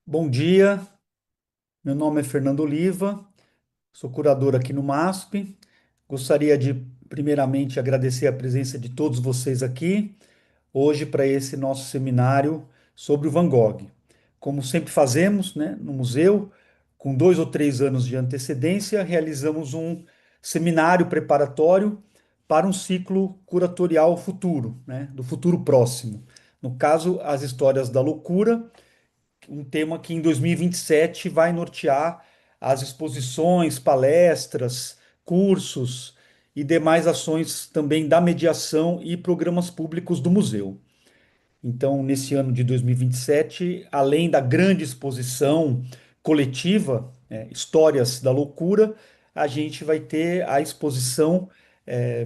Bom dia, meu nome é Fernando Oliva, sou curador aqui no MASP. Gostaria de, primeiramente, agradecer a presença de todos vocês aqui hoje para esse nosso seminário sobre o Van Gogh. Como sempre fazemos, né, no museu, com 2 ou 3 anos de antecedência, realizamos um seminário preparatório para um ciclo curatorial futuro, né, do futuro próximo. No caso, as histórias da loucura, um tema que em 2027 vai nortear as exposições, palestras, cursos e demais ações também da mediação e programas públicos do museu. Então, nesse ano de 2027, além da grande exposição coletiva, Histórias da Loucura, a gente vai ter a exposição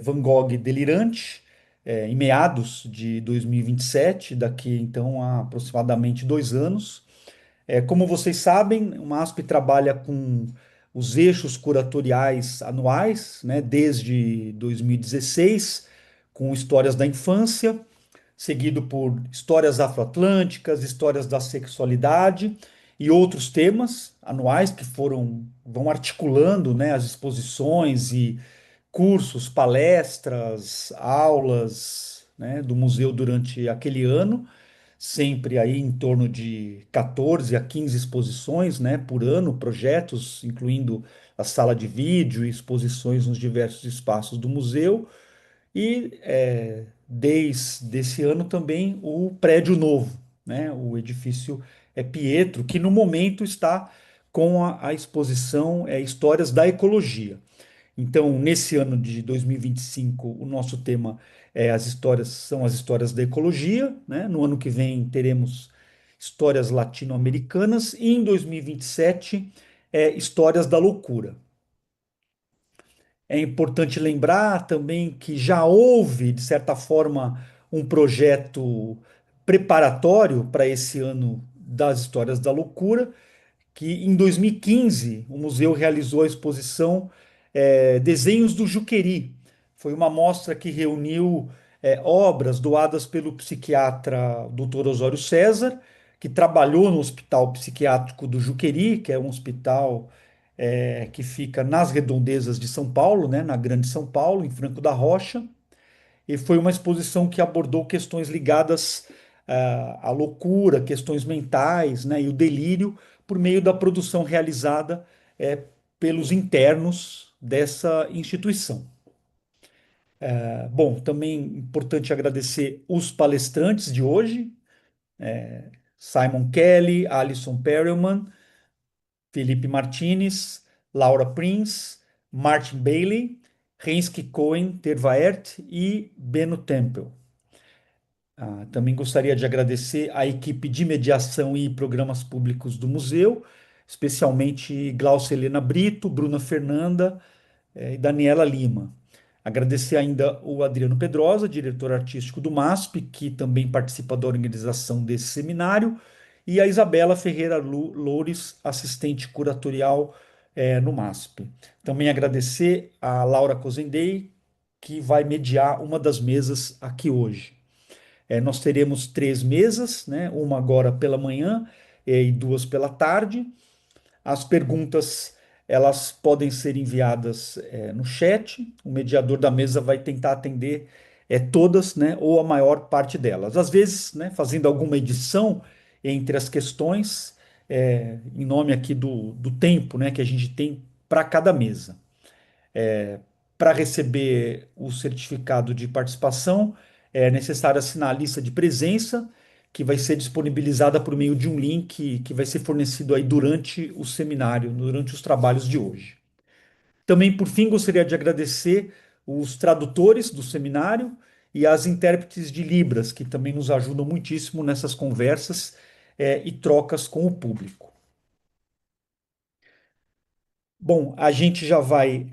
Van Gogh Delirante, em meados de 2027, daqui então a aproximadamente 2 anos. Como vocês sabem, o MASP trabalha com os eixos curatoriais anuais, né, desde 2016, com histórias da infância, seguido por histórias afroatlânticas, histórias da sexualidade e outros temas anuais que vão articulando, né, as exposições e cursos, palestras, aulas, né, do museu durante aquele ano, sempre aí em torno de 14 a 15 exposições, né, por ano, projetos, incluindo a sala de vídeo e exposições nos diversos espaços do museu. E desde esse ano também o prédio novo, né, o edifício Pietro, que no momento está com a exposição Histórias da Ecologia. Então, nesse ano de 2025, o nosso tema são as histórias da ecologia, né? No ano que vem teremos histórias latino-americanas e em 2027 histórias da loucura. É importante lembrar também que já houve, de certa forma, um projeto preparatório para esse ano das histórias da loucura, que em 2015 o museu realizou a exposição Desenhos do Juqueri. Foi uma mostra que reuniu obras doadas pelo psiquiatra Dr. Osório César, que trabalhou no Hospital Psiquiátrico do Juqueri, que é um hospital que fica nas redondezas de São Paulo, né, na Grande São Paulo, em Franco da Rocha. E foi uma exposição que abordou questões ligadas à loucura, questões mentais, né, e o delírio, por meio da produção realizada pelos internos dessa instituição. Bom, também importante agradecer os palestrantes de hoje, Simon Kelly, Alison Perelman, Felipe Martinez, Laura Prince, Martin Bailey, Renske Cohen Tervaert e Beno Temple. Também gostaria de agradecer à equipe de mediação e programas públicos do museu, especialmente Glaucia Helena Brito, Bruna Fernanda e Daniela Lima. Agradecer ainda o Adriano Pedrosa, diretor artístico do MASP, que também participa da organização desse seminário, e a Isabela Ferreira Loures, assistente curatorial no MASP. Também agradecer a Laura Cozendei, que vai mediar uma das mesas aqui hoje. Nós teremos 3 mesas, né? Uma agora pela manhã e 2 pela tarde. As perguntas elas podem ser enviadas no chat. O mediador da mesa vai tentar atender todas, né, ou a maior parte delas. Às vezes, né, fazendo alguma edição entre as questões, em nome aqui do tempo, né, que a gente tem para cada mesa. Para receber o certificado de participação, é necessário assinar a lista de presença, que vai ser disponibilizada por meio de um link que vai ser fornecido aí durante o seminário, durante os trabalhos de hoje. Também, por fim, gostaria de agradecer os tradutores do seminário e as intérpretes de Libras, que também nos ajudam muitíssimo nessas conversas e trocas com o público. Bom, a gente já vai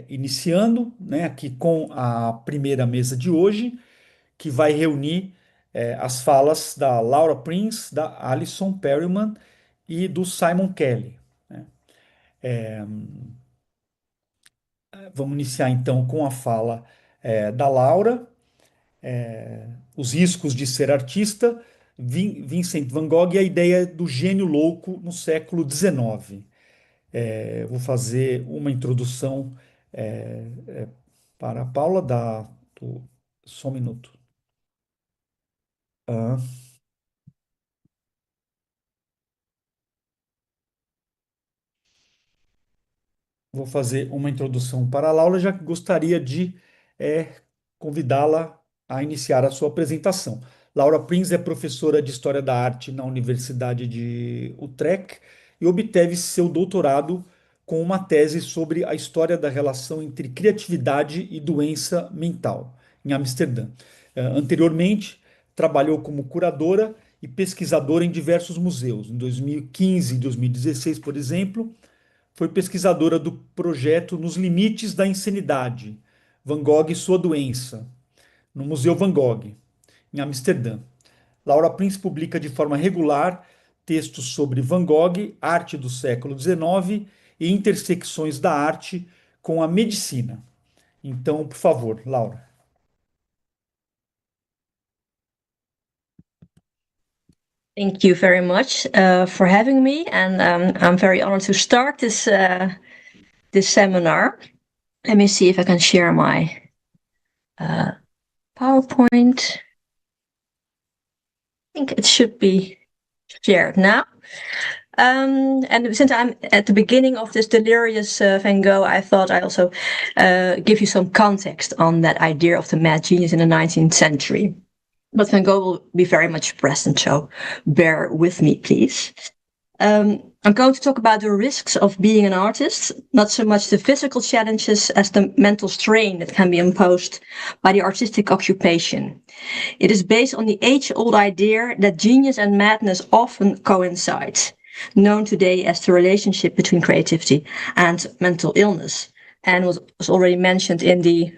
iniciando, né, aqui com a primeira mesa de hoje, que vai reunir as falas da Laura Prince, da Alison Perryman e do Simon Kelly, né? Vamos iniciar então com a fala da Laura, os riscos de ser artista, Vincent van Gogh e a ideia do gênio louco no século XIX. Vou fazer uma introdução para a Paula, só um minuto. Ah, vou fazer uma introdução para a Laura, já que gostaria de eh, convidá-la a iniciar a sua apresentação. Laura Prins é professora de História da Arte na Universidade de Utrecht e obteve seu doutorado com uma tese sobre a história da relação entre criatividade e doença mental, em Amsterdã. Anteriormente, trabalhou como curadora e pesquisadora em diversos museus. Em 2015 e 2016, por exemplo, foi pesquisadora do projeto Nos Limites da Insanidade, Van Gogh e sua doença, no Museu Van Gogh, em Amsterdã. Laura Prins publica de forma regular textos sobre Van Gogh, arte do século XIX e intersecções da arte com a medicina. Então, por favor, Laura. Thank you very much for having me, and I'm very honored to start this seminar. Let me see if I can share my PowerPoint. I think it should be shared now. And since I'm at the beginning of this delirious Van Gogh, I thought I also give you some context on that idea of the mad genius in the 19th century. But Van Gogh will be very much present, so bear with me, please. I'm going to talk about the risks of being an artist, not so much the physical challenges as the mental strain that can be imposed by the artistic occupation. It is based on the age-old idea that genius and madness often coincide, known today as the relationship between creativity and mental illness, and was already mentioned in the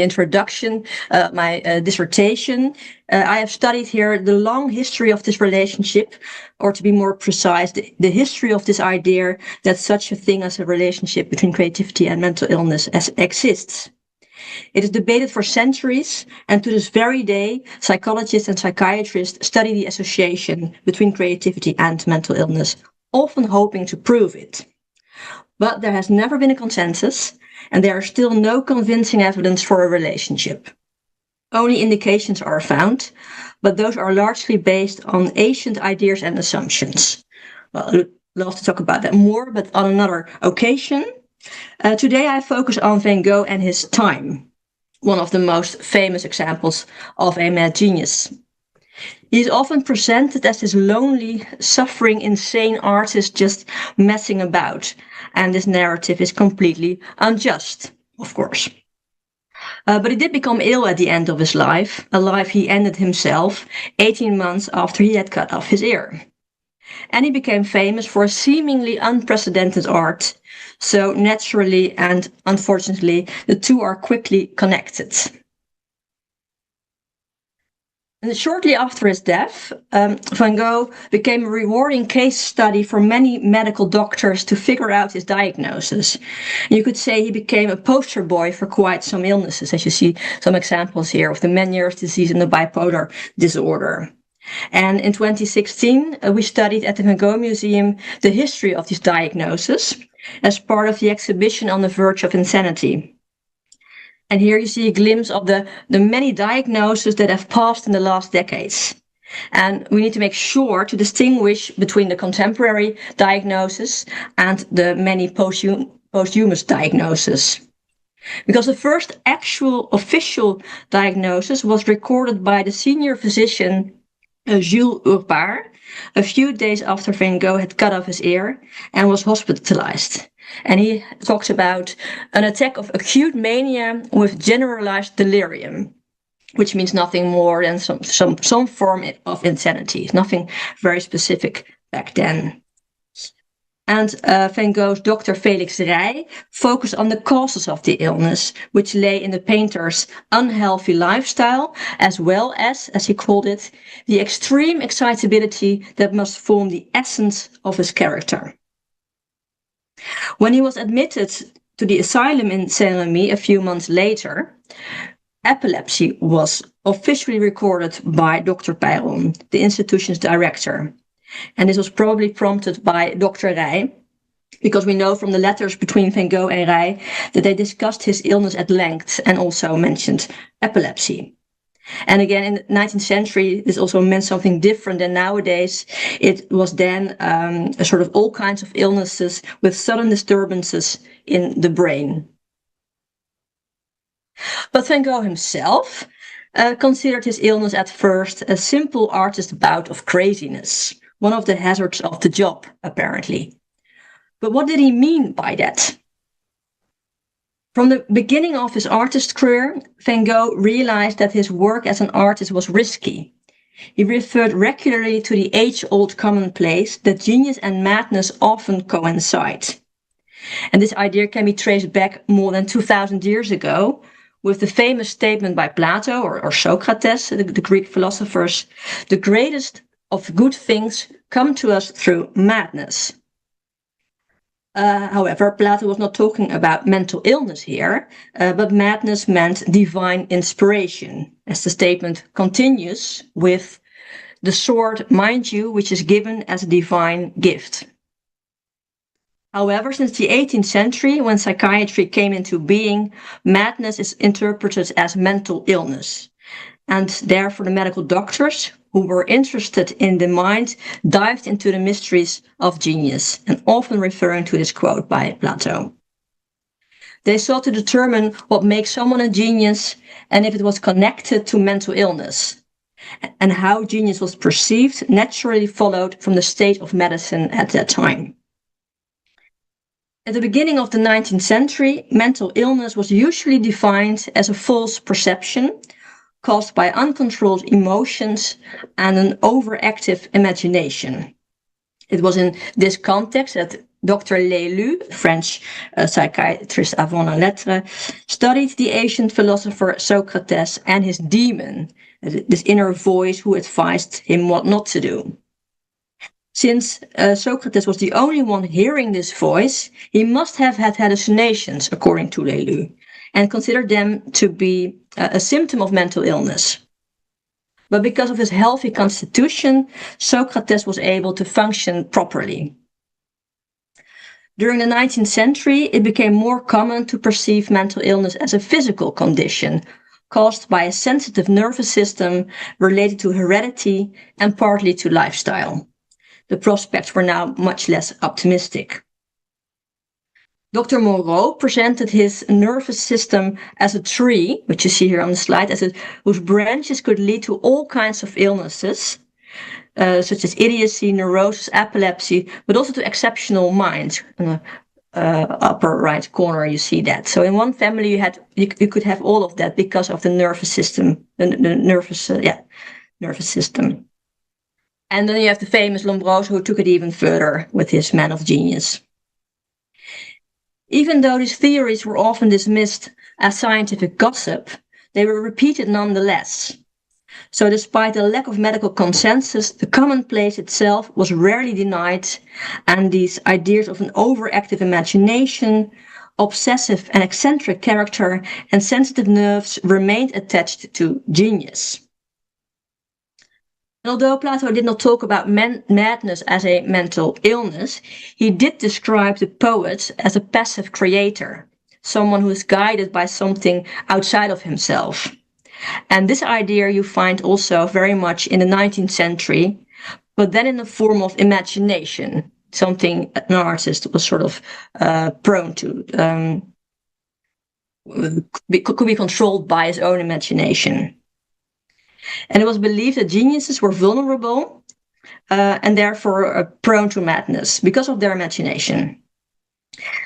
introduction, my dissertation. I have studied here the long history of this relationship, or to be more precise, the history of this idea that such a thing as a relationship between creativity and mental illness exists. It is debated for centuries, and to this very day, psychologists and psychiatrists study the association between creativity and mental illness, often hoping to prove it. But there has never been a consensus, and there are still no convincing evidence for a relationship. Only indications are found, but those are largely based on ancient ideas and assumptions. Well, I'd love to talk about that more, but on another occasion. Today I focus on Van Gogh and his time, one of the most famous examples of a mad genius. He is often presented as this lonely, suffering, insane artist just messing about, and this narrative is completely unjust, of course. But he did become ill at the end of his life, a life he ended himself 18 months after he had cut off his ear. And he became famous for seemingly unprecedented art, so naturally and unfortunately the two are quickly connected. And shortly after his death, Van Gogh became a rewarding case study for many medical doctors to figure out his diagnosis. You could say he became a poster boy for quite some illnesses, as you see some examples here of the Meniere's disease and the bipolar disorder. And in 2016, we studied at the Van Gogh Museum the history of this diagnosis as part of the exhibition On the Verge of Insanity. And here you see a glimpse of the many diagnoses that have passed in the last decades. And we need to make sure to distinguish between the contemporary diagnosis and the many posthumous diagnoses. Because the first actual official diagnosis was recorded by the senior physician Jules Urbain a few days after Van Gogh had cut off his ear and was hospitalized. And he talks about an attack of acute mania with generalized delirium, which means nothing more than some form of insanity, nothing very specific back then. And Van Gogh's Dr. Felix Rey focused on the causes of the illness, which lay in the painter's unhealthy lifestyle, as well as he called it, the extreme excitability that must form the essence of his character. When he was admitted to the asylum in Saint-Remy a few months later, epilepsy was officially recorded by Dr. Peyron, the institution's director. And this was probably prompted by Dr. Rij, because we know from the letters between Van Gogh and Rij that they discussed his illness at length and also mentioned epilepsy. And again, in the 19th century, this also meant something different than nowadays. It was then a sort of all kinds of illnesses with sudden disturbances in the brain. But Van Gogh himself considered his illness at first a simple artist bout of craziness, one of the hazards of the job, apparently. But what did he mean by that? From the beginning of his artist career, Van Gogh realized that his work as an artist was risky. He referred regularly to the age-old commonplace that genius and madness often coincide. And this idea can be traced back more than 2,000 years ago, with the famous statement by Plato or Socrates, the Greek philosophers, "The greatest of good things come to us through madness." However, Plato was not talking about mental illness here, but madness meant divine inspiration, as the statement continues with, "The sword, mind you, which is given as a divine gift." However, since the 18th century, when psychiatry came into being, madness is interpreted as mental illness. And therefore, the medical doctors who were interested in the mind dived into the mysteries of genius, and often referring to this quote by Plato. They sought to determine what makes someone a genius and if it was connected to mental illness. And how genius was perceived naturally followed from the state of medicine at that time. At the beginning of the 19th century, mental illness was usually defined as a false perception caused by uncontrolled emotions and an overactive imagination. It was in this context that Dr. Lelu, French psychiatrist avant la lettre, studied the ancient philosopher Socrates and his demon, this inner voice who advised him what not to do. Since Socrates was the only one hearing this voice, he must have had hallucinations, according to Lelu, and considered them to be a symptom of mental illness. But because of his healthy constitution, Socrates was able to function properly. During the 19th century, it became more common to perceive mental illness as a physical condition caused by a sensitive nervous system related to heredity and partly to lifestyle. The prospects were now much less optimistic. Dr. Moreau presented his nervous system as a tree, which you see here on the slide, whose branches could lead to all kinds of illnesses, such as idiocy, neurosis, epilepsy, but also to exceptional minds. In the upper right corner, you see that. So in one family, you could have all of that because of the nervous system, the nervous system. And then you have the famous Lombroso, who took it even further with his man of genius. Even though these theories were often dismissed as scientific gossip, they were repeated nonetheless. So despite the lack of medical consensus, the commonplace itself was rarely denied, and these ideas of an overactive imagination, obsessive and eccentric character, and sensitive nerves remained attached to genius. And although Plato did not talk about madness as a mental illness, he did describe the poet as a passive creator, someone who is guided by something outside of himself. And this idea you find also very much in the 19th century, but then in the form of imagination, something an artist was sort of prone to, could be controlled by his own imagination. And it was believed that geniuses were vulnerable and therefore prone to madness because of their imagination.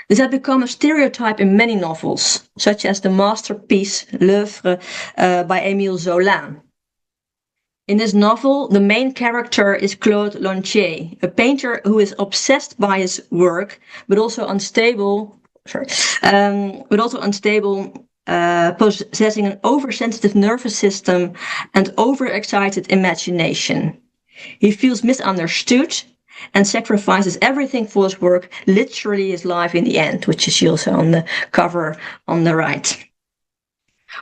This had become a stereotype in many novels, such as the masterpiece L'Œuvre by Émile Zola. In this novel, the main character is Claude Lantier, a painter who is obsessed by his work, but also unstable, possessing an oversensitive nervous system and overexcited imagination. He feels misunderstood and sacrifices everything for his work, literally his life in the end, which is also on the cover on the right.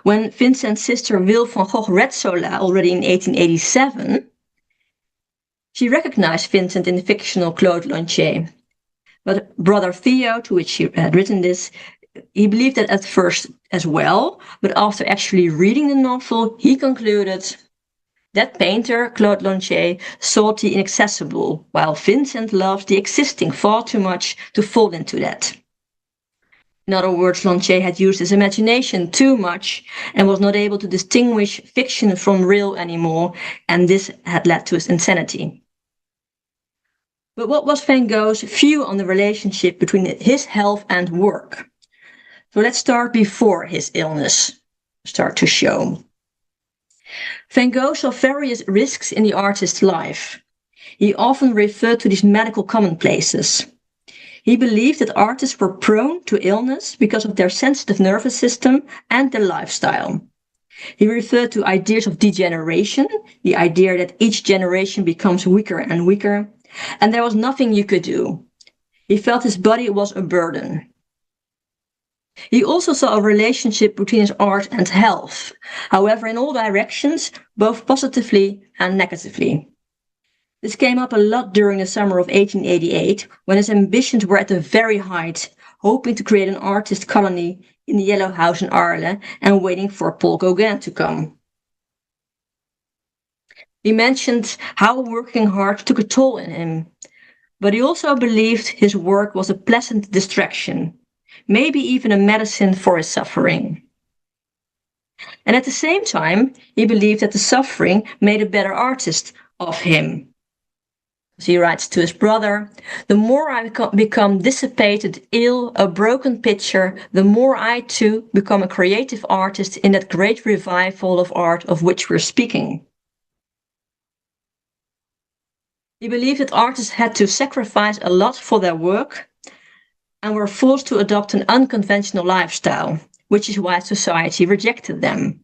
When Vincent's sister Wil van Gogh read Zola already in 1887, she recognized Vincent in the fictional Claude Lantier. But brother Theo, to which she had written this, he believed that at first as well, but after actually reading the novel, he concluded that painter, Claude Lantier, sought the inaccessible, while Vincent loved the existing far too much to fall into that. In other words, Lantier had used his imagination too much and was not able to distinguish fiction from real anymore, and this had led to his insanity. But what was Van Gogh's view on the relationship between his health and work? So let's start before his illness started to show. Van Gogh saw various risks in the artist's life. He often referred to these medical commonplaces. He believed that artists were prone to illness because of their sensitive nervous system and their lifestyle. He referred to ideas of degeneration, the idea that each generation becomes weaker and weaker, and there was nothing you could do. He felt his body was a burden. He also saw a relationship between his art and health, however in all directions, both positively and negatively. This came up a lot during the summer of 1888, when his ambitions were at the very height, hoping to create an artist colony in the Yellow House in Arles and waiting for Paul Gauguin to come. He mentioned how working hard took a toll on him, but he also believed his work was a pleasant distraction, maybe even a medicine for his suffering. And at the same time, he believed that the suffering made a better artist of him. So he writes to his brother, "The more I become dissipated, ill, a broken pitcher, the more I too become a creative artist in that great revival of art of which we're speaking." He believed that artists had to sacrifice a lot for their work and were forced to adopt an unconventional lifestyle, which is why society rejected them.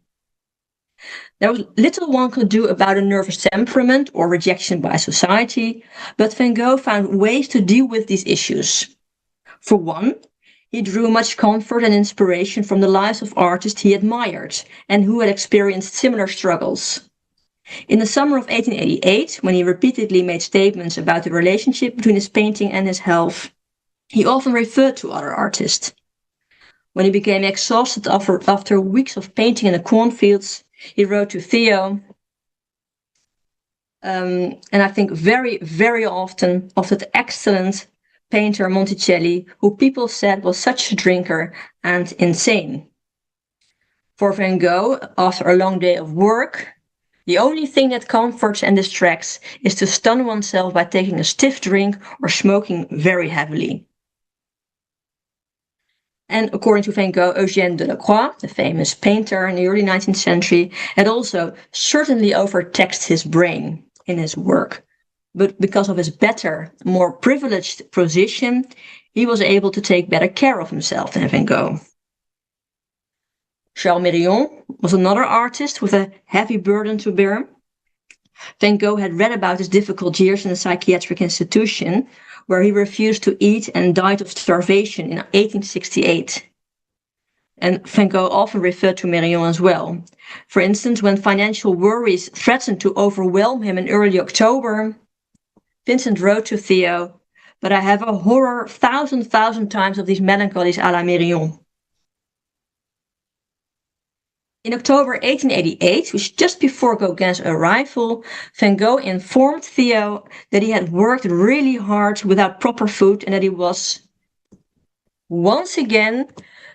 There was little one could do about a nervous temperament or rejection by society, but Van Gogh found ways to deal with these issues. For one, he drew much comfort and inspiration from the lives of artists he admired and who had experienced similar struggles. In the summer of 1888, when he repeatedly made statements about the relationship between his painting and his health, he often referred to other artists. When he became exhausted after weeks of painting in the cornfields, he wrote to Theo, and I think very, very often of that excellent painter Monticelli, who people said was such a drinker and insane. For Van Gogh, after a long day of work, the only thing that comforts and distracts is to stun oneself by taking a stiff drink or smoking very heavily. And according to Van Gogh, Eugène Delacroix, the famous painter in the early 19th century, had also certainly overtaxed his brain in his work. But because of his better, more privileged position, he was able to take better care of himself than Van Gogh. Charles Mérion was another artist with a heavy burden to bear. Van Gogh had read about his difficult years in a psychiatric institution, where he refused to eat and died of starvation in 1868. And Van Gogh often referred to Mérion as well. For instance, when financial worries threatened to overwhelm him in early October, Vincent wrote to Theo, "But I have a horror thousand times of these melancholies à la Mérion." In October 1888, which just before Gauguin's arrival, Van Gogh informed Theo that he had worked really hard without proper food and that he was, once again,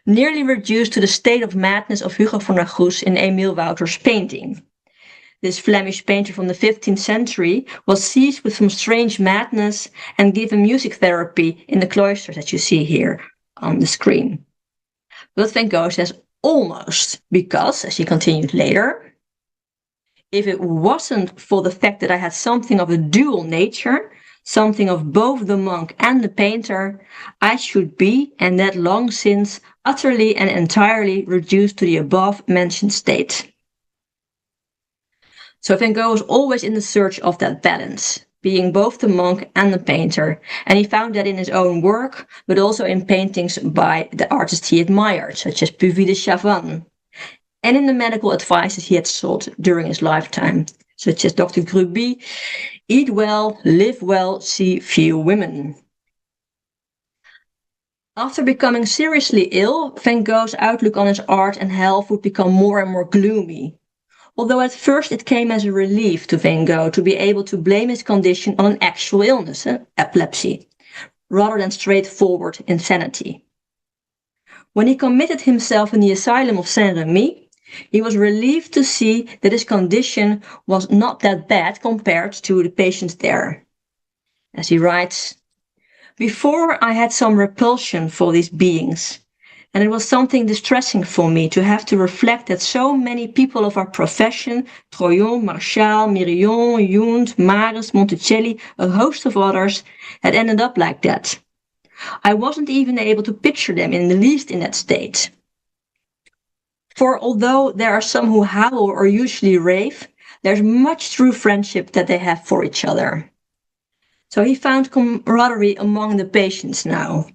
nearly reduced to the state of madness of Hugo van der Goes in Emile Wouter's painting. This Flemish painter from the 15th century was seized with some strange madness and given music therapy in the cloisters that you see here on the screen. But Van Gogh says, almost, because, as he continued later, if it wasn't for the fact that I had something of a dual nature, something of both the monk and the painter, I should be, and that long since, utterly and entirely reduced to the above-mentioned state. So Van Gogh was always in the search of that balance, being both the monk and the painter, and he found that in his own work, but also in paintings by the artists he admired, such as Puvis de Chavannes. and in the medical advices he had sought during his lifetime, such as Dr. Gruby, eat well, live well, see few women. After becoming seriously ill, Van Gogh's outlook on his art and health would become more and more gloomy. Although at first it came as a relief to Van Gogh to be able to blame his condition on an actual illness, epilepsy, rather than straightforward insanity. When he committed himself in the asylum of Saint-Remy, he was relieved to see that his condition was not that bad compared to the patients there. As he writes, "Before I had some repulsion for these beings, and it was something distressing for me to have to reflect that so many people of our profession, Troyon, Marchal, Mirion, Jund, Maris, Monticelli, a host of others, had ended up like that. I wasn't even able to picture them in the least in that state. For although there are some who howl or usually rave, there's much true friendship that they have for each other." So he found camaraderie among the patients now.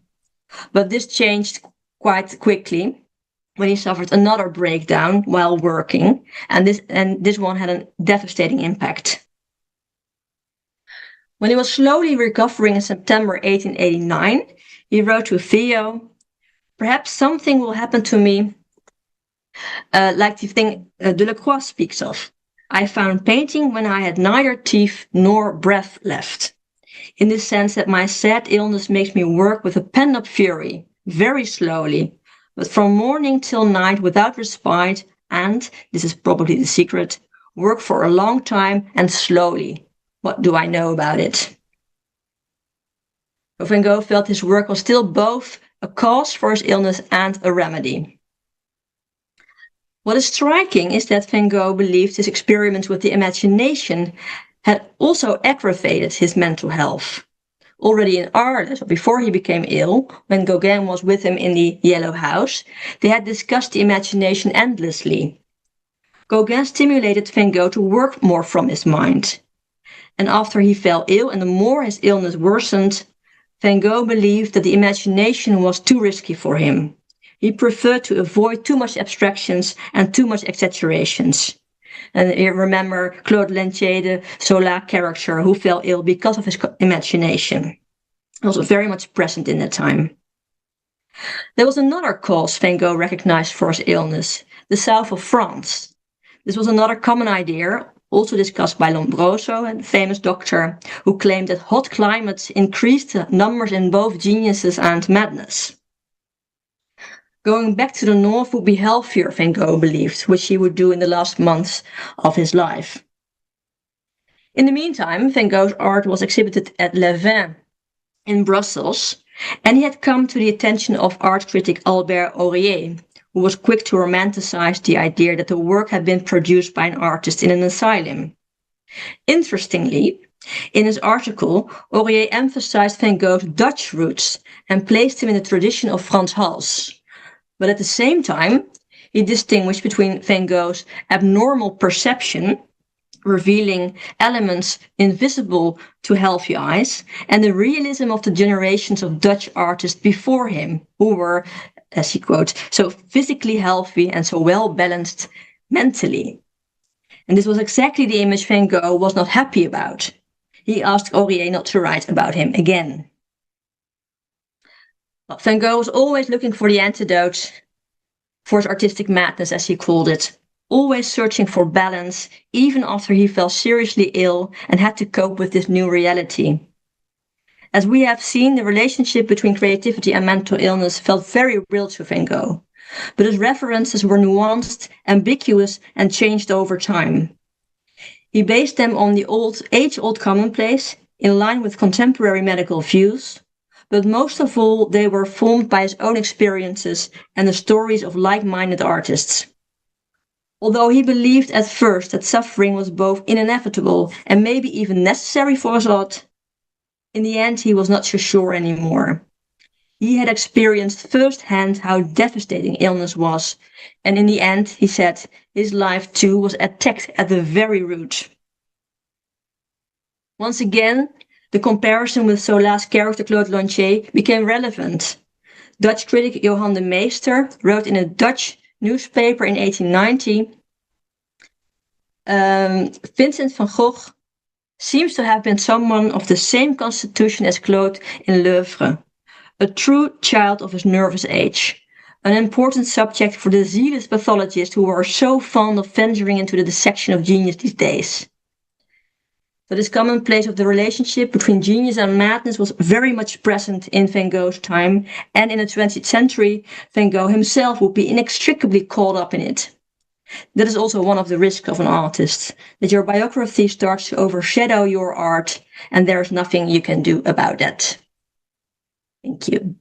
But this changed quite quickly when he suffered another breakdown while working, and this one had a devastating impact. When he was slowly recovering in September 1889, he wrote to Theo, "Perhaps something will happen to me like the thing Delacroix speaks of. I found painting when I had neither teeth nor breath left, in the sense that my sad illness makes me work with a pent-up fury, very slowly, but from morning till night without respite, and, this is probably the secret, work for a long time and slowly. What do I know about it?" Van Gogh felt his work was still both a cause for his illness and a remedy. What is striking is that Van Gogh believed his experiments with the imagination had also aggravated his mental health. Already in Arte, so before he became ill, when Gauguin was with him in the Yellow House, they had discussed the imagination endlessly. Gauguin stimulated Van Gogh to work more from his mind. And after he fell ill and the more his illness worsened, Van Gogh believed that the imagination was too risky for him. He preferred to avoid too much abstractions and too much exaggerations. And you remember Claude Lantier, the Zola character, who fell ill because of his imagination. It was very much present in that time. There was another cause Van Gogh recognized for his illness, the south of France. This was another common idea, also discussed by Lombroso, a famous doctor, who claimed that hot climates increased the numbers in both geniuses and madness. Going back to the north would be healthier, Van Gogh believed, which he would do in the last months of his life. In the meantime, Van Gogh's art was exhibited at Lavin in Brussels, and he had come to the attention of art critic Albert Aurier, who was quick to romanticize the idea that the work had been produced by an artist in an asylum. Interestingly, in his article, Aurier emphasized Van Gogh's Dutch roots and placed him in the tradition of Frans Hals. But at the same time, he distinguished between Van Gogh's abnormal perception, revealing elements invisible to healthy eyes, and the realism of the generations of Dutch artists before him, who were, as he quotes, so physically healthy and so well balanced mentally. And this was exactly the image Van Gogh was not happy about. He asked Aurier not to write about him again. Van Gogh was always looking for the antidote for his artistic madness, as he called it, always searching for balance, even after he fell seriously ill and had to cope with this new reality. As we have seen, the relationship between creativity and mental illness felt very real to Van Gogh, but his references were nuanced, ambiguous, and changed over time. He based them on the age-old commonplace, in line with contemporary medical views, but most of all, they were formed by his own experiences and the stories of like-minded artists. Although he believed at first that suffering was both inevitable and maybe even necessary for us all, in the end he was not so sure anymore. He had experienced firsthand how devastating illness was, and in the end, he said, his life too was attacked at the very root. Once again, the comparison with Zola's character Claude Lantier became relevant. Dutch critic Johan de Meester wrote in a Dutch newspaper in 1890, Vincent van Gogh seems to have been someone of the same constitution as Claude in L'Oeuvre, a true child of his nervous age, an important subject for the zealous pathologists who are so fond of venturing into the dissection of genius these days. So this commonplace of the relationship between genius and madness was very much present in Van Gogh's time, and in the 20th century, Van Gogh himself would be inextricably caught up in it. That is also one of the risks of an artist, that your biography starts to overshadow your art, and there is nothing you can do about that. Thank you.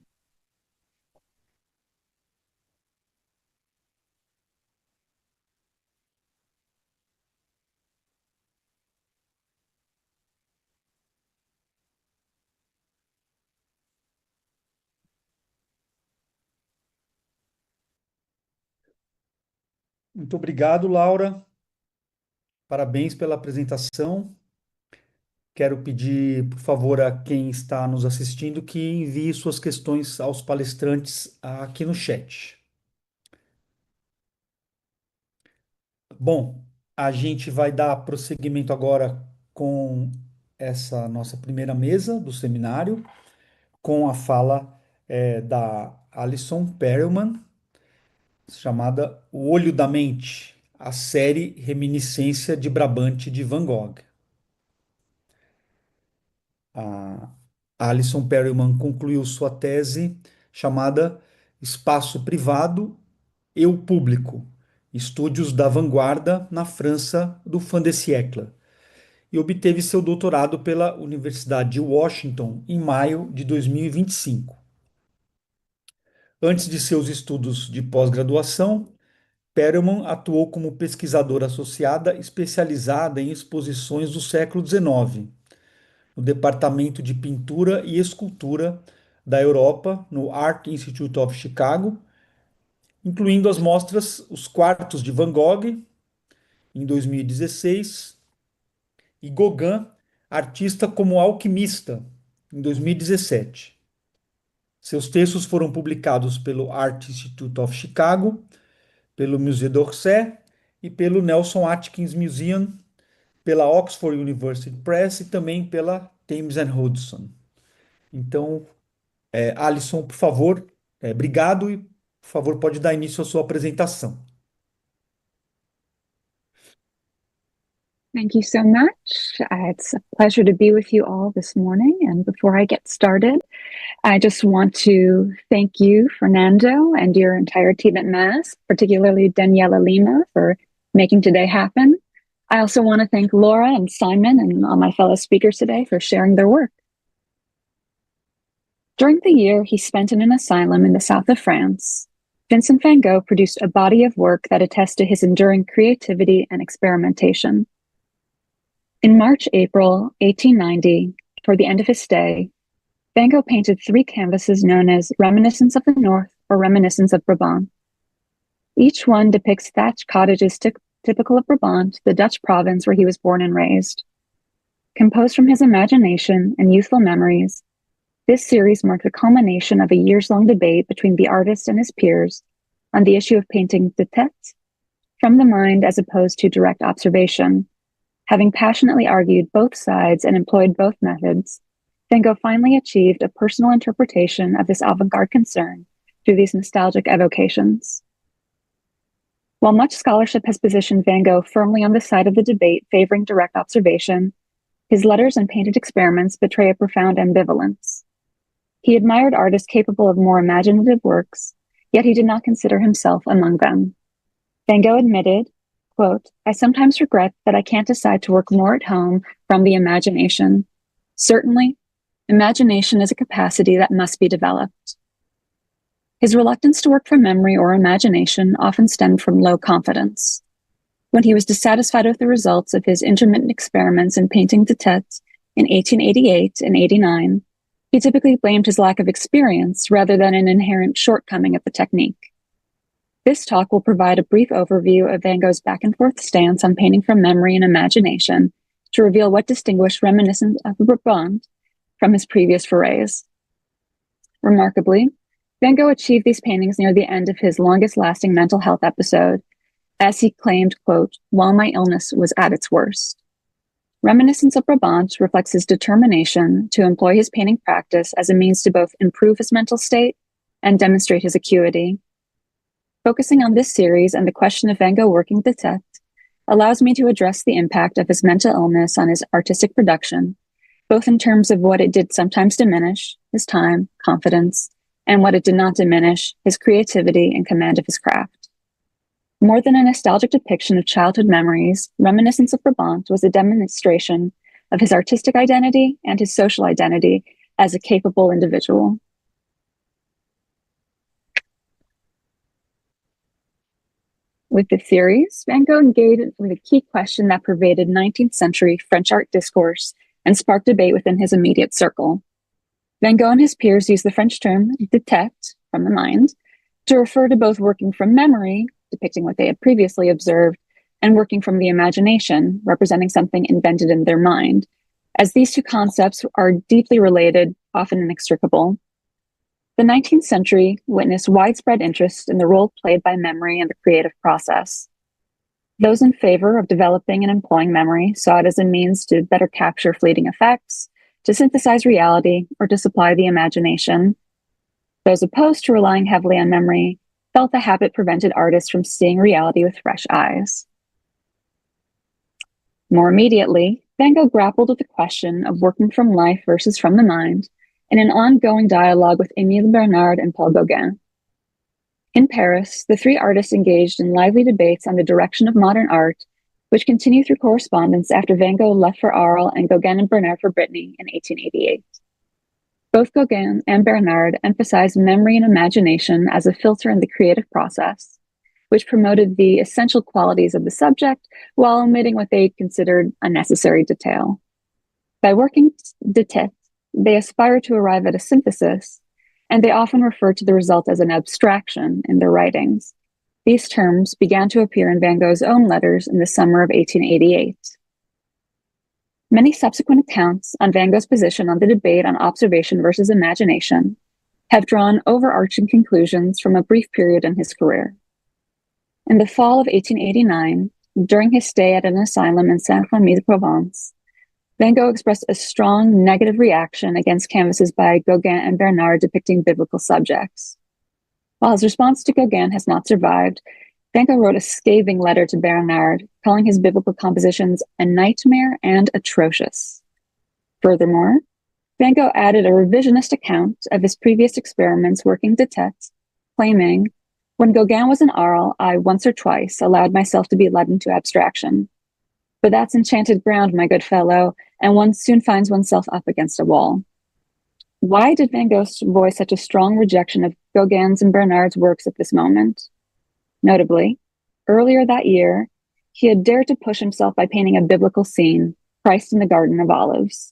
Muito obrigado, Laura. Parabéns pela apresentação. Quero pedir, por favor, a quem está nos assistindo que envie suas questões aos palestrantes aqui no chat. Bom, a gente vai dar prosseguimento agora com essa nossa primeira mesa do seminário, com a fala da Alison Perelman, chamada O Olho da Mente, a série Reminiscência de Brabante de Van Gogh. A Alison Perelman concluiu sua tese chamada Espaço Privado e o Público, Estúdios da Vanguarda na França do fin de siècle, e obteve seu doutorado pela Universidade de Washington em maio de 2025. Antes de seus estudos de pós-graduação, Perelman atuou como pesquisadora associada especializada em exposições do século XIX, no Departamento de Pintura e Escultura da Europa, no Art Institute of Chicago, incluindo as mostras Os Quartos de Van Gogh, em 2016, e Gauguin, Artista como Alquimista, em 2017. Seus textos foram publicados pelo Art Institute of Chicago, pelo Musée d'Orsay e pelo Nelson Atkins Museum, pela Oxford University Press e também pela Thames and Hudson. Então, Alison, por favor, obrigado e, por favor, pode dar início à sua apresentação. Thank you so much. It's a pleasure to be with you all this morning. And before I get started, I just want to thank you, Fernando, and your entire team at MASP, particularly Daniela Lima, for making today happen. I also want to thank Laura and Simon and all my fellow speakers today for sharing their work. During the year he spent in an asylum in the south of France, Vincent van Gogh produced a body of work that attests to his enduring creativity and experimentation. In March-April 1890, toward the end of his stay, Van Gogh painted 3 canvases known as Reminiscence of the North or Reminiscence of Brabant. Each one depicts thatched cottages typical of Brabant, the Dutch province where he was born and raised. Composed from his imagination and youthful memories, this series marked the culmination of a years-long debate between the artist and his peers on the issue of painting de tête, from the mind as opposed to direct observation. Having passionately argued both sides and employed both methods, Van Gogh finally achieved a personal interpretation of this avant-garde concern through these nostalgic evocations. While much scholarship has positioned Van Gogh firmly on the side of the debate favoring direct observation, his letters and painted experiments betray a profound ambivalence. He admired artists capable of more imaginative works, yet he did not consider himself among them. Van Gogh admitted, quote, "I sometimes regret that I can't decide to work more at home from the imagination. Certainly, imagination is a capacity that must be developed." His reluctance to work from memory or imagination often stemmed from low confidence. When he was dissatisfied with the results of his intermittent experiments in painting de tête in 1888 and 89, he typically blamed his lack of experience rather than an inherent shortcoming of the technique. This talk will provide a brief overview of Van Gogh's back-and-forth stance on painting from memory and imagination to reveal what distinguished Reminiscence of Brabant from his previous forays. Remarkably, Van Gogh achieved these paintings near the end of his longest-lasting mental health episode, as he claimed, quote, "while my illness was at its worst." Reminiscence of Brabant reflects his determination to employ his painting practice as a means to both improve his mental state and demonstrate his acuity. Focusing on this series and the question of Van Gogh working the text allows me to address the impact of his mental illness on his artistic production, both in terms of what it did sometimes diminish, his time, confidence, and what it did not diminish, his creativity and command of his craft. More than a nostalgic depiction of childhood memories, Reminiscence of Brabant was a demonstration of his artistic identity and his social identity as a capable individual. With the series, Van Gogh engaged with a key question that pervaded 19th century French art discourse and sparked debate within his immediate circle. Van Gogh and his peers used the French term de tête, from the mind, to refer to both working from memory, depicting what they had previously observed, and working from the imagination, representing something invented in their mind, as these two concepts are deeply related, often inextricable. The 19th century witnessed widespread interest in the role played by memory in the creative process. Those in favor of developing and employing memory saw it as a means to better capture fleeting effects, to synthesize reality, or to supply the imagination. Those opposed to relying heavily on memory felt the habit prevented artists from seeing reality with fresh eyes. More immediately, Van Gogh grappled with the question of working from life versus from the mind in an ongoing dialogue with Émile Bernard and Paul Gauguin. In Paris, the three artists engaged in lively debates on the direction of modern art, which continued through correspondence after Van Gogh left for Arles and Gauguin and Bernard for Brittany in 1888. Both Gauguin and Bernard emphasized memory and imagination as a filter in the creative process, which promoted the essential qualities of the subject while omitting what they considered unnecessary detail. By working de tête, they aspire to arrive at a synthesis, and they often refer to the result as an abstraction in their writings. These terms began to appear in Van Gogh's own letters in the summer of 1888. Many subsequent accounts on Van Gogh's position on the debate on observation versus imagination have drawn overarching conclusions from a brief period in his career. In the fall of 1889, during his stay at an asylum in Saint-Rémy-de-Provence, Van Gogh expressed a strong negative reaction against canvases by Gauguin and Bernard depicting biblical subjects. While his response to Gauguin has not survived, Van Gogh wrote a scathing letter to Bernard, calling his biblical compositions a nightmare and atrocious. Furthermore, Van Gogh added a revisionist account of his previous experiments working de tête, claiming, "When Gauguin was in Arles, I once or twice allowed myself to be led into abstraction. But that's enchanted ground, my good fellow, and one soon finds oneself up against a wall." Why did Van Gogh voice such a strong rejection of Gauguin's and Bernard's works at this moment? Notably, earlier that year, he had dared to push himself by painting a biblical scene, Christ in the Garden of Olives.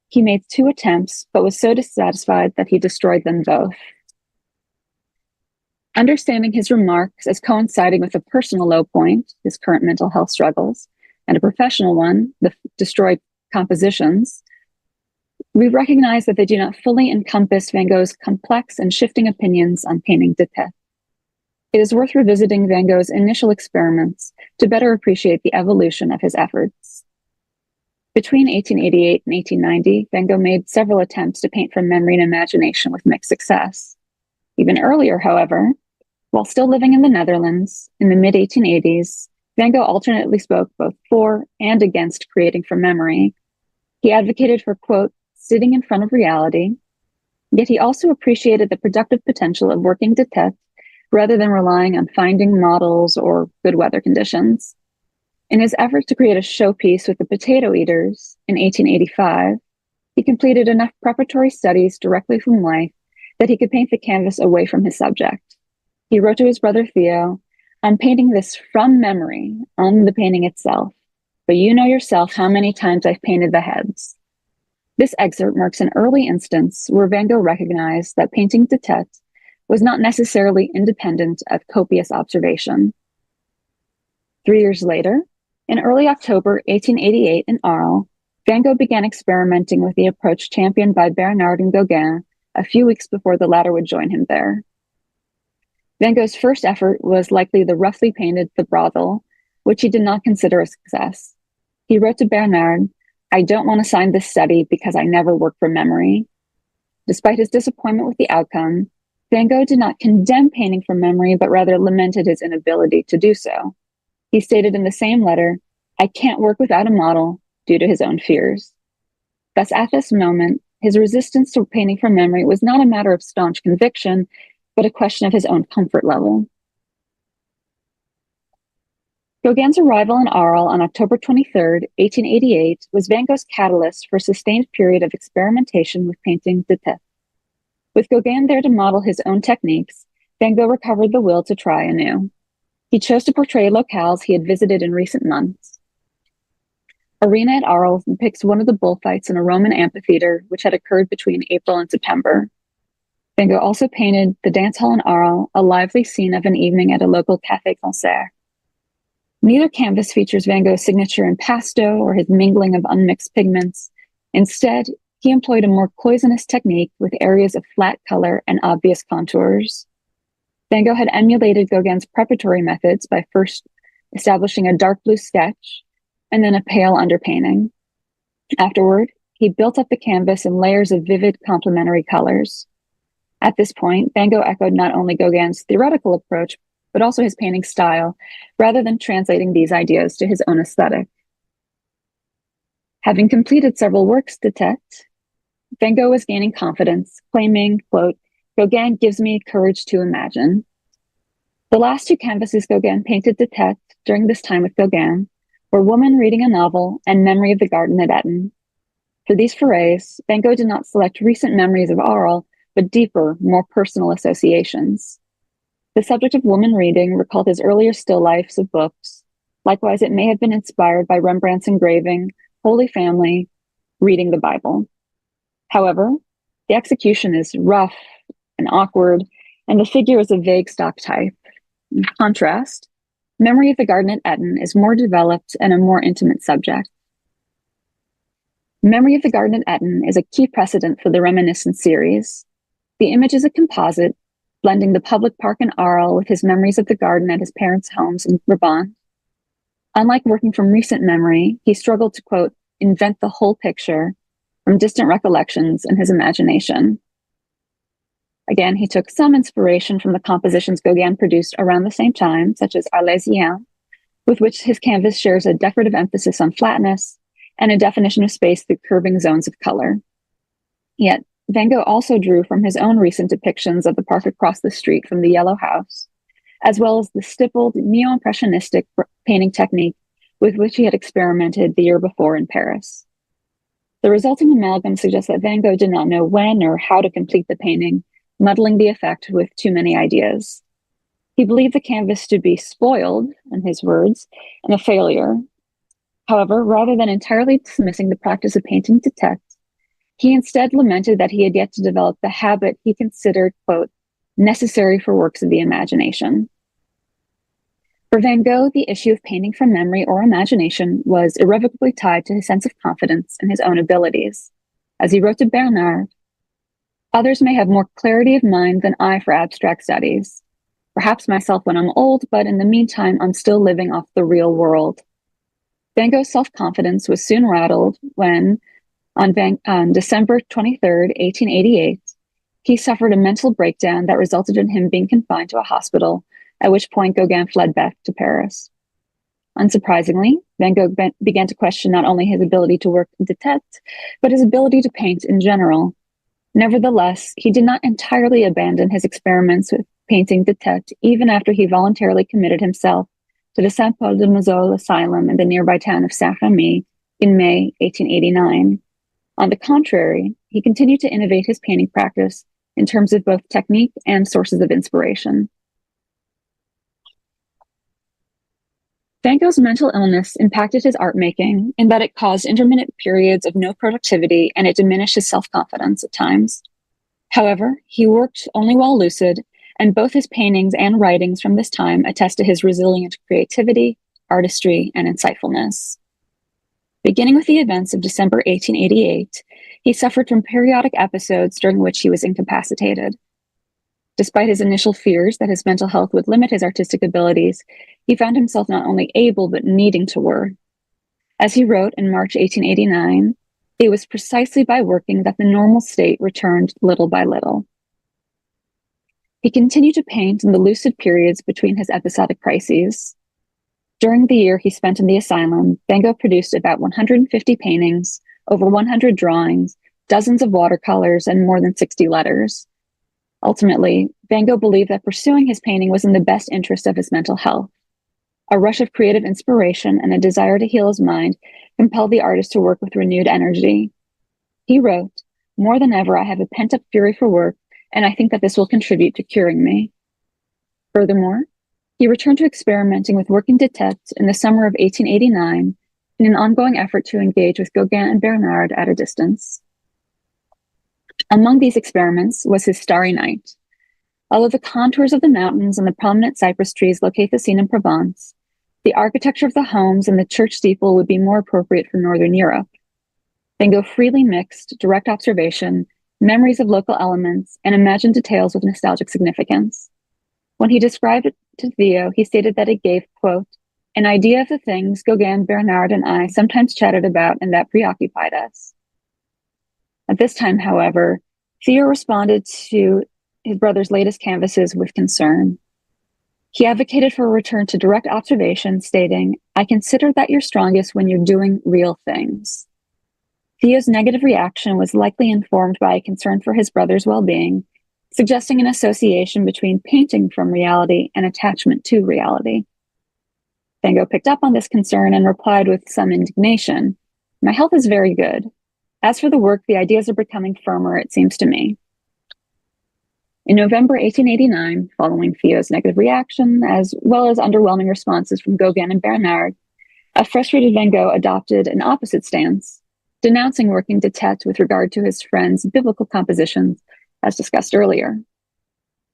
He made 2 attempts, but was so dissatisfied that he destroyed them both. Understanding his remarks as coinciding with a personal low point, his current mental health struggles, and a professional one, the destroyed compositions, we recognize that they do not fully encompass Van Gogh's complex and shifting opinions on painting de tête. It is worth revisiting Van Gogh's initial experiments to better appreciate the evolution of his efforts. Between 1888 and 1890, Van Gogh made several attempts to paint from memory and imagination with mixed success. Even earlier, however, while still living in the Netherlands, in the mid-1880s, Van Gogh alternately spoke both for and against creating from memory. He advocated for, quote, sitting in front of reality, yet he also appreciated the productive potential of working de tête rather than relying on finding models or good weather conditions. In his effort to create a showpiece with the Potato Eaters in 1885, he completed enough preparatory studies directly from life that he could paint the canvas away from his subject. He wrote to his brother Theo, "I'm painting this from memory on the painting itself, but you know yourself how many times I've painted the heads." This excerpt marks an early instance where Van Gogh recognized that painting de tête was not necessarily independent of copious observation. 3 years later, in early October 1888 in Arles, Van Gogh began experimenting with the approach championed by Bernard and Gauguin a few weeks before the latter would join him there. Van Gogh's first effort was likely the roughly painted The Brothel, which he did not consider a success. He wrote to Bernard, "I don't want to sign this study because I never work from memory." Despite his disappointment with the outcome, Van Gogh did not condemn painting from memory, but rather lamented his inability to do so. He stated in the same letter, "I can't work without a model," due to his own fears. Thus, at this moment, his resistance to painting from memory was not a matter of staunch conviction, but a question of his own comfort level. Gauguin's arrival in Arles on October 23, 1888, was Van Gogh's catalyst for a sustained period of experimentation with painting de tête. With Gauguin there to model his own techniques, Van Gogh recovered the will to try anew. He chose to portray locales he had visited in recent months. Arena at Arles depicts one of the bullfights in a Roman amphitheater, which had occurred between April and September. Van Gogh also painted the dance hall in Arles, a lively scene of an evening at a local café concert. Neither canvas features Van Gogh's signature impasto or his mingling of unmixed pigments. Instead, he employed a more poisonous technique with areas of flat color and obvious contours. Van Gogh had emulated Gauguin's preparatory methods by first establishing a dark blue sketch and then a pale underpainting. Afterward, he built up the canvas in layers of vivid complementary colors. At this point, Van Gogh echoed not only Gauguin's theoretical approach, but also his painting style, rather than translating these ideas to his own aesthetic. Having completed several works de tête, Van Gogh was gaining confidence, claiming, quote, "Gauguin gives me courage to imagine." The last two canvases Gauguin painted de tête during this time with Gauguin were Woman Reading a Novel and Memory of the Garden at Eton. For these forays, Van Gogh did not select recent memories of Arles, but deeper, more personal associations. The subject of woman reading recalled his earlier still lifes of books. Likewise, it may have been inspired by Rembrandt's engraving, Holy Family, reading the Bible. However, the execution is rough and awkward, and the figure is a vague stock type. In contrast, Memory of the Garden at Eton is more developed and a more intimate subject. Memory of the Garden at Eton is a key precedent for the Reminiscence series. The image is a composite, blending the public park in Arles with his memories of the garden at his parents' homes in Brabant. Unlike working from recent memory, he struggled to, quote, "invent the whole picture" from distant recollections in his imagination. Again, he took some inspiration from the compositions Gauguin produced around the same time, such as Arlésiens, with which his canvas shares a decorative emphasis on flatness and a definition of space through curving zones of color. Yet, Van Gogh also drew from his own recent depictions of the park across the street from the Yellow House, as well as the stippled neo-impressionistic painting technique with which he had experimented the year before in Paris. The resulting amalgam suggests that Van Gogh did not know when or how to complete the painting, muddling the effect with too many ideas. He believed the canvas to be spoiled, in his words, and a failure. However, rather than entirely dismissing the practice of painting de tête, he instead lamented that he had yet to develop the habit he considered, quote, "necessary for works of the imagination." For Van Gogh, the issue of painting from memory or imagination was irrevocably tied to his sense of confidence in his own abilities. As he wrote to Bernard, "Others may have more clarity of mind than I for abstract studies. Perhaps myself when I'm old, but in the meantime, I'm still living off the real world." Van Gogh's self-confidence was soon rattled when, on December 23, 1888, he suffered a mental breakdown that resulted in him being confined to a hospital, at which point Gauguin fled back to Paris. Unsurprisingly, Van Gogh began to question not only his ability to work de tête, but his ability to paint in general. Nevertheless, he did not entirely abandon his experiments with painting de tête, even after he voluntarily committed himself to the Saint-Paul-de-Mausole asylum in the nearby town of Saint-Rémy in May 1889. On the contrary, he continued to innovate his painting practice in terms of both technique and sources of inspiration. Van Gogh's mental illness impacted his art making in that it caused intermittent periods of no productivity and it diminished his self-confidence at times. However, he worked only while lucid, and both his paintings and writings from this time attest to his resilient creativity, artistry, and insightfulness. Beginning with the events of December 1888, he suffered from periodic episodes during which he was incapacitated. Despite his initial fears that his mental health would limit his artistic abilities, he found himself not only able but needing to work. As he wrote in March 1889, it was precisely by working that the normal state returned little by little. He continued to paint in the lucid periods between his episodic crises. During the year he spent in the asylum, Van Gogh produced about 150 paintings, over 100 drawings, dozens of watercolors, and more than 60 letters. Ultimately, Van Gogh believed that pursuing his painting was in the best interest of his mental health. A rush of creative inspiration and a desire to heal his mind compelled the artist to work with renewed energy. He wrote, "More than ever, I have a pent-up fury for work, and I think that this will contribute to curing me." Furthermore, he returned to experimenting with working tête-à-tête in the summer of 1889 in an ongoing effort to engage with Gauguin and Bernard at a distance. Among these experiments was his Starry Night. Although the contours of the mountains and the prominent cypress trees locate the scene in Provence, the architecture of the homes and the church steeple would be more appropriate for Northern Europe. Van Gogh freely mixed direct observation, memories of local elements, and imagined details with nostalgic significance. When he described it to Theo, he stated that it gave, quote, "an idea of the things Gauguin, Bernard, and I sometimes chatted about and that preoccupied us." At this time, however, Theo responded to his brother's latest canvases with concern. He advocated for a return to direct observation, stating, "I consider that you're strongest when you're doing real things." Theo's negative reaction was likely informed by a concern for his brother's well-being, suggesting an association between painting from reality and attachment to reality. Van Gogh picked up on this concern and replied with some indignation, "My health is very good. As for the work, the ideas are becoming firmer, it seems to me." In November 1889, following Theo's negative reaction, as well as underwhelming responses from Gauguin and Bernard, a frustrated Van Gogh adopted an opposite stance, denouncing working tête-à-tête with regard to his friend's biblical compositions, as discussed earlier.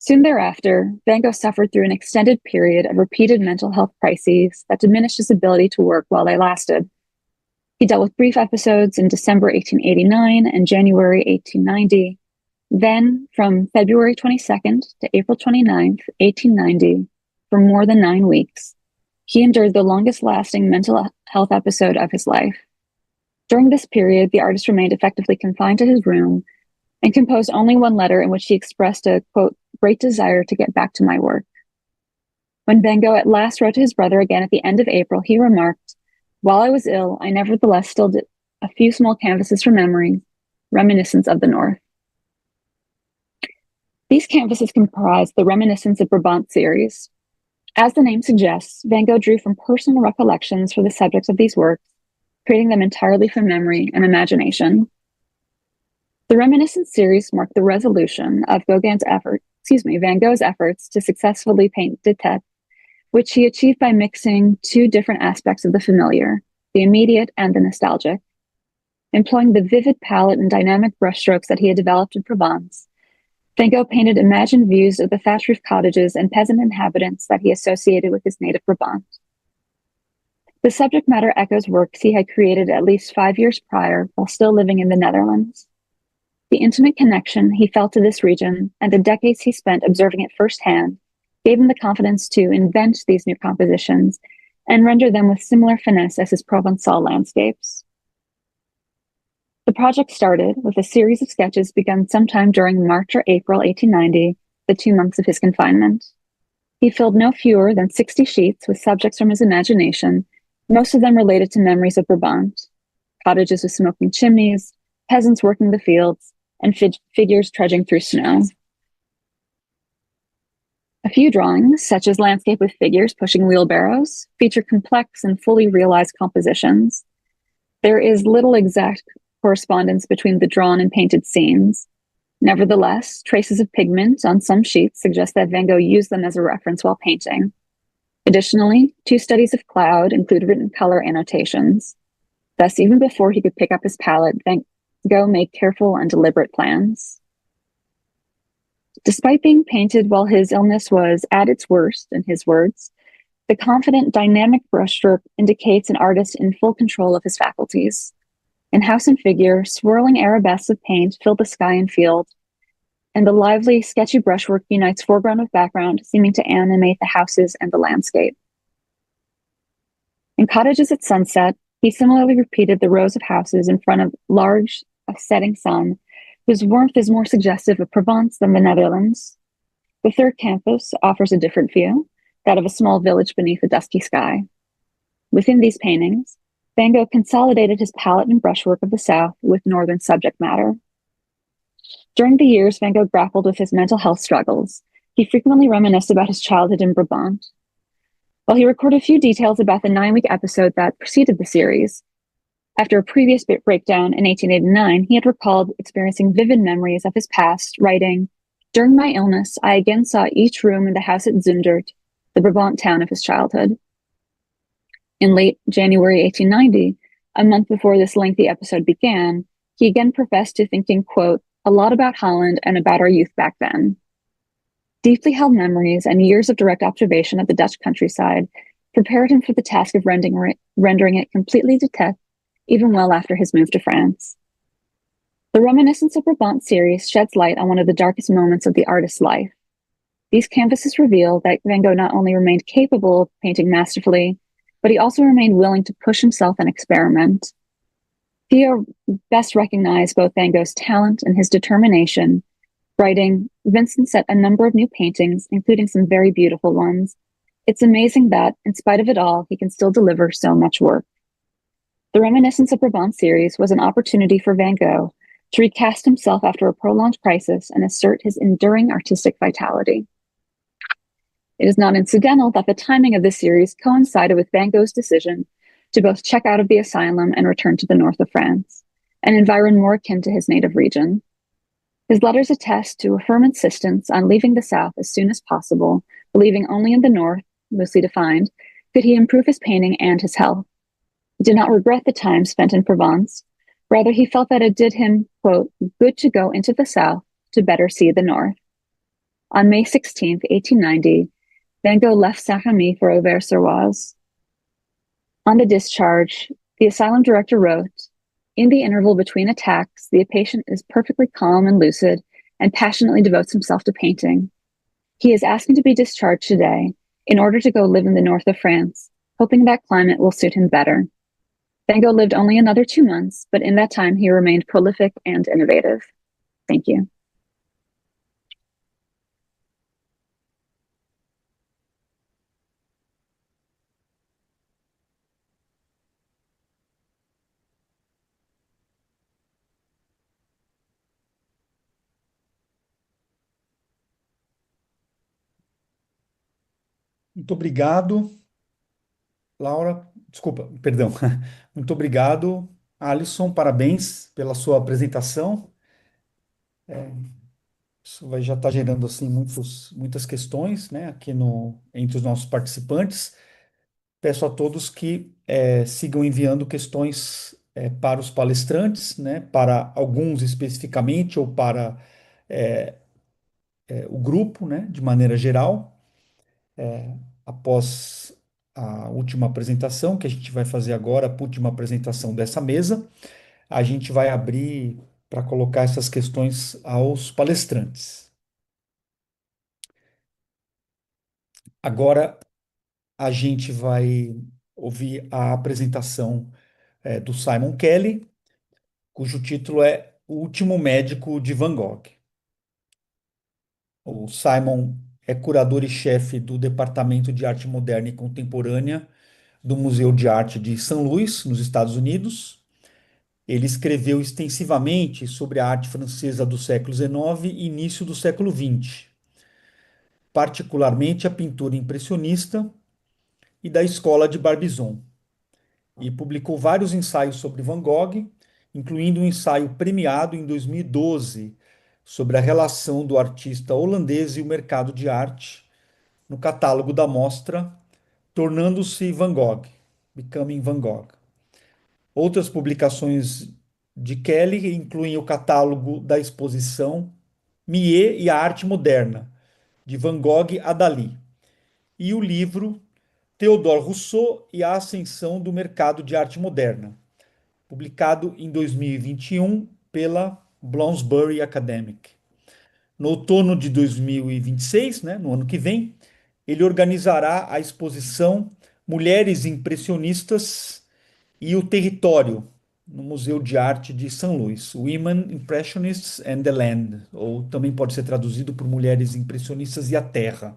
Soon thereafter, Van Gogh suffered through an extended period of repeated mental health crises that diminished his ability to work while they lasted. He dealt with brief episodes in December 1889 and January 1890. Then, from February 22nd to April 29th, 1890, for more than 9 weeks, he endured the longest-lasting mental health episode of his life. During this period, the artist remained effectively confined to his room and composed only one letter in which he expressed a, quote, "great desire to get back to my work." When Van Gogh at last wrote to his brother again at the end of April, he remarked, "While I was ill, I nevertheless still did a few small canvases from memory, reminiscence of the North." These canvases comprise the Reminiscence of Brabant series. As the name suggests, Van Gogh drew from personal recollections for the subjects of these works, creating them entirely from memory and imagination. The Reminiscence series marked the resolution of Van Gogh's efforts to successfully paint tête-à-tête, which he achieved by mixing two different aspects of the familiar, the immediate and the nostalgic. Employing the vivid palette and dynamic brushstrokes that he had developed in Provence, Van Gogh painted imagined views of the thatch-roof cottages and peasant inhabitants that he associated with his native Brabant. The subject matter echoes works he had created at least 5 years prior while still living in the Netherlands. The intimate connection he felt to this region and the decades he spent observing it firsthand gave him the confidence to invent these new compositions and render them with similar finesse as his Provençal landscapes. The project started with a series of sketches begun sometime during March or April 1890, the 2 months of his confinement. He filled no fewer than 60 sheets with subjects from his imagination, most of them related to memories of Brabant, cottages with smoking chimneys, peasants working the fields, and figures trudging through snow. A few drawings, such as landscape with figures pushing wheelbarrows, feature complex and fully realized compositions. There is little exact correspondence between the drawn and painted scenes. Nevertheless, traces of pigment on some sheets suggest that Van Gogh used them as a reference while painting. Additionally, 2 studies of cloud include written color annotations. Thus, even before he could pick up his palette, Van Gogh made careful and deliberate plans. Despite being painted while his illness was at its worst, in his words, the confident, dynamic brushstroke indicates an artist in full control of his faculties. In house and figure, swirling arabesques of paint filled the sky and field, and the lively, sketchy brushwork unites foreground with background, seeming to animate the houses and the landscape. In Cottages at Sunset, he similarly repeated the rows of houses in front of large, setting sun, whose warmth is more suggestive of Provence than the Netherlands. The third canvas offers a different view, that of a small village beneath a dusky sky. Within these paintings, Van Gogh consolidated his palette and brushwork of the South with Northern subject matter. During the years Van Gogh grappled with his mental health struggles, he frequently reminisced about his childhood in Brabant. While he recorded a few details about the 9-week episode that preceded the series, after a previous breakdown in 1889, he had recalled experiencing vivid memories of his past, writing, "During my illness, I again saw each room in the house at Zundert, the Brabant town of his childhood." In late January 1890, a month before this lengthy episode began, he again professed to thinking, quote, "a lot about Holland and about our youth back then." Deeply held memories and years of direct observation of the Dutch countryside prepared him for the task of rendering it completely detached, even well after his move to France. The Reminiscence of Brabant series sheds light on one of the darkest moments of the artist's life. These canvases reveal that Van Gogh not only remained capable of painting masterfully, but he also remained willing to push himself and experiment. Theo best recognized both Van Gogh's talent and his determination, writing, "Vincent set a number of new paintings, including some very beautiful ones. It's amazing that, in spite of it all, he can still deliver so much work." The Reminiscence of Brabant series was an opportunity for Van Gogh to recast himself after a prolonged crisis and assert his enduring artistic vitality. It is not incidental that the timing of this series coincided with Van Gogh's decision to both check out of the asylum and return to the north of France, an environment more akin to his native region. His letters attest to a firm insistence on leaving the South as soon as possible, believing only in the North, mostly defined, could he improve his painting and his health. He did not regret the time spent in Provence. Rather, he felt that it did him, quote, "good to go into the South to better see the North." On May 16, 1890, Van Gogh left Saint-Rémy for Auvers-sur-Oise. On the discharge, the asylum director wrote, "In the interval between attacks, the patient is perfectly calm and lucid and passionately devotes himself to painting. He is asking to be discharged today in order to go live in the north of France, hoping that climate will suit him better." Van Gogh lived only another 2 months, but in that time he remained prolific and innovative. Thank you. Muito obrigado, Laura. Desculpa, perdão. Muito obrigado, Alisson. Parabéns pela sua apresentação. Isso já está gerando assim muitas questões, né, aqui entre os nossos participantes. Peço a todos que sigam enviando questões para os palestrantes, né, para alguns especificamente ou para o grupo, né, de maneira geral. Após a última apresentação, que a gente vai fazer agora, a última apresentação dessa mesa, a gente vai abrir para colocar essas questões aos palestrantes. Agora a gente vai ouvir a apresentação do Simon Kelly, cujo título é O Último Médico de Van Gogh. O Simon é curador e chefe do Departamento de Arte Moderna e Contemporânea do Museu de Arte de São Luís, nos Estados Unidos. Ele escreveu extensivamente sobre a arte francesa do século XIX e início do século XX, particularmente a pintura impressionista e da escola de Barbizon, e publicou vários ensaios sobre Van Gogh, incluindo um ensaio premiado em 2012 sobre a relação do artista holandês e o mercado de arte, no catálogo da mostra Tornando-se Van Gogh, Becoming Van Gogh. Outras publicações de Kelly incluem o catálogo da exposição Millet e a Arte Moderna, de Van Gogh a Dalí, e o livro Théodore Rousseau e a Ascensão do Mercado de Arte Moderna, publicado em 2021 pela Bloomsbury Academic. No outono de 2026, né, no ano que vem, ele organizará a exposição Mulheres Impressionistas e o Território, no Museu de Arte de São Luís, Women Impressionists and the Land, ou também pode ser traduzido por Mulheres Impressionistas e a Terra.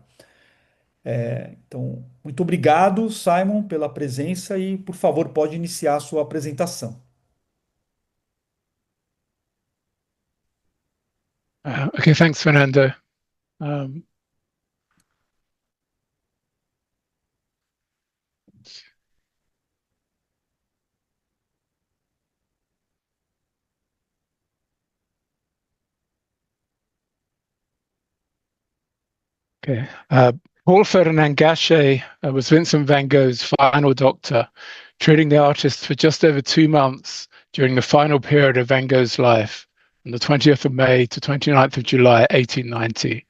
Então, muito obrigado, Simon, pela presença e, por favor, pode iniciar a sua apresentação. Okay, thanks, Fernando. Um, okay. Paul Ferdinand Gachet was Vincent van Gogh's final doctor, treating the artist for just over 2 months during the final period of Van Gogh's life, from the 20th of May to 29th of July, 1890,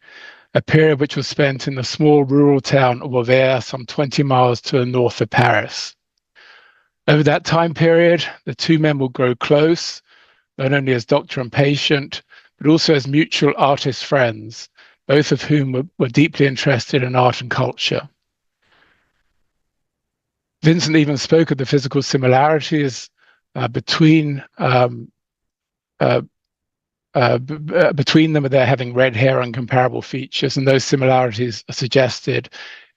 a period which was spent in the small rural town of Auvers, some 20 miles to the north of Paris. Over that time period, the two men will grow close, not only as doctor and patient, but also as mutual artist friends, both of whom were deeply interested in art and culture. Vincent even spoke of the physical similarities between them, with their having red hair and comparable features, and those similarities are suggested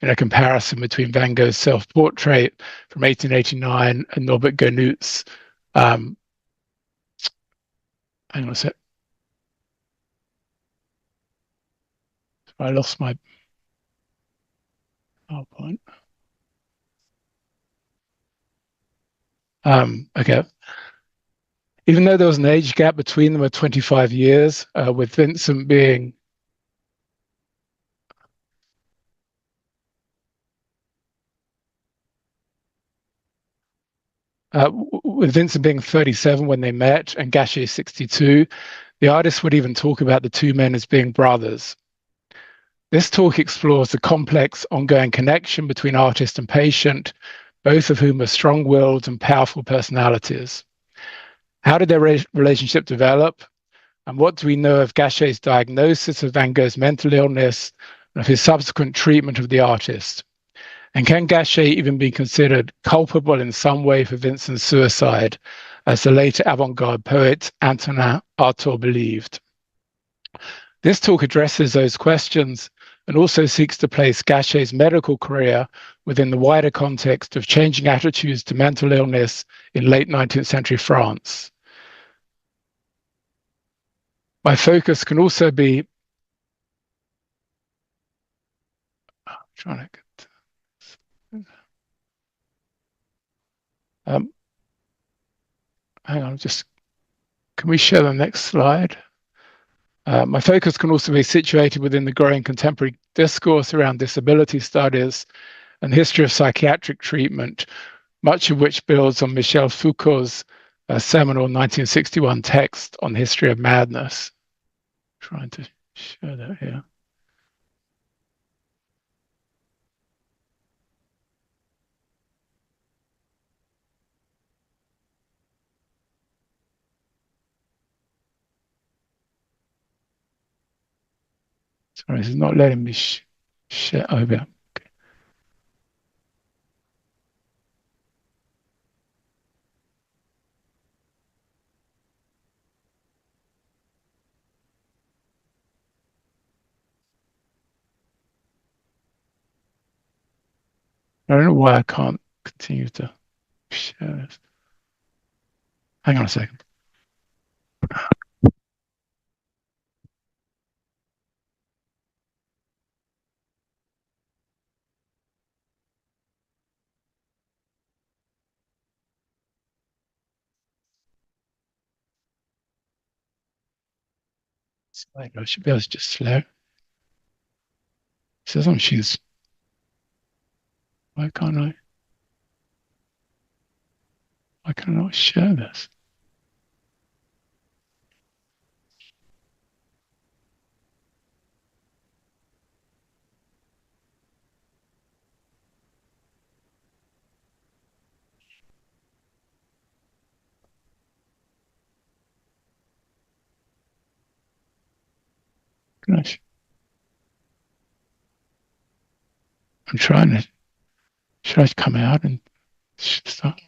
in a comparison between Van Gogh's self-portrait from 1889 and Norbert Gernut's. Hang on a sec. I lost my PowerPoint. Okay. Even though there was an age gap between them of 25 years, with Vincent being with Vincent being 37 when they met and Gachet 62, the artist would even talk about the two men as being brothers. This talk explores the complex, ongoing connection between artist and patient, both of whom are strong-willed and powerful personalities. How did their relationship develop? And what do we know of Gachet's diagnosis of Van Gogh's mental illness and of his subsequent treatment of the artist? And can Gachet even be considered culpable in some way for Vincent's suicide, as the later avant-garde poet Antonin Artaud believed? This talk addresses those questions and also seeks to place Gachet's medical career within the wider context of changing attitudes to mental illness in late 19th century France. My focus can also be trying to get hang on, can we share the next slide? My focus can also be situated within the growing contemporary discourse around disability studies and the history of psychiatric treatment, much of which builds on Michel Foucault's seminal 1961 text on the history of madness. Trying to show that here. Sorry, this is not letting me share over. Okay. I don't know why I can't continue to share this. Hang on a second. I should be able to just slow. It says on she's. Why can't I? Why can I not share this? Gosh. I'm trying to. Should I come out and start?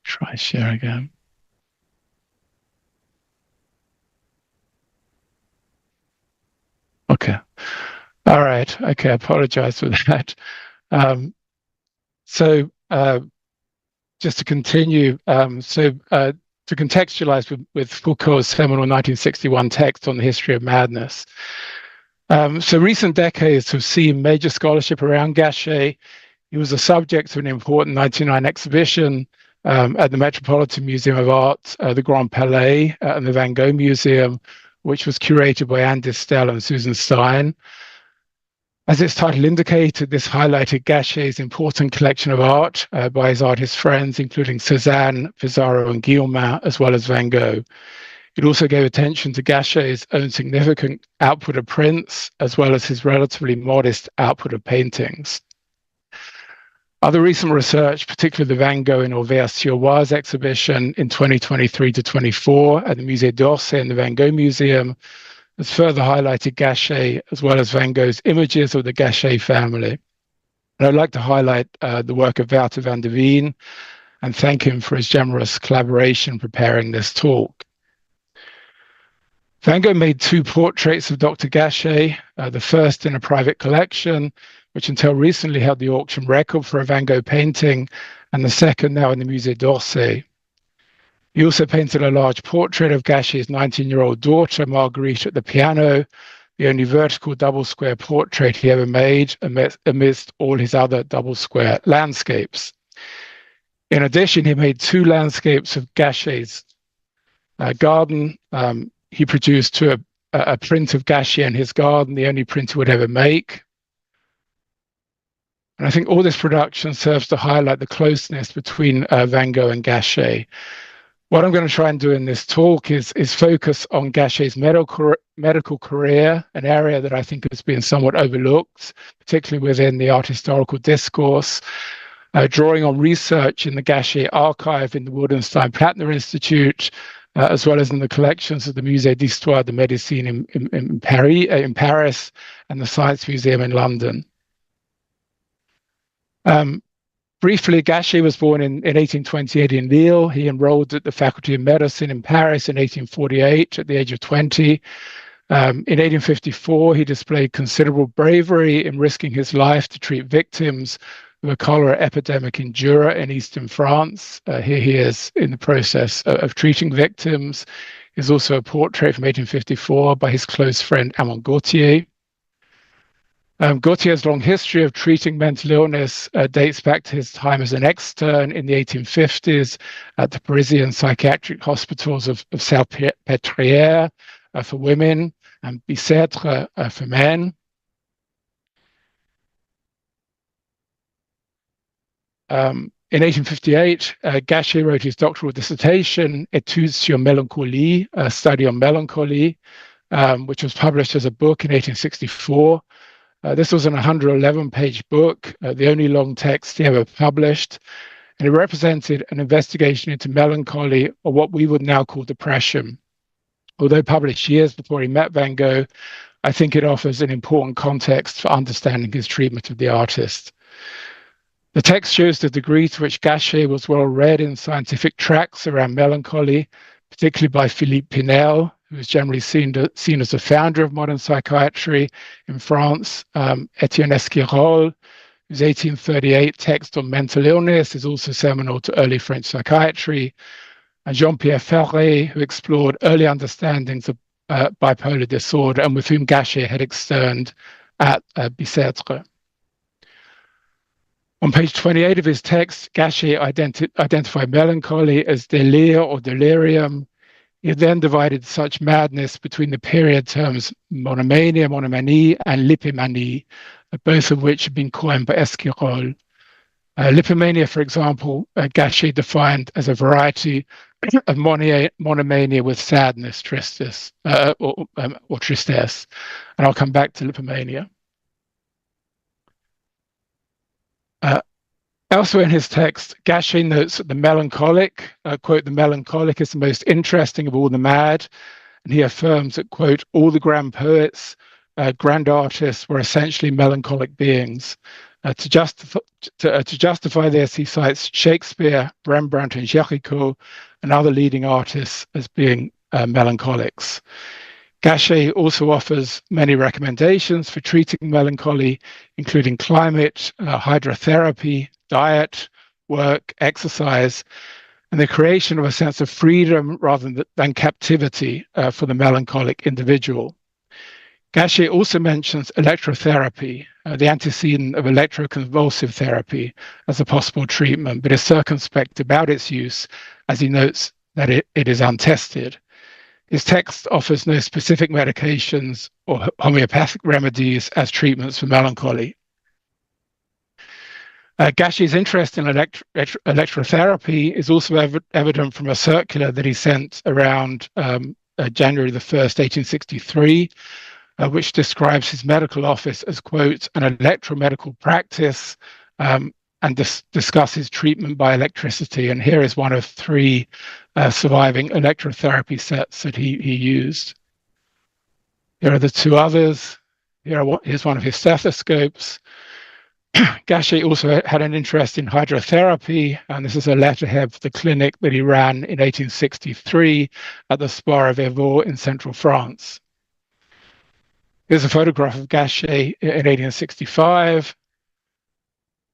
Try share again. Okay. All right. Okay. I apologize for that. So just to continue, to contextualize with Foucault's seminal 1961 text on the history of madness. So recent decades have seen major scholarship around Gachet. He was the subject of an important 1999 exhibition at the Metropolitan Museum of Art, the Grand Palais, and the Van Gogh Museum, which was curated by Anne Distel and Susan Stein. As its title indicated, this highlighted Gachet's important collection of art by his artist friends, including Cézanne, Pissarro, and Guillaumin, as well as Van Gogh. It also gave attention to Gachet's own significant output of prints, as well as his relatively modest output of paintings. Other recent research, particularly the Van Gogh in Auvers-sur-Oise exhibition in 2023 to 24 at the Musée d'Orsay and the Van Gogh Museum, has further highlighted Gachet, as well as Van Gogh's images of the Gachet family. And I'd like to highlight the work of Wouter van der Veen and thank him for his generous collaboration preparing this talk. Van Gogh made two portraits of Dr. Gachet, the first in a private collection, which until recently held the auction record for a Van Gogh painting, and the second now in the Musée d'Orsay. He also painted a large portrait of Gachet's 19-year-old daughter, Marguerite, at the piano, the only vertical double-square portrait he ever made amidst all his other double-square landscapes. In addition, he made two landscapes of Gachet's garden. He produced a print of Gachet in his garden, the only print he would ever make. And I think all this production serves to highlight the closeness between Van Gogh and Gachet. What I'm going to try and do in this talk is focus on Gachet's medical career, an area that I think has been somewhat overlooked, particularly within the art historical discourse, drawing on research in the Gachet archive in the Wildenstein-Platner Institute, as well as in the collections of the Musée d'Histoire de Médecine in Paris and the Science Museum in London. Briefly, Gachet was born in 1828 in Lille. He enrolled at the Faculty of Medicine in Paris in 1848 at the age of 20. In 1854, he displayed considerable bravery in risking his life to treat victims of a cholera epidemic in Jura in eastern France. Here he is in the process of treating victims. There's also a portrait from 1854 by his close friend Armand Gautier. Gautier's long history of treating mental illness dates back to his time as an extern in the 1850s at the Parisian psychiatric hospitals of Salpêtrière for women and Bicêtre for men. In 1858, Gachet wrote his doctoral dissertation, Études sur mélancolie, a study on melancholy, which was published as a book in 1864. This was an 111-page book, the only long text he ever published, and it represented an investigation into melancholy, or what we would now call depression. Although published years before he met Van Gogh, I think it offers an important context for understanding his treatment of the artist. The text shows the degree to which Gachet was well read in scientific tracts around melancholy, particularly by Philippe Pinel, who is generally seen as the founder of modern psychiatry in France. Étienne Esquirol, whose 1838 text on mental illness is also seminal to early French psychiatry, and Jean-Pierre Ferré, who explored early understandings of bipolar disorder and with whom Gachet had externed at Bicêtre. On page 28 of his text, Gachet identified melancholy as délire or delirium. He then divided such madness between the period terms monomania, monomanie, and lipomanie, both of which have been coined by Esquirol. Lipomania, for example, Gachet defined as a variety of monomania with sadness, tristis, or tristesse. And I'll come back to lipomania. Elsewhere in his text, Gachet notes that the melancholic, quote, the melancholic is the most interesting of all the mad, and he affirms that, quote, all the grand poets, grand artists were essentially melancholic beings. To justify this, he cites Shakespeare, Rembrandt, and Géricault, and other leading artists as being melancholics. Gachet also offers many recommendations for treating melancholy, including climate, hydrotherapy, diet, work, exercise, and the creation of a sense of freedom rather than captivity for the melancholic individual. Gachet also mentions electrotherapy, the antecedent of electroconvulsive therapy, as a possible treatment, but is circumspect about its use, as he notes that it is untested. His text offers no specific medications or homeopathic remedies as treatments for melancholy. Gachet's interest in electrotherapy is also evident from a circular that he sent around January the 1st, 1863, which describes his medical office as, quote, an electromedical practice, and discusses treatment by electricity. And here is one of 3 surviving electrotherapy sets that he used. Here are the 2 others. Here's one of his stethoscopes. Gachet also had an interest in hydrotherapy, and this is a letterhead for the clinic that he ran in 1863 at the Spa of Evaux in central France. Here's a photograph of Gachet in 1865.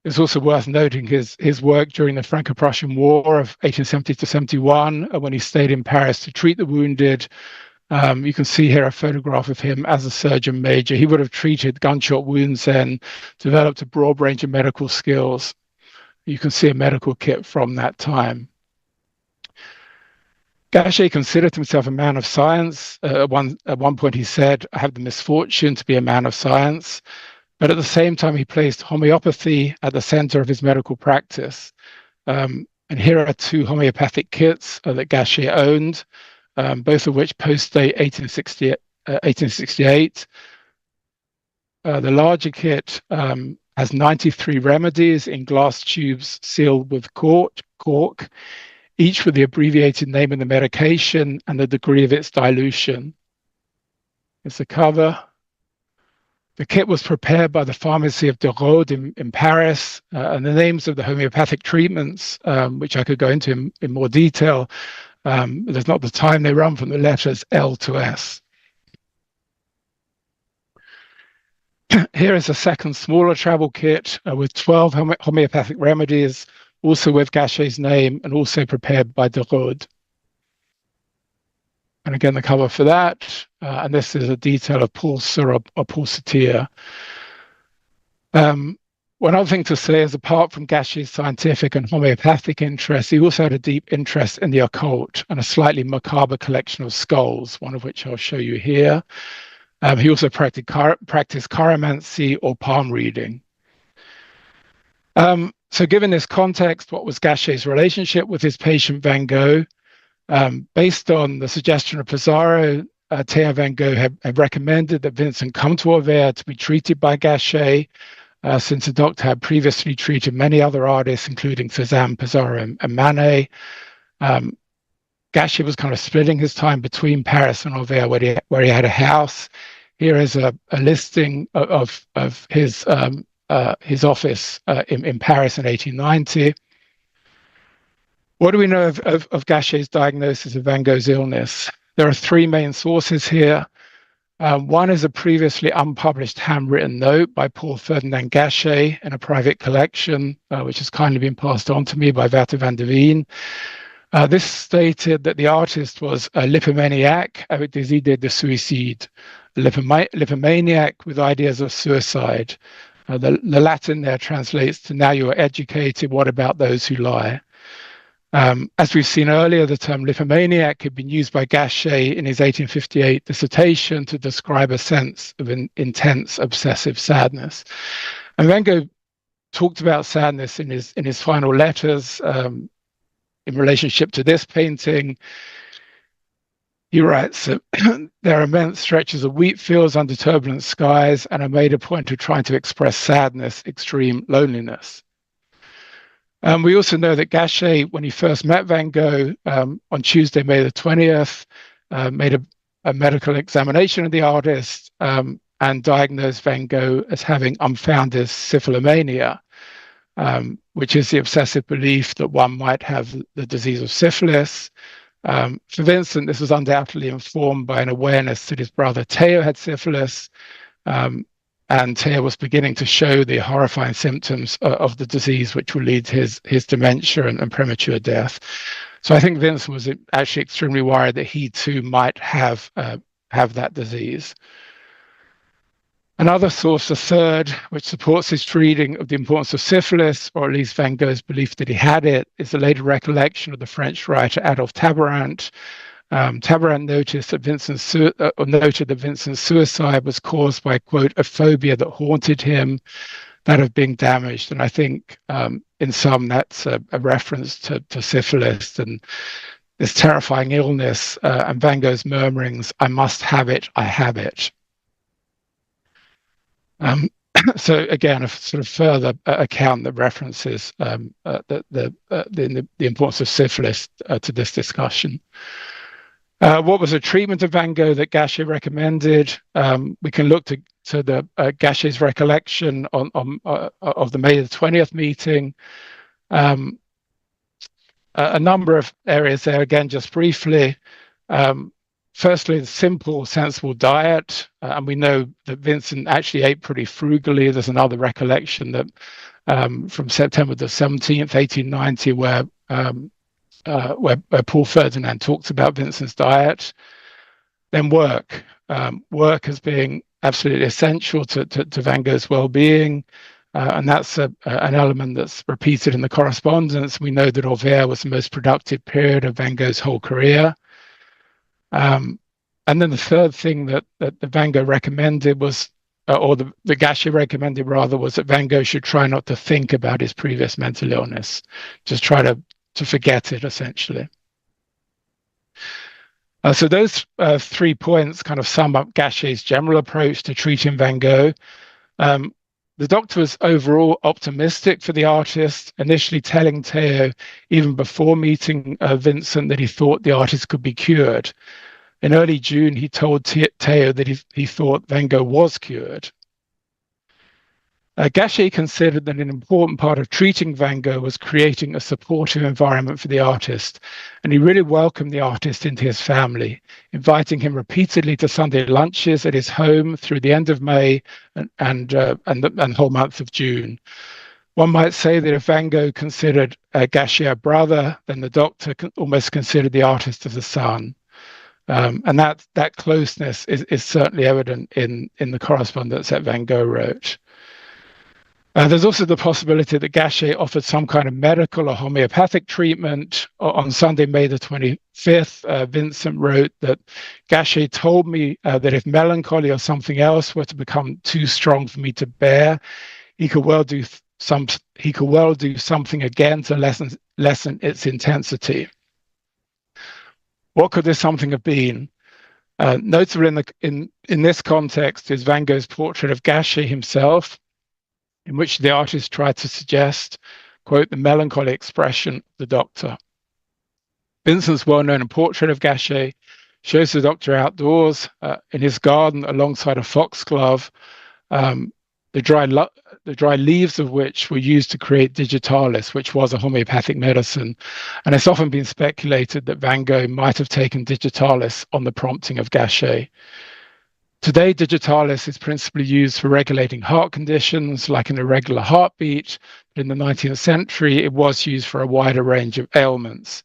It's also worth noting his work during the Franco-Prussian War of 1870 to 71, when he stayed in Paris to treat the wounded. You can see here a photograph of him as a surgeon major. He would have treated gunshot wounds and developed a broad range of medical skills. You can see a medical kit from that time. Gachet considered himself a man of science. At one point he said, I have the misfortune to be a man of science. But at the same time, he placed homeopathy at the center of his medical practice. And here are 2 homeopathic kits that Gachet owned, both of which post-date 1868. The larger kit has 93 remedies in glass tubes sealed with cork, each with the abbreviated name of the medication and the degree of its dilution. It's the cover. The kit was prepared by the pharmacy of Gogh in Paris, and the names of the homeopathic treatments, which I could go into in more detail, there's not the time, they run from the letters L to S. Here is a second smaller travel kit with 12 homeopathic remedies, also with Gachet's name and also prepared by Gogh. And again, the cover for that. And this is a detail of Paul Syrup or Paul Satir. One other thing to say is, apart from Gachet's scientific and homeopathic interests, he also had a deep interest in the occult and a slightly macabre collection of skulls, one of which I'll show you here. He also practiced chiromancy or palm reading. So given this context, what was Gachet's relationship with his patient Van Gogh? Based on the suggestion of Pissarro, Theo Van Gogh had recommended that Vincent come to Auvers to be treated by Gachet, since the doctor had previously treated many other artists, including Cézanne, Pissarro, and Manet. Gachet was kind of splitting his time between Paris and Auvers, where he had a house. Here is a listing of his office in Paris in 1890. What do we know of Gachet's diagnosis of Van Gogh's illness? There are 3 main sources here. One is a previously unpublished handwritten note by Paul Ferdinand Gachet in a private collection, which has kindly been passed on to me by Wouter van der Veen. This stated that the artist was a lipomaniac avec des idées de suicide, a lipomaniac with ideas of suicide. The Latin there translates to, now you are educated, what about those who lie? As we've seen earlier, the term lipomaniac had been used by Gachet in his 1858 dissertation to describe a sense of an intense obsessive sadness. And Van Gogh talked about sadness in his final letters in relationship to this painting. He writes that there are immense stretches of wheat fields under turbulent skies, and I made a point of trying to express sadness, extreme loneliness. We also know that Gachet, when he first met Van Gogh on Tuesday, May the 20th, made a medical examination of the artist and diagnosed Van Gogh as having unfounded syphilomania, which is the obsessive belief that one might have the disease of syphilis. For Vincent, this was undoubtedly informed by an awareness that his brother Theo had syphilis, and Theo was beginning to show the horrifying symptoms of the disease, which would lead to his dementia and premature death. So I think Vincent was actually extremely worried that he too might have that disease. Another source, a third, which supports his reading of the importance of syphilis, or at least Van Gogh's belief that he had it, is the later recollection of the French writer Adolphe Tabarant. Tabarant noted that Vincent's suicide was caused by, quote, a phobia that haunted him, that of being damaged. And I think in some that's a reference to syphilis and this terrifying illness, and Van Gogh's murmurings, I must have it, I have it. So again, a sort of further account that references the importance of syphilis to this discussion. What was a treatment of Van Gogh that Gachet recommended? We can look to the Gachet's recollection of the May the 20th meeting. A number of areas there, again, just briefly. Firstly, the simple, sensible diet. And we know that Vincent actually ate pretty frugally. There's another recollection that from September the 17th, 1890, where Paul Ferdinand talks about Vincent's diet. Then work. Work as being absolutely essential to Van Gogh's well-being. And that's an element that's repeated in the correspondence. We know that Auvers was the most productive period of Van Gogh's whole career. And then the third thing that the Van Gogh recommended was, or the Gachet recommended rather, was that Van Gogh should try not to think about his previous mental illness, just try to forget it, essentially. So those 3 points kind of sum up Gachet's general approach to treating Van Gogh. The doctor was overall optimistic for the artist, initially telling Theo, even before meeting Vincent, that he thought the artist could be cured. In early June, he told Theo that he thought Van Gogh was cured. Gachet considered that an important part of treating Van Gogh was creating a supportive environment for the artist, and he really welcomed the artist into his family, inviting him repeatedly to Sunday lunches at his home through the end of May and the whole month of June. One might say that if Van Gogh considered Gachet a brother, then the doctor almost considered the artist as a son. And that closeness is certainly evident in the correspondence that Van Gogh wrote. There's also the possibility that Gachet offered some kind of medical or homeopathic treatment. On Sunday, May the 25th, Vincent wrote that Gachet told me that if melancholy or something else were to become too strong for me to bear, he could well do something again to lessen its intensity. What could this something have been? Notable in this context is Van Gogh's portrait of Gachet himself, in which the artist tried to suggest, quote, the melancholy expression of the doctor. Vincent's well-known portrait of Gachet shows the doctor outdoors in his garden alongside a foxglove, the dry leaves of which were used to create digitalis, which was a homeopathic medicine. And it's often been speculated that Van Gogh might have taken digitalis on the prompting of Gachet. Today, digitalis is principally used for regulating heart conditions like an irregular heartbeat. But in the 19th century, it was used for a wider range of ailments.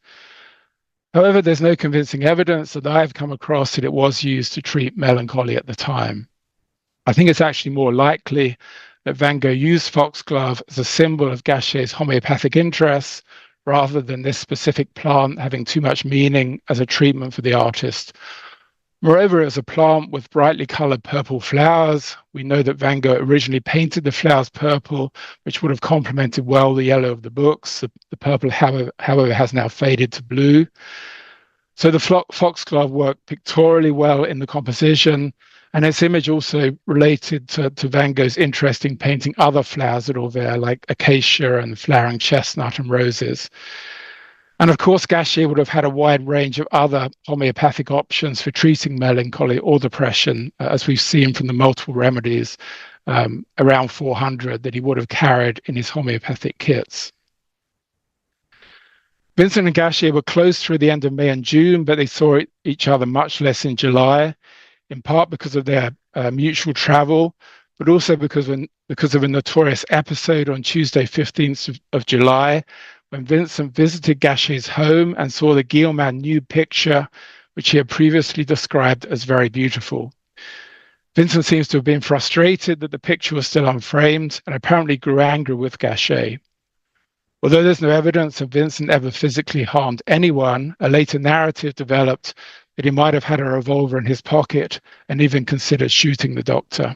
However, there's no convincing evidence that I've come across that it was used to treat melancholy at the time. I think it's actually more likely that Van Gogh used foxglove as a symbol of Gachet's homeopathic interests, rather than this specific plant having too much meaning as a treatment for the artist. Moreover, as a plant with brightly colored purple flowers, we know that Van Gogh originally painted the flowers purple, which would have complemented well the yellow of the books. The purple, however, has now faded to blue. So the foxglove worked pictorially well in the composition, And this image also related to Van Gogh's interest in painting other flowers at Auvers, like acacia and flowering chestnut and roses. And of course, Gachet would have had a wide range of other homeopathic options for treating melancholy or depression, as we've seen from the multiple remedies, around 400 that he would have carried in his homeopathic kits. Vincent and Gachet were close through the end of May and June, but they saw each other much less in July, in part because of their mutual travel, but also because of a notorious episode on Tuesday, 15th of July, when Vincent visited Gachet's home and saw the Guillemin nude picture, which he had previously described as very beautiful. Vincent seems to have been frustrated that the picture was still unframed and apparently grew angry with Gachet. Although there's no evidence that Vincent ever physically harmed anyone, a later narrative developed that he might have had a revolver in his pocket and even considered shooting the doctor.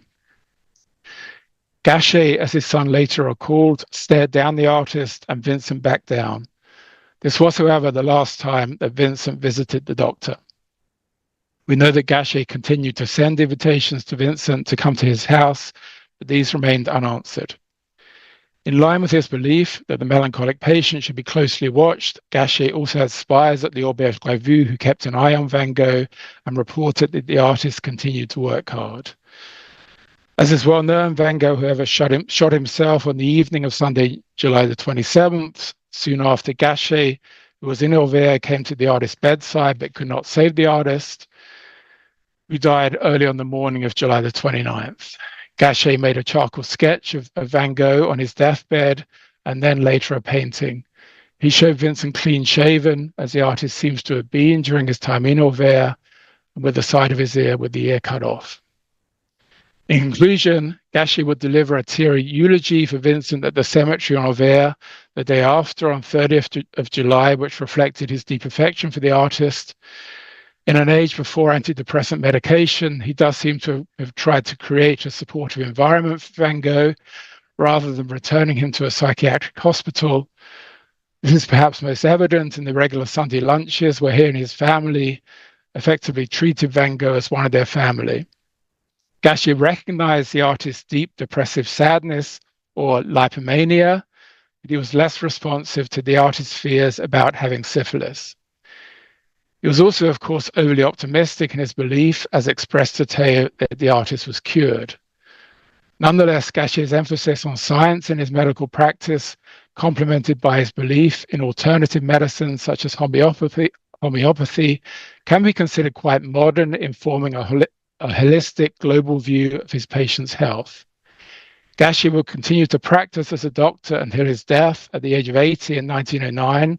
Gachet, as his son later recalled, stared down the artist and Vincent back down. This was, however, the last time that Vincent visited the doctor. We know that Gachet continued to send invitations to Vincent to come to his house, but these remained unanswered. In line with his belief that the melancholic patient should be closely watched, Gachet also had spies at the Auberge Revue who kept an eye on Van Gogh and reported that the artist continued to work hard. As is well known, Van Gogh, however, shot himself on the evening of Sunday, July the 27th, soon after Gachet, who was in Auvers, came to the artist's bedside but could not save the artist, who died early on the morning of July the 29th. Gachet made a charcoal sketch of Van Gogh on his deathbed and then later a painting. He showed Vincent clean shaven, as the artist seems to have been during his time in Auvers, and with the side of his ear with the ear cut off. In conclusion, Gachet would deliver a teary eulogy for Vincent at the cemetery on Auvers the day after, on 30th of July, which reflected his deep affection for the artist. In an age before antidepressant medication, he does seem to have tried to create a supportive environment for Van Gogh, rather than returning him to a psychiatric hospital. This is perhaps most evident in the regular Sunday lunches where he and his family effectively treated Van Gogh as one of their family. Gachet recognized the artist's deep depressive sadness or lipomania, but he was less responsive to the artist's fears about having syphilis. He was also, of course, overly optimistic in his belief, as expressed to Theo, that the artist was cured. Nonetheless, Gachet's emphasis on science in his medical practice, complemented by his belief in alternative medicine such as homeopathy, can be considered quite modern in forming a holistic global view of his patient's health. Gachet will continue to practice as a doctor until his death at the age of 80 in 1909.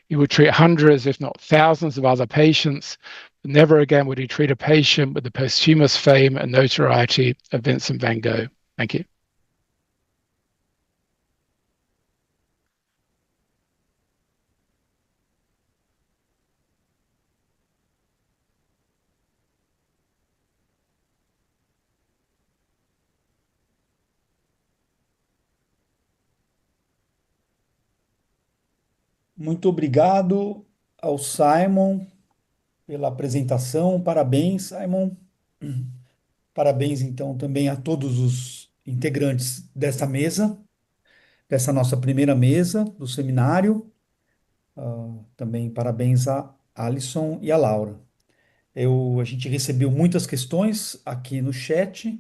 He would treat hundreds, if not thousands, of other patients, but never again would he treat a patient with the posthumous fame and notoriety of Vincent van Gogh. Thank you. Muito obrigado ao Simon pela apresentação. Parabéns, Simon. Parabéns, então, também a todos os integrantes dessa mesa, dessa nossa primeira mesa do seminário. Também parabéns a Alison e a Laura. A gente recebeu muitas questões aqui no chat.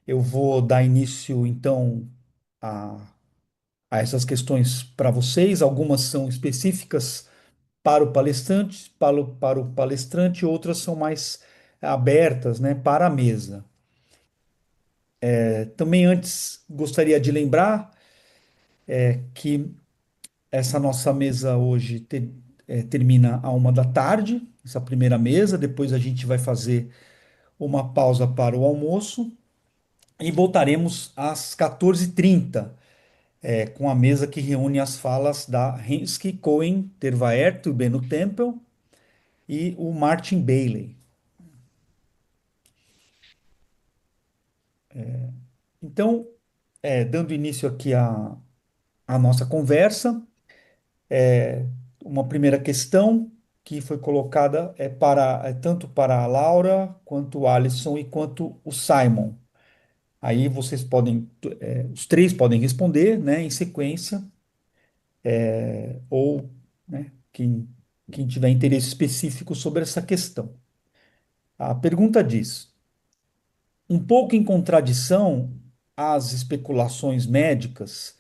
Eu vou dar início, então, a essas questões para vocês. Algumas são específicas para o palestrante, outras são mais abertas, né, para a mesa. Também antes gostaria de lembrar que essa nossa mesa hoje termina à 1 da tarde, essa primeira mesa. Depois a gente vai fazer uma pausa para o almoço e voltaremos às 14h30, com a mesa que reúne as falas da Hensky, Cohen, Tervaert, o Beno Temple e o Martin Bailey. Então, dando início aqui à nossa conversa, uma primeira questão que foi colocada tanto para a Laura, quanto o Alisson e quanto o Simon. Aí vocês podem, os três podem responder, né, em sequência, ou, né, quem tiver interesse específico sobre essa questão. A pergunta diz: um pouco em contradição às especulações médicas,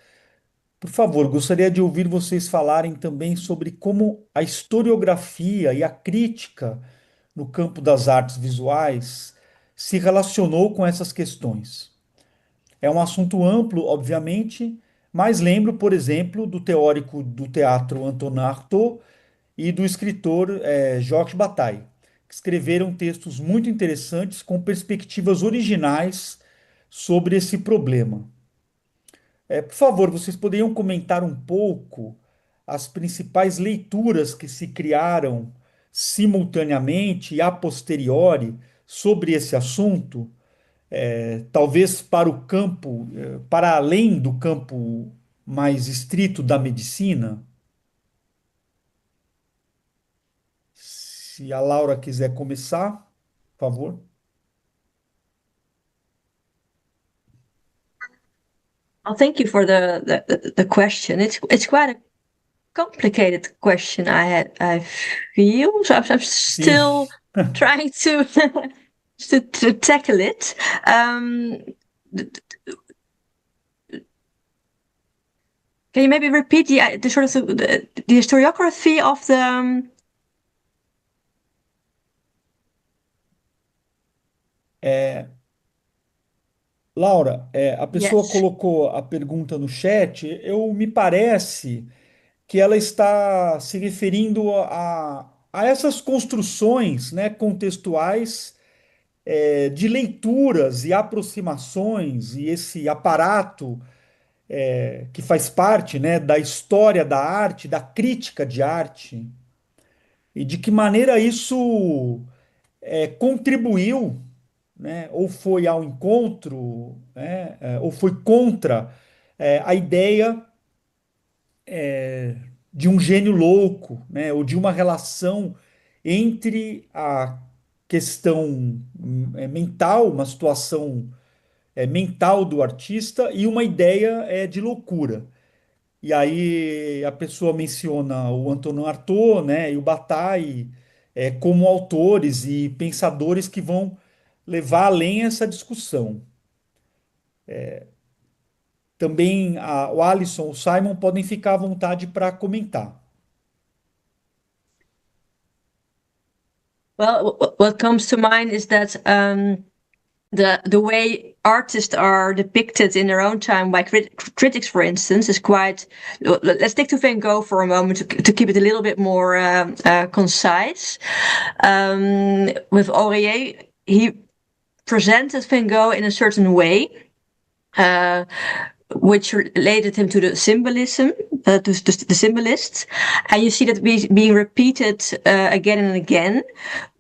por favor, gostaria de ouvir vocês falarem também sobre como a historiografia e a crítica no campo das artes visuais se relacionou com essas questões. É um assunto amplo, obviamente, mas lembro, por exemplo, do teórico do teatro Antonin Artaud e do escritor Georges Bataille, que escreveram textos muito interessantes com perspectivas originais sobre esse problema. Por favor, vocês poderiam comentar um pouco as principais leituras que se criaram simultaneamente e a posteriori sobre esse assunto, talvez para o campo, para além do campo mais estrito da medicina? Se a Laura quiser começar, por favor. Well, thank you for the question. It's quite a complicated question. I feel so. I'm Sim. still trying to to tackle it. Can you maybe repeat the sort of the historiography of the? Laura, a pessoa Yes. colocou a pergunta no chat. Me parece que ela está se referindo a essas construções, né, contextuais, de leituras e aproximações e esse aparato que faz parte, né, da história da arte, da crítica de arte, e de que maneira isso contribuiu, né, ou foi ao encontro, né, ou foi contra a ideia de um gênio louco, né, ou de uma relação entre a questão mental, uma situação mental do artista e uma ideia de loucura. E aí a pessoa menciona o Antonin Artaud, né, e o Bataille como autores e pensadores que vão levar além essa discussão. Também o Alisson, o Simon podem ficar à vontade para comentar. Well, what comes to mind is that the way artists are depicted in their own time by critics, for instance, is quite. Let's stick to Van Gogh for a moment to keep it a little bit more concise. With Aurier, he presented Van Gogh in a certain way. Which related him to the symbolism, to the symbolists, and you see that being repeated again and again.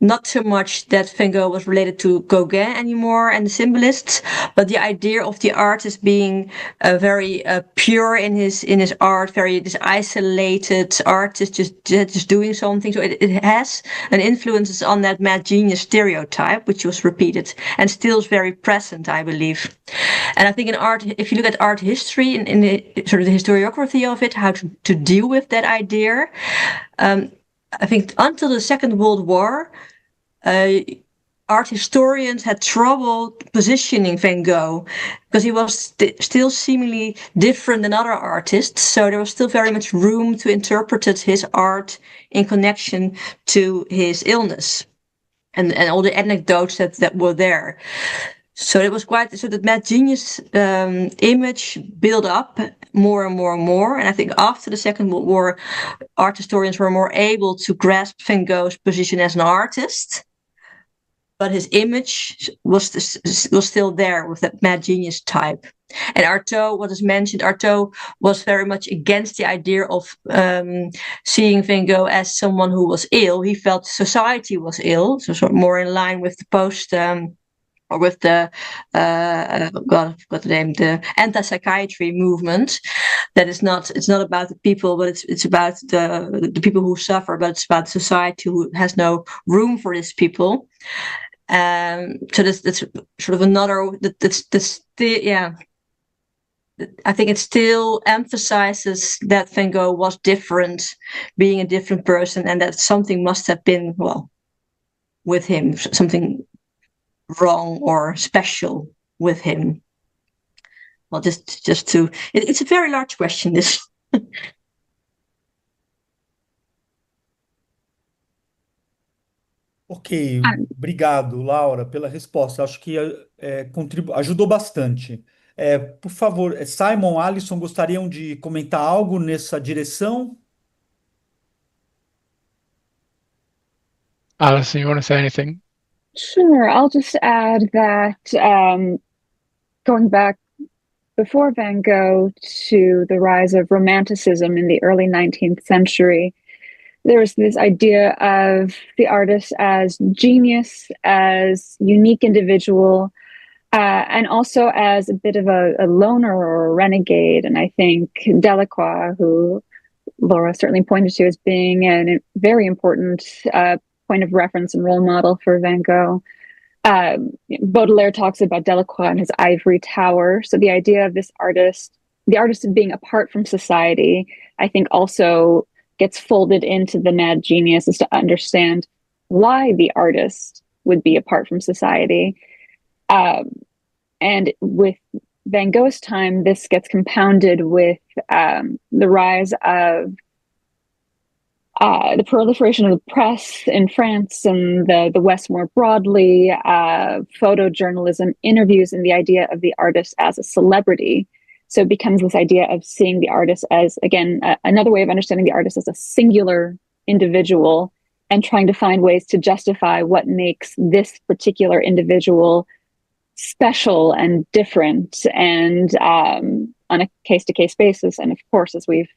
Not so much that Van Gogh was related to Gauguin anymore and the symbolists, but the idea of the artist being very pure in his art, very this isolated artist just doing something. So it has an influence on that mad genius stereotype, which was repeated and still is very present, I believe. And I think in art, if you look at art history, in the sort of the historiography of it, how to deal with that idea, I think until the Second World War, art historians had trouble positioning Van Gogh because he was still seemingly different than other artists. So there was still very much room to interpret his art in connection to his illness and all the anecdotes that were there. So it was quite so that mad genius image built up more and more and more. And I think after the Second World War, art historians were more able to grasp Van Gogh's position as an artist. But his image was still there with that mad genius type. And Artaud, what is mentioned, Artaud was very much against the idea of seeing Van Gogh as someone who was ill. He felt society was ill, so sort of more in line with the or with the God, I forgot the name, the anti-psychiatry movement. That is not, it's not about the people, but it's about the people who suffer, but it's about society who has no room for these people. So that's sort of another, that's yeah. I think it still emphasizes that Van Gogh was different, being a different person, and that something must have been, well, with him, something wrong or special with him. Well, just to, it's a very large question, this. Ok, obrigado, Laura, pela resposta. Acho que ajudou bastante. Por favor, Simon, Alisson, gostariam de comentar algo nessa direção? Alison, you want to say anything? Sure, I'll just add that going back before Van Gogh to the rise of Romanticism in the early 19th century, there was this idea of the artist as genius, as unique individual, and also as a bit of a loner or a renegade. And I think Delacroix, who Laura certainly pointed to as being a very important point of reference and role model for Van Gogh. Baudelaire talks about Delacroix and his ivory tower. So the idea of this artist, the artist being apart from society, I think also gets folded into the mad genius, is to understand why the artist would be apart from society. And with Van Gogh's time, this gets compounded with the rise of the proliferation of the press in France and the West more broadly, photojournalism, interviews, and the idea of the artist as a celebrity. So it becomes this idea of seeing the artist as, again, another way of understanding the artist as a singular individual and trying to find ways to justify what makes this particular individual special and different, and on a case-to-case basis. And of course, as we've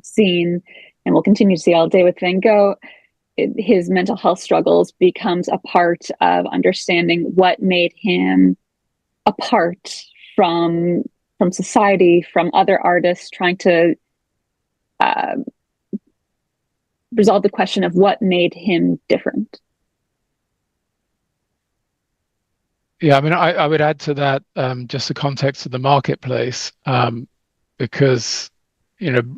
seen and we'll continue to see all day with Van Gogh, his mental health struggles becomes a part of understanding what made him apart from society, from other artists, trying to resolve the question of what made him different. Yeah, I mean, I would add to that just the context of the marketplace, because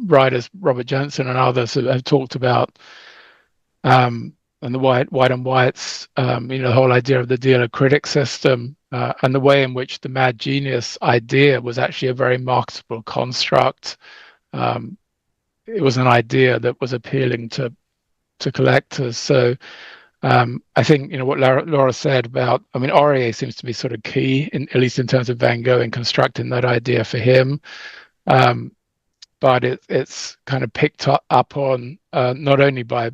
writers Robert Johnson and others have talked about and the white and whites, the whole idea of the dealer critic system, and the way in which the mad genius idea was actually a very marketable construct. It was an idea that was appealing to collectors. So I think what Laura said about, I mean, Aurier seems to be sort of key, at least in terms of Van Gogh, in constructing that idea for him. But it's kind of picked up on not only by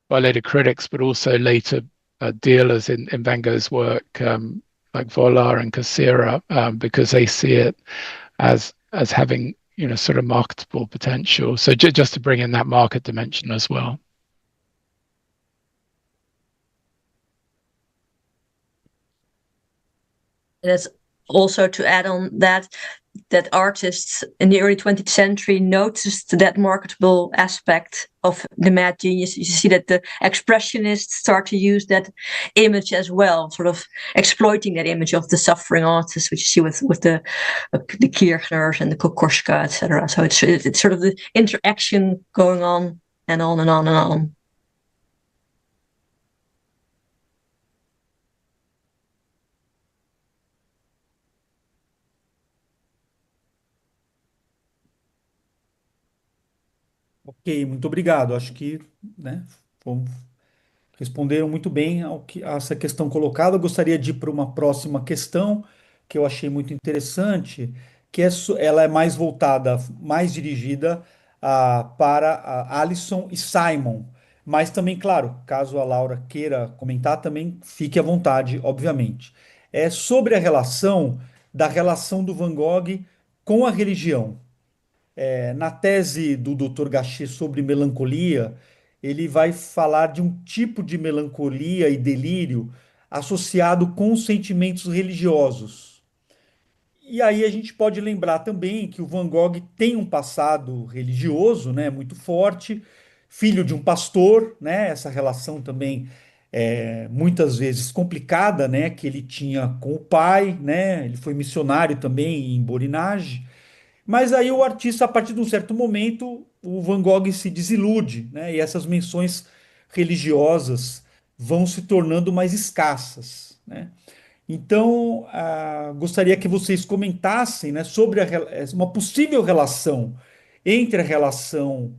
later critics, but also later dealers in Van Gogh's work, like Vollard and Cassira, because they see it as having sort of marketable potential. So just to bring in that market dimension as well. That's also to add on that artists in the early 20th century noticed that marketable aspect of the mad genius. You see that the expressionists start to use that image as well, sort of exploiting that image of the suffering artist, which you see with the Kirchners and the Kokoschka, etc. So it's sort of the interaction going on and on and on and on. Ok, muito obrigado. Acho que, responderam muito bem a essa questão colocada. Eu gostaria de ir para uma próxima questão que eu achei muito interessante, que ela é mais voltada, mais dirigida para a Alison e Simon. Mas também, claro, caso a Laura queira comentar, também fique à vontade, obviamente. É sobre a relação do Van Gogh com a religião. Na tese do Dr. Gachet sobre melancolia, ele vai falar de um tipo de melancolia e delírio associado com sentimentos religiosos. E aí a gente pode lembrar também que o Van Gogh tem um passado religioso, né, muito forte, filho de um pastor, né, essa relação também é muitas vezes complicada, né, que ele tinha com o pai, né, ele foi missionário também em Borinage, mas aí o artista, a partir de um certo momento, o Van Gogh se desilude, né, e essas menções religiosas vão se tornando mais escassas, né. Então, gostaria que vocês comentassem, né, sobre uma possível relação entre a relação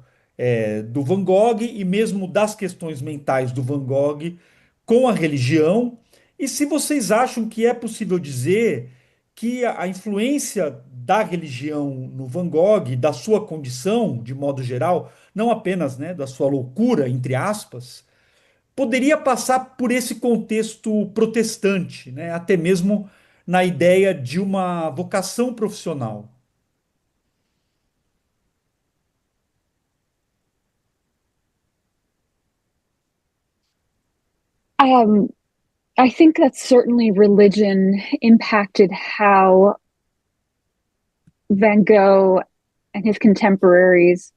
do Van Gogh e mesmo das questões mentais do Van Gogh com a religião, e se vocês acham que é possível dizer que a influência da religião no Van Gogh, da sua condição, de modo geral, não apenas, né, da sua loucura, entre aspas, poderia passar por esse contexto protestante, né? Até mesmo na ideia de uma vocação profissional. Um, I think that certainly religion impacted how Van Gogh and his contemporaries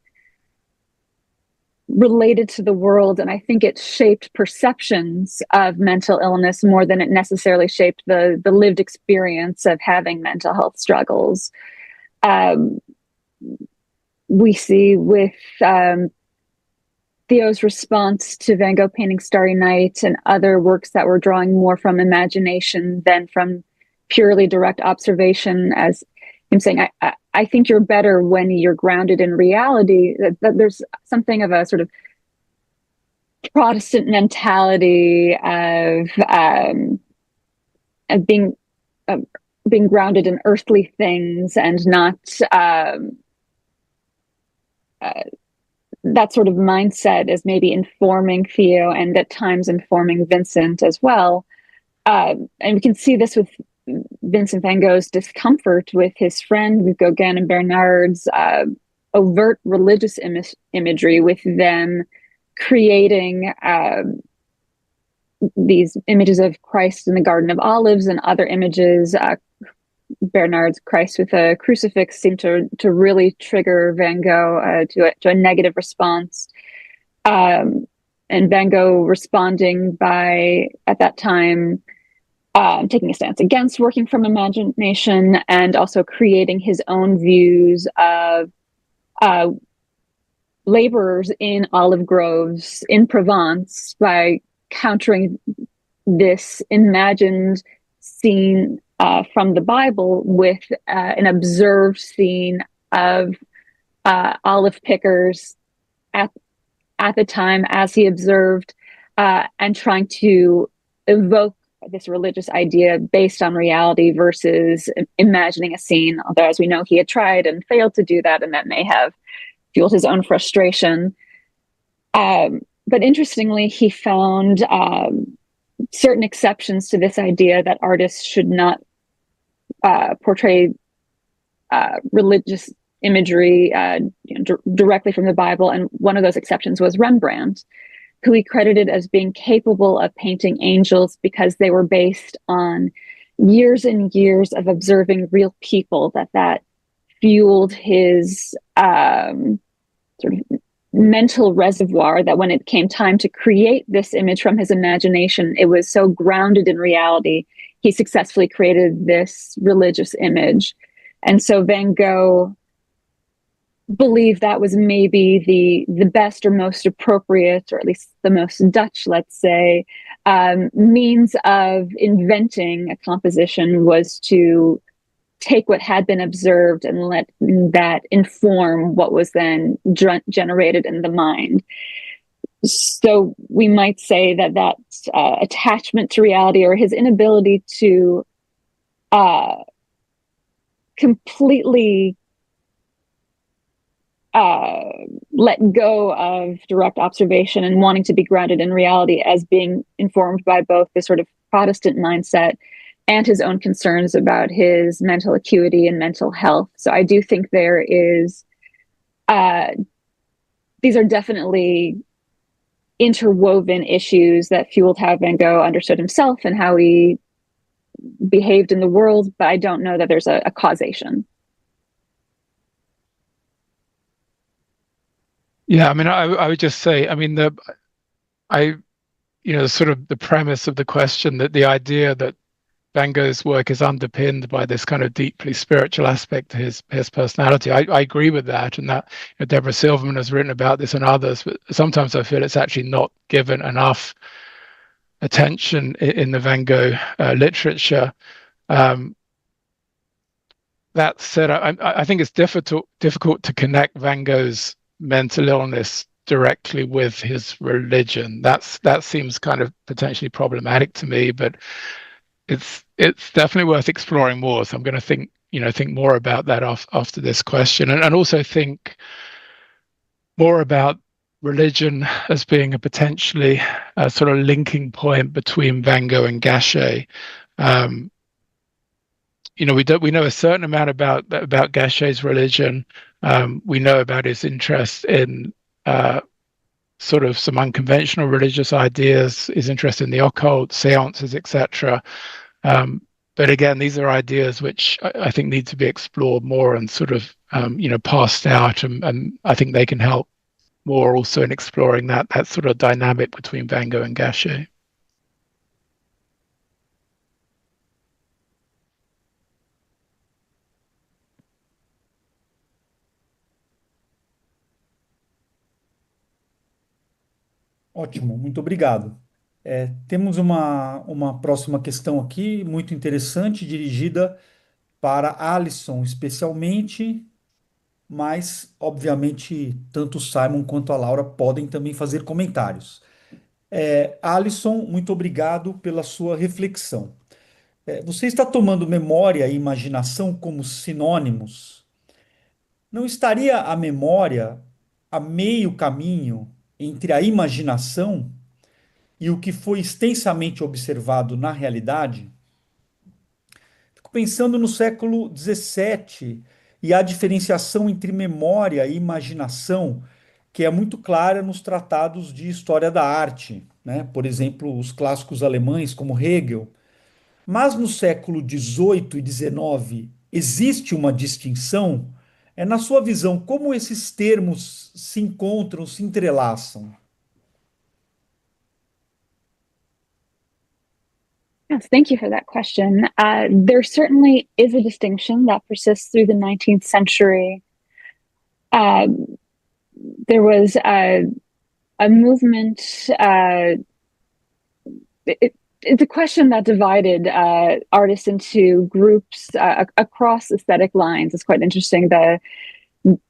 related to the world. And I think it shaped perceptions of mental illness more than it necessarily shaped the lived experience of having mental health struggles. Um, we see with Theo's response to Van Gogh painting Starry Night and other works that were drawing more from imagination than from purely direct observation, as him saying, I think you're better when you're grounded in reality. That there's something of a sort of Protestant mentality of being grounded in earthly things and not that sort of mindset is maybe informing Theo and at times informing Vincent as well. And we can see this with Vincent van Gogh's discomfort with his friend, with Gauguin and Bernard's overt religious imagery, with them creating these images of Christ in the Garden of Olives and other images. Bernard's Christ with a crucifix seemed to really trigger Van Gogh to a negative response. And Van Gogh responding by, at that time, taking a stance against working from imagination and also creating his own views of laborers in olive groves in Provence by countering this imagined scene from the Bible with an observed scene of olive pickers at the time as he observed, and trying to evoke this religious idea based on reality versus imagining a scene, although as we know he had tried and failed to do that, and that may have fueled his own frustration. But interestingly, he found certain exceptions to this idea that artists should not portray religious imagery directly from the Bible. And one of those exceptions was Rembrandt, who he credited as being capable of painting angels because they were based on years and years of observing real people, that fueled his sort of mental reservoir, that when it came time to create this image from his imagination, it was so grounded in reality, he successfully created this religious image. And so Van Gogh believed that was maybe the best or most appropriate, or at least the most Dutch, let's say, means of inventing a composition was to take what had been observed and let that inform what was then generated in the mind. So we might say that attachment to reality, or his inability to completely let go of direct observation and wanting to be grounded in reality, as being informed by both the sort of Protestant mindset and his own concerns about his mental acuity and mental health. So I do think there is, these are definitely interwoven issues that fueled how Van Gogh understood himself and how he behaved in the world, but I don't know that there's a causation. Yeah, I mean, I would just say, I mean, sort of the premise of the question, that the idea that Van Gogh's work is underpinned by this kind of deeply spiritual aspect to his personality. I agree with that, and that Deborah Silverman has written about this and others, but sometimes I feel it's actually not given enough attention in the Van Gogh literature. That said, I think it's difficult to connect Van Gogh's mental illness directly with his religion. That seems kind of potentially problematic to me, but it's definitely worth exploring more. So I'm going to think more about that after this question, and also think more about religion as being a potentially sort of linking point between Van Gogh and Gachet. We know a certain amount about Gachet's religion. We know about his interest in sort of some unconventional religious ideas, his interest in the occult, seances, etc. But again, these are ideas which I think need to be explored more and sort of passed out, and I think they can help more also in exploring that sort of dynamic between Van Gogh and Gachet. Ótimo, muito obrigado. Temos uma próxima questão aqui, muito interessante, dirigida para Alison especialmente, mas, obviamente, tanto o Simon quanto a Laura podem também fazer comentários. Alison, muito obrigado pela sua reflexão. Você está tomando memória e imaginação como sinônimos? Não estaria a memória a meio caminho entre a imaginação e o que foi extensamente observado na realidade? Fico pensando no século XVII e a diferenciação entre memória e imaginação, que é muito clara nos tratados de história da arte, né? Por exemplo, os clássicos alemães como Hegel. Mas no século XVIII e XIX existe uma distinção? Na sua visão, como esses termos se encontram, se entrelaçam? Yes, thank you for that question. There certainly is a distinction that persists through the 19th century. There was a movement, it's a question that divided artists into groups across aesthetic lines. It's quite interesting.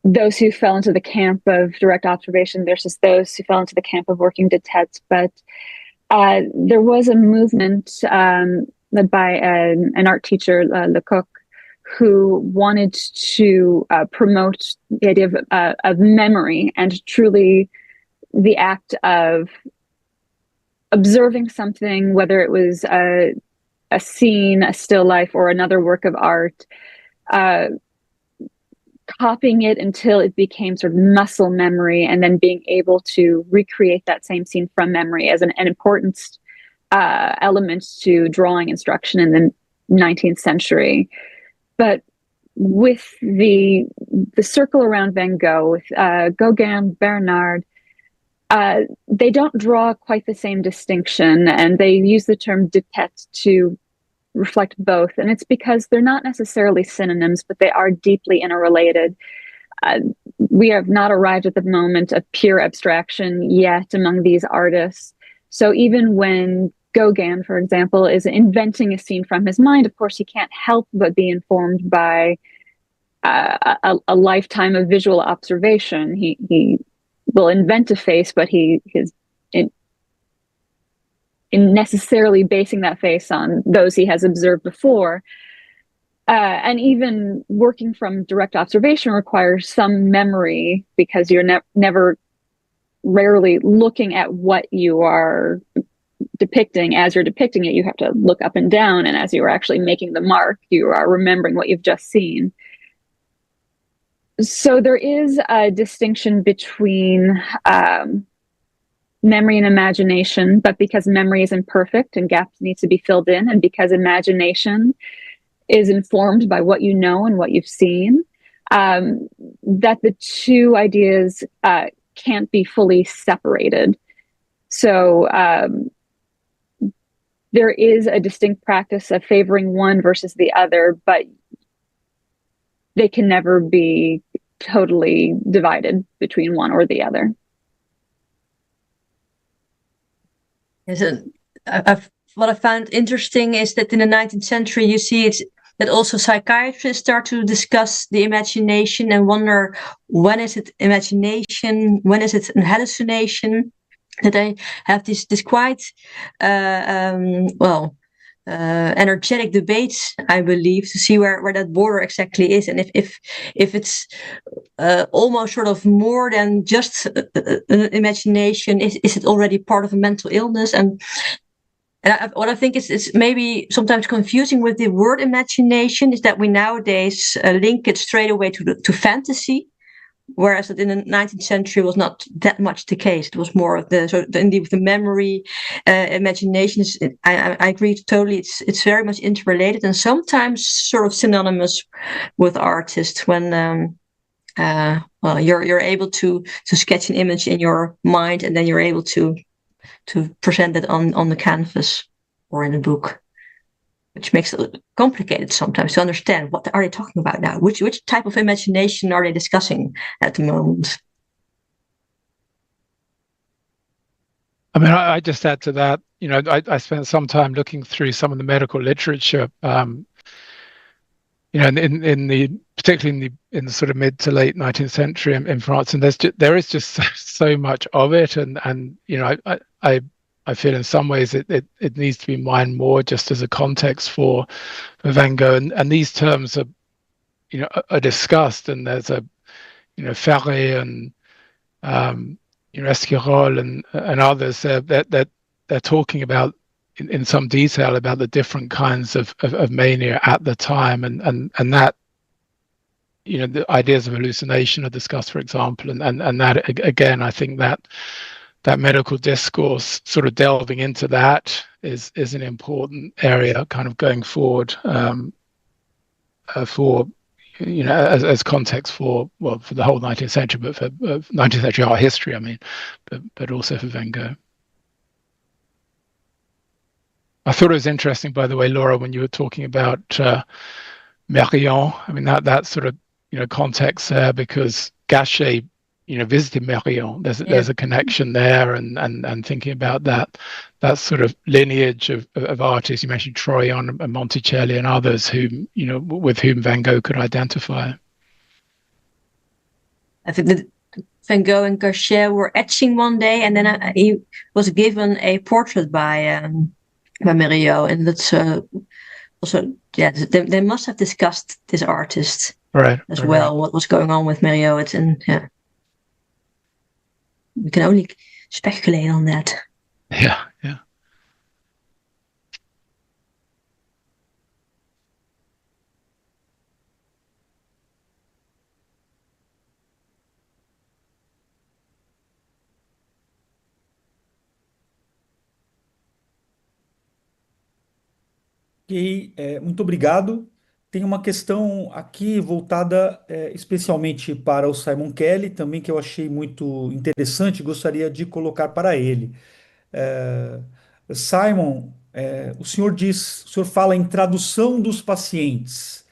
Those who fell into the camp of direct observation versus those who fell into the camp of working de tête. But there was a movement led by an art teacher, Lecoq, who wanted to promote the idea of memory and truly the act of observing something, whether it was a scene, a still life, or another work of art, copying it until it became sort of muscle memory, and then being able to recreate that same scene from memory as an important element to drawing instruction in the 19th century. But with the circle around Van Gogh, with Gauguin, Bernard, they don't draw quite the same distinction, and they use the term de tête to reflect both. And it's because they're not necessarily synonyms, but they are deeply interrelated. We have not arrived at the moment of pure abstraction yet among these artists. So even when Gauguin, for example, is inventing a scene from his mind, of course, he can't help but be informed by a lifetime of visual observation. He will invent a face, but he is in necessarily basing that face on those he has observed before. And even working from direct observation requires some memory, because you're rarely looking at what you are depicting. As you're depicting it, you have to look up and down, and as you are actually making the mark, you are remembering what you've just seen. So there is a distinction between memory and imagination, but because memory is imperfect and gaps need to be filled in, and because imagination is informed by what you know and what you've seen, that the two ideas can't be fully separated. So there is a distinct practice of favoring one versus the other, but they can never be totally divided between one or the other. What I found interesting is that in the 19th century, you see it that also psychiatrists start to discuss the imagination and wonder, when is it imagination, when is it an hallucination? That they have this quite energetic debates, I believe, to see where that border exactly is, and if it's almost sort of more than just an imagination, is it already part of a mental illness? And what I think is maybe sometimes confusing with the word imagination is that we nowadays link it straight away to fantasy. Whereas in the 19th century was not that much the case. It was more of indeed with the memory, imagination. I agree totally. It's very much interrelated and sometimes sort of synonymous with artists. When you're able to sketch an image in your mind and then you're able to present it on the canvas or in a book. Which makes it complicated sometimes to understand what are they talking about now. Which type of imagination are they discussing at the moment? I mean, I just add to that. You know, I spent some time looking through some of the medical literature. You know, particularly in the sort of mid to late 19th century in France, and there is just so much of it, and you know, I feel in some ways it needs to be mined more just as a context for Van Gogh, and these terms are, you know, are discussed, and there's a, you know, Ferré and you know, Esquirol and others that they're talking about in some detail about the different kinds of mania at the time, and that, you know, the ideas of hallucination are discussed, for example, and that again, I think that medical discourse sort of delving into that is an important area kind of going forward for, you know, as context for the whole 19th century, but for 19th century art history, I mean, but also for Van Gogh. I thought it was interesting, by the way, Laura, when you were talking about Mérion. I mean, that sort of, you know, context there, because Gachet, you know, visited Mérion. There's a connection there, and thinking about that sort of lineage of artists. You mentioned Troyon and Monticelli and others who, you know, with whom Van Gogh could identify. I think that Van Gogh and Gachet were etching one day, and then he was given a portrait by Mérion, and that's also, yeah, they must have discussed this artist as well. What was going on with Mérion? And yeah. We can only speculate on that. Yeah. Ok, muito obrigado. Tem uma questão aqui voltada especialmente para o Simon Kelly, também que eu achei muito interessante, gostaria de colocar para ele. Simon, o senhor fala em tradução dos pacientes.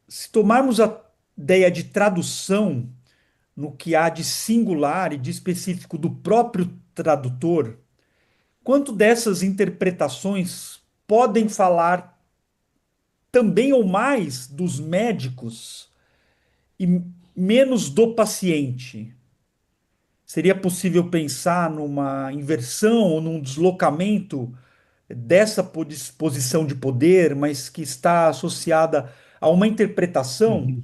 Se tomarmos a ideia de tradução no que há de singular e de específico do próprio tradutor, quanto dessas interpretações podem falar também ou mais dos médicos e menos do paciente? Seria possível pensar numa inversão ou num deslocamento dessa posição de poder, mas que está associada a uma interpretação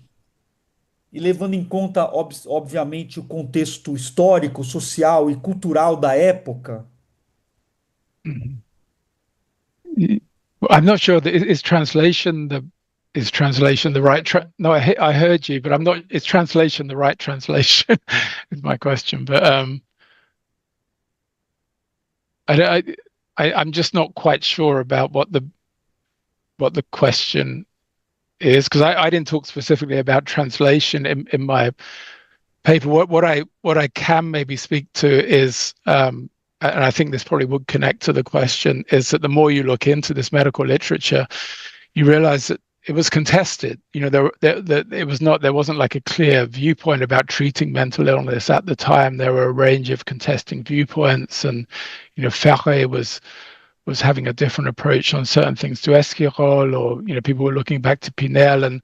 e levando em conta, obviamente, o contexto histórico, social e cultural da época? I'm not sure that is translation the right no, I heard you, but I'm not, is translation the right translation is my question. But I'm just not quite sure about what the question is, because I didn't talk specifically about translation in my paper. What I can maybe speak to is, and I think this probably would connect to the question, is that the more you look into this medical literature, you realize that it was contested. There wasn't like a clear viewpoint about treating mental illness at the time. There were a range of contesting viewpoints, and Ferre was having a different approach on certain things to Esquirol, or people were looking back to Pinel, and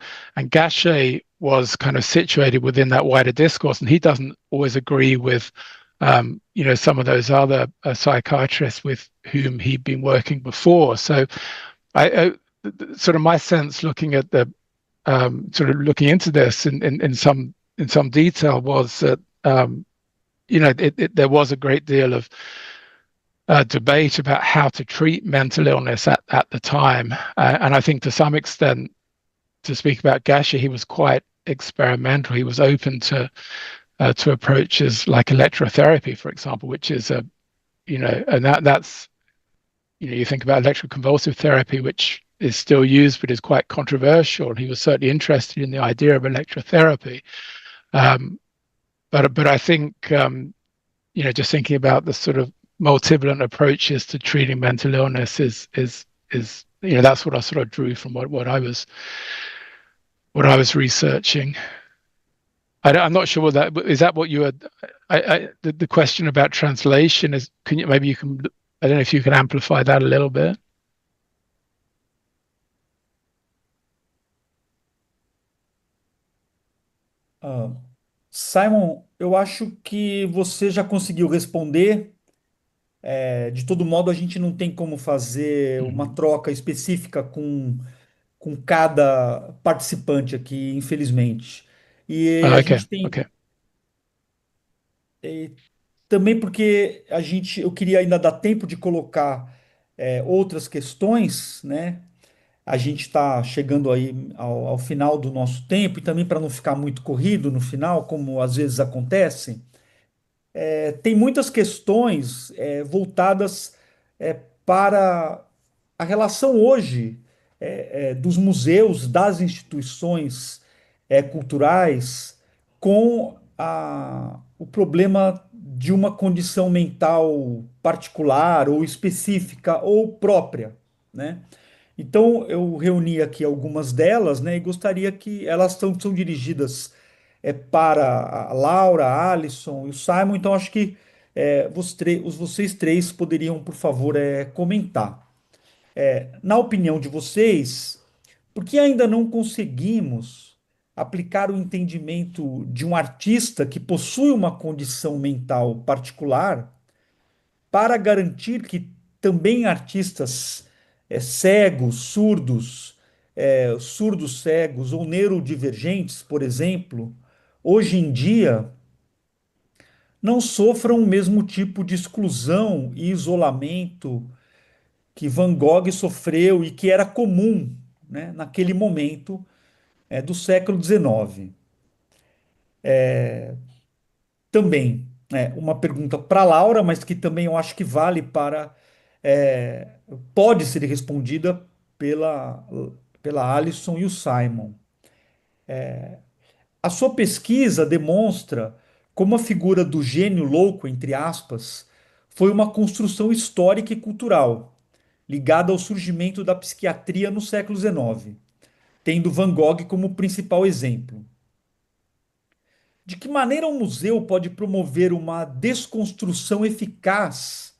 Gachet was kind of situated within that wider discourse, and he doesn't always agree with some of those other psychiatrists with whom he'd been working before. So I sort of my sense, looking at the looking into this in some detail, was that there was a great deal of debate about how to treat mental illness at the time, and I think to some extent, to speak about Gachet, he was quite experimental. He was open to approaches like electrotherapy, for example, which is and that's you think about electroconvulsive therapy, which is still used but is quite controversial. He was certainly interested in the idea of electrotherapy, but I think just thinking about the sort of multivalent approaches to treating mental illness is that's what I sort of drew from what I was researching. I'm not sure what that is. That what you had? The question about translation is. Maybe you can? I don't know if you can amplify that a little bit. Simon, eu acho que você já conseguiu responder. De todo modo, a gente não tem como fazer uma troca específica com cada participante aqui, infelizmente. E a Okay. gente tem Okay. também porque eu queria ainda dar tempo de colocar outras questões, né? A gente está chegando aí ao final do nosso tempo e também para não ficar muito corrido no final, como às vezes acontece. Tem muitas questões voltadas para a relação hoje dos museus, das instituições culturais com o problema de uma condição mental particular ou específica ou própria, né? Então eu reuni aqui algumas delas, né, e gostaria que elas são dirigidas para a Laura, a Alison e o Simon. Então acho que vocês três poderiam, por favor, comentar. Na opinião de vocês, por que ainda não conseguimos aplicar o entendimento de um artista que possui uma condição mental particular para garantir que também artistas cegos, surdos cegos ou neurodivergentes, por exemplo, hoje em dia não sofram o mesmo tipo de exclusão e isolamento que Van Gogh sofreu e que era comum, né, naquele momento do século XIX. Também, uma pergunta para Laura, mas que também eu acho que vale é, pode ser respondida pela, pela Alison e o Simon. A sua pesquisa demonstra como a figura do gênio louco, entre aspas, foi uma construção histórica e cultural, ligada ao surgimento da psiquiatria no século XIX, tendo Van Gogh como principal exemplo. De que maneira um museu pode promover uma desconstrução eficaz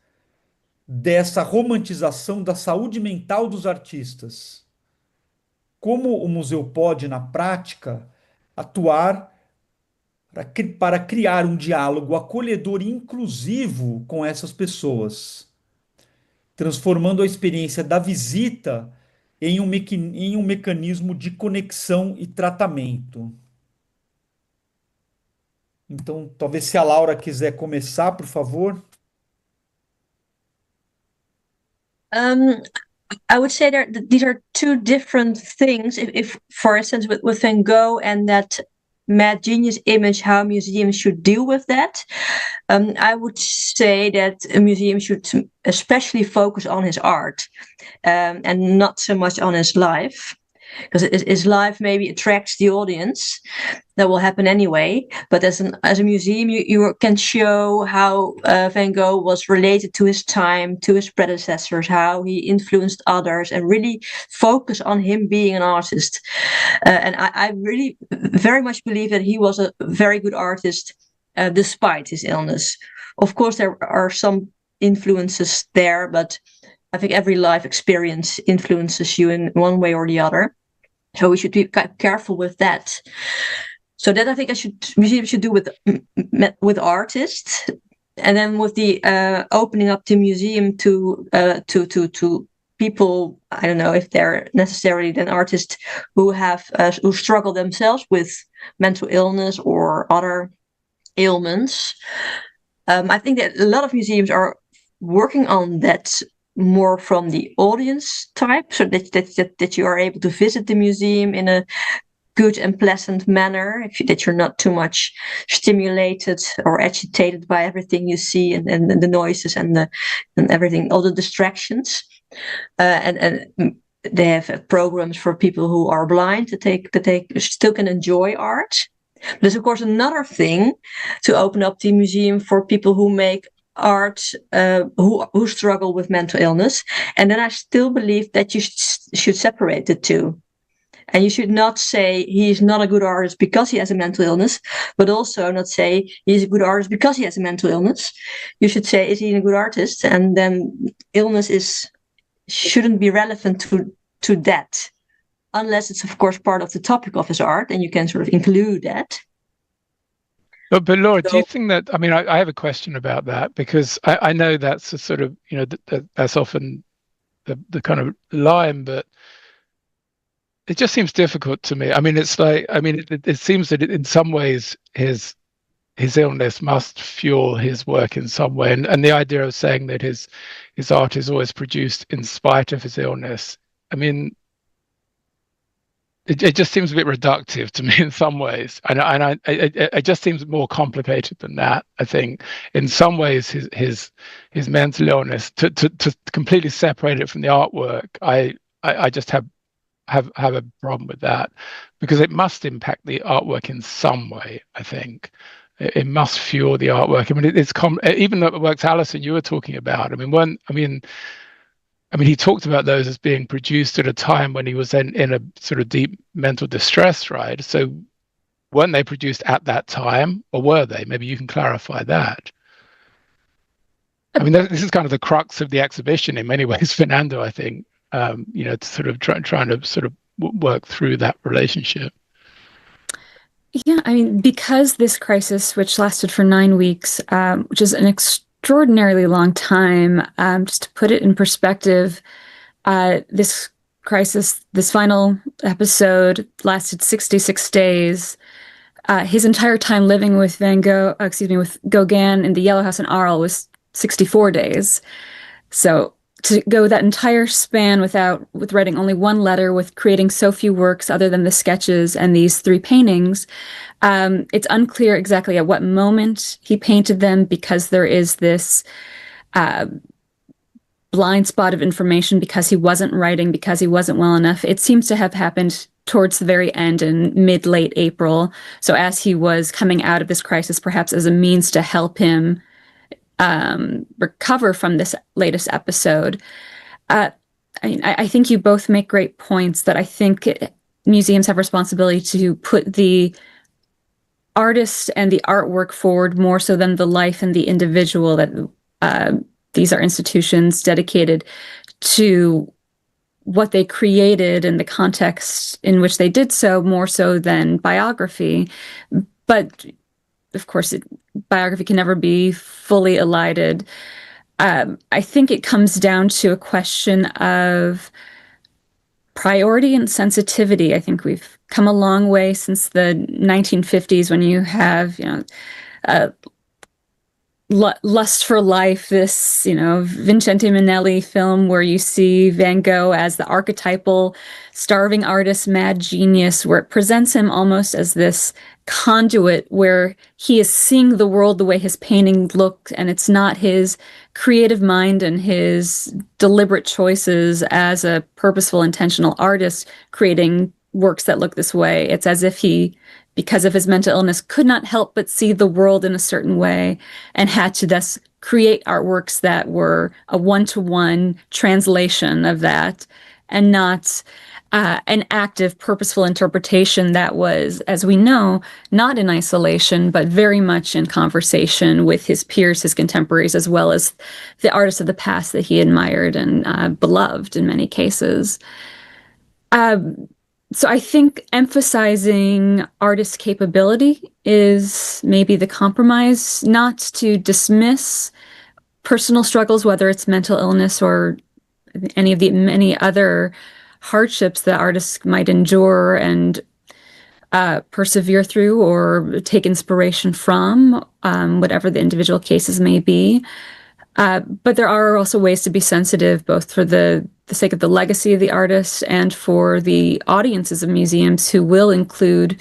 dessa romantização da saúde mental dos artistas? Como o museu pode, na prática, atuar para criar um diálogo acolhedor e inclusivo com essas pessoas, transformando a experiência da visita em um mecanismo de conexão e tratamento? Então, talvez se a Laura quiser começar, por favor. I would say these are two different things. If for instance, with Van Gogh and that mad genius image, how museums should deal with that. I would say that a museum should especially focus on his art, and not so much on his life, because his life maybe attracts the audience. That will happen anyway. But as a museum, you can show how Van Gogh was related to his time, to his predecessors, how he influenced others, and really focus on him being an artist. And I really very much believe that he was a very good artist, despite his illness. Of course, there are some influences there, but I think every life experience influences you in one way or the other. So we should be careful with that. So that I think museums should do with artists, and then with the opening up the museum to people. I don't know if they're necessarily then artists who have who struggle themselves with mental illness or other ailments. I think that a lot of museums are working on that more from the audience type, so that you are able to visit the museum in a good and pleasant manner, that you're not too much stimulated or agitated by everything you see, and the noises and everything, all the distractions. And they have programs for people who are blind that they still can enjoy art. But there's of course another thing to open up the museum for people who make art, who struggle with mental illness. And then I still believe that you should separate the two. And you should not say he's not a good artist because he has a mental illness, but also not say he's a good artist because he has a mental illness. You should say, is he a good artist? And then illness shouldn't be relevant to that, unless it's of course part of the topic of his art, and you can sort of include that. But Laura, do you think that, I mean, I have a question about that, because I know that's a sort of, that's often the kind of line, but it just seems difficult to me. I mean, it's like, it seems that in some ways his illness must fuel his work in some way. And the idea of saying that his art is always produced in spite of his illness, I mean, it just seems a bit reductive to me in some ways. And it just seems more complicated than that. I think in some ways his mental illness, to completely separate it from the artwork, I just have a problem with that, because it must impact the artwork in some way. I think it must fuel the artwork. I mean, it's even the works, Alison, you were talking about. I mean, he talked about those as being produced at a time when he was in a sort of deep mental distress, right? So weren't they produced at that time, or were they? Maybe you can clarify that. I mean, this is kind of the crux of the exhibition in many ways, Fernando, I think. To sort of trying to sort of work through that relationship. Yeah, I mean, because this crisis, which lasted for 9 weeks, which is an extraordinarily long time, just to put it in perspective, this crisis, this final episode, lasted 66 days. His entire time living with with Gauguin in the Yellow House in Arles was 64 days. So to go that entire span with writing only one letter, with creating so few works other than the sketches and these 3 paintings, it's unclear exactly at what moment he painted them, because there is this blind spot of information, because he wasn't writing, because he wasn't well enough. It seems to have happened towards the very end in mid-late April. So as he was coming out of this crisis, perhaps as a means to help him recover from this latest episode. I think you both make great points, that I think museums have responsibility to put the artist and the artwork forward more so than the life and the individual, that these are institutions dedicated to what they created and the context in which they did so, more so than biography. But of course, biography can never be fully elided. I think it comes down to a question of priority and sensitivity. I think we've come a long way since the 1950s, when you have, Lust for Life, this, Vincente Minnelli film where you see Van Gogh as the archetypal starving artist, mad genius, where it presents him almost as this conduit where he is seeing the world the way his painting looked, and it's not his creative mind and his deliberate choices as a purposeful, intentional artist creating works that look this way. It's as if he, because of his mental illness, could not help but see the world in a certain way and had to thus create artworks that were a one-to-one translation of that, and not an active, purposeful interpretation that was, as we know, not in isolation, but very much in conversation with his peers, his contemporaries, as well as the artists of the past that he admired and beloved in many cases. So I think emphasizing artist capability is maybe the compromise, not to dismiss personal struggles, whether it's mental illness or any of the many other hardships that artists might endure and persevere through or take inspiration from, whatever the individual cases may be. But there are also ways to be sensitive, both for the sake of the legacy of the artist and for the audiences of museums, who will include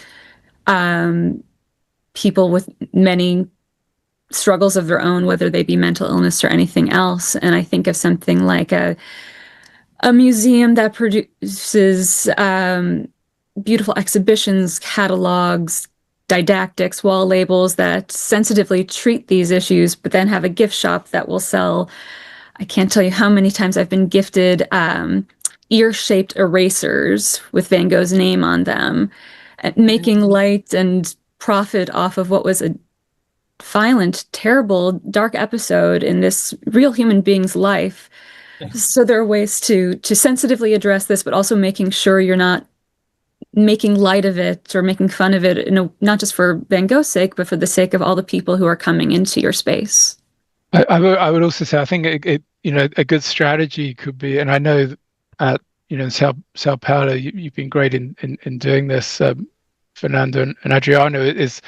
people with many struggles of their own, whether they be mental illness or anything else. And I think of something like a museum that produces beautiful exhibitions, catalogs, didactics, wall labels that sensitively treat these issues, but then have a gift shop that will sell. I can't tell you how many times I've been gifted ear-shaped erasers with Van Gogh's name on them, making light and profit off of what was a violent, terrible, dark episode in this real human being's life. So there are ways to sensitively address this, but also making sure you're not making light of it or making fun of it, not just for Van Gogh's sake, but for the sake of all the people who are coming into your space. I would also say, I think a good strategy could be, and I know at in Sao Paulo, you've been great in doing this, Fernando and Adriano, is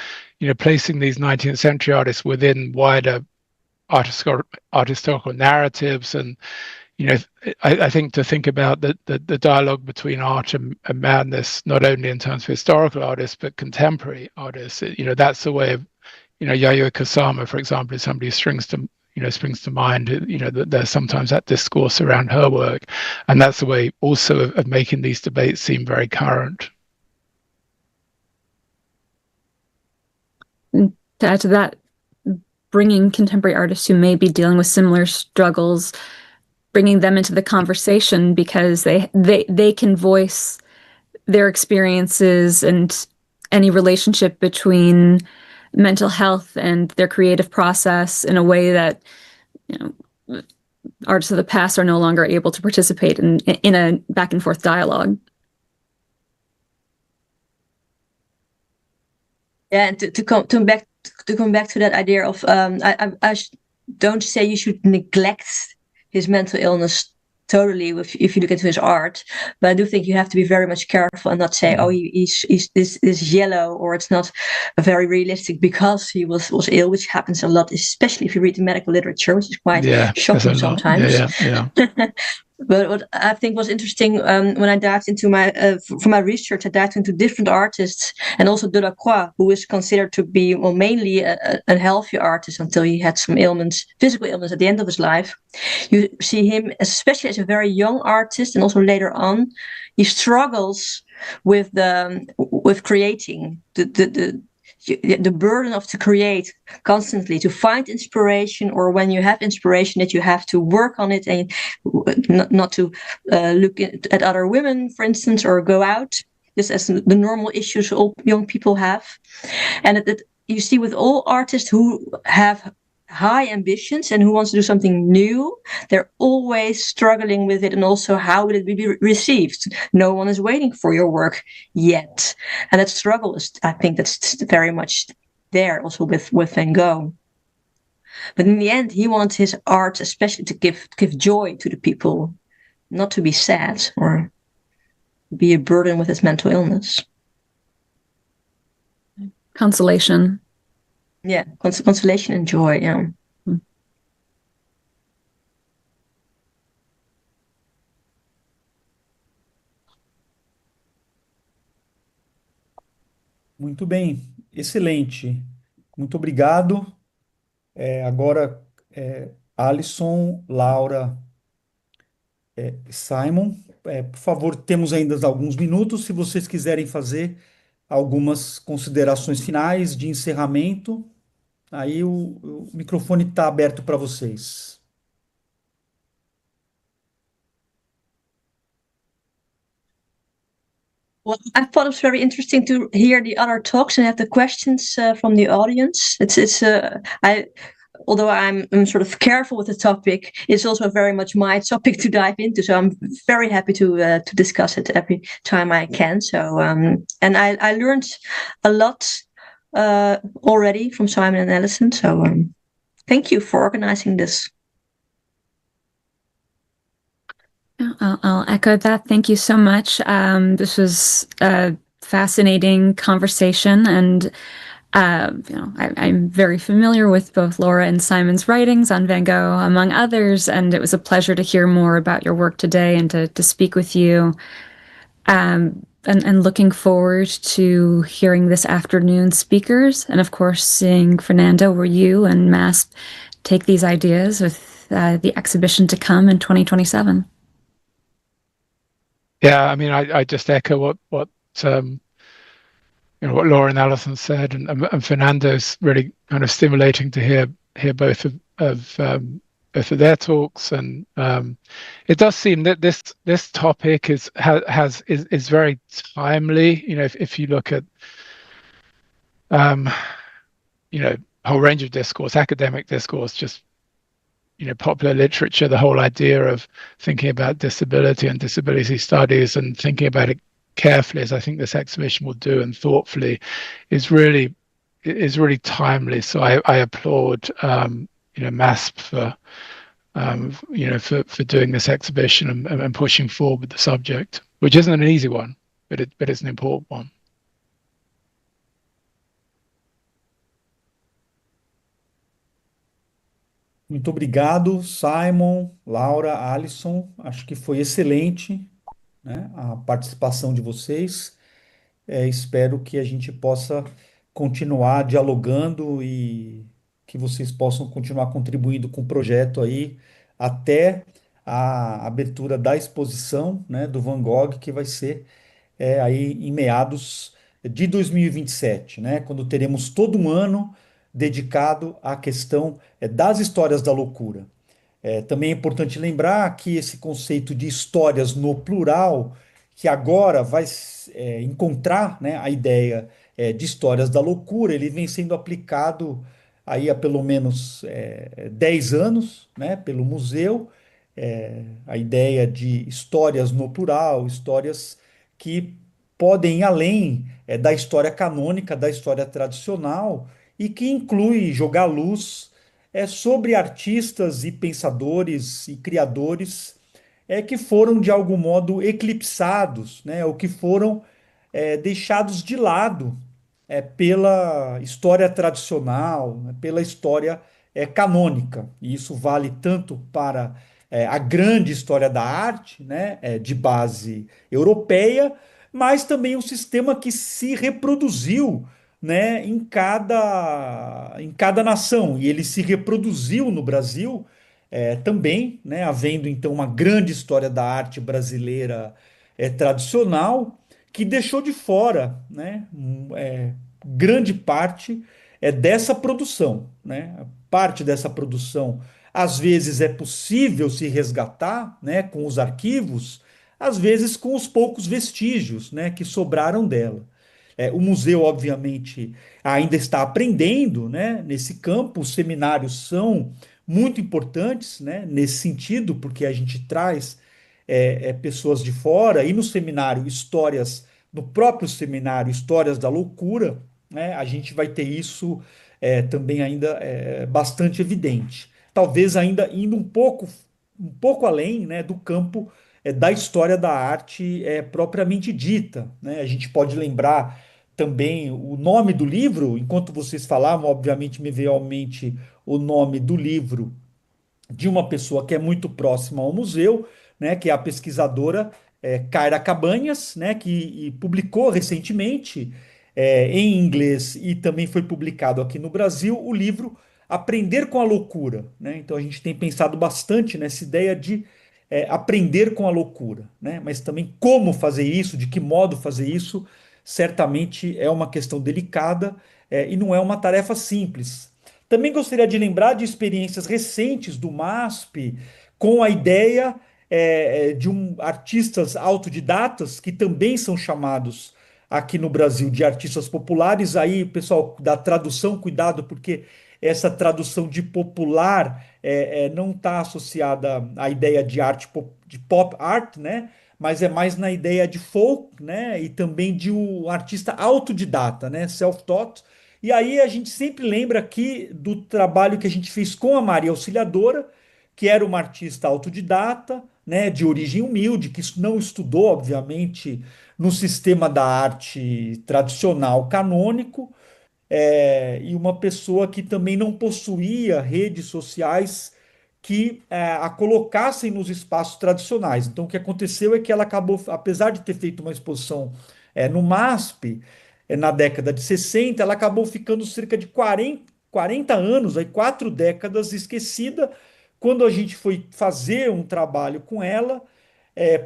placing these 19th century artists within wider art historical narratives. And I think to think about the dialogue between art and madness, not only in terms of historical artists but contemporary artists. That's the way of Yayoi Kusama, for example, is somebody who springs to mind. That there's sometimes that discourse around her work, and that's the way also of making these debates seem very current. To add to that, bringing contemporary artists who may be dealing with similar struggles, bringing them into the conversation, because they can voice their experiences and any relationship between mental health and their creative process in a way that artists of the past are no longer able to participate in a back and forth dialogue. Yeah, and to come back to that idea of I don't say you should neglect his mental illness totally if you look into his art, but I do think you have to be very much careful and not say, oh, he's this yellow, or it's not very realistic because he was ill, which happens a lot, especially if you read the medical literature, which is quite shocking sometimes. Yeah. But what I think was interesting, when I dived into for my research, I dived into different artists, and also Delacroix, who is considered to be mainly a healthy artist until he had some physical illness at the end of his life. You see him, especially as a very young artist, and also later on, he struggles with creating the burden of to create constantly, to find inspiration, or when you have inspiration that you have to work on it and not to look at other women, for instance, or go out, just as the normal issues all young people have. And that you see with all artists who have high ambitions and who wants to do something new, they're always struggling with it, and also how will it be received? No one is waiting for your work yet, and that struggle is, I think, that's very much there also with Van Gogh. But in the end, he wants his art especially to give joy to the people, not to be sad or be a burden with his mental illness. Consolation. Yeah, consolation and joy, yeah. Muito bem. excelente. Muito obrigado. Agora, Alisson, Laura, Simon, por favor, temos ainda alguns minutos. Se vocês quiserem fazer algumas considerações finais de encerramento, aí o microfone está aberto para vocês. Well, I thought it was very interesting to hear the other talks and have the questions from the audience. Although I'm sort of careful with the topic, it's also very much my topic to dive into. So I'm very happy to discuss it every time I can. So and I learned a lot already from Simon and Alison. So thank you for organizing this. I'll echo that. Thank you so much. This was a fascinating conversation, and I'm very familiar with both Laura and Simon's writings on Van Gogh, among others, and it was a pleasure to hear more about your work today and to speak with you. And looking forward to hearing this afternoon's speakers, and of course seeing Fernando, where you and MASP take these ideas with the exhibition to come in 2027. Yeah, I mean, I just echo what Laura and Alison said, and Fernando's really kind of stimulating to hear both of their talks, and it does seem that this topic is very timely. If you look at whole range of discourse, academic discourse, just popular literature, the whole idea of thinking about disability and disability studies and thinking about it carefully, as I think this exhibition will do, and thoughtfully, is really timely. So I applaud MASP for doing this exhibition and pushing forward with the subject, which isn't an easy one, but it's an important one. Muito obrigado, Simon, Laura, Alisson. Acho que foi excelente, né, a participação de vocês. Espero que a gente possa continuar dialogando e que vocês possam continuar contribuindo com o projeto aí até a abertura da exposição, né, do Van Gogh, que vai ser aí em meados de 2027, né, quando teremos todo um ano dedicado à questão das histórias da loucura. Também é importante lembrar que esse conceito de histórias no plural, que agora vai encontrar, né, a ideia de histórias da loucura, ele vem sendo aplicado aí há pelo menos 10 anos, né, pelo museu, a ideia de histórias no plural, histórias que podem ir além da história canônica, da história tradicional, e que inclui jogar luz sobre artistas e pensadores e criadores que foram de algum modo eclipsados, né, ou que foram deixados de lado pela história tradicional, né, pela história canônica. E isso vale tanto para a grande história da arte, né, de base europeia, mas também um sistema que se reproduziu, né, em cada nação. E ele se reproduziu no Brasil também, né, havendo então uma grande história da arte brasileira tradicional que deixou de fora, né, grande parte dessa produção, né? Parte dessa produção, às vezes é possível se resgatar, né, com os arquivos, às vezes com os poucos vestígios, né, que sobraram dela. O museu, obviamente, ainda está aprendendo, né, nesse campo. Os seminários são muito importantes, né, nesse sentido, porque a gente traz pessoas de fora, e no seminário, histórias, no próprio seminário, histórias da loucura, né, a gente vai ter isso também ainda bastante evidente. Talvez ainda indo um pouco além, né, do campo da história da arte propriamente dita, né? A gente pode lembrar também o nome do livro, enquanto vocês falavam, obviamente me veio à mente o nome do livro de uma pessoa que é muito próxima ao museu, né, que é a pesquisadora Kaira Cabanhas, né, que publicou recentemente em inglês e também foi publicado aqui no Brasil, o livro Aprender com a Loucura, né? Então a gente tem pensado bastante nessa ideia de aprender com a loucura, né? Mas também como fazer isso, de que modo fazer isso, certamente é uma questão delicada, e não é uma tarefa simples. Também gostaria de lembrar de experiências recentes do MASP com a ideia de artistas autodidatas que também são chamados aqui no Brasil de artistas populares. Aí, pessoal, da tradução, cuidado, porque essa tradução de popular não está associada à ideia de arte de pop art, né? Mas é mais na ideia de folk, né? E também de um artista autodidata, né? Self-taught. E aí a gente sempre lembra aqui do trabalho que a gente fez com a Maria Auxiliadora, que era uma artista autodidata, né, de origem humilde, que não estudou, obviamente, no sistema da arte tradicional canônico, e uma pessoa que também não possuía redes sociais que a colocassem nos espaços tradicionais. Então, o que aconteceu é que ela acabou, apesar de ter feito uma exposição no MASP, na década de 60, ela acabou ficando cerca de 40 anos, aí 4 décadas esquecida. Quando a gente foi fazer um trabalho com ela,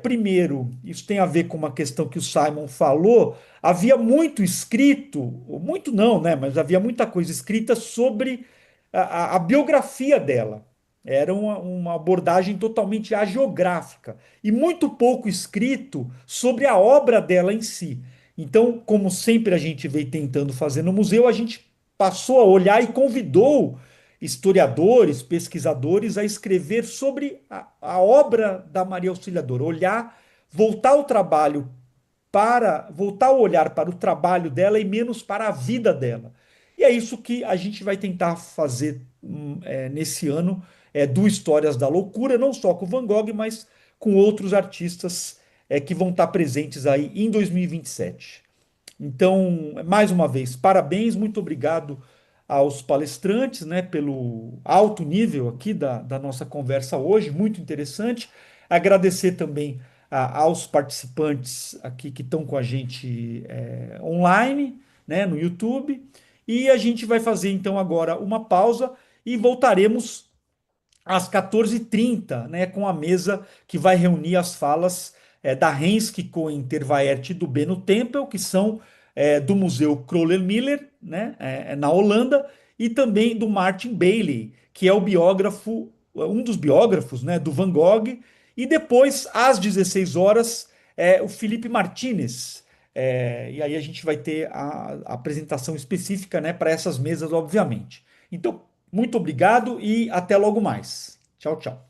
primeiro, isso tem a ver com uma questão que o Simon falou. Havia muito escrito, muito não, né? Mas havia muita coisa escrita sobre a biografia dela. Era uma abordagem totalmente hagiográfica e muito pouco escrito sobre a obra dela em si. Então, como sempre a gente veio tentando fazer no museu, a gente passou a olhar e convidou historiadores, pesquisadores a escrever sobre a obra da Maria Auxiliadora, olhar, voltar o trabalho voltar o olhar para o trabalho dela e menos para a vida dela. E é isso que a gente vai tentar fazer nesse ano do Histórias da Loucura, não só com Van Gogh, mas com outros artistas que vão estar presentes aí em 2027. Então, mais uma vez, parabéns, muito obrigado aos palestrantes, né, pelo alto nível aqui da nossa conversa hoje, muito interessante. Agradecer também aos participantes aqui que estão com a gente online, né, no YouTube. E a gente vai fazer então agora uma pausa e voltaremos às 14h30, né, com a mesa que vai reunir as falas da Renske Coen-Tervaert e do Beno Tempel, que são do Museu Kröller-Miller, né, na Holanda, e também do Martin Bailey, que é o biógrafo, um dos biógrafos, né, do Van Gogh, e depois, às 16 horas, o Felipe Martinez. E aí a gente vai ter a apresentação específica, né, para essas mesas, obviamente. Então, muito obrigado e até logo mais. Tchau, tchau.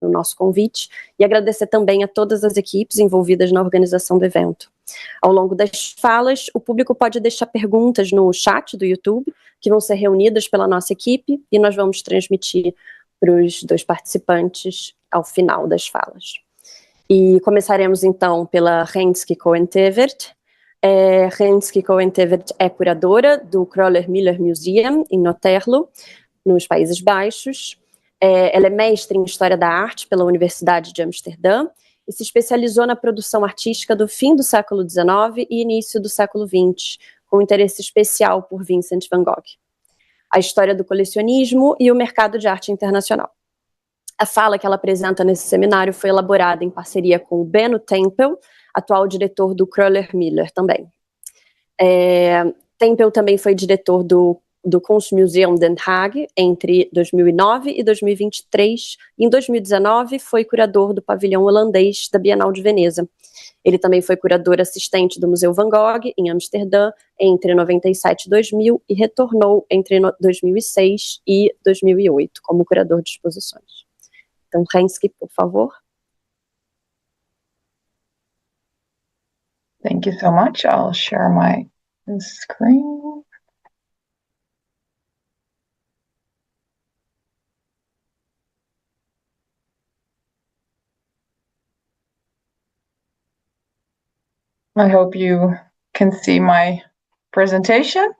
o nosso convite e agradecer também a todas as equipes envolvidas na organização do evento. Ao longo das falas, o público pode deixar perguntas no chat do YouTube, que vão ser reunidas pela nossa equipe e nós vamos transmitir para os 2 participantes ao final das falas. E começaremos então pela Renske Cohen-Tevert. Renske Cohen-Tevert é curadora do Kröller-Müller Museum em Otterlo, nos Países Baixos. Ela é mestre em História da Arte pela Universidade de Amsterdã e se especializou na produção artística do fim do século XIX e início do século XX, com interesse especial por Vincent van Gogh, a história do colecionismo e o mercado de arte internacional. A fala que ela apresenta nesse seminário foi elaborada em parceria com o Benno Tempel, atual diretor do Kröller-Müller também. Tempel também foi diretor do Kunstmuseum Den Haag entre 2009 e 2023, e em 2019 foi curador do pavilhão holandês da Bienal de Veneza. Ele também foi curador assistente do Museu Van Gogh, em Amsterdã, entre 97 e 2000, e retornou entre 2006 e 2008 como curador de exposições. Então, Renske, por favor. Thank you so much. I'll share my screen. I hope you can see my presentation.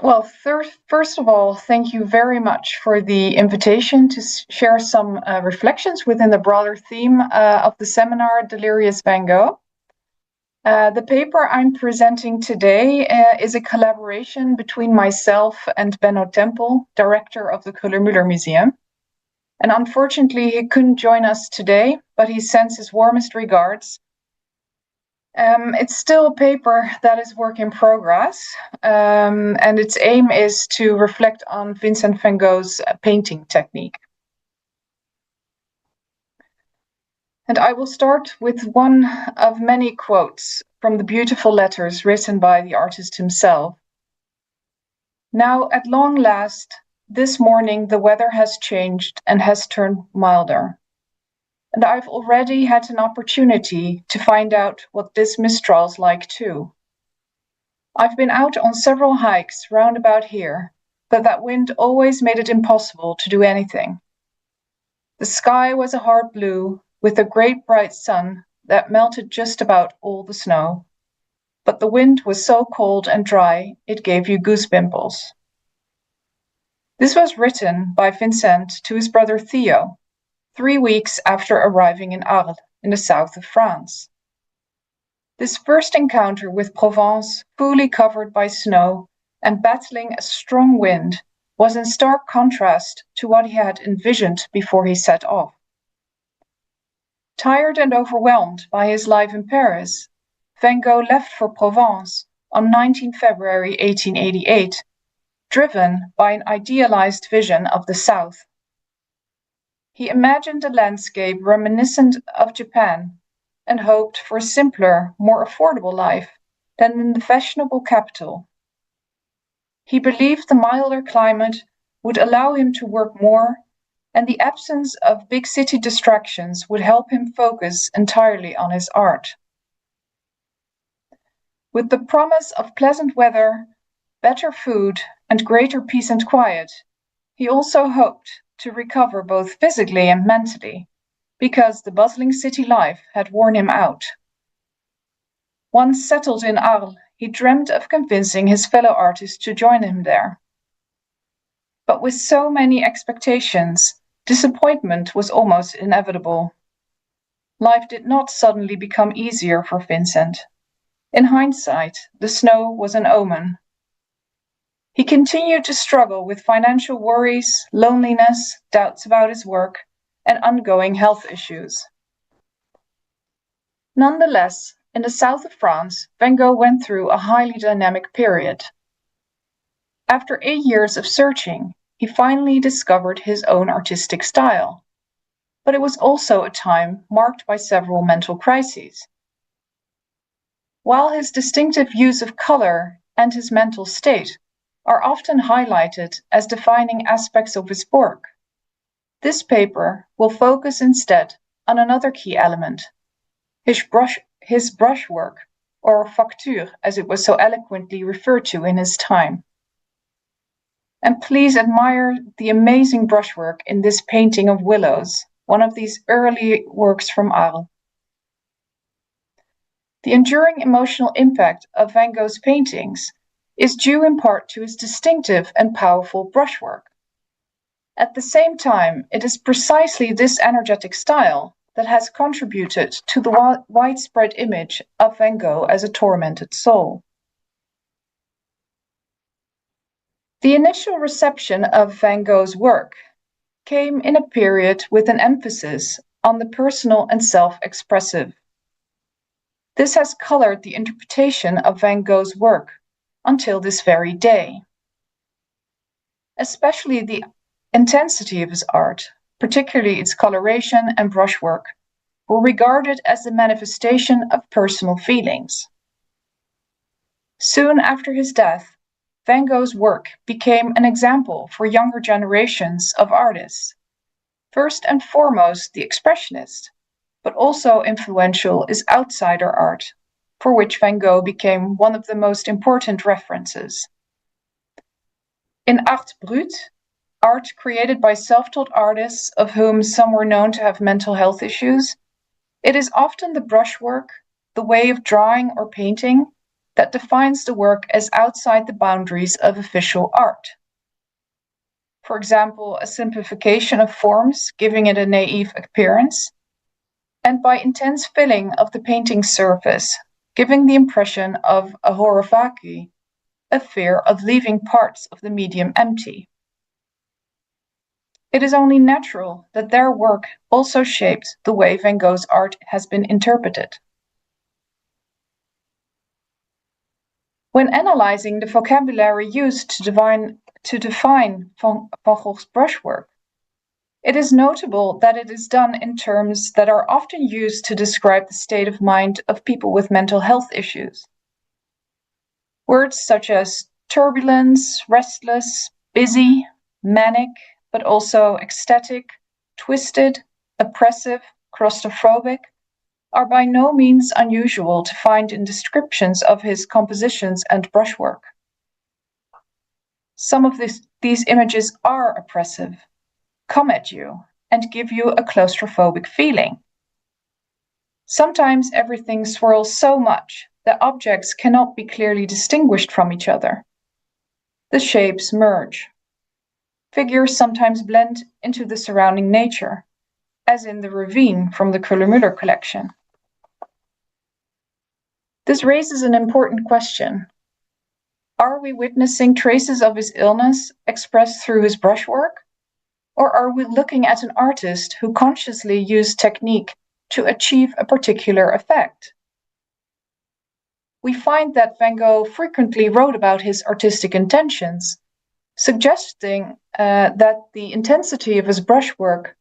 Well, first of all, thank you very much for the invitation to share some reflections within the broader theme of the seminar, Delirious Van Gogh. The paper I'm presenting today is a collaboration between myself and Benno Tempel, director of the Kröller-Müller Museum. And unfortunately, he couldn't join us today, but he sends his warmest regards. It's still a paper that is work in progress, and its aim is to reflect on Vincent van Gogh's painting technique. And I will start with one of many quotes from the beautiful letters written by the artist himself. Now, at long last, this morning the weather has changed and has turned milder. And I've already had an opportunity to find out what this mistral's like too. I've been out on several hikes round about here, but that wind always made it impossible to do anything. The sky was a hard blue, with a great bright sun that melted just about all the snow. But the wind was so cold and dry, it gave you goose pimples. This was written by Vincent to his brother Theo, 3 weeks after arriving in Arles, in the south of France. This first encounter with Provence, fully covered by snow and battling a strong wind, was in stark contrast to what he had envisioned before he set off. Tired and overwhelmed by his life in Paris, Van Gogh left for Provence on 19 February 1888, driven by an idealized vision of the South. He imagined a landscape reminiscent of Japan and hoped for a simpler, more affordable life than in the fashionable capital. He believed the milder climate would allow him to work more, and the absence of big city distractions would help him focus entirely on his art. With the promise of pleasant weather, better food, and greater peace and quiet, he also hoped to recover both physically and mentally, because the bustling city life had worn him out. Once settled in Arles, he dreamt of convincing his fellow artists to join him there. But with so many expectations, disappointment was almost inevitable. Life did not suddenly become easier for Vincent. In hindsight, the snow was an omen. He continued to struggle with financial worries, loneliness, doubts about his work, and ongoing health issues. Nonetheless, in the south of France, Van Gogh went through a highly dynamic period. After 8 years of searching, he finally discovered his own artistic style. But it was also a time marked by several mental crises. While his distinctive use of color and his mental state are often highlighted as defining aspects of his work. This paper will focus instead on another key element, his brushwork, or facture, as it was so eloquently referred to in his time. And please admire the amazing brushwork in this painting of willows, one of these early works from Arles. The enduring emotional impact of Van Gogh's paintings is due in part to his distinctive and powerful brushwork. At the same time, it is precisely this energetic style that has contributed to the widespread image of Van Gogh as a tormented soul. The initial reception of Van Gogh's work came in a period with an emphasis on the personal and self-expressive. This has colored the interpretation of Van Gogh's work until this very day. Especially the intensity of his art, particularly its coloration and brushwork, were regarded as the manifestation of personal feelings. Soon after his death, Van Gogh's work became an example for younger generations of artists. First and foremost, the expressionist, but also influential is outsider art, for which Van Gogh became one of the most important references. In Art brut, art created by self-taught artists of whom some were known to have mental health issues, it is often the brushwork, the way of drawing or painting, that defines the work as outside the boundaries of official art. For example, a simplification of forms, giving it a naive appearance, and by intense filling of the painting's surface, giving the impression of a horror vacui, a fear of leaving parts of the medium empty. It is only natural that their work also shaped the way Van Gogh's art has been interpreted. When analyzing the vocabulary used to define Van Gogh's brushwork, it is notable that it is done in terms that are often used to describe the state of mind of people with mental health issues. Words such as turbulence, restless, busy, manic, but also ecstatic, twisted, oppressive, claustrophobic, are by no means unusual to find in descriptions of his compositions and brushwork. Some of these images are oppressive, come at you, and give you a claustrophobic feeling. Sometimes everything swirls so much that objects cannot be clearly distinguished from each other. The shapes merge. Figures sometimes blend into the surrounding nature, as in the ravine from the Kröller-Müller collection. This raises an important question. Are we witnessing traces of his illness expressed through his brushwork? Or are we looking at an artist who consciously used technique to achieve a particular effect? We find that Van Gogh frequently wrote about his artistic intentions, suggesting that the intensity of his brushwork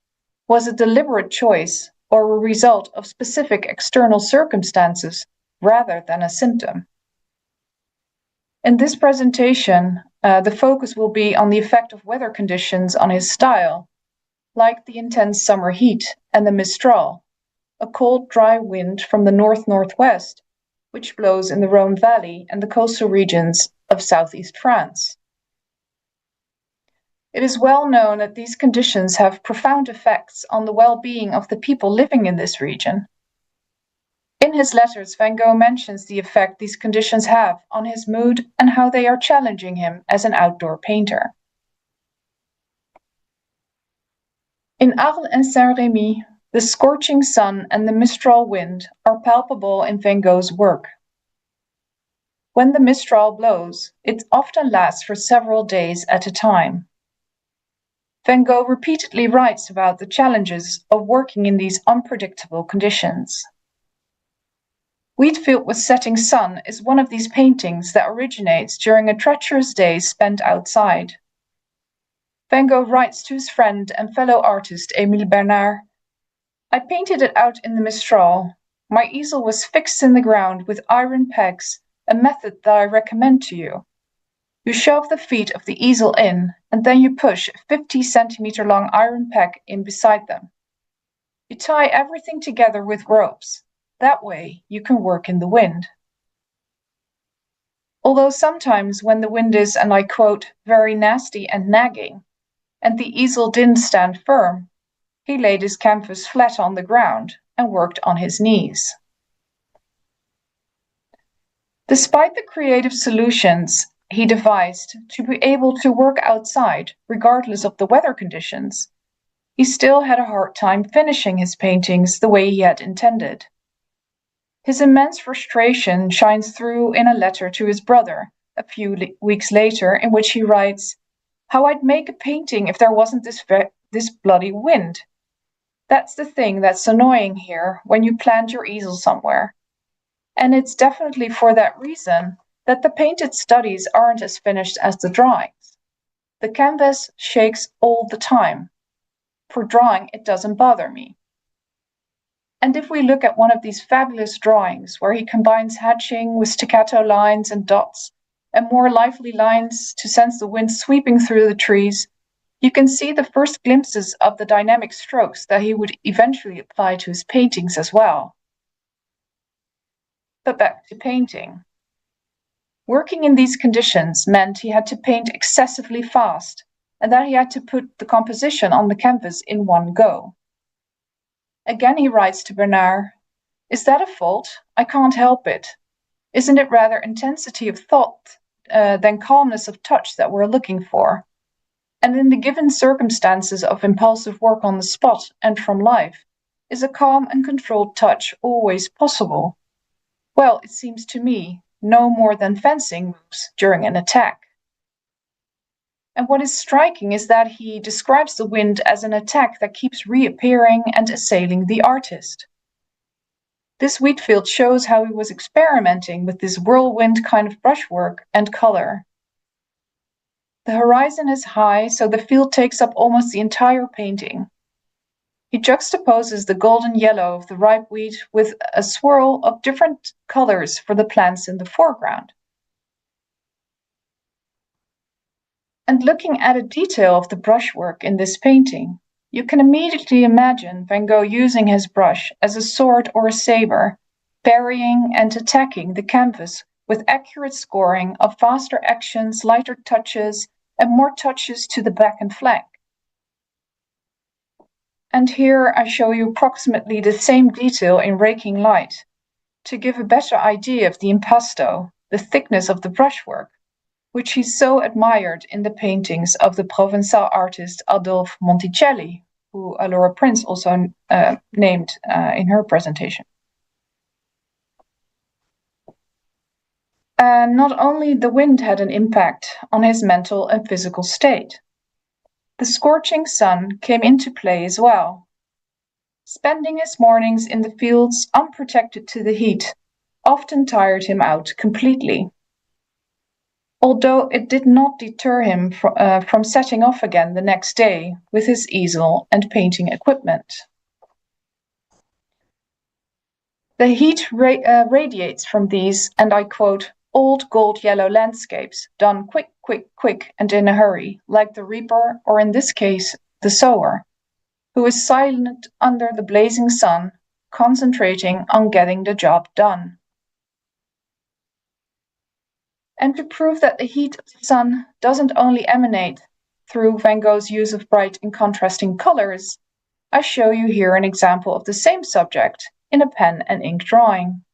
was a deliberate choice or a result of specific external circumstances rather than a symptom. In this presentation, the focus will be on the effect of weather conditions on his style, like the intense summer heat and the mistral, a cold, dry wind from the north-northwest, which blows in the Rhone Valley and the coastal regions of southeast France. It is well known that these conditions have profound effects on the well-being of the people living in this region. In his letters, Van Gogh mentions the effect these conditions have on his mood and how they are challenging him as an outdoor painter. In Arles and Saint-Rémy, the scorching sun and the mistral wind are palpable in Van Gogh's work. When the mistral blows, it often lasts for several days at a time. Van Gogh repeatedly writes about the challenges of working in these unpredictable conditions. Wheat Field with Setting Sun is one of these paintings that originates during a treacherous day spent outside. Van Gogh writes to his friend and fellow artist Émile Bernard, "I painted it out in the mistral. My easel was fixed in the ground with iron pegs, a method that I recommend to you. You shove the feet of the easel in, and then you push a 50-centimeter long iron peg in beside them. You tie everything together with ropes. That way you can work in the wind. Although sometimes when the wind is, and I quote, very nasty and nagging, and the easel didn't stand firm, he laid his canvas flat on the ground and worked on his knees. Despite the creative solutions he devised to be able to work outside regardless of the weather conditions, he still had a hard time finishing his paintings the way he had intended. His immense frustration shines through in a letter to his brother a few weeks later, in which he writes, "How I'd make a painting if there wasn't this bloody wind. That's the thing that's annoying here when you plant your easel somewhere. And it's definitely for that reason that the painted studies aren't as finished as the drawings. The canvas shakes all the time. For drawing, it doesn't bother me." And if we look at one of these fabulous drawings where he combines hatching with staccato lines and dots and more lively lines to sense the wind sweeping through the trees, you can see the first glimpses of the dynamic strokes that he would eventually apply to his paintings as well. But back to painting. Working in these conditions meant he had to paint excessively fast and that he had to put the composition on the canvas in one go. Again he writes to Bernard, "Is that a fault? I can't help it. Isn't it rather intensity of thought than calmness of touch that we're looking for? And in the given circumstances of impulsive work on the spot and from life, is a calm and controlled touch always possible? Well, it seems to me, no more than fencing moves during an attack." And what is striking is that he describes the wind as an attack that keeps reappearing and assailing the artist. This wheat field shows how he was experimenting with this whirlwind kind of brushwork and color. The horizon is high, so the field takes up almost the entire painting. He juxtaposes the golden yellow of the ripe wheat with a swirl of different colors for the plants in the foreground. And looking at a detail of the brushwork in this painting, you can immediately imagine Van Gogh using his brush as a sword or a saber, parrying and attacking the canvas with accurate scoring of faster actions, lighter touches, and more touches to the back and flank. And here I show you approximately the same detail in raking light, to give a better idea of the impasto, the thickness of the brushwork, which he so admired in the paintings of the Provençal artist Adolphe Monticelli, who Alora Prince also named in her presentation. Not only the wind had an impact on his mental and physical state. The scorching sun came into play as well. Spending his mornings in the fields unprotected to the heat often tired him out completely. Although it did not deter him from setting off again the next day with his easel and painting equipment. The heat radiates from these, and I quote, "old gold-yellow landscapes, done quick, quick, quick, and in a hurry, like the reaper, or in this case, the sower, who is silent under the blazing sun, concentrating on getting the job done." And to prove that the heat of the sun doesn't only emanate through Van Gogh's use of bright and contrasting colors, I show you here an example of the same subject in a pen and ink drawing.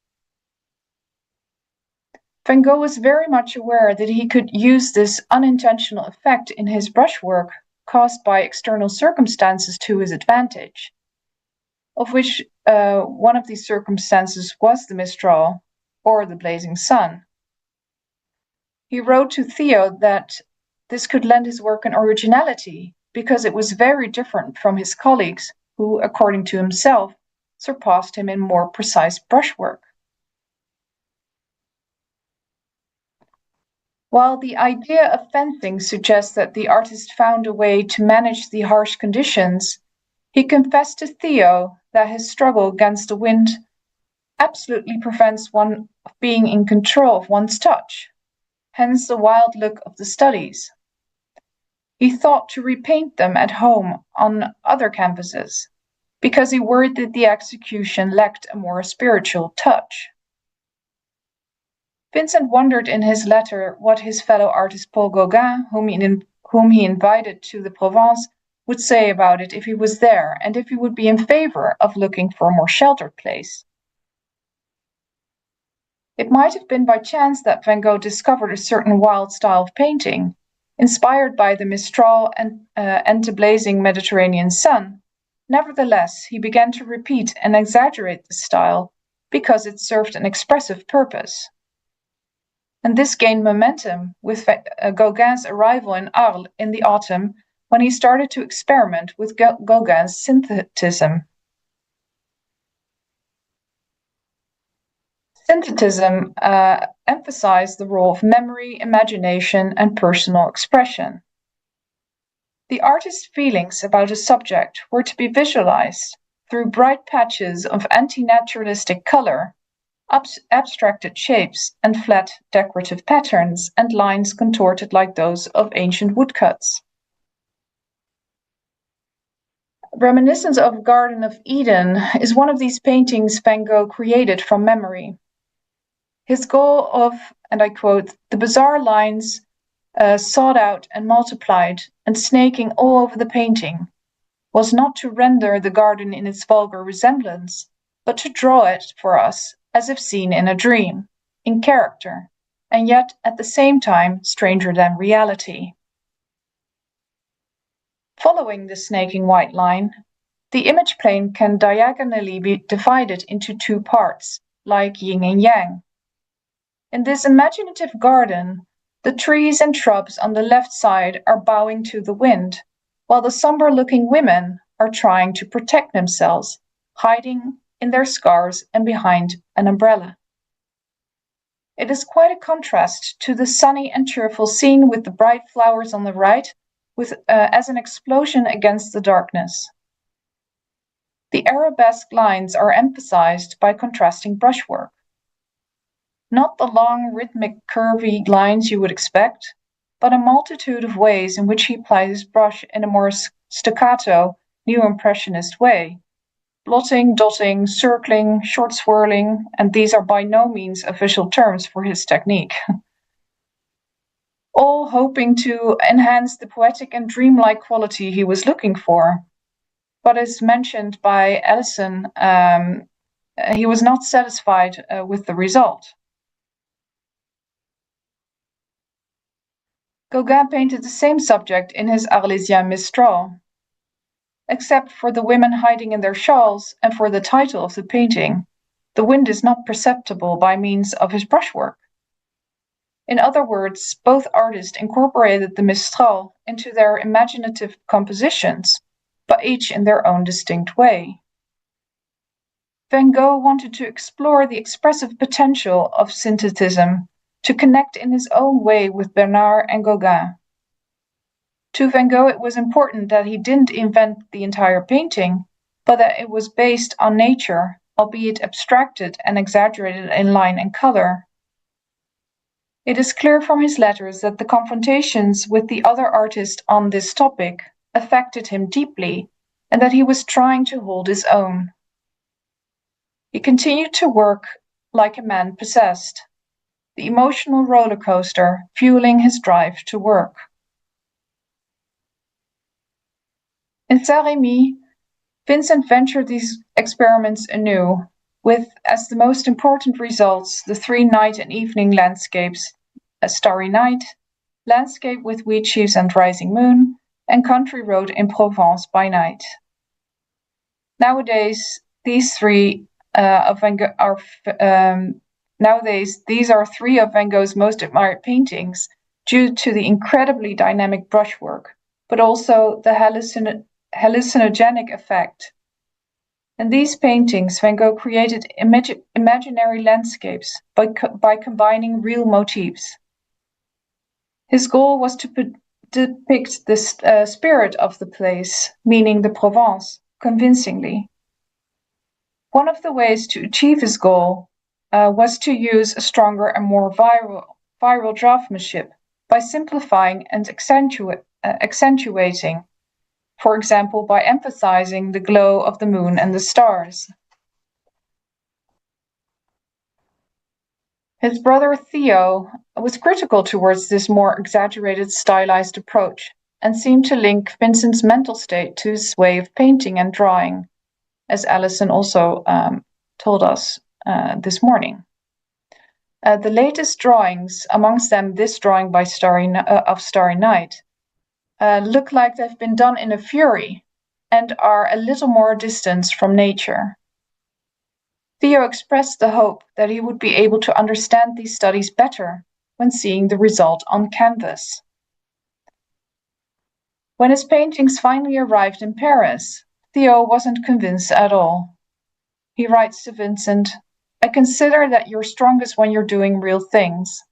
Van Gogh was very much aware that he could use this unintentional effect in his brushwork caused by external circumstances to his advantage, of which one of these circumstances was the mistral or the blazing sun. He wrote to Theo that this could lend his work an originality because it was very different from his colleagues who, according to himself, surpassed him in more precise brushwork. While the idea of fencing suggests that the artist found a way to manage the harsh conditions, he confessed to Theo that his struggle against the wind absolutely prevents one of being in control of one's touch. hence the wild look of the studies. He thought to repaint them at home on other canvases, because he worried that the execution lacked a more spiritual touch. Vincent wondered in his letter what his fellow artist Paul Gauguin, whom he invited to the Provence, would say about it if he was there, and if he would be in favor of looking for a more sheltered place. It might have been by chance that Van Gogh discovered a certain wild style of painting, inspired by the Mistral and the blazing Mediterranean sun. Nevertheless, he began to repeat and exaggerate the style because it served an expressive purpose. And this gained momentum with Gauguin's arrival in Arles in the autumn, when he started to experiment with Gauguin's synthetism. Synthetism emphasized the role of memory, imagination, and personal expression. The artist's feelings about a subject were to be visualized through bright patches of anti-naturalistic color, abstracted shapes, and flat decorative patterns and lines contorted like those of ancient woodcuts. Reminiscence of Garden of Eden is one of these paintings Van Gogh created from memory. His goal of, and I quote, the bizarre lines sought out and multiplied and snaking all over the painting was not to render the garden in its vulgar resemblance, but to draw it for us as if seen in a dream, in character, and yet at the same time stranger than reality. Following the snaking white line, the image plane can diagonally be divided into two parts, like yin and yang. In this imaginative garden, the trees and shrubs on the left side are bowing to the wind, while the somber-looking women are trying to protect themselves, hiding in their scarves and behind an umbrella. It is quite a contrast to the sunny and cheerful scene with the bright flowers on the right, as an explosion against the darkness. The arabesque lines are emphasized by contrasting brushwork. Not the long, rhythmic, curvy lines you would expect, but a multitude of ways in which he applies his brush in a more staccato, neo-impressionist way. Blotting, dotting, circling, short swirling, and these are by no means official terms for his technique. All hoping to enhance the poetic and dreamlike quality he was looking for. But as mentioned by Ellison, he was not satisfied with the result. Gauguin painted the same subject in his Arlésien Mistral. Except for the women hiding in their shawls and for the title of the painting, the wind is not perceptible by means of his brushwork. In other words, both artists incorporated the Mistral into their imaginative compositions, but each in their own distinct way. Van Gogh wanted to explore the expressive potential of synthetism to connect in his own way with Bernard and Gauguin. To Van Gogh, it was important that he didn't invent the entire painting, but that it was based on nature, albeit abstracted and exaggerated in line and color. It is clear from his letters that the confrontations with the other artists on this topic affected him deeply, and that he was trying to hold his own. He continued to work like a man possessed, the emotional roller coaster fueling his drive to work. In Saint-Rémy, Vincent ventured these experiments anew, with as the most important results the three night and evening landscapes: A Starry Night, Landscape with Wheat Sheaves and Rising Moon, and Country Road in Provence by Night. Nowadays, these are three of Van Gogh's most admired paintings due to the incredibly dynamic brushwork, but also the hallucinogenic effect. In these paintings, Van Gogh created imaginary landscapes by combining real motifs. His goal was to depict the spirit of the place, meaning the Provence, convincingly. One of the ways to achieve his goal was to use a stronger and more virile viral draftsmanship by simplifying and accentuating, for example, by emphasizing the glow of the moon and the stars. His brother Theo was critical towards this more exaggerated, stylized approach and seemed to link Vincent's mental state to his way of painting and drawing, as Alison also told us this morning. The latest drawings, amongst them this drawing by Starry Night, look like they've been done in a fury and are a little more distanced from nature. Theo expressed the hope that he would be able to understand these studies better when seeing the result on canvas. When his paintings finally arrived in Paris, Theo wasn't convinced at all. He writes to Vincent, "I consider that you're strongest when you're doing real things.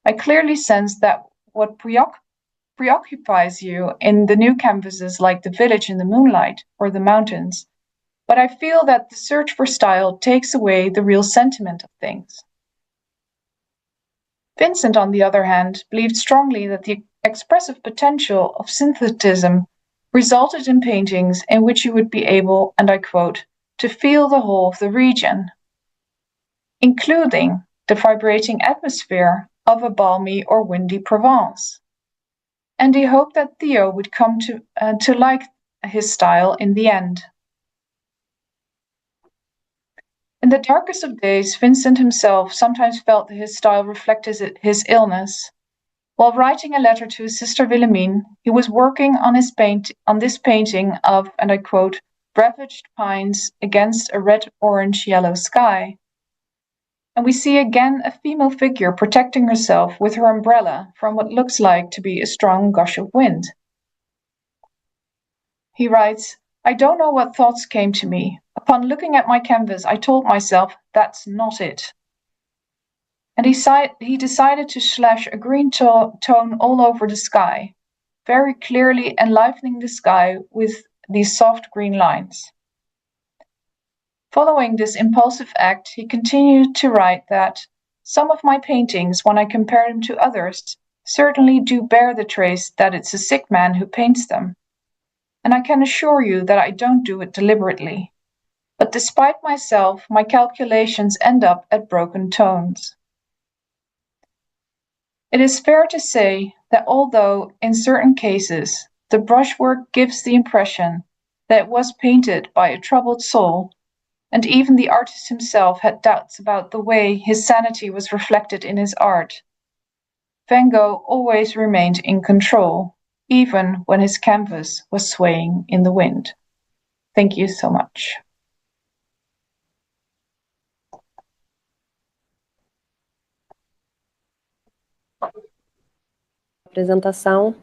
I clearly sense that what preoccupies you in the new canvases like the village in the moonlight or the mountains, but I feel that the search for style takes away the real sentiment of things." Vincent, on the other hand, believed strongly that the expressive potential of synthetism resulted in paintings in which you would be able, and I quote, "to feel the whole of the region, including the vibrating atmosphere of a balmy or windy Provence." And he hoped that Theo would come to like his style in the end. In the darkest of days, Vincent himself sometimes felt that his style reflected his illness. While writing a letter to his sister Wilhelmine, he was working on this painting of, and I quote, "ravaged pines against a red-orange-yellow sky." And we see again a female figure protecting herself with her umbrella from what looks like to be a strong gush of wind. He writes, "I don't know what thoughts came to me. Upon looking at my canvas, I told myself, that's not it." And he decided to slash a green tone all over the sky, very clearly enlivening the sky with these soft green lines. Following this impulsive act, he continued to write that some of my paintings, when I compare them to others, certainly do bear the trace that it's a sick man who paints them. And I can assure you that I don't do it deliberately. But despite myself, my calculations end up at broken tones. It is fair to say that although, in certain cases, the brushwork gives the impression that it was painted by a troubled soul, and even the artist himself had doubts about the way his sanity was reflected in his art, Van Gogh always remained in control, even when his canvas was swaying in the wind. Thank you so much. Apresentação.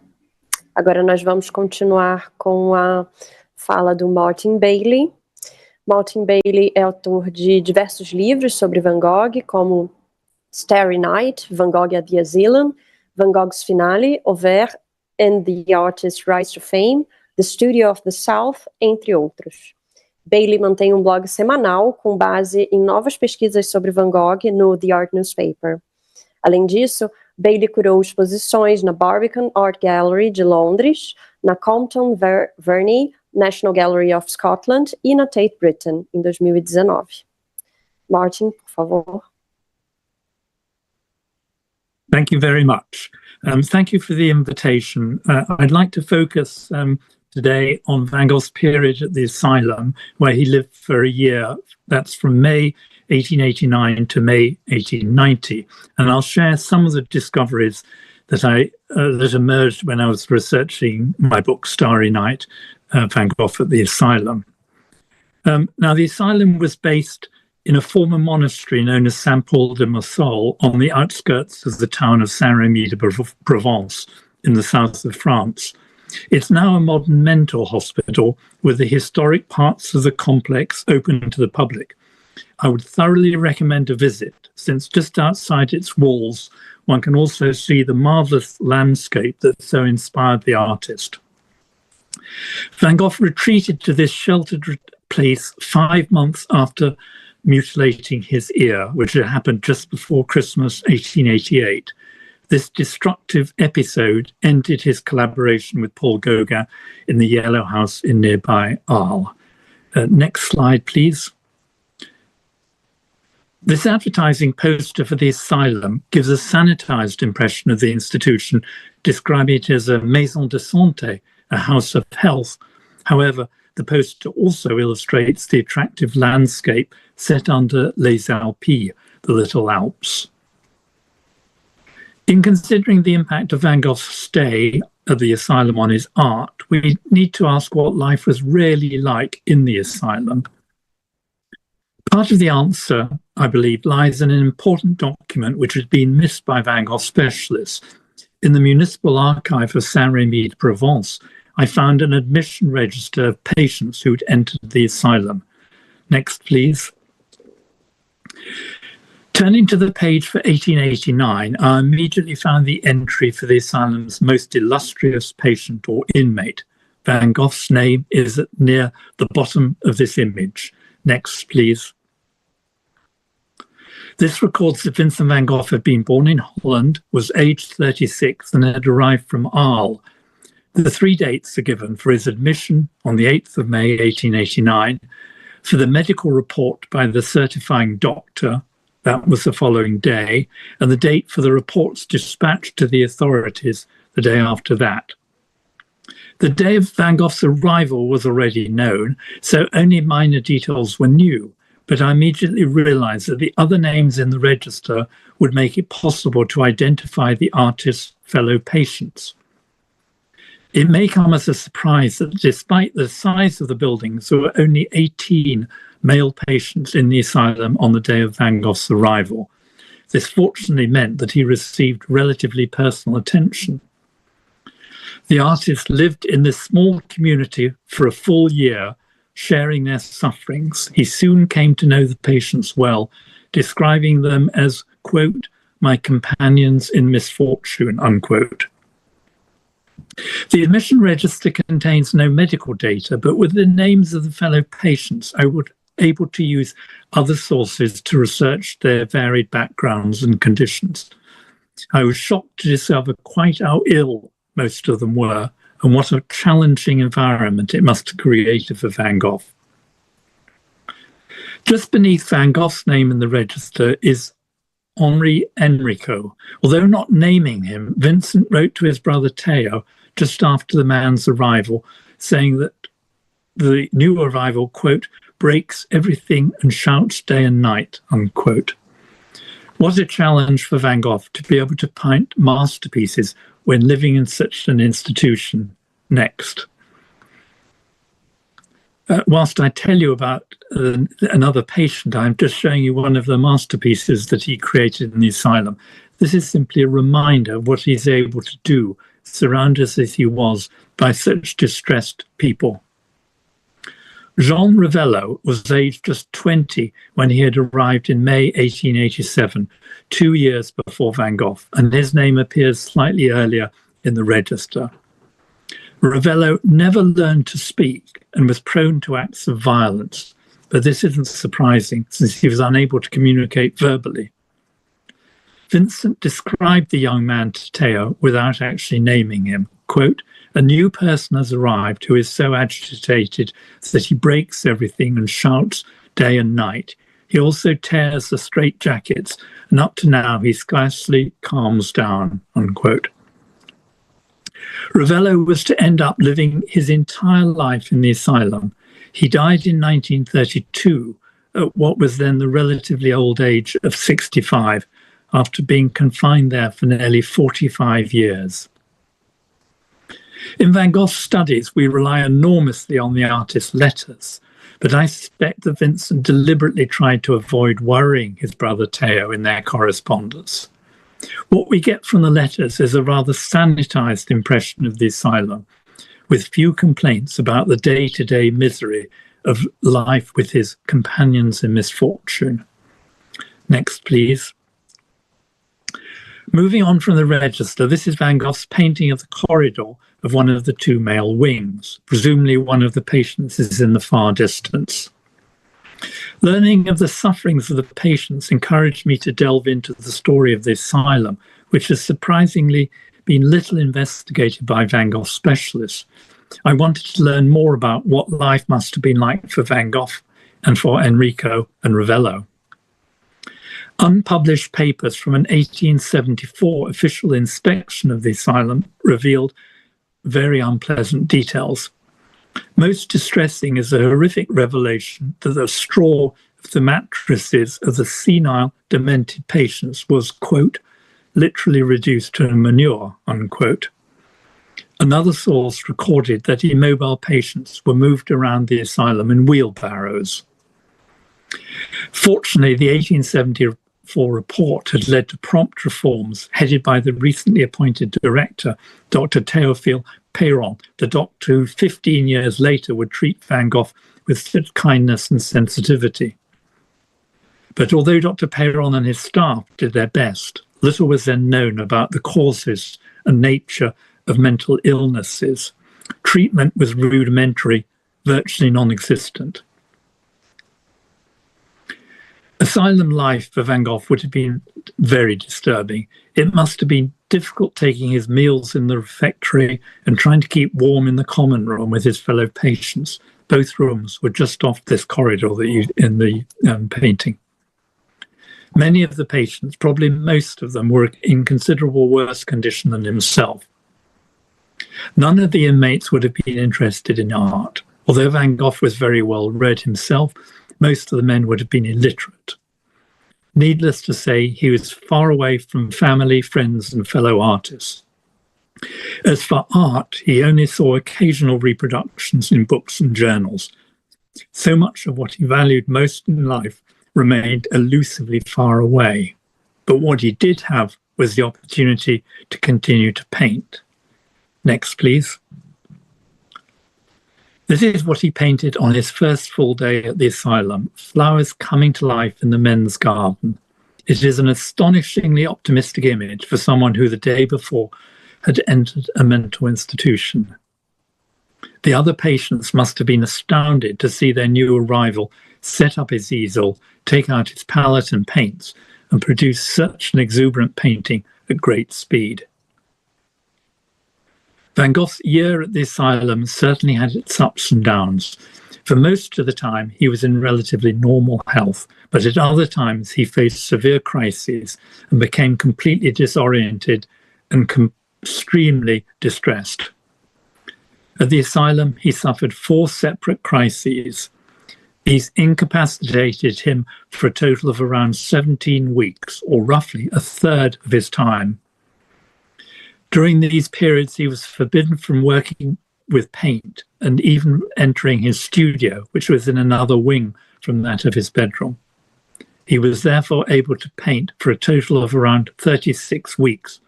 Agora nós vamos continuar com a fala do Martin Bailey. Martin Bailey é autor de diversos livros sobre Van Gogh, como Starry Night, Van Gogh at the Asylum, Van Gogh's Finale, Over, and the Artist's Rise to Fame, The Studio of the South, entre outros. Bailey mantém um blog semanal com base em novas pesquisas sobre Van Gogh no The Art Newspaper. Além disso, Bailey curou exposições na Barbican Art Gallery de Londres, na Compton Verney National Gallery of Scotland e na Tate Britain, em 2019. Martin, por favor. Thank you very much. Thank you for the invitation. I'd like to focus today on Van Gogh's period at the asylum, where he lived for a year. That's from May 1889 to May 1890. And I'll share some of the discoveries that that emerged when I was researching my book, Starry Night, Van Gogh at the Asylum. Now, the asylum was based in a former monastery known as Saint Paul de Massol on the outskirts of the town of Saint-Rémy de Provence in the south of France. It's now a modern mental hospital with the historic parts of the complex open to the public. I would thoroughly recommend a visit, since just outside its walls, one can also see the marvellous landscape that so inspired the artist. Van Gogh retreated to this sheltered place 5 months after mutilating his ear, which had happened just before Christmas 1888, This destructive episode ended his collaboration with Paul Gauguin in the Yellow House in nearby Arles. Next slide, please. This advertising poster for the asylum gives a sanitized impression of the institution, describing it as a maison de santé, a house of health. However, the poster also illustrates the attractive landscape set under Les Alpes, the Little Alps. In considering the impact of Van Gogh's stay at the asylum on his art, we need to ask what life was really like in the asylum. Part of the answer, I believe, lies in an important document which has been missed by Van Gogh specialists. In the Municipal Archive of Saint-Rémy de Provence, I found an admission register of patients who'd entered the asylum. Next, please. Turning to the page for 1889, I immediately found the entry for the asylum's most illustrious patient or inmate. Van Gogh's name is near the bottom of this image. Next, please. This records that Vincent van Gogh had been born in Holland, was aged 36, and had arrived from Arles. The 3 dates are given for his admission on the 8th of May 1889, for the medical report by the certifying doctor, that was the following day, and the date for the reports dispatched to the authorities the day after that. The day of Van Gogh's arrival was already known, so only minor details were new. But I immediately realized that the other names in the register would make it possible to identify the artist's fellow patients. It may come as a surprise that despite the size of the buildings, there were only 18 male patients in the asylum on the day of Van Gogh's arrival. This fortunately meant that he received relatively personal attention. The artist lived in this small community for a full year, sharing their sufferings. He soon came to know the patients well, describing them as, quote, my companions in misfortune, unquote. The admission register contains no medical data, but with the names of the fellow patients, I was able to use other sources to research their varied backgrounds and conditions. I was shocked to discover quite how ill most of them were, and what a challenging environment it must have created for Van Gogh. Just beneath Van Gogh's name in the register is Henri Enrico. Although not naming him, Vincent wrote to his brother Theo just after the man's arrival, saying that the new arrival, quote, breaks everything and shouts day and night, unquote. What a challenge for Van Gogh to be able to paint masterpieces when living in such an institution. Next. Whilst I tell you about another patient, I'm just showing you one of the masterpieces that he created in the asylum. This is simply a reminder of what he's able to do, surrounded as he was by such distressed people. Jean Ravello was aged just 20 when he had arrived in May 1887, 2 years before Van Gogh, and his name appears slightly earlier in the register. Ravello never learned to speak and was prone to acts of violence, but this isn't surprising since he was unable to communicate verbally. Vincent described the young man to Theo without actually naming him. Quote, a new person has arrived who is so agitated that he breaks everything and shouts day and night. He also tears the straitjackets, and up to now he scarcely calms down, unquote. Ravello was to end up living his entire life in the asylum. He died in 1932 at what was then the relatively old age of 65, after being confined there for nearly 45 years. In Van Gogh's studies, we rely enormously on the artist's letters, but I suspect that Vincent deliberately tried to avoid worrying his brother Theo in their correspondence. What we get from the letters is a rather sanitized impression of the asylum, with few complaints about the day-to-day misery of life with his companions in misfortune. Next, please. Moving on from the register, this is Van Gogh's painting of the corridor of one of the two male wings. Presumably one of the patients is in the far distance. Learning of the sufferings of the patients encouraged me to delve into the story of the asylum, which has surprisingly been little investigated by Van Gogh specialists. I wanted to learn more about what life must have been like for Van Gogh and for Enrico and Ravello. Unpublished papers from an 1874 official inspection of the asylum revealed very unpleasant details. Most distressing is the horrific revelation that the straw of the mattresses of the senile, demented patients was, quote, literally reduced to manure, unquote. Another source recorded that immobile patients were moved around the asylum in wheelbarrows. Fortunately, the 1874 report had led to prompt reforms headed by the recently appointed director, Dr. Théophile Peyron, the doctor who 15 years later would treat Van Gogh with such kindness and sensitivity. But although Dr. Peyron and his staff did their best, little was then known about the causes and nature of mental illnesses. Treatment was rudimentary, virtually non-existent. Asylum life for Van Gogh would have been very disturbing. It must have been difficult taking his meals in the refectory and trying to keep warm in the common room with his fellow patients. Both rooms were just off this corridor in the painting. Many of the patients, probably most of them, were in considerable worse condition than himself. None of the inmates would have been interested in art. Although Van Gogh was very well read himself, most of the men would have been illiterate. Needless to say, he was far away from family, friends, and fellow artists. As for art, he only saw occasional reproductions in books and journals. So much of what he valued most in life remained elusively far away. But what he did have was the opportunity to continue to paint. Next, please. This is what he painted on his first full day at the asylum, flowers coming to life in the men's garden. It is an astonishingly optimistic image for someone who the day before had entered a mental institution. The other patients must have been astounded to see their new arrival set up his easel, take out his palette and paints, and produce such an exuberant painting at great speed. Van Gogh's year at the asylum certainly had its ups and downs. For most of the time, he was in relatively normal health, but at other times he faced severe crises and became completely disoriented and extremely distressed. At the asylum, he suffered 4 separate crises. These incapacitated him for a total of around 17 weeks, or roughly a third of his time. During these periods, he was forbidden from working with paint and even entering his studio, which was in another wing from that of his bedroom. He was therefore able to paint for a total of around 36 weeks,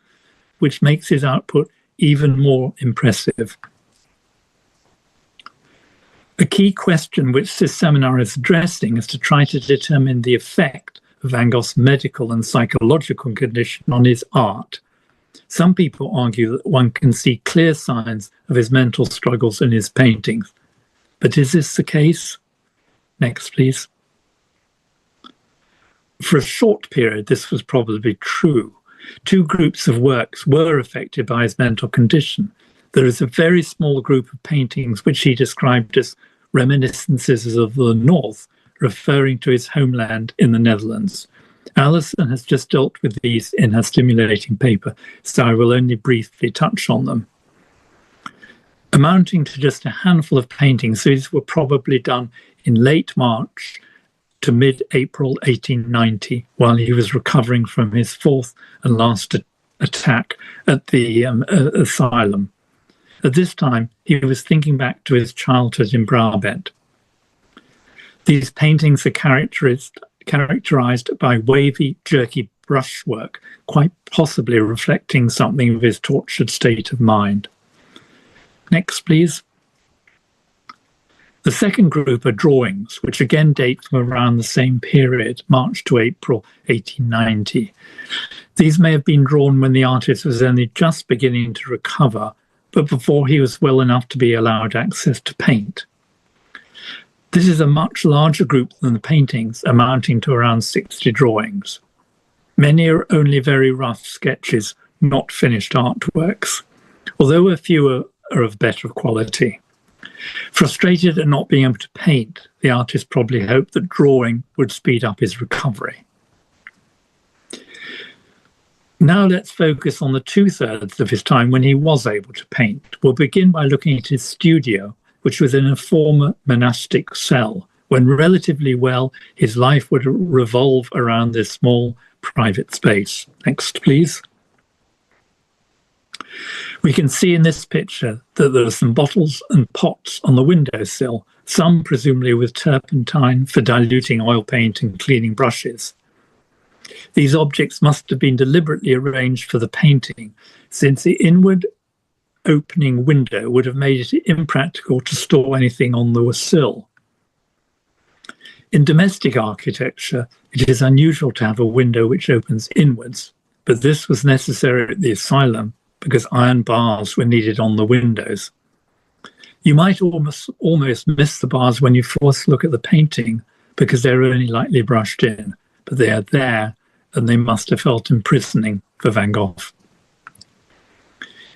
which makes his output even more impressive. A key question which this seminar is addressing is to try to determine the effect of Van Gogh's medical and psychological condition on his art. Some people argue that one can see clear signs of his mental struggles in his paintings. But is this the case? Next, please. For a short period, this was probably true. 2 groups of works were affected by his mental condition. There is a very small group of paintings which he described as reminiscences of the North, referring to his homeland in the Netherlands. Alison has just dealt with these in her stimulating paper, so I will only briefly touch on them. Amounting to just a handful of paintings, these were probably done in late March to mid-April 1890, while he was recovering from his 4th and last attack at the asylum. At this time, he was thinking back to his childhood in Brabant. These paintings are characterized by wavy, jerky brushwork, quite possibly reflecting something of his tortured state of mind. Next, please. The second group are drawings, which again date from around the same period, March to April 1890. These may have been drawn when the artist was only just beginning to recover, but before he was well enough to be allowed access to paint. This is a much larger group than the paintings, amounting to around 60 drawings. Many are only very rough sketches, not finished artworks, although a few are of better quality. Frustrated at not being able to paint, the artist probably hoped that drawing would speed up his recovery. Now let's focus on the 2/3 of his time when he was able to paint. We'll begin by looking at his studio, which was in a former monastic cell. When relatively well, his life would revolve around this small private space. Next, please. We can see in this picture that there are some bottles and pots on the windowsill, some presumably with turpentine for diluting oil paint and cleaning brushes. These objects must have been deliberately arranged for the painting, since the inward opening window would have made it impractical to store anything on the sill. In domestic architecture, it is unusual to have a window which opens inwards, but this was necessary at the asylum because iron bars were needed on the windows. You might almost miss the bars when you first look at the painting because they're only lightly brushed in, but they are there and they must have felt imprisoning for Van Gogh.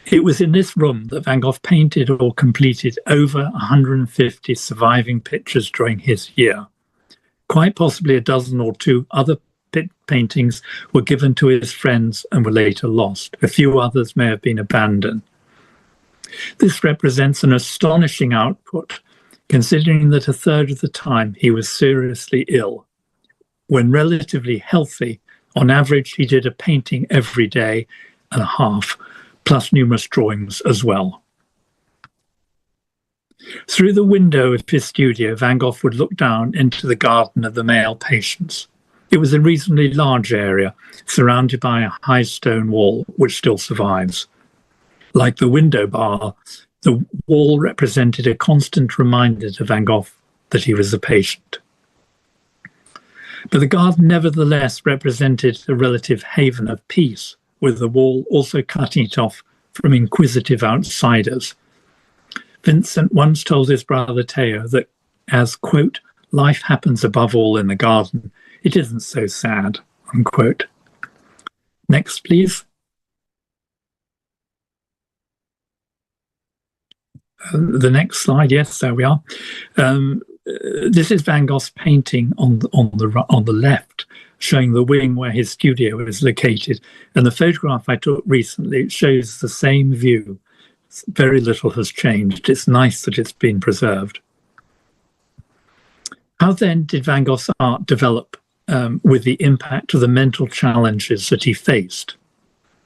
It was in this room that Van Gogh painted or completed over 150 surviving pictures during his year. Quite possibly a dozen or two other paintings were given to his friends and were later lost. A few others may have been abandoned. This represents an astonishing output, considering that 1/3 of the time he was seriously ill. When relatively healthy, on average, he did a painting every day and a half, plus numerous drawings as well. Through the window of his studio, Van Gogh would look down into the garden of the male patients. It was a reasonably large area, surrounded by a high stone wall, which still survives. Like the window bar, the wall represented a constant reminder to Van Gogh that he was a patient. But the garden nevertheless represented a relative haven of peace, with the wall also cutting it off from inquisitive outsiders. Vincent once told his brother Theo that as, quote, life happens above all in the garden, it isn't so sad, unquote. Next, please. The next slide, yes, there we are. This is Van Gogh's painting on the left, showing the wing where his studio is located. And the photograph I took recently shows the same view. Very little has changed. It's nice that it's been preserved. How then did Van Gogh's art develop with the impact of the mental challenges that he faced?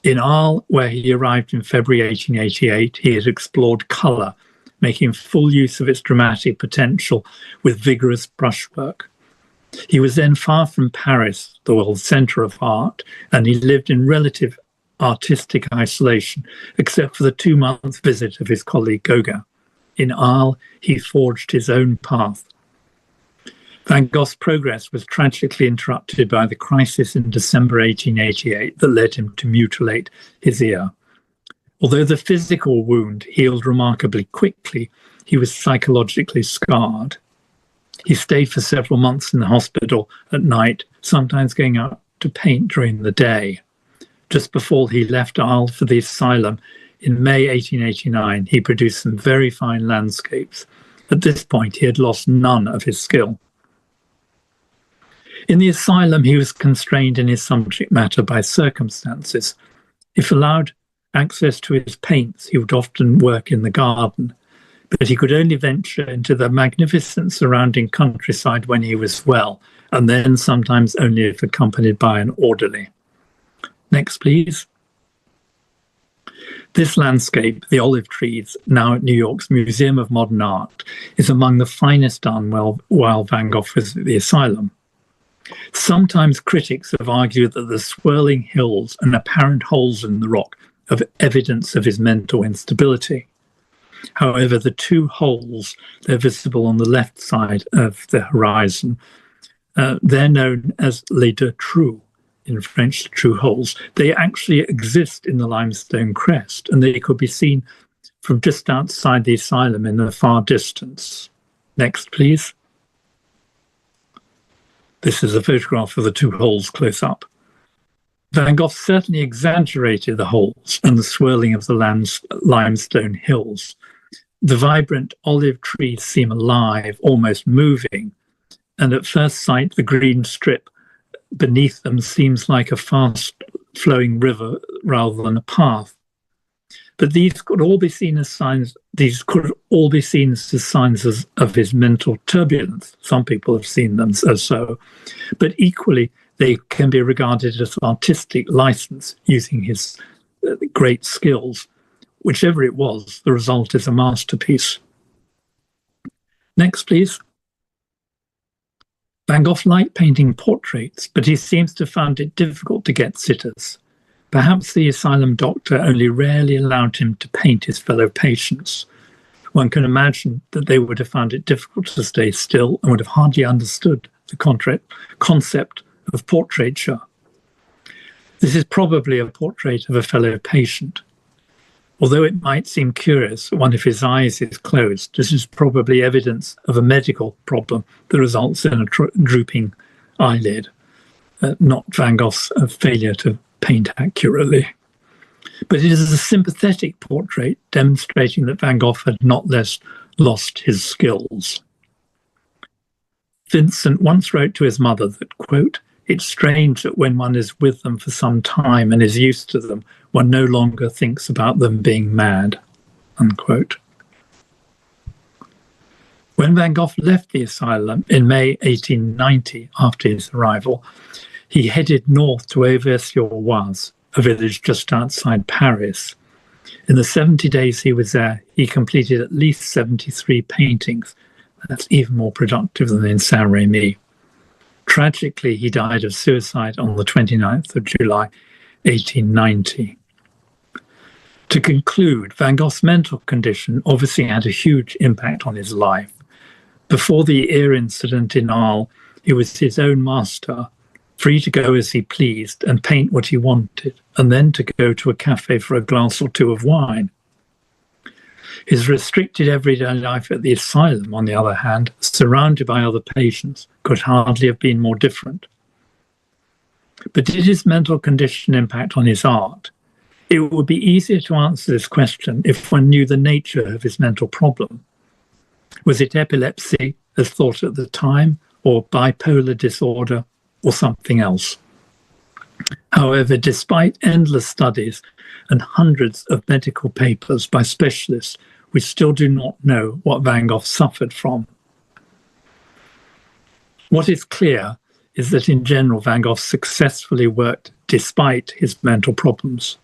In Arles, where he arrived in February 1888, he had explored colour, making full use of its dramatic potential with vigorous brushwork. He was then far from Paris, the world centre of art, and he lived in relative artistic isolation, except for the 2-month visit of his colleague Gogh. In Arles, he forged his own path. Van Gogh's progress was tragically interrupted by the crisis in December 1888 that led him to mutilate his ear. Although the physical wound healed remarkably quickly, he was psychologically scarred. He stayed for several months in the hospital at night, sometimes going out to paint during the day. Just before he left Arles for the asylum in May 1889, he produced some very fine landscapes. At this point, he had lost none of his skill. In the asylum, he was constrained in his subject matter by circumstances. If allowed access to his paints, he would often work in the garden, but he could only venture into the magnificent surrounding countryside when he was well, and then sometimes only if accompanied by an orderly. Next, please. This landscape, the olive trees, now at New York's Museum of Modern Art, is among the finest done while Van Gogh was at the asylum. Sometimes critics have argued that the swirling hills and apparent holes in the rock are evidence of his mental instability. However, the 2 holes, they're visible on the left side of the horizon. They're known as les deux trous, in French, the true holes. They actually exist in the limestone crest, and they could be seen from just outside the asylum in the far distance. Next, please. This is a photograph of the 2 holes close up. Van Gogh certainly exaggerated the holes and the swirling of the limestone hills. The vibrant olive trees seem alive, almost moving, and at first sight the green strip beneath them seems like a fast-flowing river rather than a path. But these could all be seen as signs. These could all be seen as signs of his mental turbulence. Some people have seen them as so, but equally they can be regarded as artistic license using his great skills. Whichever it was, the result is a masterpiece. Next, please. Van Gogh liked painting portraits, but he seems to have found it difficult to get sitters. Perhaps the asylum doctor only rarely allowed him to paint his fellow patients. One can imagine that they would have found it difficult to stay still and would have hardly understood the concept of portraiture. This is probably a portrait of a fellow patient. Although it might seem curious that one of his eyes is closed, this is probably evidence of a medical problem that results in a drooping eyelid, not Van Gogh's failure to paint accurately. But it is a sympathetic portrait demonstrating that Van Gogh had not lost his skills. Vincent once wrote to his mother that, quote, "It's strange that when one is with them for some time and is used to them, one no longer thinks about them being mad," unquote. When Van Gogh left the asylum in May 1890, after his arrival, he headed north to Auvers-sur-Oise, a village just outside Paris. In the 70 days he was there, he completed at least 73 paintings. That's even more productive than in Saint-Rémy. Tragically, he died of suicide on the 29th of July, 1890. To conclude, Van Gogh's mental condition obviously had a huge impact on his life. Before the ear incident in Arles, he was his own master, free to go as he pleased and paint what he wanted, and then to go to a cafe for a glass or two of wine. His restricted everyday life at the asylum, on the other hand, surrounded by other patients, could hardly have been more different. But did his mental condition impact on his art? It would be easier to answer this question if one knew the nature of his mental problem. Was it epilepsy, as thought at the time, or bipolar disorder, or something else? However, despite endless studies and hundreds of medical papers by specialists, we still do not know what Van Gogh suffered from. What is clear is that in general, Van Gogh successfully worked despite his mental problems.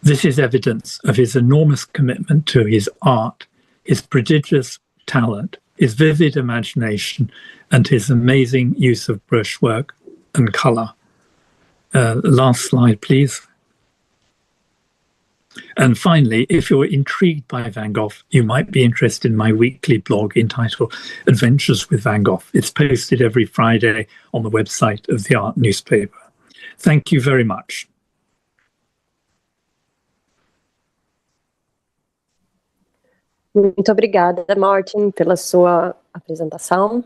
This is evidence of his enormous commitment to his art, his prodigious talent, his vivid imagination, and his amazing use of brushwork and colour. Last slide, please. And finally, if you're intrigued by Van Gogh, you might be interested in my weekly blog entitled Adventures with Van Gogh. It's posted every Friday on the website of the Art newspaper. Thank you very much. Muito obrigada, Martin, pela sua apresentação.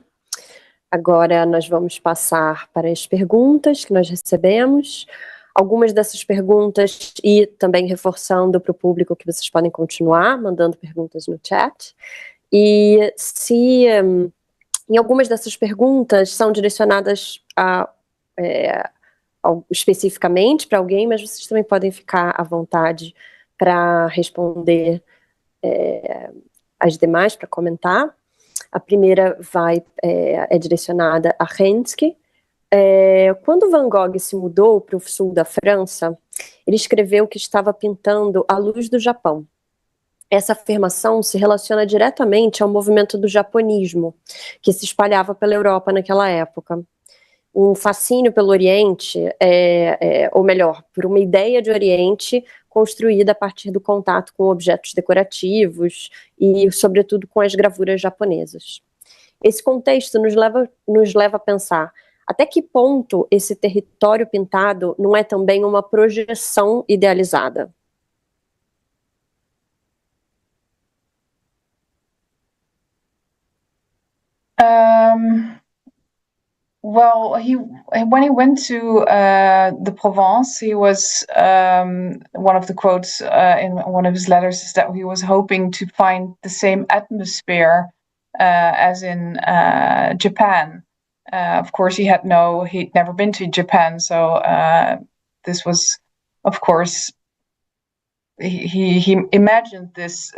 Agora nós vamos passar para as perguntas que nós recebemos. Algumas dessas perguntas, e também reforçando para o público que vocês podem continuar mandando perguntas no chat. E se em algumas dessas perguntas são direcionadas especificamente para alguém, mas vocês também podem ficar à vontade para responder as demais, para comentar. A primeira é direcionada a Hensky. Quando Van Gogh se mudou para o sul da França, ele escreveu que estava pintando a luz do Japão. Essa afirmação se relaciona diretamente ao movimento do japonismo, que se espalhava pela Europa naquela época. Um fascínio pelo Oriente, ou melhor, por uma ideia de Oriente construída a partir do contato com objetos decorativos e, sobretudo, com as gravuras japonesas. Esse contexto nos leva a pensar até que ponto esse território pintado não é também uma projeção idealizada? well, when he went to the Provence, he was one of the quotes in one of his letters is that he was hoping to find the same atmosphere as in Japan. Of course, he'd never been to Japan, so this was, of course, he imagined this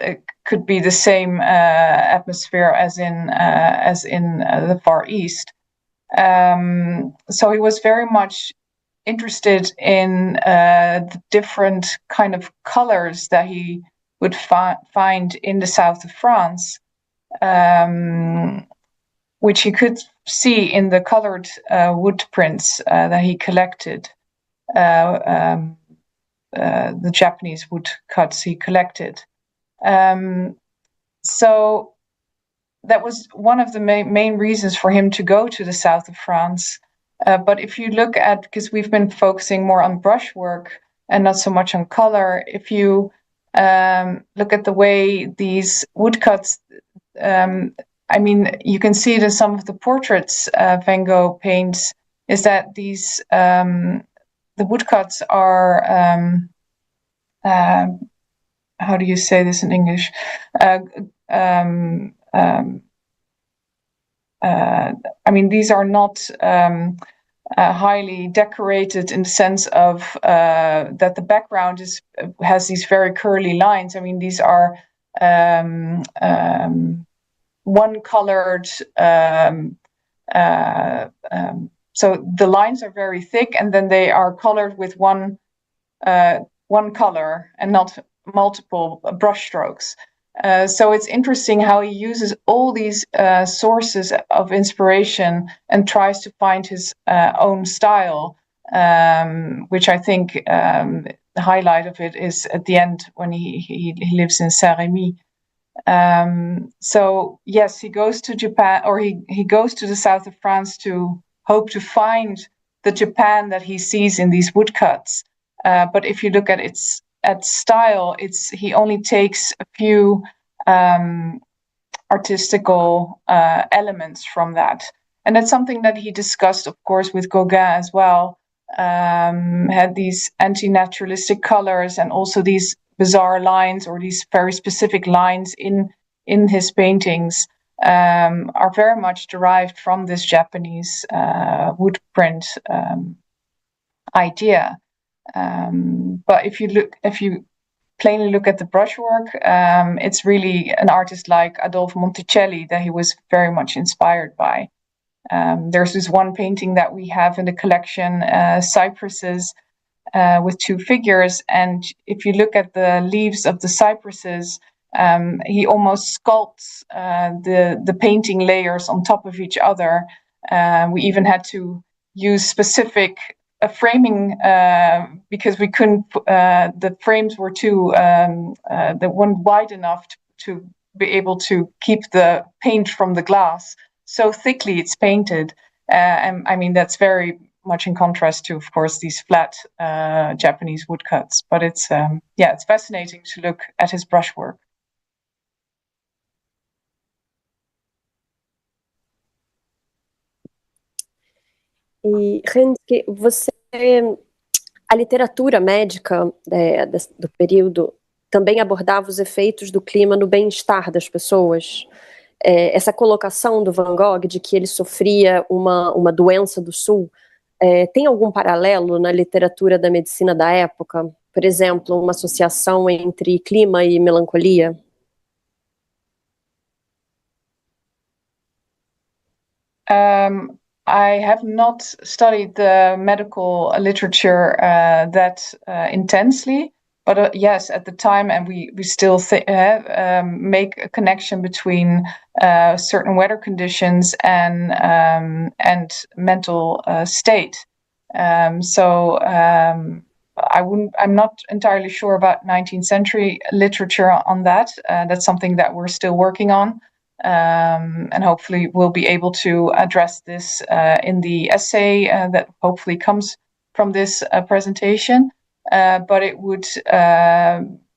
could be the same atmosphere as in the Far East. So he was very much interested in the different kind of colors that he would find in the south of France, which he could see in the colored wood prints that he collected, the Japanese woodcuts he collected. So that was one of the main reasons for him to go to the south of France. But if you look at, because we've been focusing more on brushwork and not so much on color, if you look at the way these woodcuts, I mean, you can see it in some of the portraits Van Gogh paints, is that these, the woodcuts are, how do you say this in English? I mean, these are not highly decorated in the sense of that the background has these very curly lines. I mean, these are one-colored. So the lines are very thick, and then they are colored with one color and not multiple brush strokes. So it's interesting how he uses all these sources of inspiration and tries to find his own style, which I think the highlight of it is at the end when he lives in Saint-Rémy. So yes, he goes to Japan, or he goes to the south of France to hope to find the Japan that he sees in these woodcuts. But if you look at style, he only takes a few artistical elements from that. And that's something that he discussed, of course, with Gauguin as well. Had these anti-naturalistic colors and also these bizarre lines, or these very specific lines in his paintings, are very much derived from this Japanese wood print idea. But if you plainly look at the brushwork, it's really an artist like Adolfo Monticelli that he was very much inspired by. There's this one painting that we have in the collection, cypresses with two figures, and if you look at the leaves of the cypresses, he almost sculpts the painting layers on top of each other. We even had to use specific framing because we couldn't. The frames were too they weren't wide enough to be able to keep the paint from the glass. So thickly it's painted, and I mean that's very much in contrast to, of course, these flat Japanese woodcuts. But it's it's fascinating to look at his brushwork. E, Renske, a literatura médica do período também abordava os efeitos do clima no bem-estar das pessoas. Essa colocação do Van Gogh de que ele sofria uma doença do sul, tem algum paralelo na literatura da medicina da época? Por exemplo, uma associação entre clima e melancolia? I have not studied the medical literature that intensely, but yes, at the time, and we still make a connection between certain weather conditions and mental state. So I'm not entirely sure about 19th century literature on that. That's something that we're still working on. And hopefully we'll be able to address this in the essay that hopefully comes from this presentation. But it would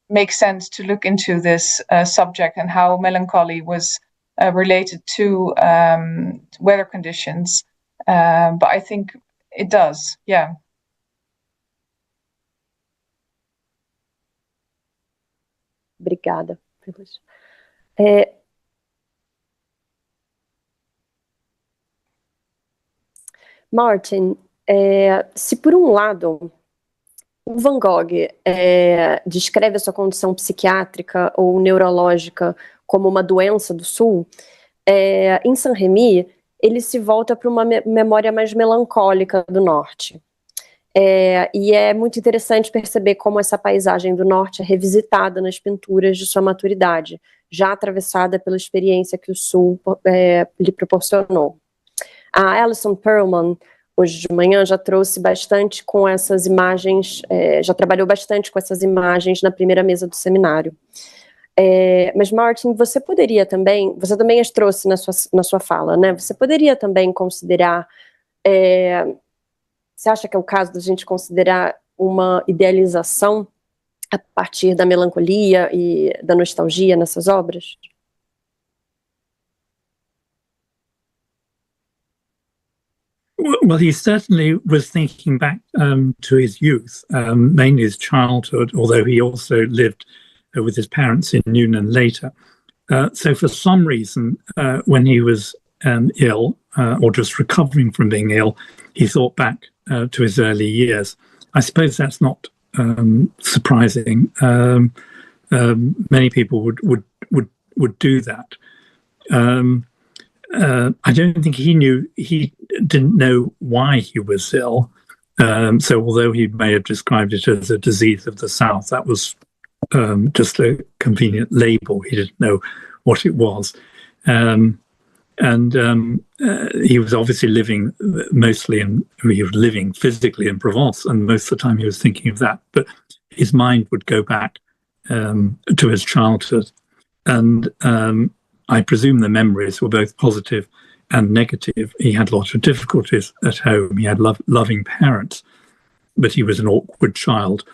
make sense to look into this subject and how melancholy was related to weather conditions. but I think it does, yeah. Obrigada. Martin, se por um lado o Van Gogh descreve a sua condição psiquiátrica ou neurológica como uma doença do Sul, em Saint-Rémy ele se volta para uma memória mais melancólica do Norte. E é muito interessante perceber como essa paisagem do Norte é revisitada nas pinturas de sua maturidade, já atravessada pela experiência que o Sul lhe proporcionou. A Alison Perlman, hoje de manhã, já trouxe bastante com essas imagens, já trabalhou bastante com essas imagens na primeira mesa do seminário. Mas, Martin, você também as trouxe na sua fala, né? Você poderia também considerar, você acha que é o caso da gente considerar uma idealização a partir da melancolia e da nostalgia nessas obras? Well, he certainly was thinking back to his youth, mainly his childhood, although he also lived with his parents in Newnan later. So for some reason, when he was ill or just recovering from being ill, he thought back to his early years. I suppose that's not surprising. Many people would do that. I don't think he didn't know why he was ill. So although he may have described it as a disease of the South, that was just a convenient label. He didn't know what it was. He was obviously living he was living physically in Provence, and most of the time he was thinking of that. But his mind would go back to his childhood. And I presume the memories were both positive and negative. He had lots of difficulties at home. He had loving parents, but he was an awkward child.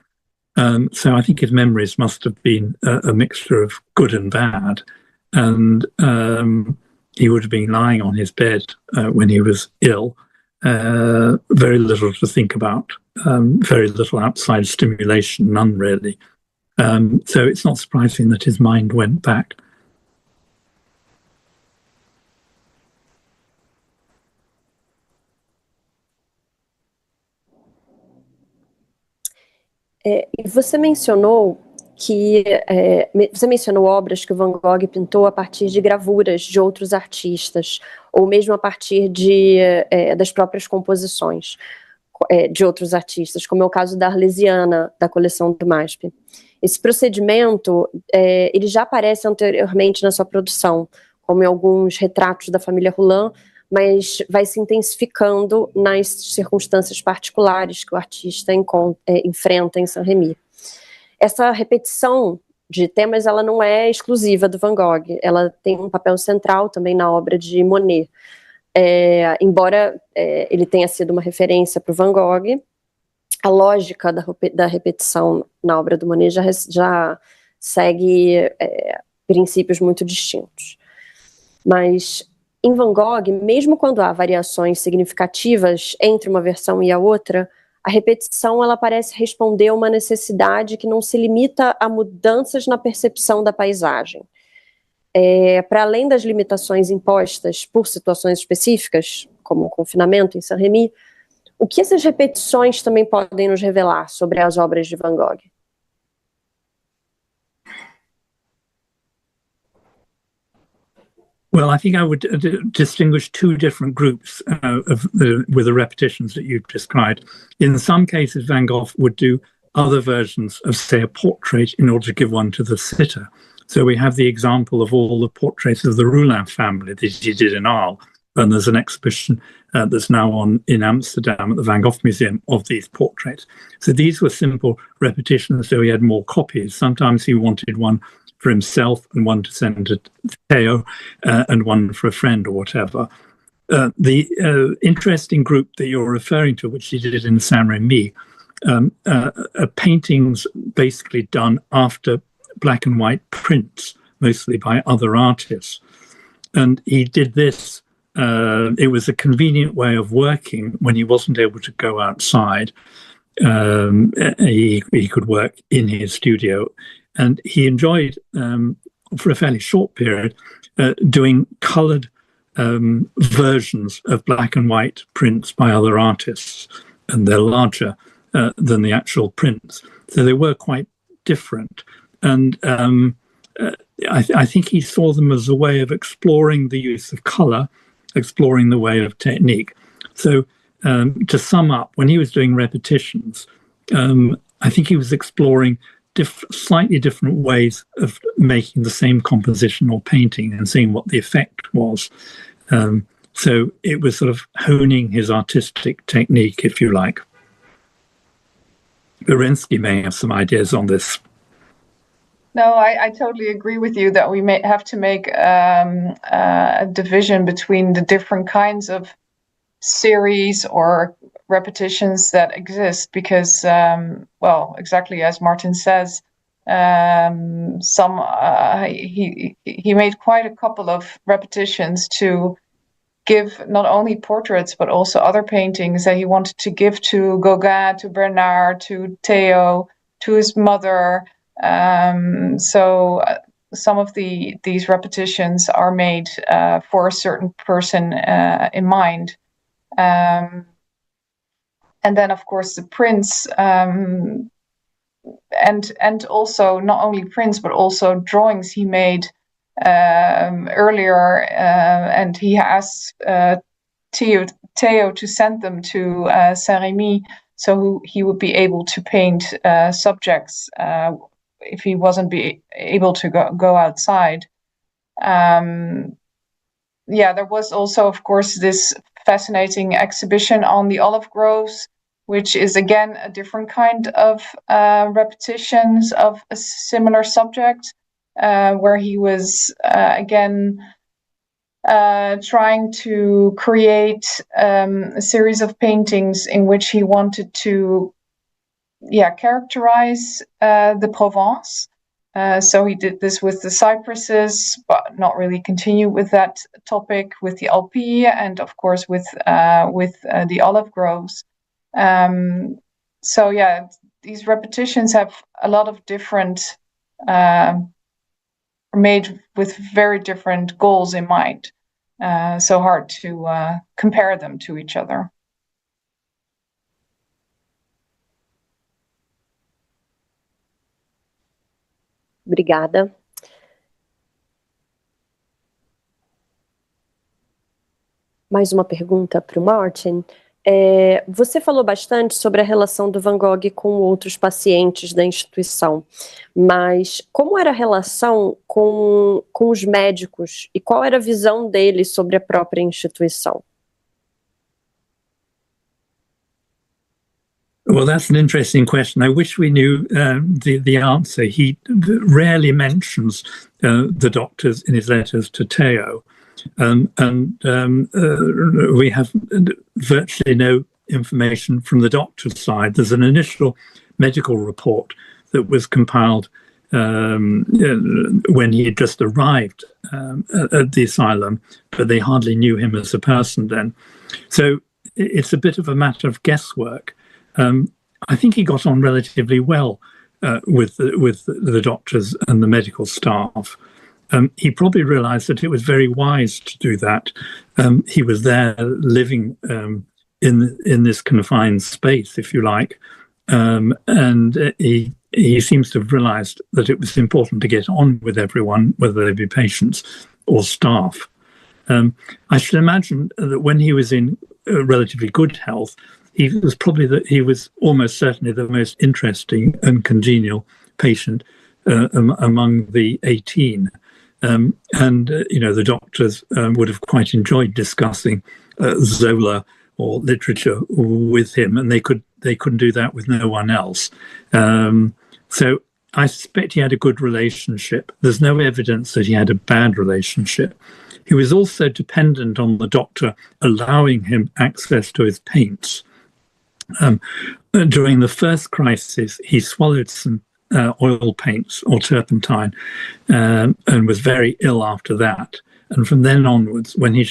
So I think his memories must have been a mixture of good and bad. And he would have been lying on his bed when he was ill. Very little to think about, very little outside stimulation, none really. So it's not surprising that his mind went back. E você mencionou obras que o Van Gogh pintou a partir de gravuras de outros artistas, ou mesmo a partir das próprias composições de outros artistas, como é o caso da Arlesiana, da coleção do MASP. Esse procedimento, ele já aparece anteriormente na sua produção, como em alguns retratos da família Roland, mas vai se intensificando nas circunstâncias particulares que o artista enfrenta em Saint-Rémy. Essa repetição de temas, ela não é exclusiva do Van Gogh, ela tem um papel central também na obra de Monet. Embora ele tenha sido uma referência para o Van Gogh, a lógica da repetição na obra do Monet já segue princípios muito distintos. Mas em Van Gogh, mesmo quando há variações significativas entre uma versão e a outra, a repetição ela parece responder a uma necessidade que não se limita a mudanças na percepção da paisagem. Para além das limitações impostas por situações específicas, como o confinamento em Saint-Rémy, o que essas repetições também podem nos revelar sobre as obras de Van Gogh? Well, I think I would distinguish two different groups with the repetitions that you've described. In some cases, Van Gogh would do other versions of, say, a portrait in order to give one to the sitter. So we have the example of all the portraits of the Roulin family that he did in Arles. And there's an exhibition that's now on in Amsterdam at the Van Gogh Museum of these portraits. So these were simple repetitions, so he had more copies. Sometimes he wanted one for himself and one to send to Theo and one for a friend or whatever. The interesting group that you're referring to, which he did in Saint-Rémy, paintings basically done after black and white prints, mostly by other artists. And he did this it was a convenient way of working when he wasn't able to go outside. He could work in his studio, and he enjoyed, for a fairly short period, doing coloured versions of black and white prints by other artists, and they're larger than the actual prints. So they were quite different. And I think he saw them as a way of exploring the use of colour, exploring the way of technique. So to sum up, when he was doing repetitions, I think he was exploring slightly different ways of making the same composition or painting and seeing what the effect was. So it was sort of honing his artistic technique, if you like. Berensky may have some ideas on this. No, I totally agree with you that we may have to make a division between the different kinds of series or repetitions that exist, because, well, exactly as Martin says, he made quite a couple of repetitions to give not only portraits but also other paintings that he wanted to give to Gauguin, to Bernard, to Theo, to his mother. So some of these repetitions are made for a certain person in mind. And then, of course, the prints, and also not only prints but also drawings he made earlier, and he asked Theo to send them to Saint-Rémy, so he would be able to paint subjects if he wasn't able to go outside. Yeah, there was also, of course, this fascinating exhibition on the olive groves, which is again a different kind of repetitions of a similar subject, where he was again trying to create a series of paintings in which he wanted to characterize the Provence. So he did this with the cypresses, but not really continue with that topic, with the Alpi, and of course with the olive groves. So yeah, these repetitions have a lot of different, made with very different goals in mind. So hard to compare them to each other. Obrigada. Mais uma pergunta para o Martin. Você falou bastante sobre a relação do Van Gogh com outros pacientes da instituição, mas como era a relação com os médicos e qual era a visão dele sobre a própria instituição? Well, that's an interesting question. I wish we knew the answer. He rarely mentions the doctors in his letters to Theo. We have virtually no information from the doctor's side. There's an initial medical report that was compiled when he had just arrived at the asylum, but they hardly knew him as a person then. So it's a bit of a matter of guesswork. I think he got on relatively well with the doctors and the medical staff. He probably realized that it was very wise to do that. He was there living in this confined space, if you like, and he seems to have realized that it was important to get on with everyone, whether they be patients or staff. I should imagine that when he was in relatively good health, he was almost certainly the most interesting and congenial patient among the 18. The doctors would have quite enjoyed discussing Zola or literature with him, and they couldn't do that with no one else. So I suspect he had a good relationship. There's no evidence that he had a bad relationship. He was also dependent on the doctor allowing him access to his paints. During the first crisis, he swallowed some oil paints or turpentine and was very ill after that. And from then onwards, when he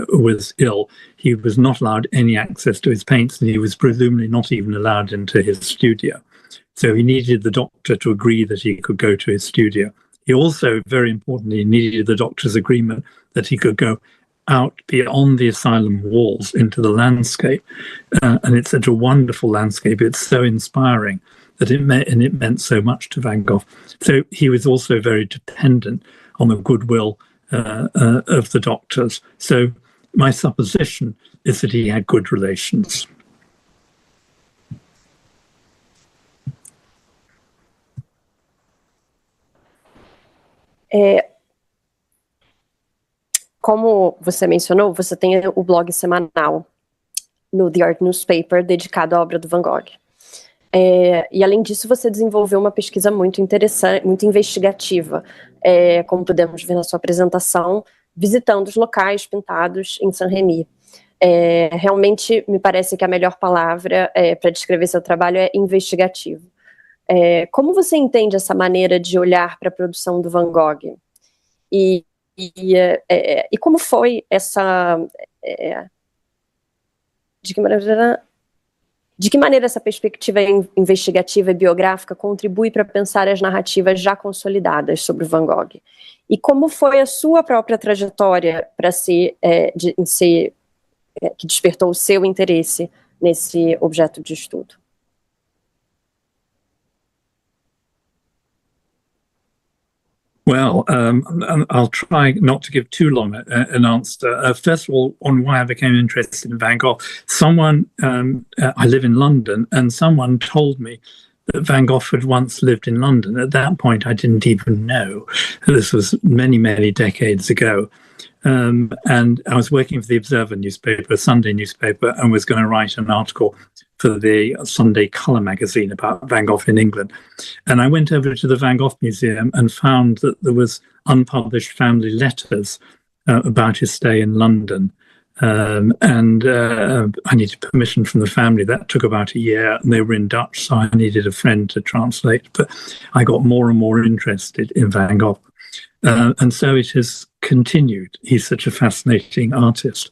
was ill, he was not allowed any access to his paints, and he was presumably not even allowed into his studio. So he needed the doctor to agree that he could go to his studio. He also, very importantly, needed the doctor's agreement that he could go out beyond the asylum walls into the landscape. And it's such a wonderful landscape. It's so inspiring that it meant so much to Van Gogh. So he was also very dependent on the goodwill of the doctors. So my supposition is that he had good relations. Como você mencionou, você tem o blog semanal no The Art Newspaper dedicado à obra do Van Gogh. E além disso, você desenvolveu uma pesquisa muito interessante, muito investigativa, como podemos ver na sua apresentação, visitando os locais pintados em Saint-Rémy. Realmente, me parece que a melhor palavra para descrever seu trabalho é investigativo. Como você entende essa maneira de olhar para a produção do Van Gogh? E como foi essa... De que maneira essa perspectiva investigativa e biográfica contribui para pensar as narrativas já consolidadas sobre o Van Gogh? E como foi a sua própria trajetória para que despertou o seu interesse nesse objeto de estudo? Well, I'll try not to give too long an answer. First of all, on why I became interested in Van Gogh, I live in London, and someone told me that Van Gogh had once lived in London. At that point, I didn't even know. This was many, many decades ago. And I was working for the Observer newspaper, a Sunday newspaper, and was going to write an article for the Sunday Colour magazine about Van Gogh in England. And I went over to the Van Gogh Museum and found that there was unpublished family letters about his stay in London. I needed permission from the family. That took about a year, and they were in Dutch, so I needed a friend to translate. But I got more and more interested in Van Gogh. And so it has continued. He's such a fascinating artist.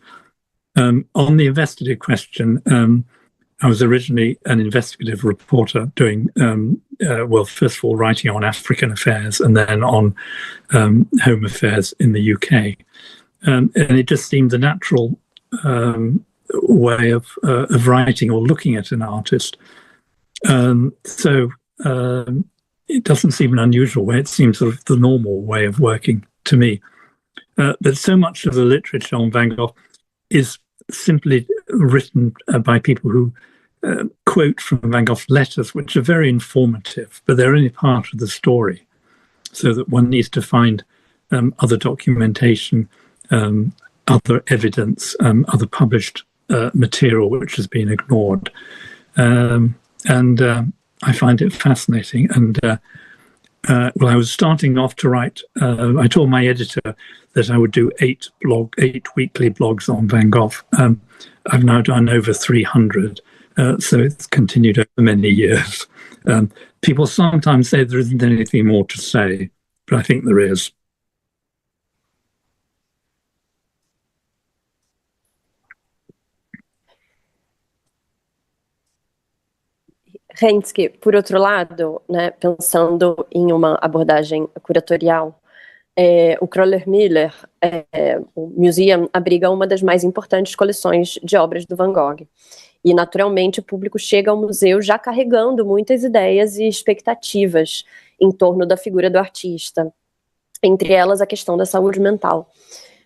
On the investigative question, I was originally an investigative reporter doing, first of all, writing on African affairs and then on home affairs in the UK. And it just seemed the natural way of writing or looking at an artist. It doesn't seem an unusual way. It seems sort of the normal way of working to me. But so much of the literature on Van Gogh is simply written by people who quote from Van Gogh's letters, which are very informative, but they're only part of the story, so that one needs to find other documentation, other evidence, other published material which has been ignored. I find it fascinating. And I was starting off to write. I told my editor that I would do 8 weekly blogs on Van Gogh. I've now done over 300, so it's continued over many years. People sometimes say there isn't anything more to say, but I think there is. Hensky, por outro lado, né, pensando em uma abordagem curatorial, o Kröller-Müller, o Museum, abriga uma das mais importantes coleções de obras do Van Gogh. E, naturalmente, o público chega ao museu já carregando muitas ideias e expectativas em torno da figura do artista, entre elas a questão da saúde mental.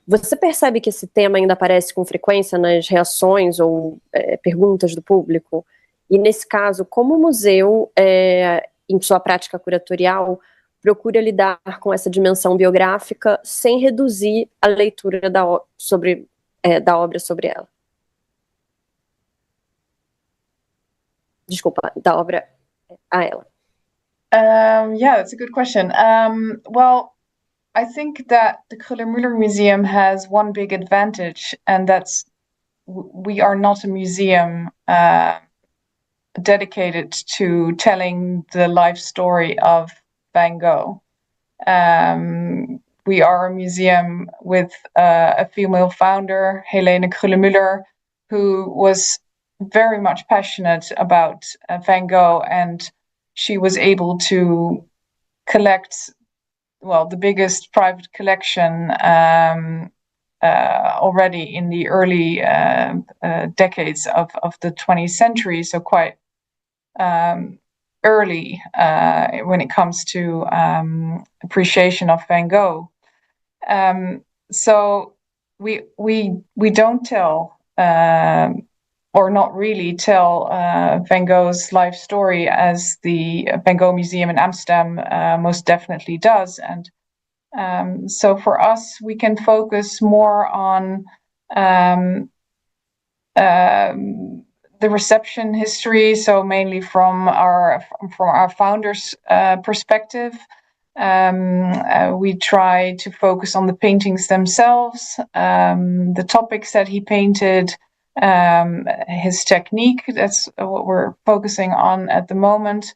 Você percebe que esse tema ainda aparece com frequência nas reações ou perguntas do público? E, nesse caso, como o museu, em sua prática curatorial, procura lidar com essa dimensão biográfica sem reduzir a leitura da obra sobre ela? Desculpa, da obra a ela. Yeah, that's a good question. Well, I think that the Kröller-Müller Museum has one big advantage, and that's we are not a museum dedicated to telling the life story of Van Gogh. we are a museum with a female founder, Helene Krüller-Müller, who was very much passionate about Van Gogh, and she was able to collect, well, the biggest private collection already in the early decades of the 20th century, so quite early when it comes to appreciation of Van Gogh. So we don't tell, or not really tell, Van Gogh's life story as the Van Gogh Museum in Amsterdam most definitely does. And so for us, we can focus more on the reception history, so mainly from our founder's perspective. We try to focus on the paintings themselves, the topics that he painted, his technique. That's what we're focusing on at the moment.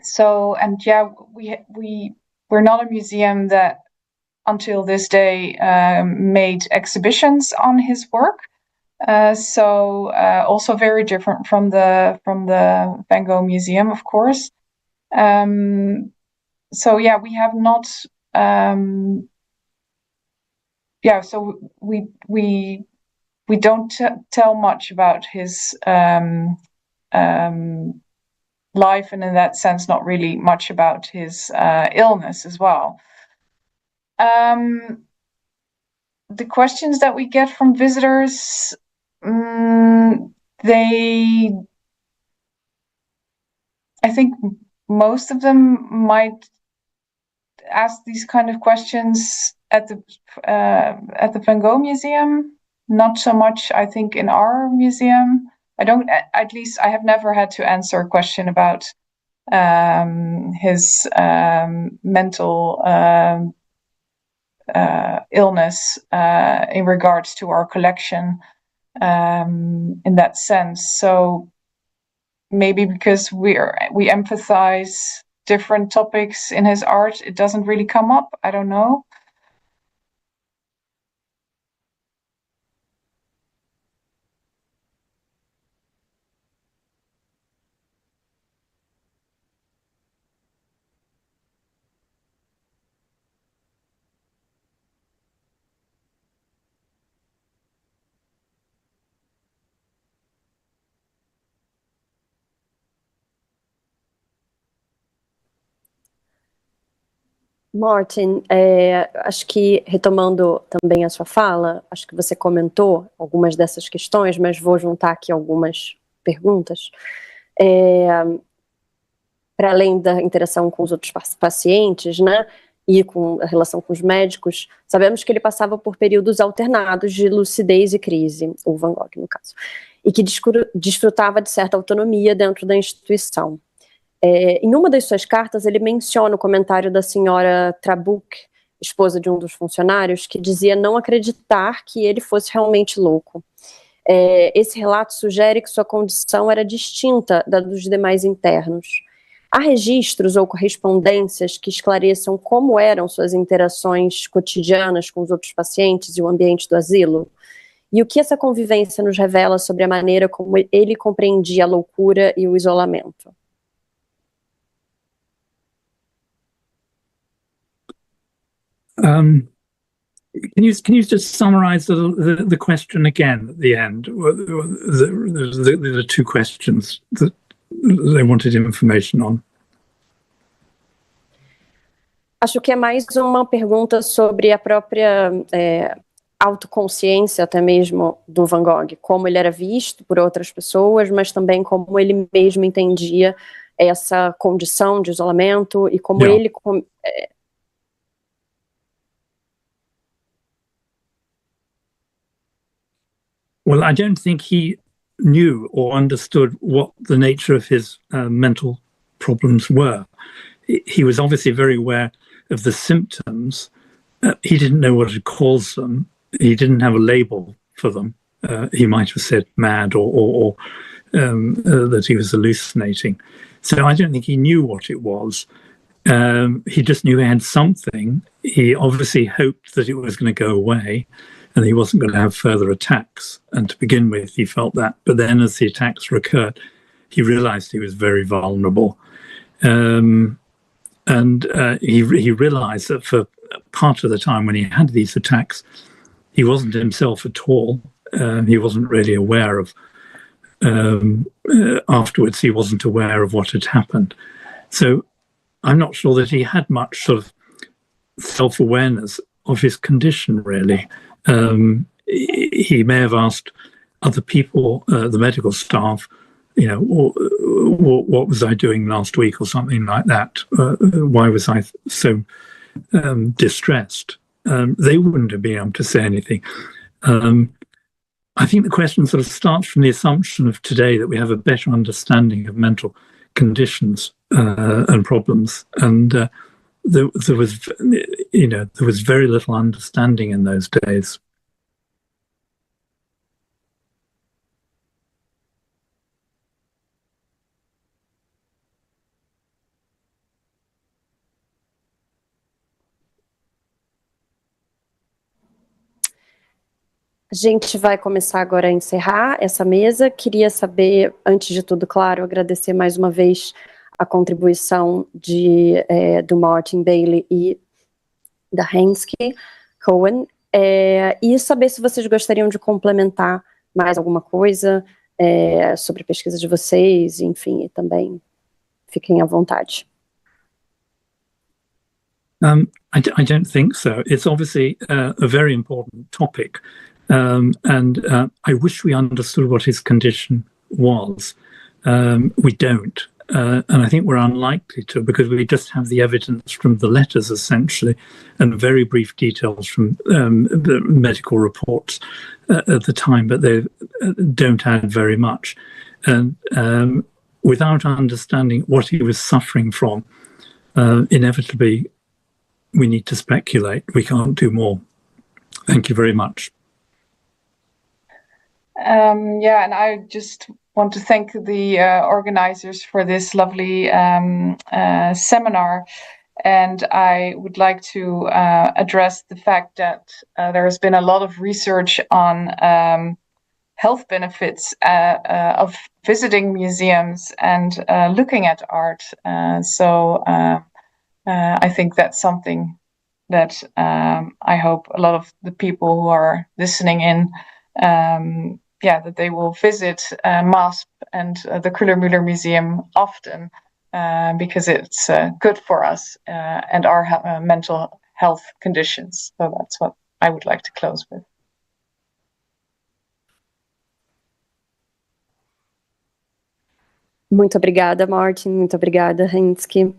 So, and yeah, we're not a museum that until this day made exhibitions on his work. So also very different from the Van Gogh Museum, of course. So yeah, we have not. So we don't tell much about his life, and in that sense, not really much about his illness as well. The questions that we get from visitors, I think most of them might ask these kind of questions at the Van Gogh Museum. Not so much, I think, in our museum. At least I have never had to answer a question about his mental illness in regards to our collection, in that sense. So maybe because we emphasize different topics in his art, it doesn't really come up. I don't know. Martin, acho que retomando também a sua fala, acho que você comentou algumas dessas questões, mas vou juntar aqui algumas perguntas. Para além da interação com os outros pacientes, né, e com a relação com os médicos, sabemos que ele passava por períodos alternados de lucidez e crise, o Van Gogh no caso, e que desfrutava de certa autonomia dentro da instituição. Em uma das suas cartas, ele menciona o comentário da senhora Trabuc, esposa de um dos funcionários, que dizia não acreditar que ele fosse realmente louco. Esse relato sugere que sua condição era distinta da dos demais internos. Há registros ou correspondências que esclareçam como eram suas interações cotidianas com os outros pacientes e o ambiente do asilo? E o que essa convivência nos revela sobre a maneira como ele compreendia a loucura e o isolamento? Can you just summarize the question again at the end? The two questions that they wanted information on. Acho que é mais uma pergunta sobre a própria autoconsciência até mesmo do Van Gogh, como ele era visto por outras pessoas, mas também como ele mesmo entendia essa condição de isolamento e como ele... Well, I don't think he knew or understood what the nature of his mental problems were. He was obviously very aware of the symptoms. He didn't know what to call them. He didn't have a label for them. He might have said mad or that he was hallucinating. So I don't think he knew what it was. He just knew he had something. He obviously hoped that it was going to go away and he wasn't going to have further attacks. And to begin with, he felt that. But then as the attacks recurred, he realized he was very vulnerable. And he realized that for part of the time when he had these attacks, he wasn't himself at all. He wasn't really aware of, afterwards, he wasn't aware of what had happened. So I'm not sure that he had much sort of self-awareness of his condition, really. He may have asked other people, the medical staff, you know, what was I doing last week or something like that? Why was I so distressed? They wouldn't have been able to say anything. I think the question sort of starts from the assumption of today that we have a better understanding of mental conditions and problems, and there was, you know, there was very little understanding in those days. A gente vai começar agora a encerrar essa mesa. Queria saber, antes de tudo, claro, agradecer mais uma vez a contribuição do Martin Bailey e da Hensky Cohen, e saber se vocês gostariam de complementar mais alguma coisa sobre a pesquisa de vocês, enfim, e também fiquem à vontade. I don't think so. It's obviously a very important topic. And I wish we understood what his condition was. We don't. And I think we're unlikely to, because we just have the evidence from the letters, essentially, and very brief details from the medical reports at the time, but they don't add very much. And without understanding what he was suffering from, inevitably, we need to speculate. We can't do more. Thank you very much. Yeah, and I just want to thank the organizers for this lovely seminar. And I would like to address the fact that there has been a lot of research on health benefits of visiting museums and looking at art. So I think that's something that I hope a lot of the people who are listening in, that they will visit MASP and the Krüller-Müller Museum often, because it's good for us and our mental health conditions. So that's what I would like to close with. Muito obrigada, Martin. Muito obrigada, Hensky.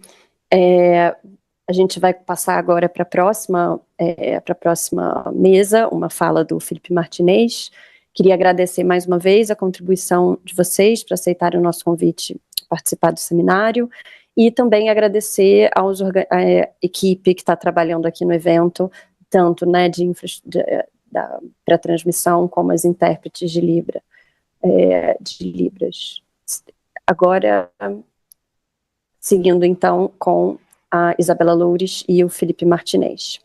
A gente vai passar agora para a próxima mesa, uma fala do Felipe Martinez. Queria agradecer mais uma vez a contribuição de vocês para aceitarem o nosso convite a participar do seminário, e também agradecer à equipe que está trabalhando aqui no evento, tanto da pré-transmissão como as intérpretes de Libras. Agora, seguindo então com a Isabela Loures e o Felipe Martinez.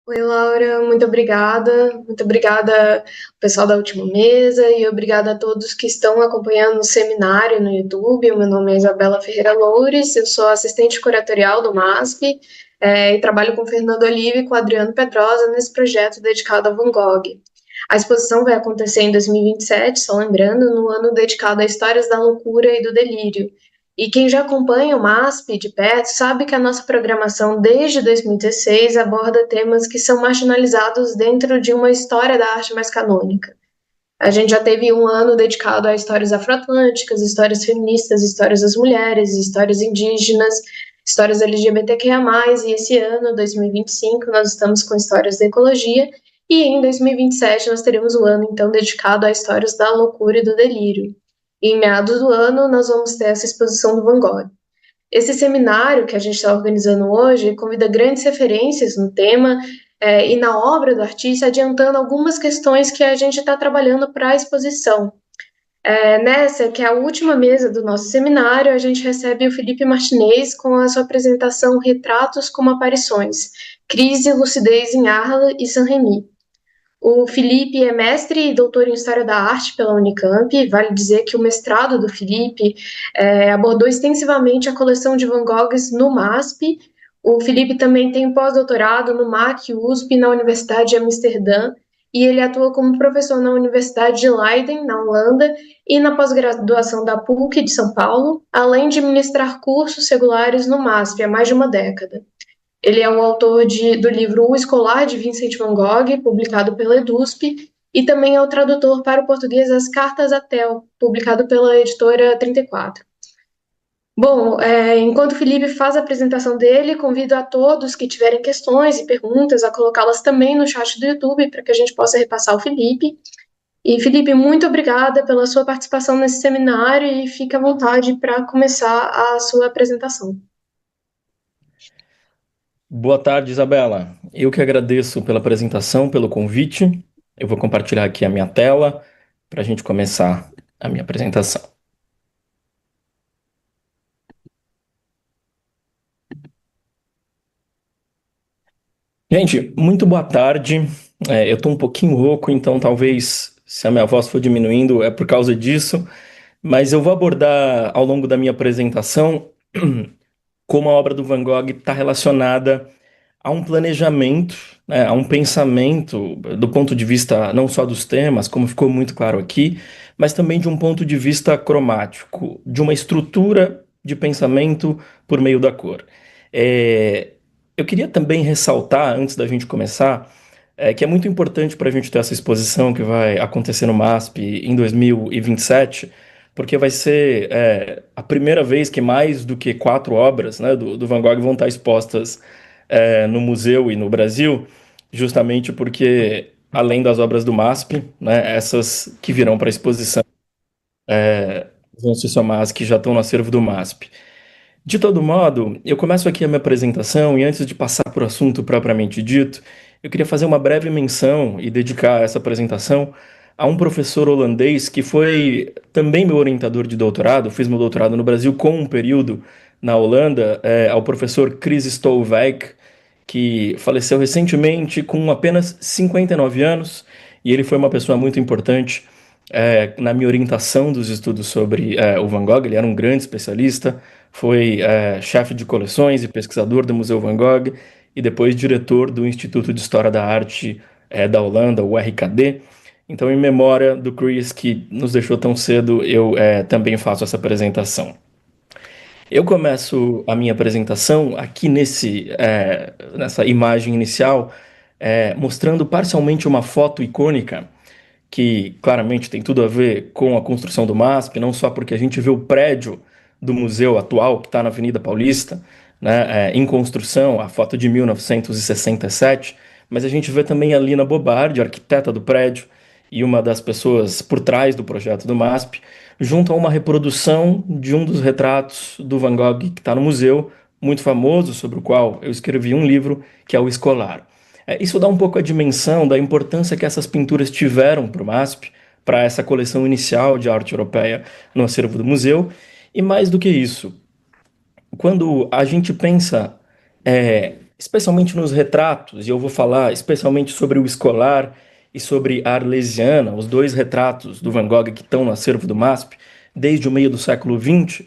Oi, Laura, muito obrigada ao pessoal da última mesa e obrigada a todos que estão acompanhando o seminário no YouTube. O meu nome é Isabela Ferreira Loures, eu sou assistente curatorial do MASP e trabalho com Fernando Oliva e com Adriano Pedrosa nesse projeto dedicado a Van Gogh. A exposição vai acontecer em 2027, só lembrando, no ano dedicado a histórias da loucura e do delírio. E quem já acompanha o MASP de perto sabe que a nossa programação desde 2016 aborda temas que são marginalizados dentro de uma história da arte mais canônica. A gente já teve um ano dedicado a histórias afroatlânticas, histórias feministas, histórias das mulheres, histórias indígenas, histórias LGBTQIA+, e esse ano, 2025, nós estamos com histórias da ecologia, e em 2027 nós teremos um ano, então, dedicado a histórias da loucura e do delírio. E em meados do ano, nós vamos ter essa exposição do Van Gogh. Esse seminário que a gente está organizando hoje convida grandes referências no tema e na obra do artista, adiantando algumas questões que a gente está trabalhando para a exposição. Nessa, que é a última mesa do nosso seminário, a gente recebe o Felipe Martinez com a sua apresentação Retratos como Aparições, Crise e Lucidez em Arles e Saint-Rémy. O Felipe é mestre e doutor em História da Arte pela Unicamp. Vale dizer que o mestrado do Felipe abordou extensivamente a coleção de Van Goghs no MASP. O Felipe também tem pós-doutorado no MAC USP, na Universidade de Amsterdã, e ele atua como professor na Universidade de Leiden, na Holanda, e na pós-graduação da PUC de São Paulo, além de ministrar cursos regulares no MASP há mais de uma década. Ele é o autor do livro O Escolar, de Vincent van Gogh, publicado pela EDUSP, e também é o tradutor para o português As Cartas a Theo, publicado pela editora 34. Bom, enquanto o Felipe faz a apresentação dele, convido a todos que tiverem questões e perguntas a colocá-las também no chat do YouTube para que a gente possa repassar ao Felipe. E, Felipe, muito obrigada pela sua participação nesse seminário e fique à vontade para começar a sua apresentação. Boa tarde, Isabela. Eu que agradeço pela apresentação, pelo convite. Eu vou compartilhar aqui a minha tela para a gente começar a minha apresentação. Gente, muito boa tarde. Eu estou um pouquinho rouco, então talvez se a minha voz for diminuindo é por causa disso, mas eu vou abordar ao longo da minha apresentação como a obra do Van Gogh está relacionada a um planejamento, né, a um pensamento do ponto de vista não só dos temas, como ficou muito claro aqui, mas também de um ponto de vista cromático, de uma estrutura de pensamento por meio da cor. Eu queria também ressaltar, antes da gente começar, que é muito importante para a gente ter essa exposição que vai acontecer no MASP em 2027, porque vai ser a primeira vez que mais do que 4 obras, né, do Van Gogh vão estar expostas no museu e no Brasil, justamente porque, além das obras do MASP, né, essas que virão para a exposição vão se somar às que já estão no acervo do MASP. De todo modo, eu começo aqui a minha apresentação e antes de passar para o assunto propriamente dito, eu queria fazer uma breve menção e dedicar essa apresentação a um professor holandês que foi também meu orientador de doutorado. Fiz meu doutorado no Brasil com um período na Holanda, ao professor Chris Stolwijk, que faleceu recentemente com apenas 59 anos, e ele foi uma pessoa muito importante na minha orientação dos estudos sobre o Van Gogh. Ele era um grande especialista, foi chefe de coleções e pesquisador do Museu Van Gogh, e depois diretor do Instituto de História da Arte da Holanda, o RKD. Então, em memória do Chris, que nos deixou tão cedo, eu também faço essa apresentação. Eu começo a minha apresentação aqui nessa imagem inicial, mostrando parcialmente uma foto icônica, que claramente tem tudo a ver com a construção do MASP, não só porque a gente vê o prédio do museu atual, que está na Avenida Paulista, né, em construção, a foto de 1967, mas a gente vê também a Lina Bobardi, arquiteta do prédio, e uma das pessoas por trás do projeto do MASP, junto a uma reprodução de um dos retratos do Van Gogh que está no museu, muito famoso, sobre o qual eu escrevi um livro, que é o Escolar. Isso dá um pouco a dimensão da importância que essas pinturas tiveram para o MASP, para essa coleção inicial de arte europeia no acervo do museu, e mais do que isso, quando a gente pensa, especialmente nos retratos, e eu vou falar especialmente sobre o Escolar e sobre a Arlesiana, os dois retratos do Van Gogh que estão no acervo do MASP, desde o meio do século XX,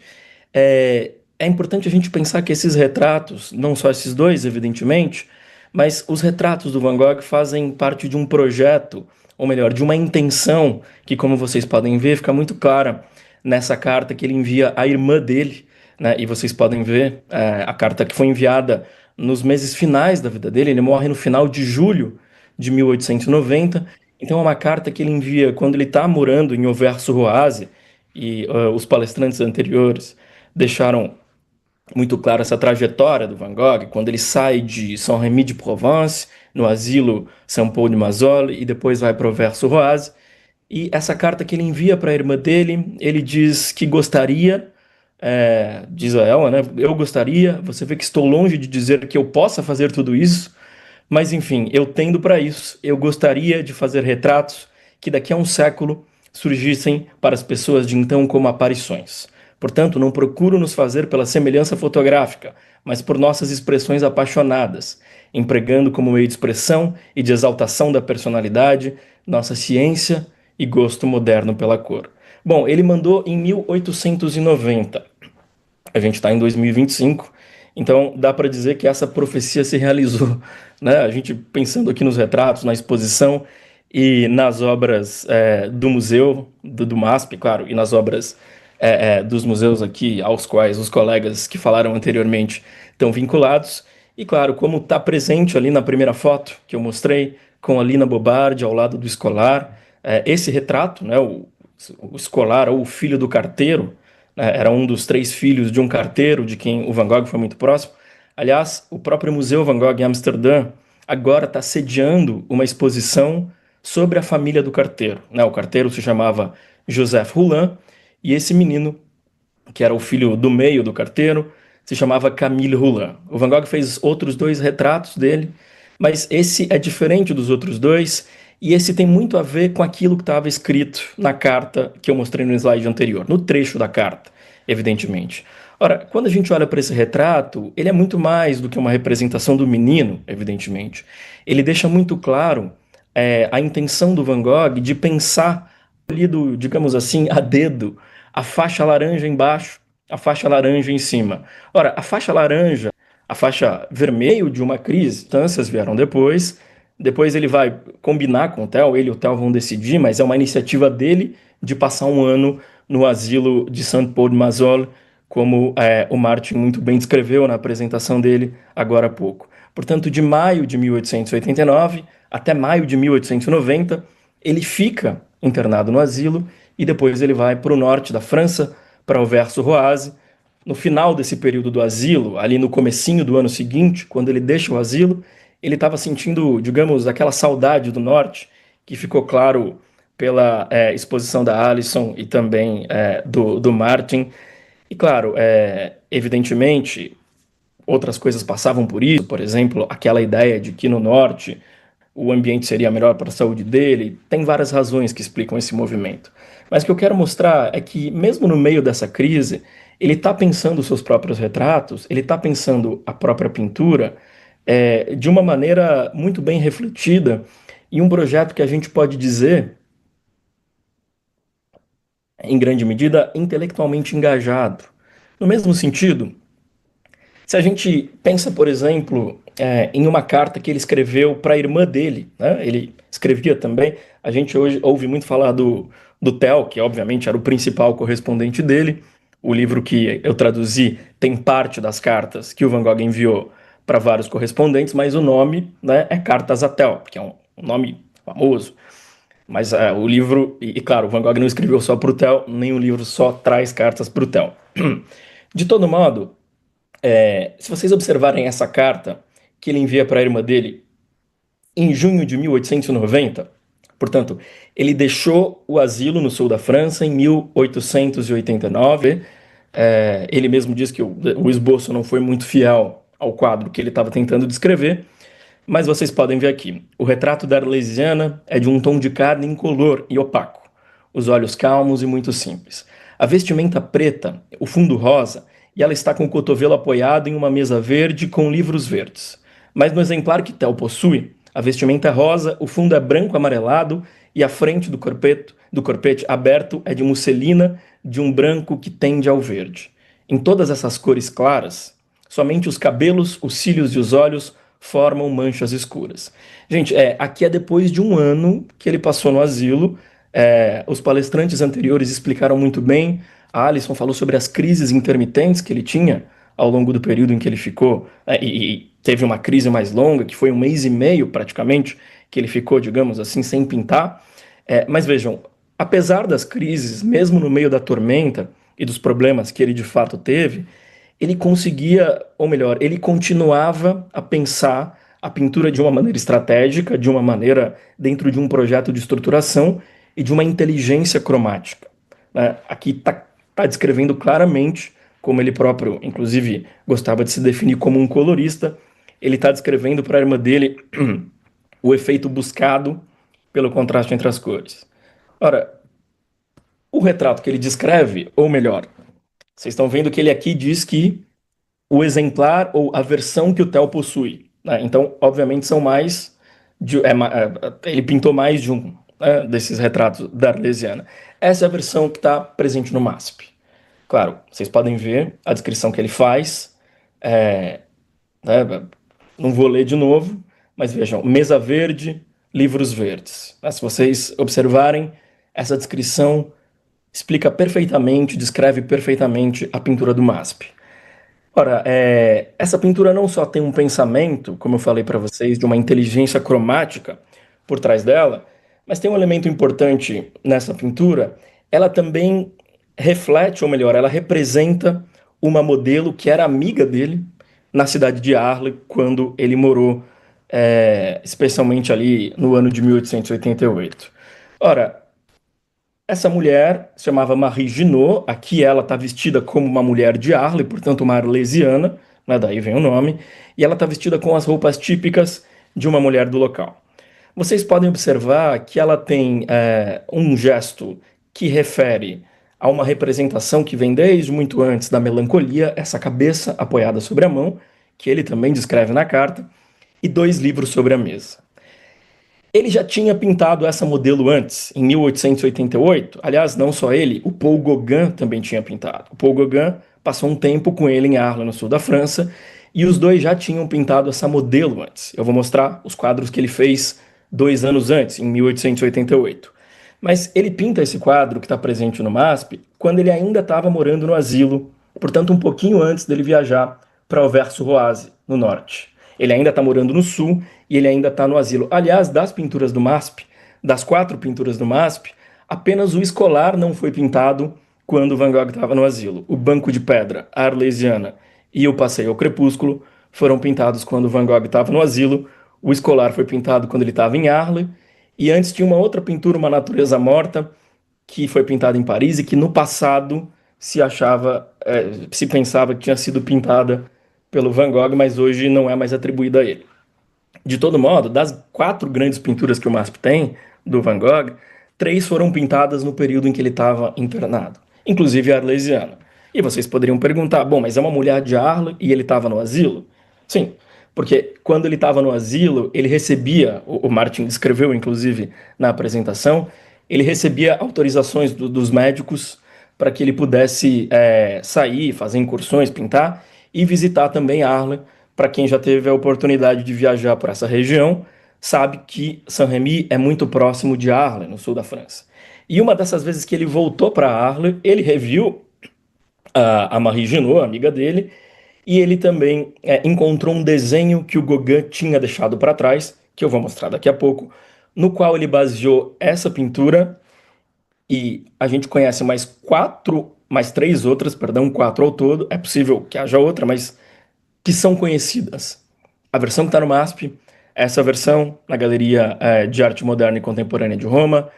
é importante a gente pensar que esses retratos, não só esses dois, evidentemente, mas os retratos do Van Gogh fazem parte de um projeto, ou melhor, de uma intenção, que, como vocês podem ver, fica muito clara nessa carta que ele envia à irmã dele, né? E vocês podem ver a carta que foi enviada nos meses finais da vida dele. Ele morre no final de julho de 1890, então é uma carta que ele envia quando ele está morando em Auvers-sur-Oise, e os palestrantes anteriores deixaram muito claro essa trajetória do Van Gogh, quando ele sai de Saint-Rémy-de-Provence, no asilo Saint-Paul de Mazolle, e depois vai para Auvers-sur-Oise. E essa carta que ele envia para a irmã dele, ele diz que gostaria, diz a ela, né? Eu gostaria, você vê que estou longe de dizer que eu possa fazer tudo isso, mas enfim, eu tendo para isso, eu gostaria de fazer retratos que daqui a um século surgissem para as pessoas de então como aparições. Portanto, não procuro nos fazer pela semelhança fotográfica, mas por nossas expressões apaixonadas, empregando como meio de expressão e de exaltação da personalidade nossa ciência e gosto moderno pela cor. Bom, ele mandou em 1890. A gente está em 2025, então dá para dizer que essa profecia se realizou, né? A gente pensando aqui nos retratos, na exposição e nas obras do museu, do MASP, claro, e nas obras dos museus aqui, aos quais os colegas que falaram anteriormente estão vinculados. E claro, como está presente ali na primeira foto que eu mostrei, com a Lina Bobardi ao lado do escolar, esse retrato, né, o escolar ou o filho do carteiro, né, era um dos 3 filhos de um carteiro, de quem o Van Gogh foi muito próximo. Aliás, o próprio Museu Van Gogh em Amsterdã agora está sediando uma exposição sobre a família do carteiro, né? O carteiro se chamava Joseph Roulin, e esse menino, que era o filho do meio do carteiro, se chamava Camille Roulin. O Van Gogh fez outros 2 retratos dele, mas esse é diferente dos outros 2, e esse tem muito a ver com aquilo que estava escrito na carta que eu mostrei no slide anterior, no trecho da carta, evidentemente. Ora, quando a gente olha para esse retrato, ele é muito mais do que uma representação do menino, evidentemente. Ele deixa muito claro a intenção do Van Gogh de pensar, lido, digamos assim, a dedo, a faixa laranja embaixo, a faixa laranja em cima. Ora, a faixa laranja, a faixa vermelho de uma crise, instâncias vieram depois. Depois ele vai combinar com o Theo, ele e o Theo vão decidir, mas é uma iniciativa dele de passar um ano no asilo de Saint-Paul-de-Mazol, como o Martin muito bem descreveu na apresentação dele agora há pouco. Portanto, de maio de 1889 até maio de 1890, ele fica internado no asilo e depois ele vai para o norte da França, para Auvers-sur-Oise. No final desse período do asilo, ali no comecinho do ano seguinte, quando ele deixa o asilo, ele estava sentindo, digamos, aquela saudade do norte, que ficou claro pela exposição da Alison e também do Martin. E claro, evidentemente, outras coisas passavam por isso, por exemplo, aquela ideia de que no norte o ambiente seria melhor para a saúde dele. Tem várias razões que explicam esse movimento. Mas o que eu quero mostrar é que, mesmo no meio dessa crise, ele está pensando os seus próprios retratos, ele está pensando a própria pintura de uma maneira muito bem refletida, e um projeto que a gente pode dizer, em grande medida, intelectualmente engajado. No mesmo sentido, se a gente pensa, por exemplo, em uma carta que ele escreveu para a irmã dele, né? Ele escrevia também, a gente hoje ouve muito falar do Theo, que obviamente era o principal correspondente dele. O livro que eu traduzi tem parte das cartas que o Van Gogh enviou para vários correspondentes, mas o nome, né, é Cartas a Theo, que é um nome famoso. Mas o livro, e claro, o Van Gogh não escreveu só para o Theo, nem o livro só traz cartas para o Theo. De todo modo, se vocês observarem essa carta que ele envia para a irmã dele em junho de 1890, portanto, ele deixou o asilo no sul da França em 1889. Ele mesmo diz que o esboço não foi muito fiel ao quadro que ele estava tentando descrever, mas vocês podem ver aqui. O retrato da Arlesiana é de um tom de carne incolor e opaco, os olhos calmos e muito simples. A vestimenta preta, o fundo rosa, e ela está com o cotovelo apoiado em uma mesa verde com livros verdes. Mas no exemplar que Theo possui, a vestimenta é rosa, o fundo é branco amarelado e a frente do corpete aberto é de musselina de um branco que tende ao verde. Em todas essas cores claras, somente os cabelos, os cílios e os olhos formam manchas escuras. Gente, aqui é depois de um ano que ele passou no asilo. Os palestrantes anteriores explicaram muito bem. A Alison falou sobre as crises intermitentes que ele tinha ao longo do período em que ele ficou, e teve uma crise mais longa, que foi 1 mês e meio praticamente, que ele ficou, digamos assim, sem pintar. Mas vejam, apesar das crises, mesmo no meio da tormenta e dos problemas que ele de fato teve, ele conseguia, ou melhor, ele continuava a pensar a pintura de uma maneira estratégica, de uma maneira dentro de um projeto de estruturação e de uma inteligência cromática. Aqui está descrevendo claramente, como ele próprio, inclusive, gostava de se definir como um colorista, ele está descrevendo para a irmã dele o efeito buscado pelo contraste entre as cores. Ora, O retrato que ele descreve, ou melhor, vocês estão vendo que ele aqui diz que o exemplar ou a versão que o Theo possui, né? Então, obviamente, são mais. Ele pintou mais de um, né, desses retratos da Arlesiana. Essa é a versão que está presente no MASP. Claro, vocês podem ver a descrição que ele faz. Né, não vou ler de novo, mas vejam: mesa verde, livros verdes. Se vocês observarem, essa descrição explica perfeitamente, descreve perfeitamente a pintura do MASP. Ora, essa pintura não só tem um pensamento, como eu falei para vocês, de uma inteligência cromática por trás dela, mas tem um elemento importante nessa pintura. Ela também reflete, ou melhor, ela representa uma modelo que era amiga dele na cidade de Arles, quando ele morou, especialmente ali no ano de 1888. Ora, essa mulher se chamava Marie Ginot, aqui ela está vestida como uma mulher de Arles, portanto uma arlesiana, né, daí vem o nome, e ela está vestida com as roupas típicas de uma mulher do local. Vocês podem observar que ela tem um gesto que refere a uma representação que vem desde muito antes da melancolia, essa cabeça apoiada sobre a mão, que ele também descreve na carta, e 2 livros sobre a mesa. Ele já tinha pintado essa modelo antes, em 1888. Aliás, não só ele, o Paul Gauguin também tinha pintado. O Paul Gauguin passou um tempo com ele em Arles, no sul da França, e os dois já tinham pintado essa modelo antes. Eu vou mostrar os quadros que ele fez 2 anos antes, em 1888. Mas ele pinta esse quadro que está presente no MASP quando ele ainda estava morando no asilo, portanto um pouquinho antes dele viajar para Auvers-sur-Oise, no norte. Ele ainda está morando no sul e ele ainda está no asilo. Aliás, das pinturas do MASP, das 4 pinturas do MASP, apenas o escolar não foi pintado quando Van Gogh estava no asilo. O Banco de Pedra, a Arlesiana e o Passeio ao Crepúsculo foram pintados quando Van Gogh estava no asilo. O escolar foi pintado quando ele estava em Arles. E antes tinha uma outra pintura, Uma Natureza Morta, que foi pintada em Paris e que no passado se pensava que tinha sido pintada pelo Van Gogh, mas hoje não é mais atribuída a ele. De todo modo, das 4 grandes pinturas que o MASP tem, do Van Gogh, 3 foram pintadas no período em que ele estava internado, inclusive a Arlesiana. E vocês poderiam perguntar, bom, mas é uma mulher de Arles e ele estava no asilo? Sim, porque quando ele estava no asilo, ele recebia, o Martin descreveu inclusive na apresentação, ele recebia autorizações dos médicos para que ele pudesse sair, fazer incursões, pintar, e visitar também Arles. Para quem já teve a oportunidade de viajar por essa região, sabe que Saint-Rémy é muito próximo de Arles, no sul da França. E uma dessas vezes que ele voltou para Arles, ele reviu a Marie Ginot, amiga dele, e ele também encontrou um desenho que o Gauguin tinha deixado para trás, que eu vou mostrar daqui a pouco, no qual ele baseou essa pintura, e a gente conhece mais 3 outras, 4 ao todo, é possível que haja outra, mas que são conhecidas. A versão que está no MASP, essa versão na Galeria de Arte Moderna e Contemporânea de Roma,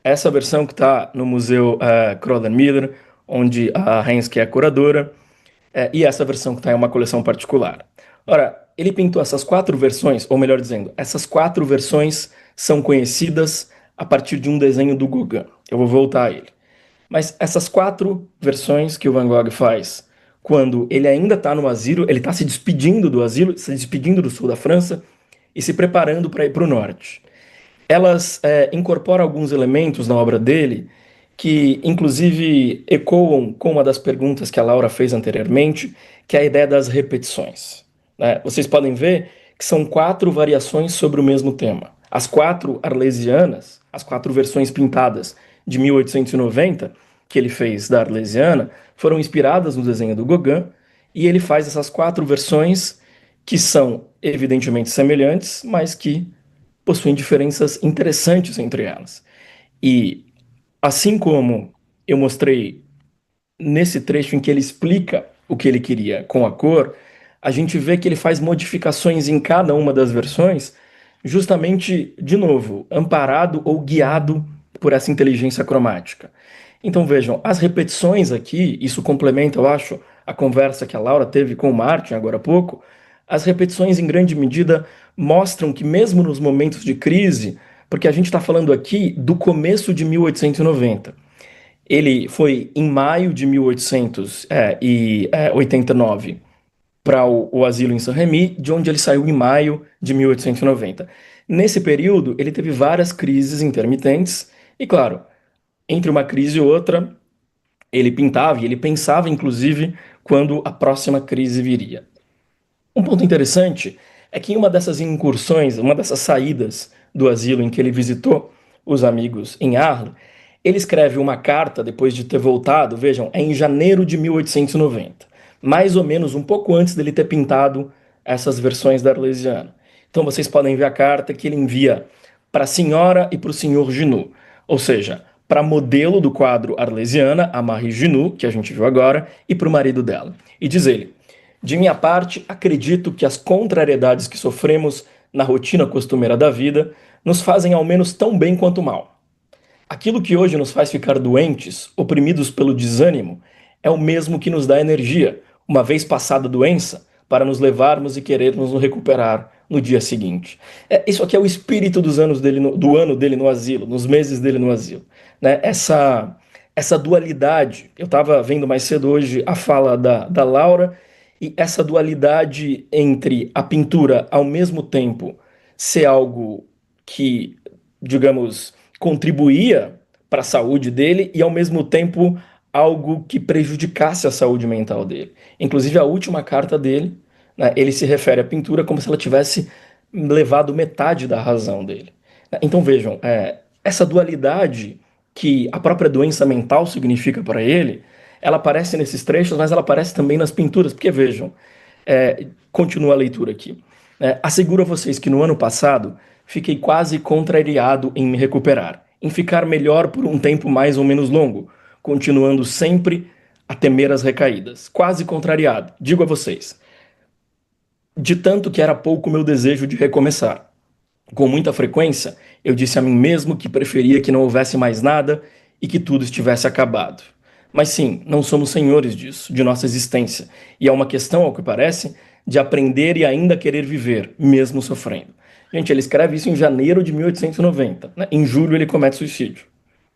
essa versão que está no Museu Kröller-Müller, onde a Henske é a curadora, e essa versão que está em uma coleção particular. Ora, ele pintou essas 4 versões, ou melhor dizendo, essas 4 versões são conhecidas a partir de um desenho do Gauguin. Eu vou voltar a ele. Mas essas 4 versões que o Van Gogh faz, quando ele ainda está no asilo, ele está se despedindo do asilo, se despedindo do sul da França e se preparando para ir para o norte. Elas incorporam alguns elementos na obra dele que, inclusive, ecoam com uma das perguntas que a Laura fez anteriormente, que é a ideia das repetições. Né? Vocês podem ver que são 4 variações sobre o mesmo tema. As 4 arlesianas, as 4 versões pintadas de 1890, que ele fez da Arlesiana, foram inspiradas no desenho do Gauguin, e ele faz essas 4 versões que são evidentemente semelhantes, mas que possuem diferenças interessantes entre elas. E assim como eu mostrei nesse trecho em que ele explica o que ele queria com a cor, a gente vê que ele faz modificações em cada uma das versões, justamente, de novo, amparado ou guiado por essa inteligência cromática. Então vejam, as repetições aqui, isso complementa, eu acho, a conversa que a Laura teve com o Martin agora há pouco. As repetições, em grande medida, mostram que mesmo nos momentos de crise, porque a gente está falando aqui do começo de 1890, Ele foi em maio de 1889 para o asilo em Saint-Rémy, de onde ele saiu em maio de 1890. Nesse período, ele teve várias crises intermitentes, e claro, entre uma crise e outra, ele pintava e ele pensava, inclusive, quando a próxima crise viria. Um ponto interessante é que em uma dessas incursões, uma dessas saídas do asilo em que ele visitou os amigos em Arles, ele escreve uma carta depois de ter voltado, vejam, é em janeiro de 1890, mais ou menos um pouco antes dele ter pintado essas versões da Arlesiana. Então vocês podem ver a carta que ele envia para a senhora e para o senhor Junot, ou seja, para modelo do quadro Arlesiana, a Marie Junot, que a gente viu agora, e para o marido dela. E diz ele: de minha parte, acredito que as contrariedades que sofremos na rotina costumeira da vida nos fazem ao menos tão bem quanto mal. Aquilo que hoje nos faz ficar doentes, oprimidos pelo desânimo, é o mesmo que nos dá energia, uma vez passada a doença, para nos levarmos e querermos nos recuperar no dia seguinte. Isso aqui é o espírito dos anos dele do ano dele no asilo, nos meses dele no asilo. Né? Essa dualidade, eu estava vendo mais cedo hoje a fala da Laura, e essa dualidade entre a pintura, ao mesmo tempo, ser algo que, digamos, contribuía para a saúde dele e, ao mesmo tempo, algo que prejudicasse a saúde mental dele. Inclusive, a última carta dele, né, ele se refere à pintura como se ela tivesse levado metade da razão dele. Então, vejam, essa dualidade que a própria doença mental significa para ele, ela aparece nesses trechos, mas ela aparece também nas pinturas, porque vejam, continua a leitura aqui. Asseguro a vocês que no ano passado fiquei quase contrariado em me recuperar, em ficar melhor por um tempo mais ou menos longo, continuando sempre a temer as recaídas. Quase contrariado, digo a vocês, de tanto que era pouco meu desejo de recomeçar. Com muita frequência, eu disse a mim mesmo que preferia que não houvesse mais nada e que tudo estivesse acabado. Mas sim, não somos senhores disso, de nossa existência, e é uma questão, ao que parece, de aprender e ainda querer viver, mesmo sofrendo. Gente, ele escreve isso em janeiro de 1890, né? Em julho ele comete suicídio.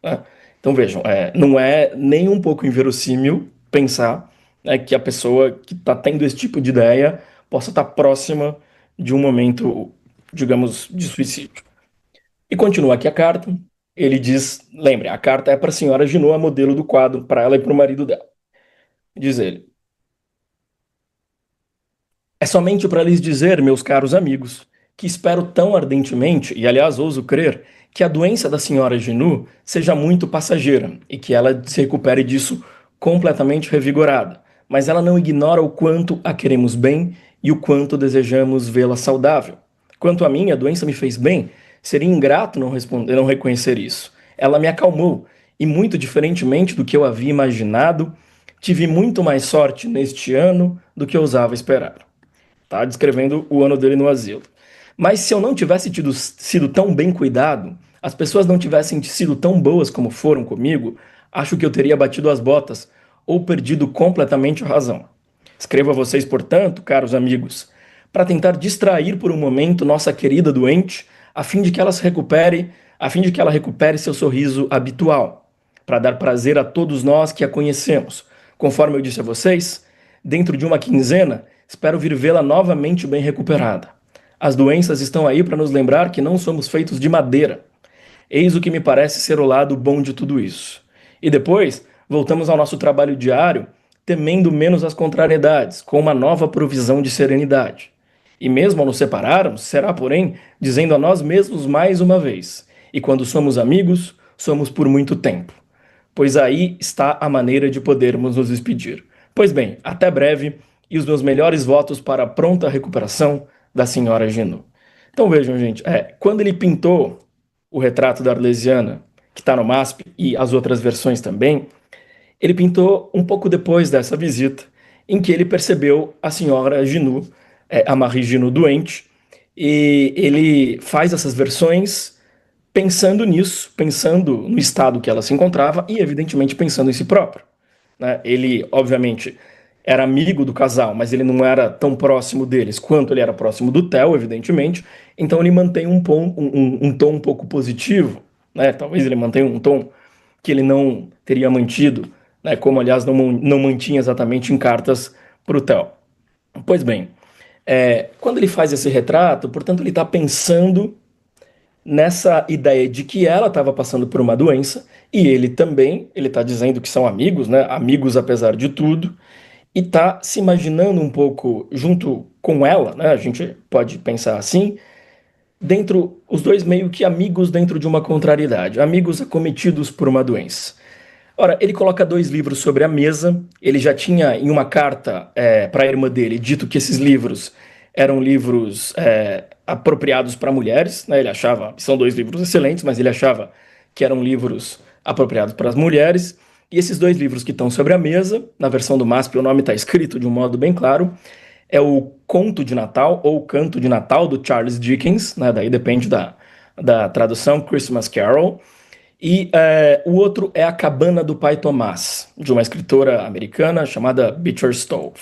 Né? Então vejam, não é nem um pouco inverossímil pensar, né, que a pessoa que está tendo esse tipo de ideia possa estar próxima de um momento, digamos, de suicídio. E continua aqui a carta. Ele diz, lembre, a carta é para a senhora Junot, a modelo do quadro, para ela e para o marido dela. Diz ele: é somente para lhes dizer, meus caros amigos, que espero tão ardentemente, e aliás ouso crer, que a doença da senhora Junot seja muito passageira e que ela se recupere disso completamente revigorada. Mas ela não ignora o quanto a queremos bem e o quanto desejamos vê-la saudável. Quanto a mim, a doença me fez bem, seria ingrato não reconhecer isso. Ela me acalmou, e muito diferentemente do que eu havia imaginado, tive muito mais sorte neste ano do que eu ousava esperar. Tá descrevendo o ano dele no asilo. Mas se eu não tivesse sido tão bem cuidado, as pessoas não tivessem sido tão boas como foram comigo, acho que eu teria batido as botas ou perdido completamente a razão. Escrevo a vocês, portanto, caros amigos, para tentar distrair por um momento nossa querida doente, a fim de que ela recupere seu sorriso habitual, para dar prazer a todos nós que a conhecemos. Conforme eu disse a vocês, dentro de uma quinzena, espero vir vê-la novamente bem recuperada. As doenças estão aí para nos lembrar que não somos feitos de madeira. Eis o que me parece ser o lado bom de tudo isso. E depois, voltamos ao nosso trabalho diário, temendo menos as contrariedades, com uma nova provisão de serenidade. E mesmo ao nos separarmos, será, porém, dizendo a nós mesmos mais uma vez: e quando somos amigos, somos por muito tempo. Pois aí está a maneira de podermos nos despedir. Pois bem, até breve, e os meus melhores votos para a pronta recuperação da senhora Junot. Então vejam, gente, quando ele pintou o retrato da Arlesiana, que está no MASP, e as outras versões também, ele pintou um pouco depois dessa visita, em que ele percebeu a senhora Junot, a Marie Junot doente, e ele faz essas versões pensando nisso, pensando no estado que ela se encontrava e, evidentemente, pensando em si próprio. Né? Ele, obviamente, era amigo do casal, mas ele não era tão próximo deles quanto ele era próximo do Theo, evidentemente. Então ele mantém um tom um pouco positivo, né? Talvez ele mantenha um tom que ele não teria mantido, né, como aliás não mantinha exatamente em cartas para o Theo. Pois bem, quando ele faz esse retrato, portanto, ele está pensando nessa ideia de que ela estava passando por uma doença, e ele também, ele está dizendo que são amigos, né, amigos apesar de tudo, e está se imaginando um pouco junto com ela, né, a gente pode pensar assim, dentro, os dois meio que amigos dentro de uma contrariedade, amigos acometidos por uma doença. Ora, ele coloca 2 livros sobre a mesa. Ele já tinha, em uma carta para a irmã dele, dito que esses livros eram livros apropriados para mulheres, né? Ele achava, são 2 livros excelentes, mas ele achava que eram livros apropriados para as mulheres. E esses 2 livros que estão sobre a mesa, na versão do MASP o nome está escrito de um modo bem claro, é o Conto de Natal, ou Canto de Natal, do Charles Dickens, né? Daí depende da tradução, Christmas Carol. E o outro é A Cabana do Pai Tomás, de uma escritora americana chamada Beecher Stowe.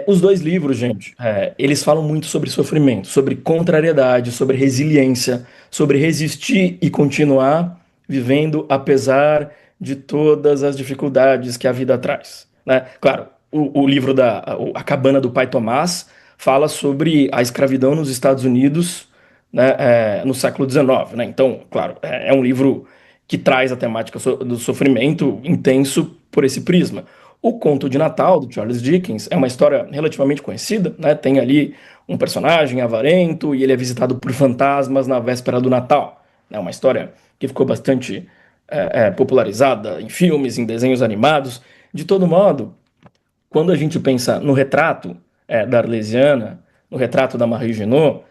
Os 2 livros, gente, eles falam muito sobre sofrimento, sobre contrariedade, sobre resiliência, sobre resistir e continuar vivendo apesar de todas as dificuldades que a vida traz, né? Claro, o livro A Cabana do Pai Tomás fala sobre a escravidão nos Estados Unidos, né, no século XIX, né? Então, claro, é um livro que traz a temática do sofrimento intenso por esse prisma. O Conto de Natal, do Charles Dickens, é uma história relativamente conhecida, né? Tem ali um personagem avarento e ele é visitado por fantasmas na véspera do Natal. É uma história que ficou bastante popularizada em filmes, em desenhos animados. De todo modo, quando a gente pensa no retrato da Arlesiana, no retrato da Marie Junot,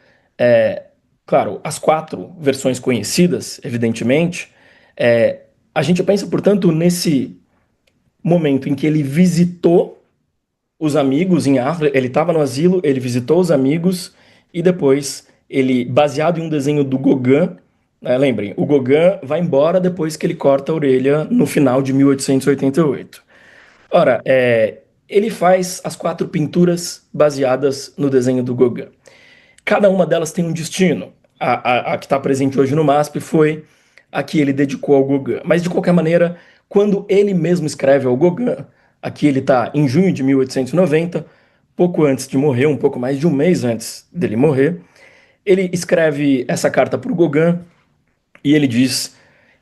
claro, as 4 versões conhecidas, evidentemente, a gente pensa, portanto, nesse momento em que ele visitou os amigos em Arles, ele estava no asilo, ele visitou os amigos e depois ele, baseado em um desenho do Gauguin, lembrem, o Gauguin vai embora depois que ele corta a orelha no final de 1888. Ora, ele faz as 4 pinturas baseadas no desenho do Gauguin. Cada uma delas tem um destino. A que está presente hoje no MASP foi a que ele dedicou ao Gauguin. Mas, de qualquer maneira, quando ele mesmo escreve ao Gauguin, aqui ele está em junho de 1890, pouco antes de morrer, um pouco mais de um mês antes dele morrer, ele escreve essa carta para o Gauguin e ele diz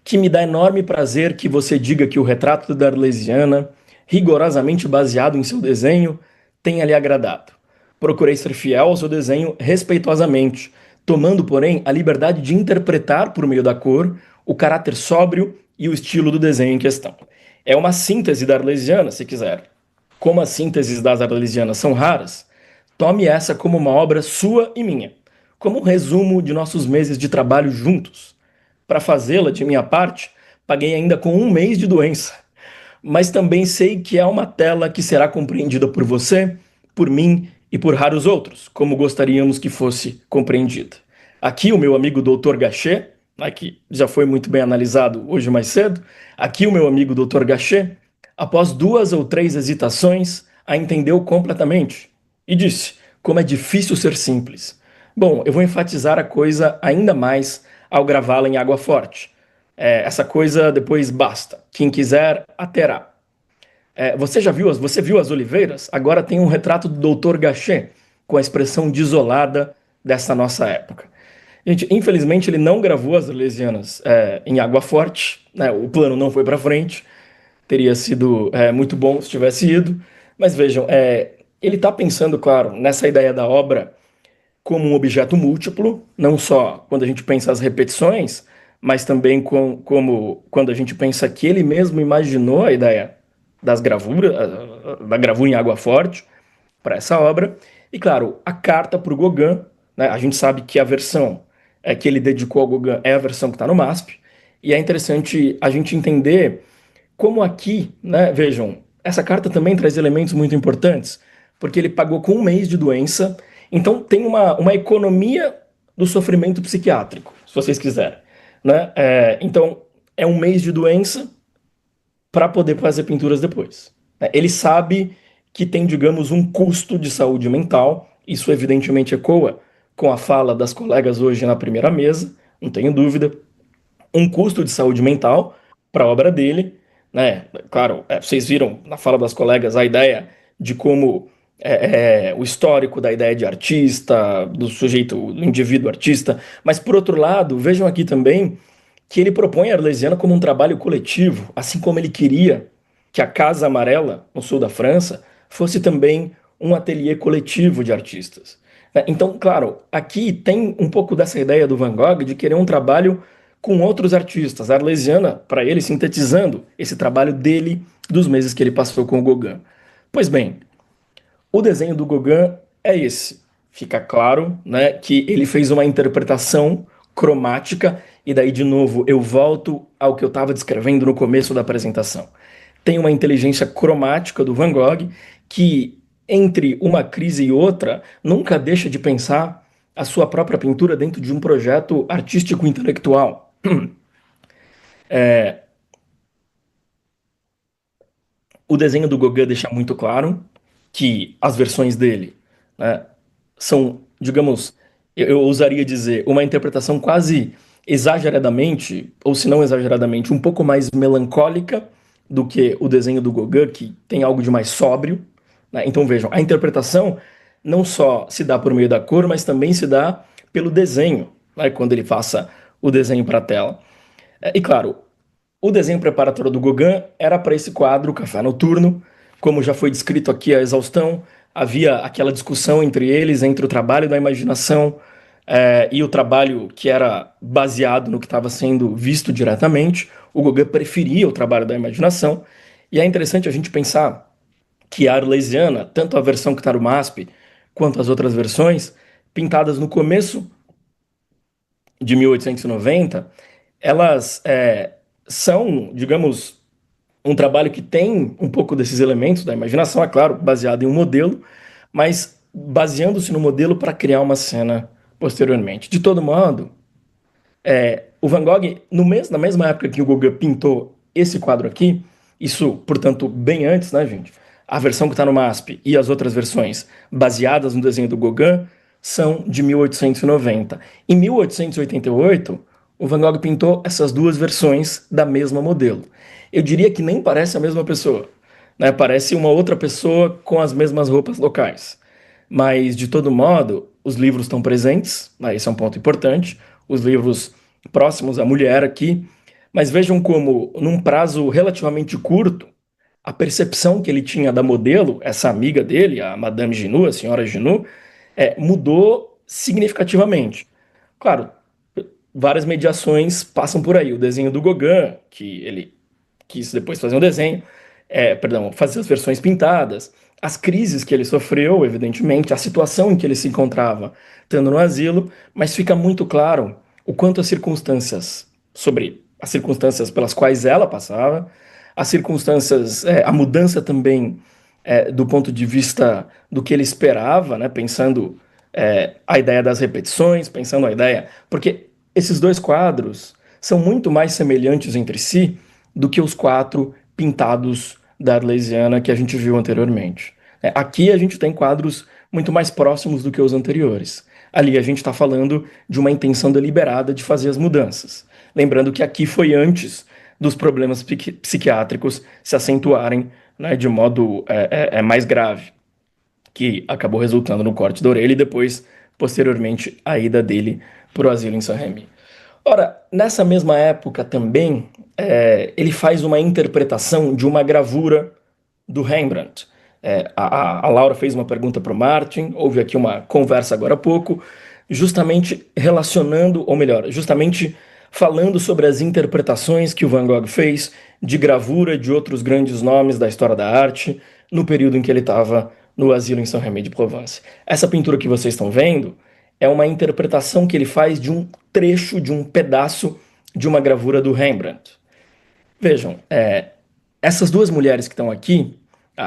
que me dá enorme prazer que você diga que o retrato da Arlesiana, rigorosamente baseado em seu desenho, tenha lhe agradado. Procurei ser fiel ao seu desenho respeitosamente, tomando, porém, a liberdade de interpretar, por meio da cor, o caráter sóbrio e o estilo do desenho em questão. É uma síntese da Arlesiana, se quiser. Como as sínteses das Arlesianas são raras, tome essa como uma obra sua e minha, como um resumo de nossos meses de trabalho juntos. Para fazê-la, de minha parte, paguei ainda com 1 mês de doença, mas também sei que é uma tela que será compreendida por você, por mim e por raros outros, como gostaríamos que fosse compreendida. Aqui o meu amigo Dr. Gachet, que já foi muito bem analisado hoje mais cedo, aqui o meu amigo Dr. Gachet, após 2 ou 3 hesitações, a entendeu completamente e disse como é difícil ser simples. Bom, eu vou enfatizar a coisa ainda mais ao gravá-la em água forte. Essa coisa depois basta. Quem quiser, a terá. Você viu as oliveiras? Agora tem um retrato do Dr. Gachet, com a expressão desolada dessa nossa época. Gente, infelizmente ele não gravou as Arlesianas em água forte, né? O plano não foi para frente, teria sido muito bom se tivesse ido, mas vejam, ele está pensando, claro, nessa ideia da obra como um objeto múltiplo, não só quando a gente pensa as repetições, mas também como quando a gente pensa que ele mesmo imaginou a ideia das gravuras, da gravura em água forte para essa obra. E claro, a carta para o Gauguin, né, a gente sabe que a versão que ele dedicou ao Gauguin é a versão que está no MASP, e é interessante a gente entender como aqui, né, vejam, essa carta também traz elementos muito importantes, porque ele pagou com 1 mês de doença, então tem uma economia do sofrimento psiquiátrico, se vocês quiserem, né? Então, é 1 mês de doença para poder fazer pinturas depois. Ele sabe que tem, digamos, um custo de saúde mental, isso evidentemente ecoa com a fala das colegas hoje na primeira mesa, não tenho dúvida, um custo de saúde mental, para a obra dele, né? Claro, vocês viram na fala das colegas a ideia de como o histórico da ideia de artista, do sujeito, do indivíduo artista, mas por outro lado, vejam aqui também que ele propõe a Arlesiana como um trabalho coletivo, assim como ele queria que a Casa Amarela, no sul da França, fosse também um ateliê coletivo de artistas. Então, claro, aqui tem um pouco dessa ideia do Van Gogh de querer um trabalho com outros artistas. A Arlesiana, para ele, sintetizando esse trabalho dele dos meses que ele passou com o Gauguin. Pois bem, o desenho do Gauguin é esse. Fica claro, né, que ele fez uma interpretação cromática, e daí, de novo, eu volto ao que eu estava descrevendo no começo da apresentação. Tem uma inteligência cromática do Van Gogh que, entre uma crise e outra, nunca deixa de pensar a sua própria pintura dentro de um projeto artístico-intelectual. O desenho do Gauguin deixa muito claro que as versões dele, né, são, digamos, eu ousaria dizer, uma interpretação quase exageradamente, ou se não exageradamente, um pouco mais melancólica do que o desenho do Gauguin, que tem algo de mais sóbrio, né? Então vejam, a interpretação não só se dá por meio da cor, mas também se dá pelo desenho, né, quando ele passa o desenho para a tela. E claro, o desenho preparatório do Gauguin era para esse quadro, Café Noturno. Como já foi descrito aqui a exaustão, havia aquela discussão entre eles, entre o trabalho da imaginação e o trabalho que era baseado no que estava sendo visto diretamente. O Gauguin preferia o trabalho da imaginação, e é interessante a gente pensar que a Arlesiana, tanto a versão que está no MASP, quanto as outras versões, pintadas no começo de 1890, elas são, digamos, um trabalho que tem um pouco desses elementos da imaginação, é claro, baseado em um modelo, mas baseando-se no modelo para criar uma cena posteriormente. De todo modo, o Van Gogh, na mesma época que o Gauguin pintou esse quadro aqui, isso, portanto, bem antes, né, gente? A versão que está no MASP e as outras versões baseadas no desenho do Gauguin são de 1890. Em 1888, o Van Gogh pintou essas duas versões da mesma modelo. Eu diria que nem parece a mesma pessoa, né? Parece uma outra pessoa com as mesmas roupas locais. Mas, de todo modo, os livros estão presentes, né? Esse é um ponto importante. Os livros próximos à mulher aqui. Mas vejam como, num prazo relativamente curto, a percepção que ele tinha da modelo, essa amiga dele, a Madame Ginu, a senhora Ginu, mudou significativamente. Claro, várias mediações passam por aí. O desenho do Gauguin, que ele quis depois fazer um desenho, fazer as versões pintadas, as crises que ele sofreu, evidentemente, a situação em que ele se encontrava estando no asilo, mas fica muito claro o quanto as circunstâncias, sobre as circunstâncias pelas quais ela passava, as circunstâncias, a mudança também do ponto de vista do que ele esperava, né, pensando a ideia das repetições, pensando a ideia, porque esses dois quadros são muito mais semelhantes entre si do que os quatro pintados da Arlesiana que a gente viu anteriormente. Aqui a gente tem quadros muito mais próximos do que os anteriores. Ali a gente está falando de uma intenção deliberada de fazer as mudanças. Lembrando que aqui foi antes dos problemas psiquiátricos se acentuarem, né, de modo mais grave, que acabou resultando no corte da orelha e depois, posteriormente, a ida dele para o asilo em Saint-Rémy. Ora, nessa mesma época também, ele faz uma interpretação de uma gravura do Rembrandt. A Laura fez uma pergunta para o Martin, houve aqui uma conversa agora há pouco, justamente relacionando, ou melhor, justamente falando sobre as interpretações que o Van Gogh fez de gravura de outros grandes nomes da história da arte no período em que ele estava no asilo em Saint-Rémy-de-Provence. Essa pintura que vocês estão vendo é uma interpretação que ele faz de um trecho, de um pedaço de uma gravura do Rembrandt. Vejam, essas duas mulheres que estão aqui,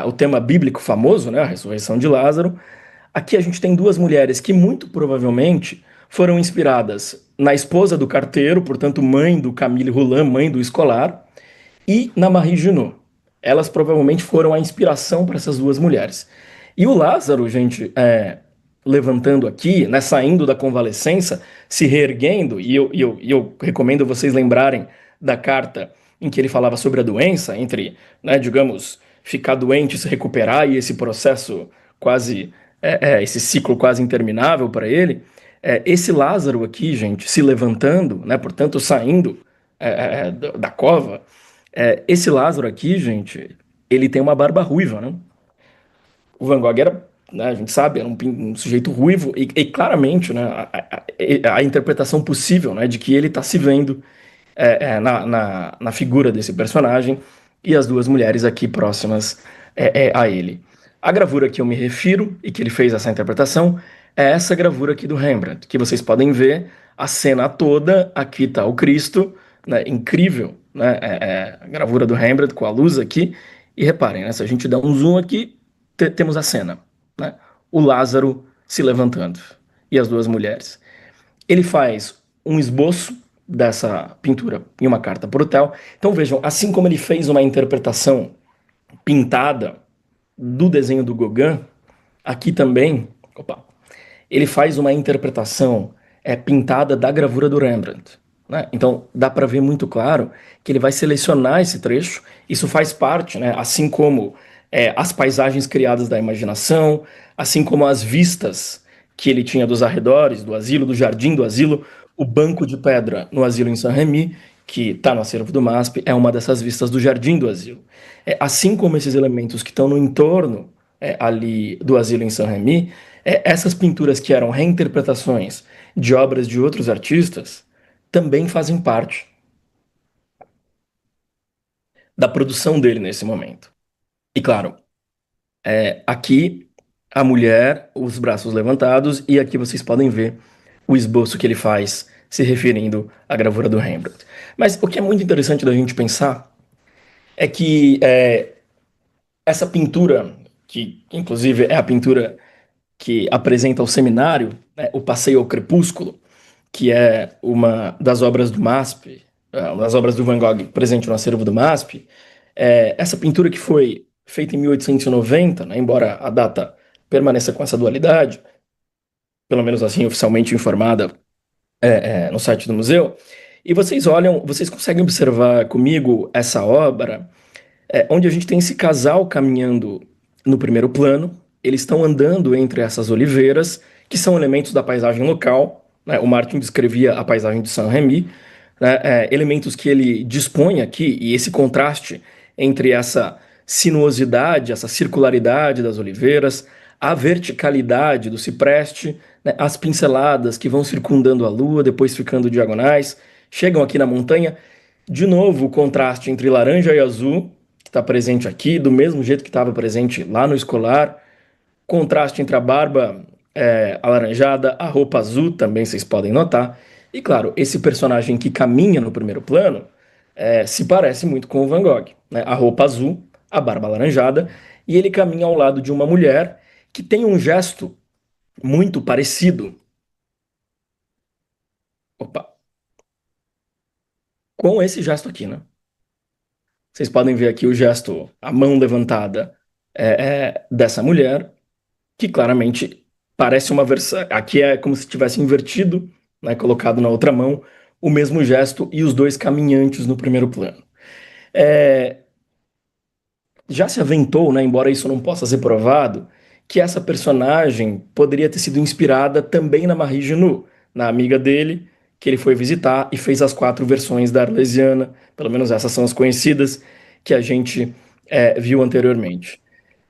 o tema bíblico famoso, né, a ressurreição de Lázaro, aqui a gente tem duas mulheres que muito provavelmente foram inspiradas na esposa do carteiro, portanto mãe do Camille Roland, mãe do escolar, e na Marie Junot. Elas provavelmente foram a inspiração para essas duas mulheres. E o Lázaro, gente, levantando aqui, né, saindo da convalescença, se reerguendo, e eu recomendo vocês lembrarem da carta em que ele falava sobre a doença, entre, né, digamos, ficar doente, se recuperar e esse processo quase, esse ciclo quase interminável para ele, esse Lázaro aqui, gente, se levantando, né, portanto, saindo da cova, esse Lázaro aqui, gente, ele tem uma barba ruiva, né? O Van Gogh era, né, a gente sabe, era um sujeito ruivo e claramente, né, a interpretação possível, né, de que ele está se vendo na figura desse personagem e as duas mulheres aqui próximas a ele. A gravura que eu me refiro e que ele fez essa interpretação é essa gravura aqui do Rembrandt, que vocês podem ver a cena toda. Aqui está o Cristo, né, incrível, né, a gravura do Rembrandt com a luz aqui. E reparem, né, se a gente der um zoom aqui, temos a cena, né, o Lázaro se levantando e as duas mulheres. Ele faz um esboço dessa pintura em uma carta por hotel. Então vejam, assim como ele fez uma interpretação pintada do desenho do Gauguin, aqui também, ele faz uma interpretação pintada da gravura do Rembrandt. Né? Então dá para ver muito claro que ele vai selecionar esse trecho. Isso faz parte, né? Assim como as paisagens criadas da imaginação, assim como as vistas que ele tinha dos arredores, do asilo, do jardim do asilo, o banco de pedra no asilo em Saint-Rémy, que está no acervo do MASP, é uma dessas vistas do jardim do asilo. Assim como esses elementos que estão no entorno ali do asilo em Saint-Rémy, essas pinturas que eram reinterpretações de obras de outros artistas também fazem parte da produção dele nesse momento. E claro, aqui a mulher, os braços levantados, e aqui vocês podem ver o esboço que ele faz se referindo à gravura do Rembrandt. Mas o que é muito interessante da gente pensar é que essa pintura, que inclusive é a pintura que apresenta o seminário, né, o Passeio ao Crepúsculo, que é uma das obras do MASP, uma das obras do Van Gogh presente no acervo do MASP, essa pintura que foi feita em 1890, né, embora a data permaneça com essa dualidade, pelo menos assim oficialmente informada no site do museu, e vocês olham, vocês conseguem observar comigo essa obra, onde a gente tem esse casal caminhando no primeiro plano, eles estão andando entre essas oliveiras, que são elementos da paisagem local, né? O Martin descrevia a paisagem de Saint-Rémy, né? Elementos que ele dispõe aqui, e esse contraste entre essa sinuosidade, essa circularidade das oliveiras, a verticalidade do cipreste, né? As pinceladas que vão circundando a lua, depois ficando diagonais, chegam aqui na montanha, de novo o contraste entre laranja e azul, que está presente aqui, do mesmo jeito que estava presente lá no escolar. Contraste entre a barba alaranjada, a roupa azul, também vocês podem notar. E claro, esse personagem que caminha no primeiro plano se parece muito com o Van Gogh. Né? A roupa azul, a barba alaranjada, e ele caminha ao lado de uma mulher que tem um gesto muito parecido. Opa! Com esse gesto aqui, né? Vocês podem ver aqui o gesto, a mão levantada dessa mulher, que claramente parece uma versão. Aqui é como se tivesse invertido, né, colocado na outra mão, o mesmo gesto e os dois caminhantes no primeiro plano. Já se aventou, né, embora isso não possa ser provado, que essa personagem poderia ter sido inspirada também na Marie Junot, na amiga dele, que ele foi visitar e fez as 4 versões da Arlesiana, pelo menos essas são as conhecidas, que a gente viu anteriormente.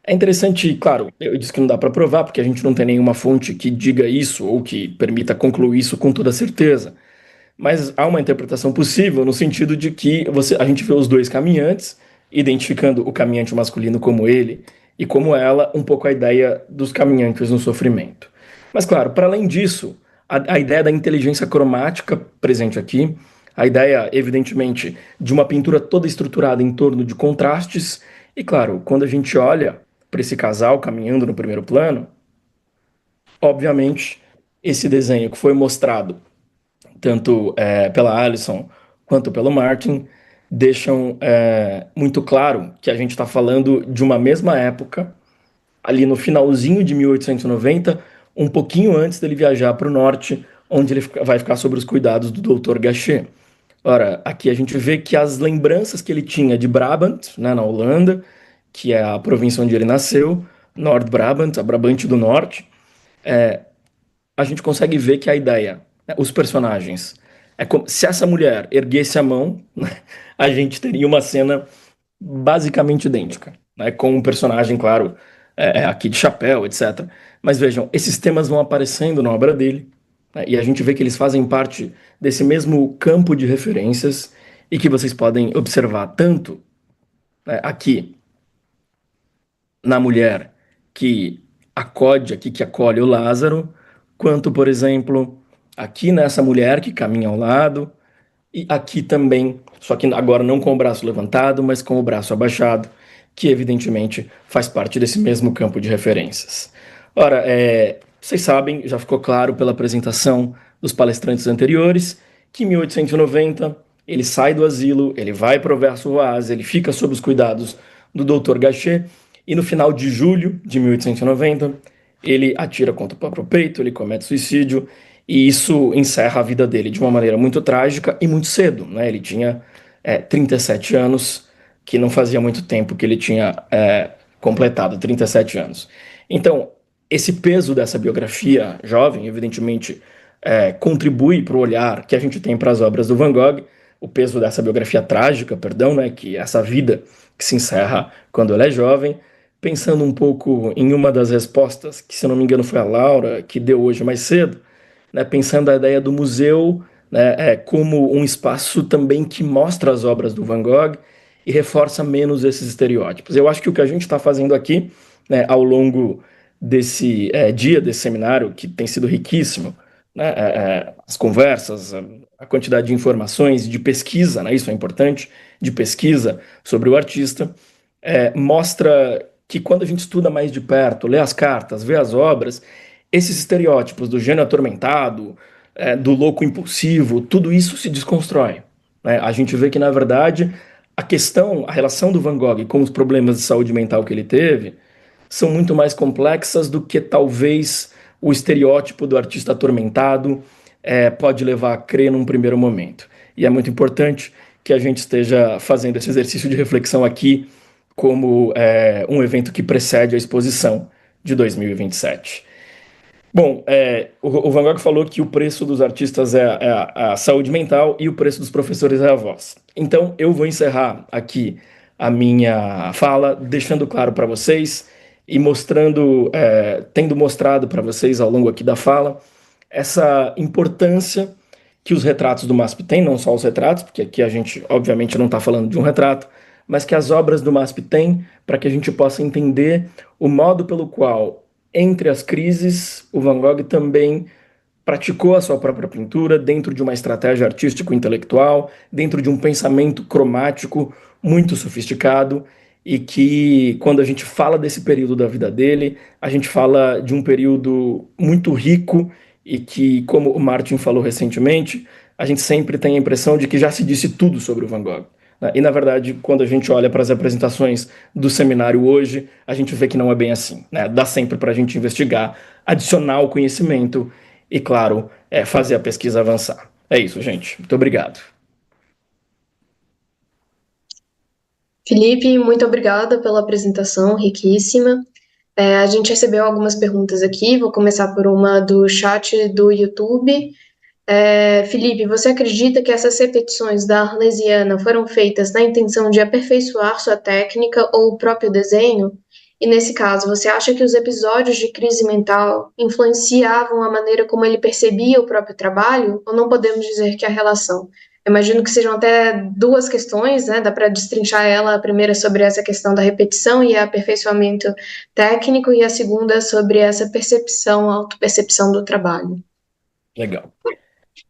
É interessante, claro, eu disse que não dá para provar, porque a gente não tem nenhuma fonte que diga isso ou que permita concluir isso com toda certeza. Mas há uma interpretação possível no sentido de que a gente vê os dois caminhantes, identificando o caminhante masculino como ele e como ela, um pouco a ideia dos caminhantes no sofrimento. Mas claro, para além disso, a ideia da inteligência cromática presente aqui, a ideia, evidentemente, de uma pintura toda estruturada em torno de contrastes, e claro, quando a gente olha para esse casal caminhando no primeiro plano, obviamente, esse desenho que foi mostrado tanto pela Alison quanto pelo Martin, deixam muito claro que a gente está falando de uma mesma época, ali no finalzinho de 1890, um pouquinho antes dele viajar para o norte, onde ele vai ficar sob os cuidados do Dr. Gachet. Ora, aqui a gente vê que as lembranças que ele tinha de Brabant, né, na Holanda, que é a província onde ele nasceu, Noord-Brabant, a Brabante do Norte, a gente consegue ver que a ideia, né, os personagens, é como se essa mulher erguesse a mão, né, a gente teria uma cena basicamente idêntica, né, com um personagem, claro, aqui de chapéu, etc. Mas vejam, esses temas vão aparecendo na obra dele, né, e a gente vê que eles fazem parte desse mesmo campo de referências e que vocês podem observar tanto, né, aqui na mulher que acode, aqui que acolhe o Lázaro, quanto, por exemplo, aqui nessa mulher que caminha ao lado, e aqui também, só que agora não com o braço levantado, mas com o braço abaixado, que evidentemente faz parte desse mesmo campo de referências. Ora, vocês sabem, já ficou claro pela apresentação dos palestrantes anteriores, que em 1890 ele sai do asilo, ele vai para o verso Oase, ele fica sob os cuidados do Dr. Gachet, e no final de julho de 1890 ele atira contra o próprio peito, ele comete suicídio, e isso encerra a vida dele de uma maneira muito trágica e muito cedo, né? Ele tinha 37 anos, que não fazia muito tempo que ele tinha completado 37 anos. Então, esse peso dessa biografia jovem, evidentemente, contribui para o olhar que a gente tem para as obras do Van Gogh, o peso dessa biografia trágica, perdão, né? Que é essa vida que se encerra quando ele é jovem. Pensando um pouco em uma das respostas, que se eu não me engano foi a Laura, que deu hoje mais cedo, né, pensando a ideia do museu, né, como um espaço também que mostra as obras do Van Gogh e reforça menos esses estereótipos. Eu acho que o que a gente está fazendo aqui, né, ao longo desse dia, desse seminário, que tem sido riquíssimo, né, as conversas, a quantidade de informações, de pesquisa, né, isso é importante, de pesquisa sobre o artista, mostra que quando a gente estuda mais de perto, lê as cartas, vê as obras, esses estereótipos do gênio atormentado, do louco impulsivo, tudo isso se desconstrói, né? A gente vê que, na verdade, a relação do Van Gogh com os problemas de saúde mental que ele teve, são muito mais complexas do que talvez o estereótipo do artista atormentado pode levar a crer num primeiro momento. E é muito importante que a gente esteja fazendo esse exercício de reflexão aqui como um evento que precede a exposição de 2027. Bom, o Van Gogh falou que o preço dos artistas é a saúde mental e o preço dos professores é a voz. Então, eu vou encerrar aqui a minha fala, deixando claro para vocês e mostrando, tendo mostrado para vocês ao longo aqui da fala, essa importância que os retratos do MASP têm, não só os retratos, porque aqui a gente, obviamente, não está falando de um retrato, mas que as obras do MASP têm para que a gente possa entender o modo pelo qual entre as crises, o Van Gogh também praticou a sua própria pintura dentro de uma estratégia artístico-intelectual, dentro de um pensamento cromático muito sofisticado, e que, quando a gente fala desse período da vida dele, a gente fala de um período muito rico e que, como o Martin falou recentemente, a gente sempre tem a impressão de que já se disse tudo sobre o Van Gogh. E, na verdade, quando a gente olha para as apresentações do seminário hoje, a gente vê que não é bem assim, né? Dá sempre para a gente investigar, adicionar o conhecimento e, claro, fazer a pesquisa avançar. É isso, gente. Muito obrigado. Felipe, muito obrigada pela apresentação riquíssima. A gente recebeu algumas perguntas aqui, vou começar por uma do chat do YouTube. Felipe, você acredita que essas repetições da Arlesiana foram feitas na intenção de aperfeiçoar sua técnica ou o próprio desenho? E nesse caso, você acha que os episódios de crise mental influenciavam a maneira como ele percebia o próprio trabalho? Ou não podemos dizer que a relação? Eu imagino que sejam até duas questões, né? Dá para destrinchar ela, a primeira sobre essa questão da repetição e aperfeiçoamento técnico, e a segunda sobre essa percepção, autopercepção do trabalho. Legal.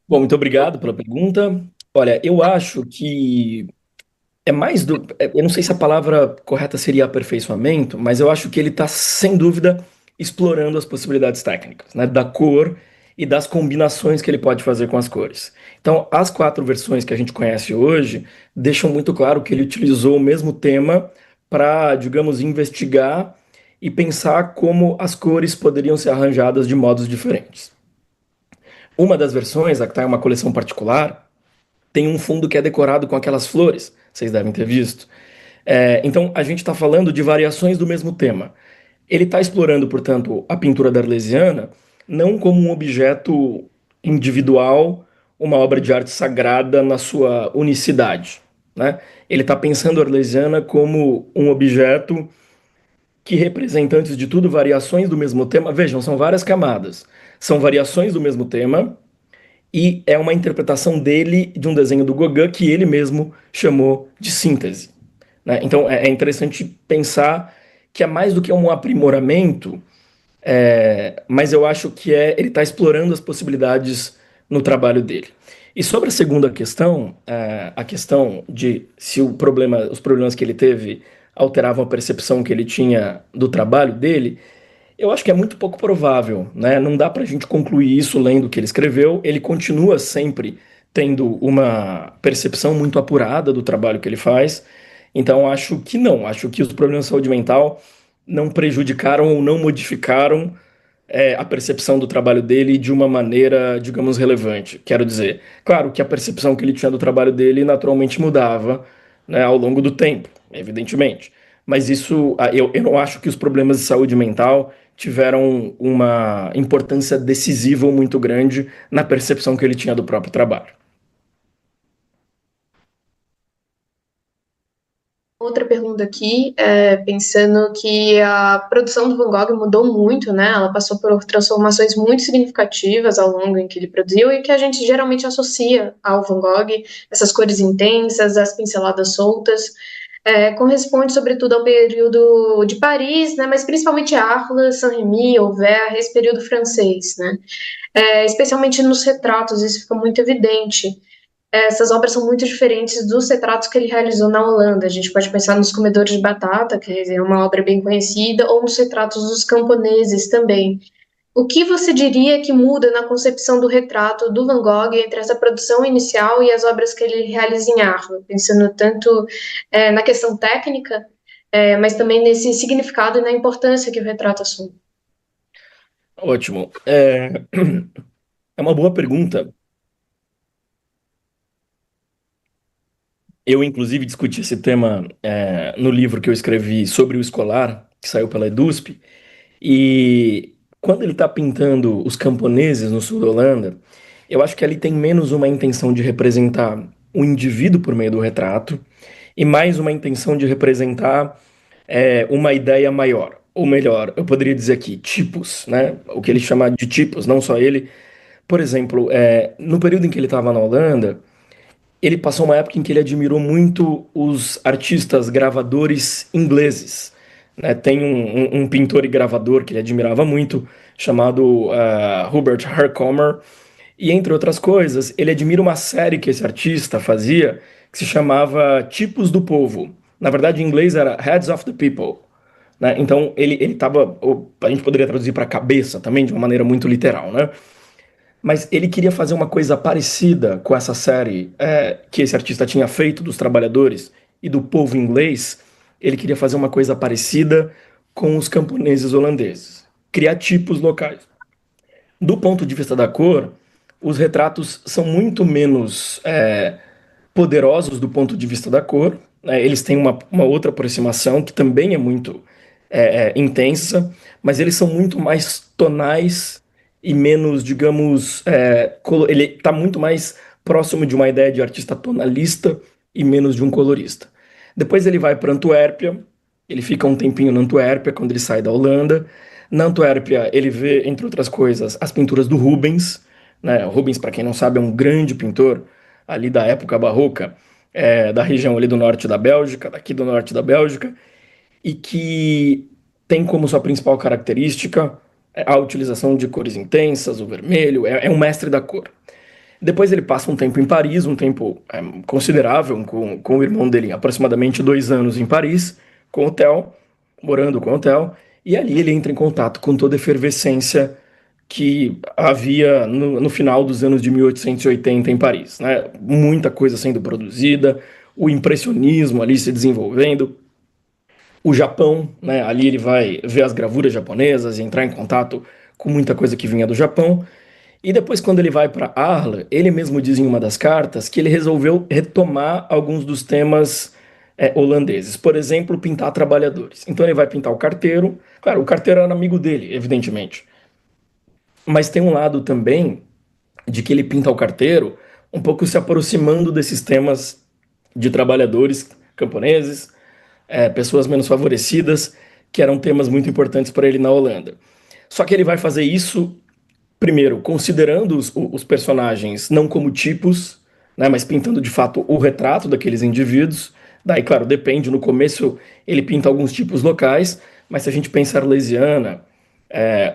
Bom, muito obrigado pela pergunta. Olha, eu acho que é mais do. Eu não sei se a palavra correta seria aperfeiçoamento, mas eu acho que ele está, sem dúvida, explorando as possibilidades técnicas, né, da cor e das combinações que ele pode fazer com as cores. Então, as 4 versões que a gente conhece hoje deixam muito claro que ele utilizou o mesmo tema para, digamos, investigar e pensar como as cores poderiam ser arranjadas de modos diferentes. Uma das versões, a que está em uma coleção particular, tem um fundo que é decorado com aquelas flores, vocês devem ter visto. Então, a gente está falando de variações do mesmo tema. Ele está explorando, portanto, a pintura da Arlesiana não como um objeto individual, uma obra de arte sagrada na sua unicidade, né? Ele está pensando a Arlesiana como um objeto que representa, antes de tudo, variações do mesmo tema. Vejam, são várias camadas. São variações do mesmo tema e é uma interpretação dele de um desenho do Gauguin que ele mesmo chamou de síntese, né? Então é interessante pensar que é mais do que um aprimoramento, mas eu acho que ele está explorando as possibilidades no trabalho dele. E sobre a segunda questão, a questão de se os problemas que ele teve alteravam a percepção que ele tinha do trabalho dele, eu acho que é muito pouco provável, né? Não dá para a gente concluir isso lendo o que ele escreveu. Ele continua sempre tendo uma percepção muito apurada do trabalho que ele faz. Então, acho que não. Acho que os problemas de saúde mental não prejudicaram ou não modificaram a percepção do trabalho dele de uma maneira, digamos, relevante. Quero dizer, claro que a percepção que ele tinha do trabalho dele naturalmente mudava, né, ao longo do tempo, evidentemente. Mas isso, eu não acho que os problemas de saúde mental tiveram uma importância decisiva ou muito grande na percepção que ele tinha do próprio trabalho. Outra pergunta aqui, pensando que a produção do Van Gogh mudou muito, né? Ela passou por transformações muito significativas ao longo em que ele produziu e que a gente geralmente associa ao Van Gogh, essas cores intensas, as pinceladas soltas. Corresponde sobretudo ao período de Paris, né? Mas principalmente Arles, Saint-Remy, Auvers, esse período francês, né? Especialmente nos retratos, isso fica muito evidente. Essas obras são muito diferentes dos retratos que ele realizou na Holanda. A gente pode pensar nos Comedores de Batata, que é uma obra bem conhecida, ou nos retratos dos camponeses também. O que você diria que muda na concepção do retrato do Van Gogh entre essa produção inicial e as obras que ele realiza em Arles, pensando tanto na questão técnica, mas também nesse significado e na importância que o retrato assume? Ótimo. É uma boa pergunta. Eu, inclusive, discuti esse tema no livro que eu escrevi sobre o escolar, que saiu pela EDUSP, e quando ele está pintando os camponeses no sul da Holanda, eu acho que ali tem menos uma intenção de representar o indivíduo por meio do retrato e mais uma intenção de representar uma ideia maior. Ou melhor, eu poderia dizer aqui, tipos, né? O que ele chama de tipos, não só ele. Por exemplo, no período em que ele estava na Holanda, ele passou uma época em que ele admirou muito os artistas gravadores ingleses, né? Tem um pintor e gravador que ele admirava muito, chamado Hubert Harcomer, e entre outras coisas, ele admira uma série que esse artista fazia, que se chamava Tipos do Povo. Na verdade, em inglês era Heads of the People, né? Então, ele estava, a gente poderia traduzir para cabeça também, de uma maneira muito literal, né? Mas ele queria fazer uma coisa parecida com essa série que esse artista tinha feito dos trabalhadores e do povo inglês. Ele queria fazer uma coisa parecida com os camponeses holandeses, criar tipos locais. Do ponto de vista da cor, os retratos são muito menos poderosos do ponto de vista da cor, né? Eles têm uma outra aproximação que também é muito intensa, mas eles são muito mais tonais e menos, digamos, ele está muito mais próximo de uma ideia de artista tonalista e menos de um colorista. Depois ele vai para Antuérpia, ele fica um tempinho na Antuérpia quando ele sai da Holanda. Na Antuérpia ele vê, entre outras coisas, as pinturas do Rubens, né? O Rubens, para quem não sabe, é um grande pintor ali da época barroca, da região ali do norte da Bélgica, daqui do norte da Bélgica, e que tem como sua principal característica a utilização de cores intensas, o vermelho, é um mestre da cor. Depois ele passa um tempo em Paris, um tempo considerável, com o irmão dele, aproximadamente 2 anos em Paris, com o Theo, morando com o Theo, e ali ele entra em contato com toda a efervescência que havia no final dos anos de 1880 em Paris, né? Muita coisa sendo produzida, o impressionismo ali se desenvolvendo, o Japão, né? Ali ele vai ver as gravuras japonesas e entrar em contato com muita coisa que vinha do Japão. E depois, quando ele vai para Arles, ele mesmo diz em uma das cartas que ele resolveu retomar alguns dos temas holandeses. Por exemplo, pintar trabalhadores. Então ele vai pintar o carteiro. Claro, o carteiro era amigo dele, evidentemente. Mas tem um lado também de que ele pinta o carteiro um pouco se aproximando desses temas de trabalhadores camponeses, pessoas menos favorecidas, que eram temas muito importantes para ele na Holanda. Só que ele vai fazer isso, primeiro, considerando os personagens não como tipos, né, mas pintando de fato o retrato daqueles indivíduos. Daí, claro, depende, no começo ele pinta alguns tipos locais, mas se a gente pensar Arlesiana,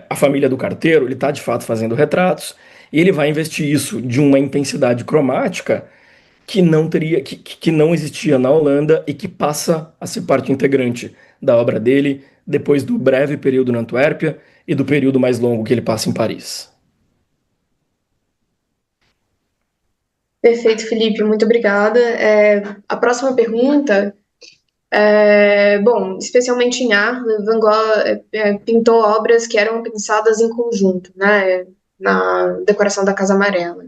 a família do carteiro, ele está de fato fazendo retratos, e ele vai investir isso de uma intensidade cromática que não teria, que não existia na Holanda e que passa a ser parte integrante da obra dele depois do breve período na Antuérpia e do período mais longo que ele passa em Paris. Perfeito, Felipe, muito obrigada. A próxima pergunta, bom, especialmente em Arles, Van Gogh pintou obras que eram pensadas em conjunto, né, na decoração da Casa Amarela.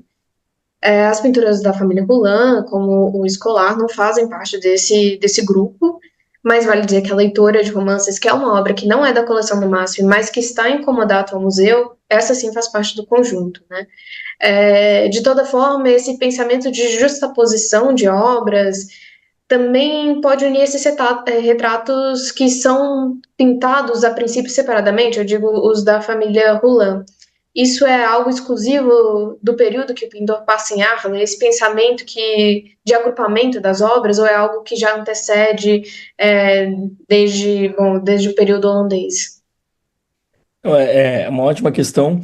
As pinturas da família Roland, como o Escolar, não fazem parte desse grupo, mas vale dizer que a Leitora de Romances, que é uma obra que não é da coleção do MASP, mas que está em comodato ao museu, essa sim faz parte do conjunto, né? De toda forma, esse pensamento de justaposição de obras também pode unir esses retratos que são pintados a princípio separadamente, eu digo os da família Roland. Isso é algo exclusivo do período que o pintor passa em Arles, esse pensamento de agrupamento das obras, ou é algo que já antecede desde o período holandês? É uma ótima questão.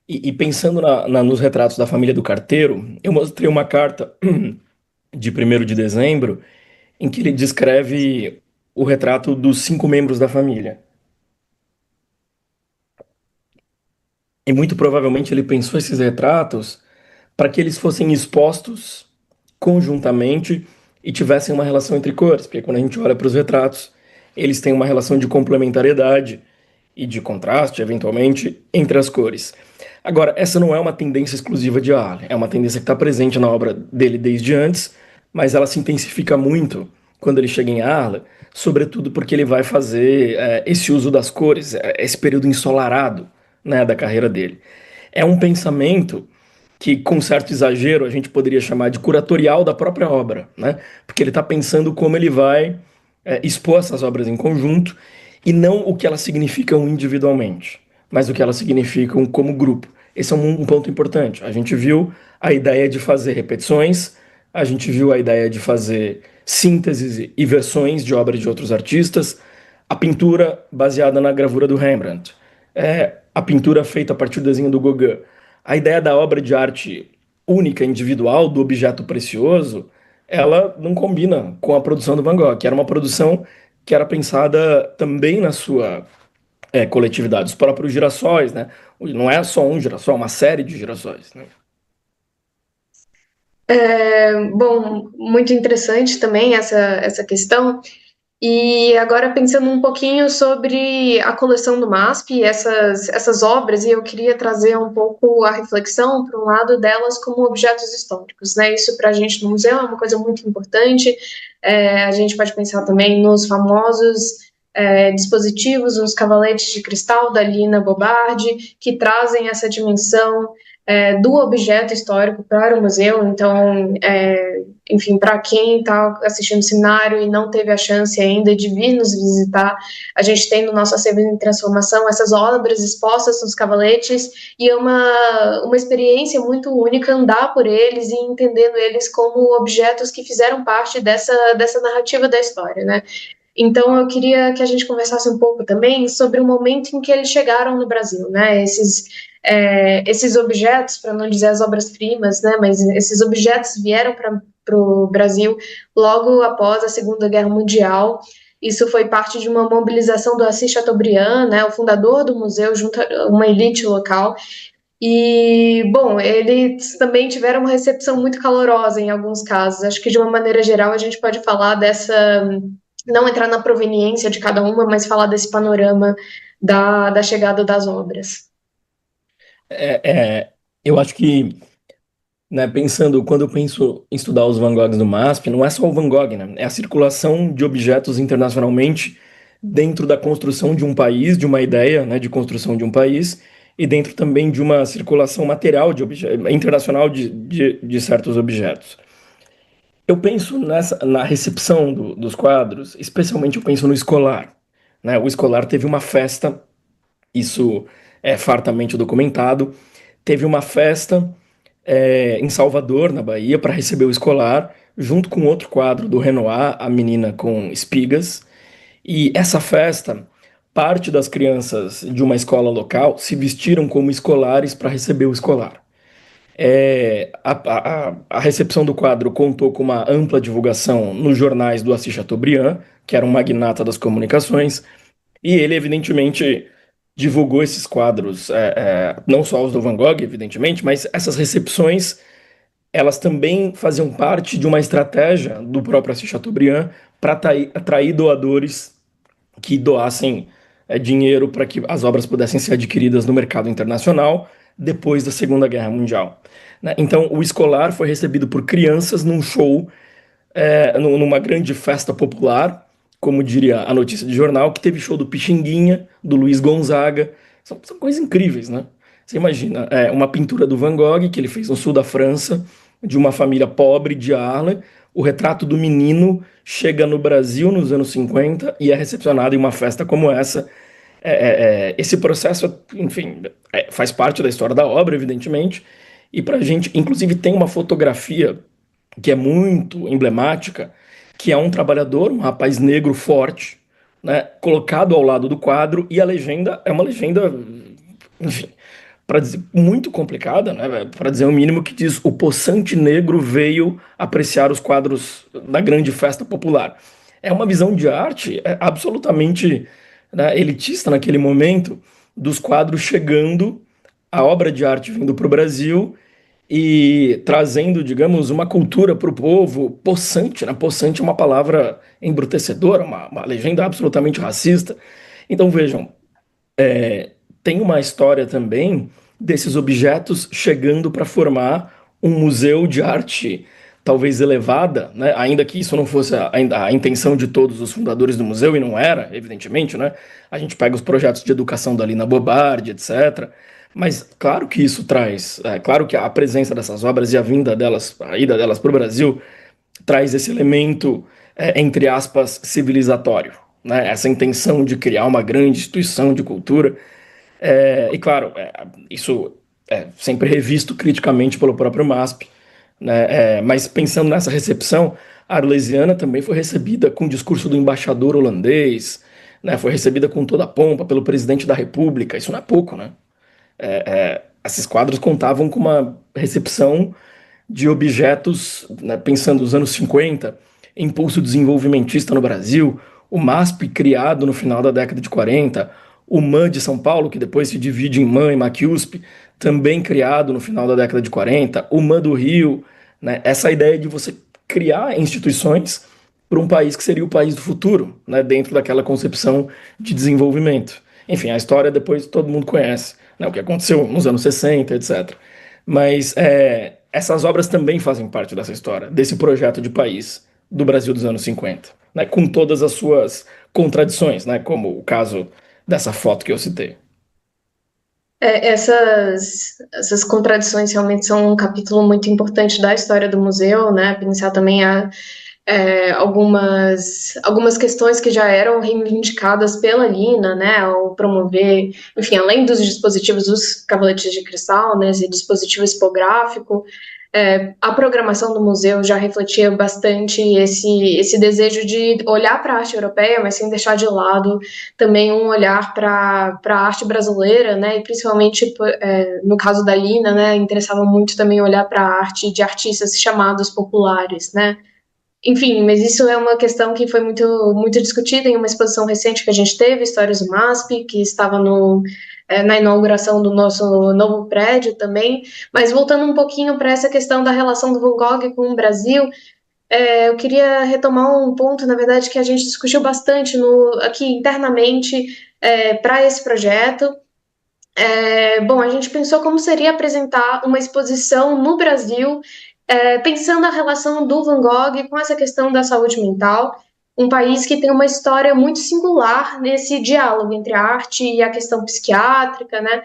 E pensando nos retratos da família do carteiro, eu mostrei uma carta de 1º de dezembro em que ele descreve o retrato dos 5 membros da família. E muito provavelmente ele pensou esses retratos para que eles fossem expostos conjuntamente e tivessem uma relação entre cores, porque quando a gente olha para os retratos, eles têm uma relação de complementariedade e de contraste, eventualmente, entre as cores. Agora, essa não é uma tendência exclusiva de Arles, é uma tendência que está presente na obra dele desde antes, mas ela se intensifica muito quando ele chega em Arles, sobretudo porque ele vai fazer esse uso das cores, esse período ensolarado, né, da carreira dele. É um pensamento que, com certo exagero, a gente poderia chamar de curatorial da própria obra, né? Porque ele está pensando como ele vai expor essas obras em conjunto e não o que elas significam individualmente, mas o que elas significam como grupo. Esse é um ponto importante. A gente viu a ideia de fazer repetições, a gente viu a ideia de fazer sínteses e versões de obras de outros artistas, a pintura baseada na gravura do Rembrandt, a pintura feita a partir do desenho do Gauguin. A ideia da obra de arte única, individual, do objeto precioso, ela não combina com a produção do Van Gogh, que era uma produção que era pensada também na sua coletividade. Os próprios girassóis, né? Não é só um girassol, é uma série de girassóis, né? Bom, muito interessante também essa questão. E agora pensando um pouquinho sobre a coleção do MASP e essas obras, e eu queria trazer um pouco a reflexão para um lado delas como objetos históricos, né? Isso para a gente no museu é uma coisa muito importante. A gente pode pensar também nos famosos dispositivos, nos cavaletes de cristal da Lina Bobardi, que trazem essa dimensão do objeto histórico para o museu. Então, enfim, para quem está assistindo o seminário e não teve a chance ainda de vir nos visitar, a gente tem no nosso acervo em transformação essas obras expostas nos cavaletes, e é uma experiência muito única andar por eles e entendendo eles como objetos que fizeram parte dessa narrativa da história, né? Então, eu queria que a gente conversasse um pouco também sobre o momento em que eles chegaram no Brasil, né? Esses objetos, para não dizer as obras-primas, né? Mas esses objetos vieram para o Brasil logo após a Segunda Guerra Mundial. Isso foi parte de uma mobilização do Assis Chateaubriand, né? O fundador do museu, junto a uma elite local. E, bom, eles também tiveram uma recepção muito calorosa em alguns casos. Acho que, de uma maneira geral, a gente pode falar não entrar na proveniência de cada uma, mas falar desse panorama da chegada das obras. Eu acho que, né, pensando, quando eu penso em estudar os Van Goghs do MASP, não é só o Van Gogh, né? É a circulação de objetos internacionalmente dentro da construção de um país, de uma ideia, né, de construção de um país, e dentro também de uma circulação material internacional de certos objetos. Eu penso na recepção dos quadros, especialmente eu penso no escolar, né? O escolar teve uma festa, isso é fartamente documentado, teve uma festa em Salvador, na Bahia, para receber o escolar, junto com outro quadro do Renoir, A Menina com Espigas. E essa festa, parte das crianças de uma escola local se vestiram como escolares para receber o escolar. A recepção do quadro contou com uma ampla divulgação nos jornais do Assis Chateaubriand, que era um magnata das comunicações, e ele, evidentemente, divulgou esses quadros, não só os do Van Gogh, evidentemente, mas essas recepções elas também faziam parte de uma estratégia do próprio Assis Chateaubriand para atrair doadores que doassem dinheiro para que as obras pudessem ser adquiridas no mercado internacional depois da Segunda Guerra Mundial. Né? Então, o escolar foi recebido por crianças num show, numa grande festa popular, como diria a notícia de jornal, que teve show do Pixinguinha, do Luiz Gonzaga. São coisas incríveis, né? Você imagina, uma pintura do Van Gogh, que ele fez no sul da França, de uma família pobre de Arles. O retrato do menino chega no Brasil nos anos 50 e é recepcionado em uma festa como essa. Esse processo, enfim, faz parte da história da obra, evidentemente, e para a gente, inclusive, tem uma fotografia que é muito emblemática, que é um trabalhador, um rapaz negro forte, né, colocado ao lado do quadro, e a legenda é uma legenda, enfim, para dizer muito complicada, né, para dizer o mínimo, que diz: o poçante negro veio apreciar os quadros da grande festa popular. É uma visão de arte absolutamente, né, elitista naquele momento, dos quadros chegando, a obra de arte vindo para o Brasil e trazendo, digamos, uma cultura para o povo possante, né? Possante é uma palavra embrutecedora, uma legenda absolutamente racista. Então vejam, tem uma história também desses objetos chegando para formar um museu de arte talvez elevada, né? Ainda que isso não fosse a intenção de todos os fundadores do museu, e não era, evidentemente, né? A gente pega os projetos de educação da Lina Bobardi, etc. Mas claro que isso traz, claro que a presença dessas obras e a vinda delas, a ida delas para o Brasil, traz esse elemento, entre aspas, civilizatório, né? Essa intenção de criar uma grande instituição de cultura e claro, isso é sempre revisto criticamente pelo próprio MASP, né? Mas pensando nessa recepção, a Arlesiana também foi recebida com o discurso do embaixador holandês, né? Foi recebida com toda a pompa pelo presidente da República. Isso não é pouco, né? Esses quadros contavam com uma recepção de objetos, né, pensando nos anos 50, impulso desenvolvimentista no Brasil, o MASP criado no final da década de 40, o MAN de São Paulo, que depois se divide em MAN e MACUSP, também criado no final da década de 40, o MAN do Rio, né, essa ideia de você criar instituições para um país que seria o país do futuro, né, dentro daquela concepção de desenvolvimento. Enfim, a história depois todo mundo conhece, né, o que aconteceu nos anos 60, etc. Mas essas obras também fazem parte dessa história, desse projeto de país do Brasil dos anos 50, né, com todas as suas contradições, né, como o caso dessa foto que eu citei. Essas contradições realmente são um capítulo muito importante da história do museu, né? Pensar também algumas questões que já eram reivindicadas pela Lina, né? Ao promover, enfim, além dos dispositivos dos cavaletes de cristal, né? Esse dispositivo expográfico. A programação do museu já refletia bastante esse desejo de olhar para a arte europeia, mas sem deixar de lado também um olhar para a arte brasileira, né? E principalmente no caso da Lina, né? Interessava muito também olhar para a arte de artistas chamados populares, né? Enfim, mas isso é uma questão que foi muito discutida em uma exposição recente que a gente teve, Histórias do MASP, que estava na inauguração do nosso novo prédio também. Mas voltando um pouquinho para essa questão da relação do Van Gogh com o Brasil, eu queria retomar um ponto, na verdade, que a gente discutiu bastante aqui internamente para esse projeto, Bom, a gente pensou como seria apresentar uma exposição no Brasil, pensando a relação do Van Gogh com essa questão da saúde mental, um país que tem uma história muito singular nesse diálogo entre a arte e a questão psiquiátrica, né?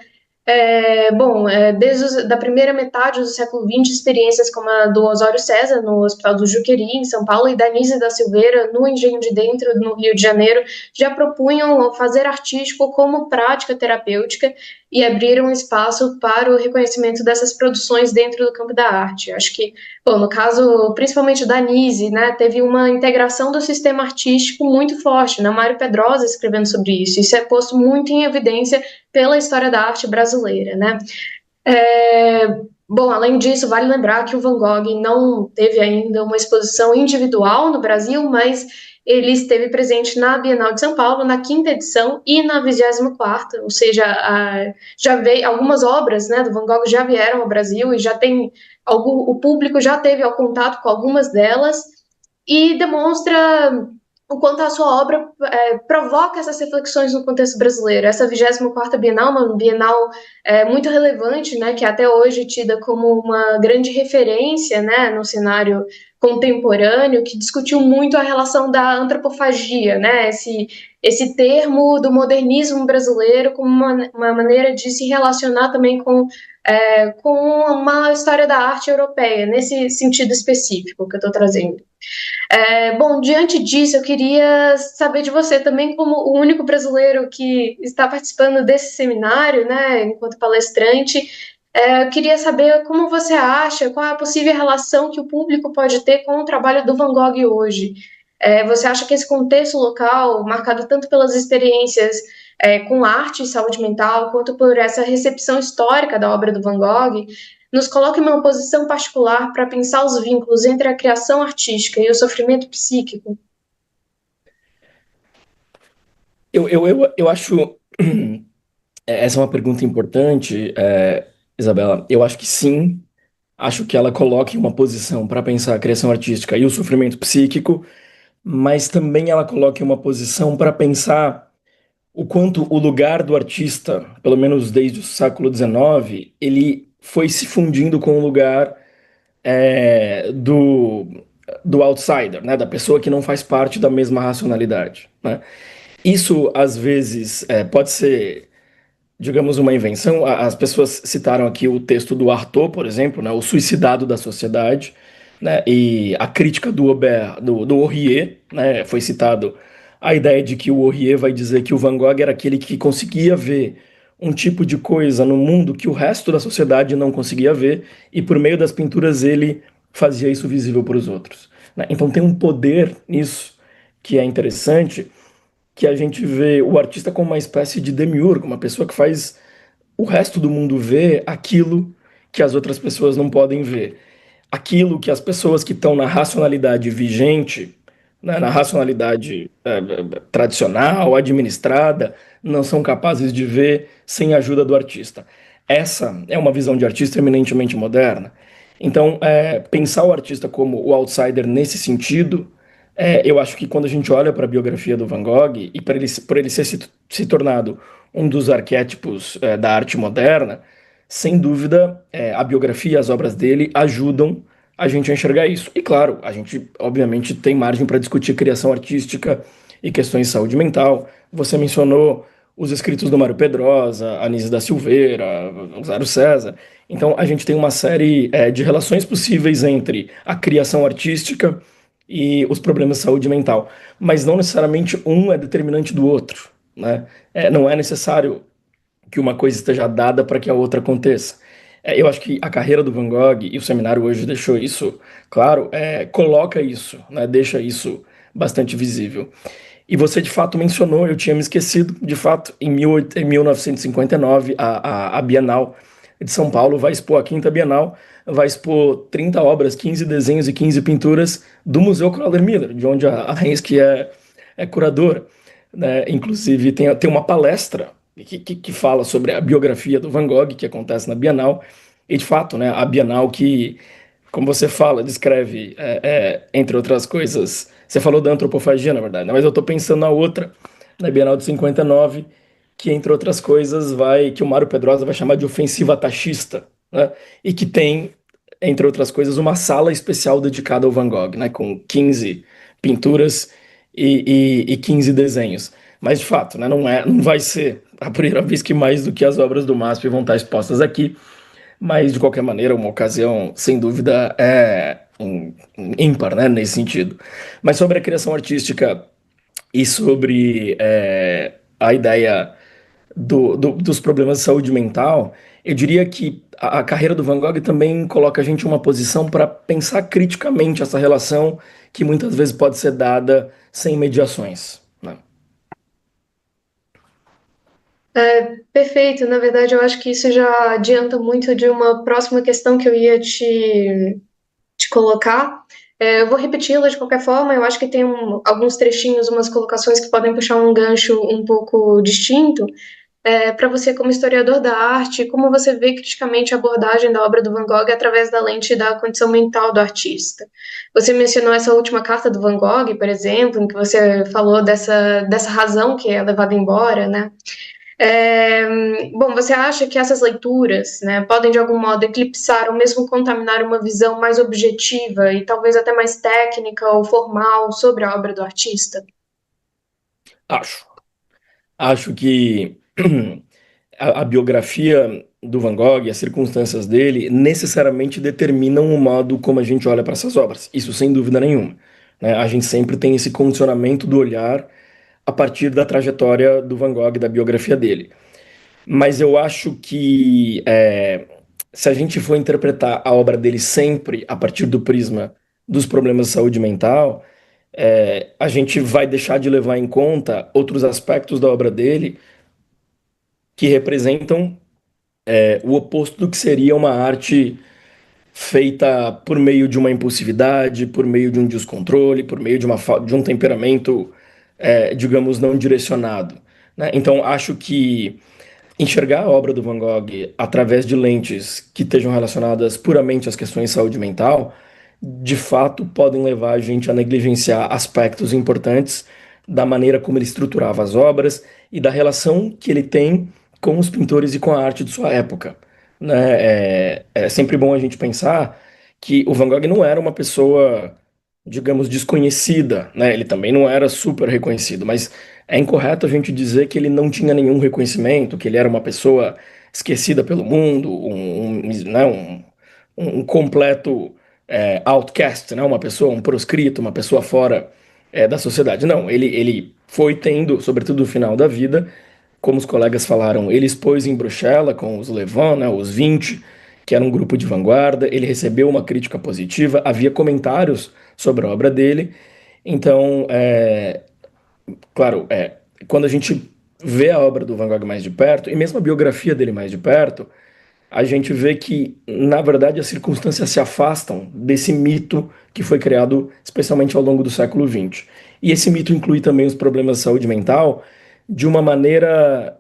Desde da primeira metade do século XX, experiências como a do Osório César, no Hospital do Juqueri, em São Paulo, e da Anísia da Silveira, no Engenho de Dentro, no Rio de Janeiro, já propunham fazer artístico como prática terapêutica e abriram espaço para o reconhecimento dessas produções dentro do campo da arte. Acho que, bom, no caso, principalmente da Anísia, né, teve uma integração do sistema artístico muito forte, né? Mário Pedrosa escrevendo sobre isso. Isso é posto muito em evidência pela história da arte brasileira, né? Bom, além disso, vale lembrar que o Van Gogh não teve ainda uma exposição individual no Brasil, mas ele esteve presente na Bienal de São Paulo, na quinta edição e na 24ª, ou seja, já veio algumas obras, né, do Van Gogh já vieram ao Brasil e já tem o público já teve ao contato com algumas delas e demonstra o quanto a sua obra provoca essas reflexões no contexto brasileiro. Essa 24ª Bienal, uma Bienal muito relevante, né, que até hoje é tida como uma grande referência, né, no cenário contemporâneo, que discutiu muito a relação da antropofagia, né, esse termo do modernismo brasileiro como uma maneira de se relacionar também com uma história da arte europeia, nesse sentido específico que eu estou trazendo. Bom, diante disso, eu queria saber de você também, como o único brasileiro que está participando desse seminário, né, enquanto palestrante, eu queria saber como você acha, qual é a possível relação que o público pode ter com o trabalho do Van Gogh hoje. Você acha que esse contexto local, marcado tanto pelas experiências com arte e saúde mental, quanto por essa recepção histórica da obra do Van Gogh, nos coloca em uma posição particular para pensar os vínculos entre a criação artística e o sofrimento psíquico? Eu acho. Essa é uma pergunta importante, Isabela. Eu acho que sim. Acho que ela coloca em uma posição para pensar a criação artística e o sofrimento psíquico, mas também ela coloca em uma posição para pensar o quanto o lugar do artista, pelo menos desde o século XIX, ele foi se fundindo com o lugar do outsider, né, da pessoa que não faz parte da mesma racionalidade, né? Isso, às vezes, pode ser, digamos, uma invenção. As pessoas citaram aqui o texto do Artaud, por exemplo, né, o suicidado da sociedade, né, e a crítica do Aurier, né, foi citado a ideia de que o Aurier vai dizer que o Van Gogh era aquele que conseguia ver um tipo de coisa no mundo que o resto da sociedade não conseguia ver, e por meio das pinturas ele fazia isso visível para os outros, né? Então tem um poder nisso que é interessante, que a gente vê o artista como uma espécie de demiurgo, uma pessoa que faz o resto do mundo ver aquilo que as outras pessoas não podem ver. Aquilo que as pessoas que estão na racionalidade vigente, né, na racionalidade tradicional, administrada, não são capazes de ver sem a ajuda do artista. Essa é uma visão de artista eminentemente moderna. Então, pensar o artista como o outsider nesse sentido, eu acho que quando a gente olha para a biografia do Van Gogh e por ele se tornado um dos arquétipos da arte moderna, sem dúvida, a biografia e as obras dele ajudam a gente a enxergar isso. E claro, a gente obviamente tem margem para discutir criação artística e questões de saúde mental. Você mencionou os escritos do Mário Pedrosa, Anísia da Silveira, Osório César. Então a gente tem uma série de relações possíveis entre a criação artística e os problemas de saúde mental, mas não necessariamente um é determinante do outro, né? Não é necessário que uma coisa esteja dada para que a outra aconteça. Eu acho que a carreira do Van Gogh, e o seminário hoje deixou isso claro, coloca isso, né, deixa isso bastante visível. E você de fato mencionou, eu tinha me esquecido, de fato, em 1959, a Bienal de São Paulo vai expor, a quinta Bienal, vai expor 30 obras, 15 desenhos e 15 pinturas do Museu Crowler Miller, de onde a Hensky é curadora, né? Inclusive tem uma palestra que fala sobre a biografia do Van Gogh, que acontece na Bienal, e de fato, né, a Bienal que, como você fala, descreve, entre outras coisas, você falou da antropofagia, na verdade, né? Mas eu estou pensando na outra, na Bienal de 59, que, entre outras coisas, que o Mário Pedrosa vai chamar de ofensiva taxista, né? E que tem, entre outras coisas, uma sala especial dedicada ao Van Gogh, né? Com 15 pinturas e 15 desenhos. Mas, de fato, né? Não vai ser a primeira vez que mais do que as obras do MASP vão estar expostas aqui, mas, de qualquer maneira, uma ocasião, sem dúvida, ímpar, né? Nesse sentido. Mas sobre a criação artística e sobre a ideia dos problemas de saúde mental, eu diria que a carreira do Van Gogh também coloca a gente em uma posição para pensar criticamente essa relação que muitas vezes pode ser dada sem mediações, né? Perfeito, na verdade eu acho que isso já adianta muito de uma próxima questão que eu ia te colocar. Eu vou repeti-la de qualquer forma, eu acho que tem alguns trechinhos, umas colocações que podem puxar um gancho um pouco distinto. Para você, como historiador da arte, como você vê criticamente a abordagem da obra do Van Gogh através da lente da condição mental do artista? Você mencionou essa última carta do Van Gogh, por exemplo, em que você falou dessa razão que é levada embora, né? Bom, você acha que essas leituras, né, podem de algum modo eclipsar ou mesmo contaminar uma visão mais objetiva e talvez até mais técnica ou formal sobre a obra do artista? Acho. Acho que a biografia do Van Gogh e as circunstâncias dele necessariamente determinam o modo como a gente olha para essas obras. Isso sem dúvida nenhuma, né? A gente sempre tem esse condicionamento do olhar a partir da trajetória do Van Gogh, da biografia dele. Mas eu acho que se a gente for interpretar a obra dele sempre a partir do prisma dos problemas de saúde mental, a gente vai deixar de levar em conta outros aspectos da obra dele que representam o oposto do que seria uma arte feita por meio de uma impulsividade, por meio de um descontrole, por meio de um temperamento, digamos, não direcionado, né? Então, acho que enxergar a obra do Van Gogh através de lentes que estejam relacionadas puramente às questões de saúde mental, de fato podem levar a gente a negligenciar aspectos importantes da maneira como ele estruturava as obras e da relação que ele tem com os pintores e com a arte de sua época, né? É sempre bom a gente pensar que o Van Gogh não era uma pessoa, digamos, desconhecida, né? Ele também não era super reconhecido, mas é incorreto a gente dizer que ele não tinha nenhum reconhecimento, que ele era uma pessoa esquecida pelo mundo, né, um completo outcast, né? Uma pessoa, um proscrito, uma pessoa fora da sociedade. Não, ele foi tendo, sobretudo no final da vida, como os colegas falaram, ele expôs em Bruxelas com os Levant, né, os 20, que era um grupo de vanguarda, ele recebeu uma crítica positiva, havia comentários sobre a obra dele, então, claro, quando a gente vê a obra do Van Gogh mais de perto, e mesmo a biografia dele mais de perto, a gente vê que, na verdade, as circunstâncias se afastam desse mito que foi criado especialmente ao longo do século XX. E esse mito inclui também os problemas de saúde mental de uma maneira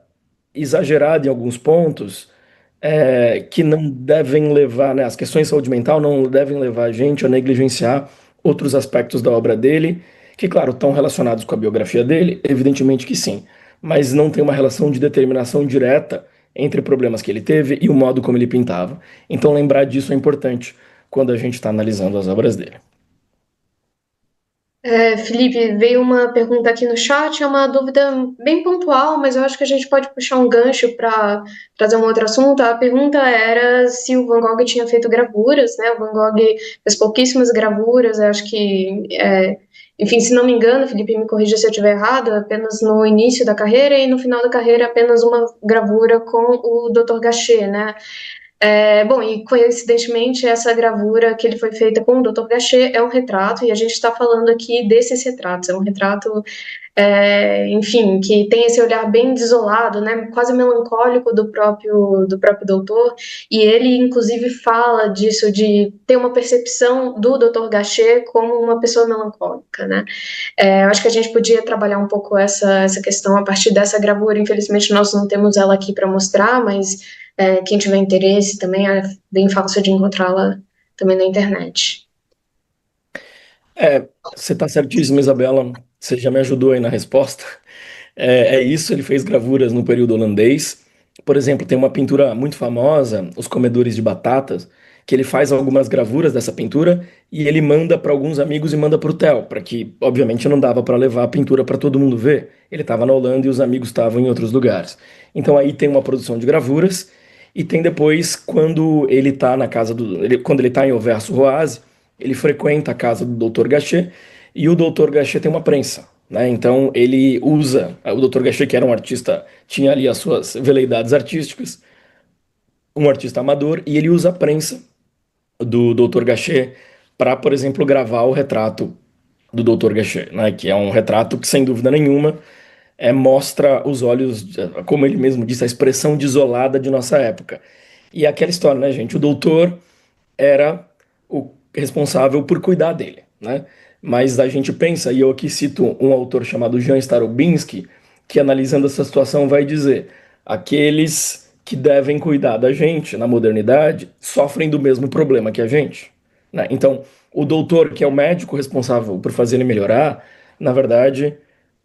exagerada em alguns pontos, que não devem levar, né, as questões de saúde mental não devem levar a gente a negligenciar outros aspectos da obra dele, que, claro, estão relacionados com a biografia dele, evidentemente que sim, mas não tem uma relação de determinação direta entre problemas que ele teve e o modo como ele pintava. Então, lembrar disso é importante quando a gente está analisando as obras dele. Felipe, veio uma pergunta aqui no chat, é uma dúvida bem pontual, mas eu acho que a gente pode puxar um gancho para trazer um outro assunto. A pergunta era se o Van Gogh tinha feito gravuras, né? O Van Gogh fez pouquíssimas gravuras, eu acho que, enfim, se não me engano, Felipe, me corrija se eu estiver errado, apenas no início da carreira e no final da carreira apenas uma gravura com o Dr. Gachet, né? Bom, e coincidentemente, essa gravura que ele foi feita com o Dr. Gachet é um retrato, e a gente está falando aqui desses retratos. É um retrato, enfim, que tem esse olhar bem desolado, né, quase melancólico do próprio doutor, e ele, inclusive, fala disso, de ter uma percepção do Dr. Gachet como uma pessoa melancólica, né. Eu acho que a gente podia trabalhar um pouco essa questão a partir dessa gravura. Infelizmente, nós não temos ela aqui para mostrar, mas quem tiver interesse também é bem fácil de encontrá-la também na internet. Você está certíssima, Isabela. Você já me ajudou aí na resposta. É isso, ele fez gravuras no período holandês. Por exemplo, tem uma pintura muito famosa, Os Comedores de Batatas, que ele faz algumas gravuras dessa pintura e ele manda para alguns amigos e manda para o Theo, para que, obviamente, não dava para levar a pintura para todo mundo ver. Ele estava na Holanda e os amigos estavam em outros lugares. Então aí tem uma produção de gravuras e tem depois quando ele está na casa quando ele está em Auvers-sur-Oise, ele frequenta a casa do Dr. Gachet e o Dr. Gachet tem uma prensa, né? Então ele usa, o Dr. Gachet, que era um artista, tinha ali as suas veleidades artísticas, um artista amador, e ele usa a prensa do Dr. Gachet para, por exemplo, gravar o retrato do Dr. Gachet, né? Que é um retrato que, sem dúvida nenhuma, mostra os olhos, como ele mesmo disse, a expressão desolada de nossa época. E é aquela história, né, gente? O doutor era o responsável por cuidar dele, né? Mas a gente pensa, e eu aqui cito um autor chamado Jan Starobinski, que analisando essa situação vai dizer: aqueles que devem cuidar da gente na modernidade sofrem do mesmo problema que a gente, né? Então, o doutor, que é o médico responsável por fazer ele melhorar, na verdade,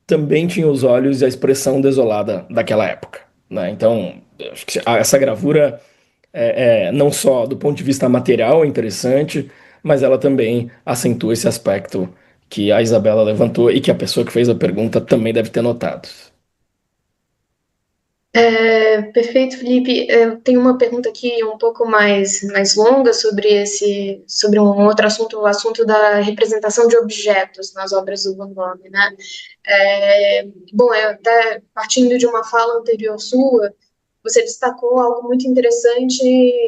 também tinha os olhos e a expressão desolada daquela época, né? Então, acho que essa gravura não só do ponto de vista material é interessante, mas ela também acentua esse aspecto que a Isabela levantou e que a pessoa que fez a pergunta também deve ter notado. Perfeito, Felipe. Eu tenho uma pergunta aqui um pouco mais longa sobre um outro assunto, o assunto da representação de objetos nas obras do Van Gogh, né? Bom, até partindo de uma fala anterior sua, você destacou algo muito interessante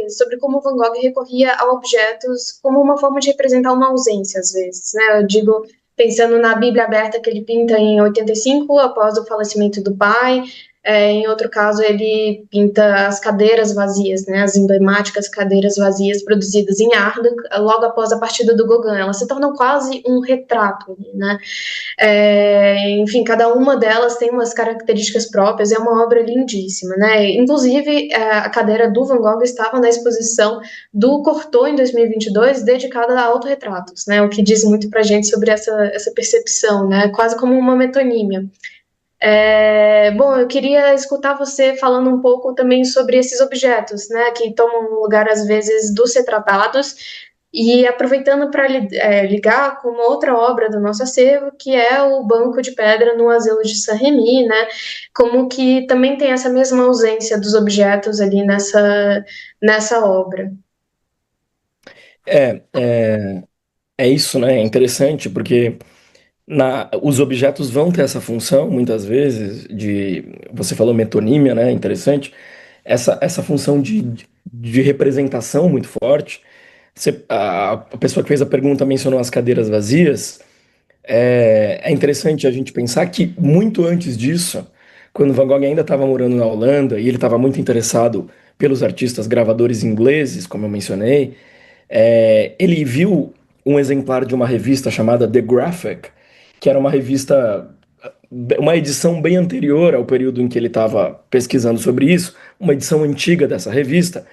sobre como Van Gogh recorria a objetos como uma forma de representar uma ausência, às vezes, né? Eu digo, pensando na Bíblia aberta que ele pinta em 85, após o falecimento do pai. Em outro caso, ele pinta as cadeiras vazias, né? As emblemáticas cadeiras vazias produzidas em Arden, logo após a partida do Gauguin. Elas se tornam quase um retrato, né? Enfim, cada uma delas tem umas características próprias, é uma obra lindíssima, né? Inclusive, a cadeira do Van Gogh estava na exposição do Cortot em 2022, dedicada a autorretratos, né? O que diz muito pra gente sobre essa percepção, né? Quase como uma metonímia. Bom, eu queria escutar você falando um pouco também sobre esses objetos, né? Que tomam lugar, às vezes, dos retratados, e aproveitando para ligar com uma outra obra do nosso acervo, que é o Banco de Pedra no Asilo de Saint-Remy, né? Como que também tem essa mesma ausência dos objetos ali nessa obra. É, é, é isso, né? É interessante porque os objetos vão ter essa função, muitas vezes, você falou metonímia, né? Interessante. Essa função de representação muito forte. A pessoa que fez a pergunta mencionou as cadeiras vazias. É interessante a gente pensar que muito antes disso, quando Van Gogh ainda estava morando na Holanda e ele estava muito interessado pelos artistas gravadores ingleses, como eu mencionei, ele viu um exemplar de uma revista chamada The Graphic, que era uma revista, uma edição bem anterior ao período em que ele estava pesquisando sobre isso, uma edição antiga dessa revista,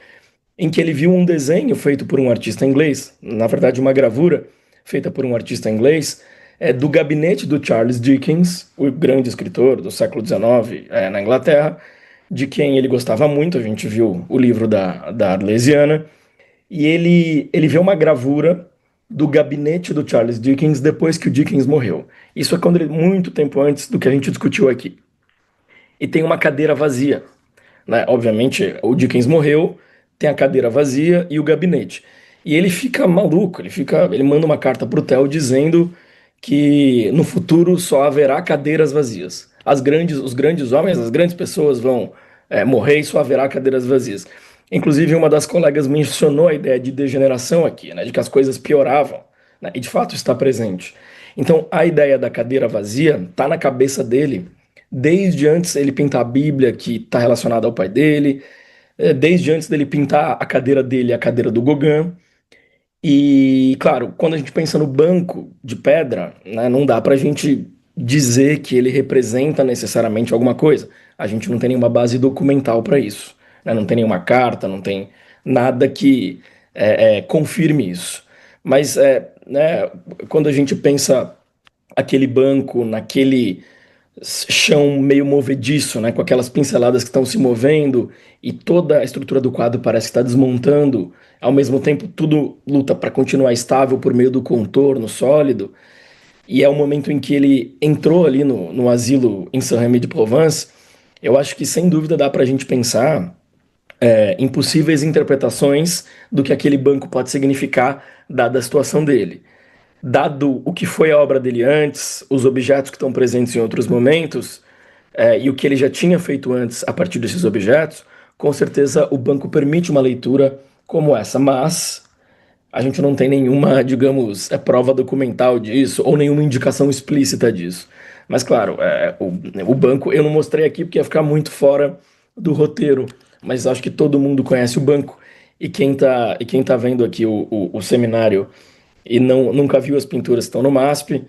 em que ele viu um desenho feito por um artista inglês, na verdade uma gravura feita por um artista inglês, do gabinete do Charles Dickens, o grande escritor do século XIX, na Inglaterra, de quem ele gostava muito. A gente viu o livro da Arlesiana, e ele vê uma gravura do gabinete do Charles Dickens depois que o Dickens morreu. Isso é muito tempo antes do que a gente discutiu aqui. E tem uma cadeira vazia, né? Obviamente, o Dickens morreu, tem a cadeira vazia e o gabinete. E ele fica maluco, ele manda uma carta pro Theo dizendo que no futuro só haverá cadeiras vazias. Os grandes homens, as grandes pessoas vão morrer e só haverá cadeiras vazias. Inclusive, uma das colegas mencionou a ideia de degeneração aqui, né, de que as coisas pioravam, né, e de fato está presente. Então, a ideia da cadeira vazia está na cabeça dele desde antes ele pintar a Bíblia, que está relacionada ao pai dele, desde antes dele pintar a cadeira dele, a cadeira do Gauguin. E, claro, quando a gente pensa no banco de pedra, né, não dá para a gente dizer que ele representa necessariamente alguma coisa. A gente não tem nenhuma base documental para isso, né? Não tem nenhuma carta, não tem nada que confirme isso. Mas, né, quando a gente pensa aquele banco chão meio movediço, né, com aquelas pinceladas que estão se movendo e toda a estrutura do quadro parece que está desmontando. Ao mesmo tempo, tudo luta para continuar estável por meio do contorno sólido. E é o momento em que ele entrou ali no asilo em Saint-Rémy-de-Provence. Eu acho que, sem dúvida, dá para a gente pensar em possíveis interpretações do que aquele banco pode significar, dada a situação dele. Dado o que foi a obra dele antes, os objetos que estão presentes em outros momentos, e o que ele já tinha feito antes a partir desses objetos, com certeza o banco permite uma leitura como essa, mas a gente não tem nenhuma, digamos, prova documental disso, ou nenhuma indicação explícita disso. Mas, claro, o banco eu não mostrei aqui porque ia ficar muito fora do roteiro, mas acho que todo mundo conhece o banco, e quem tá vendo aqui o seminário e nunca viu as pinturas que estão no MASP,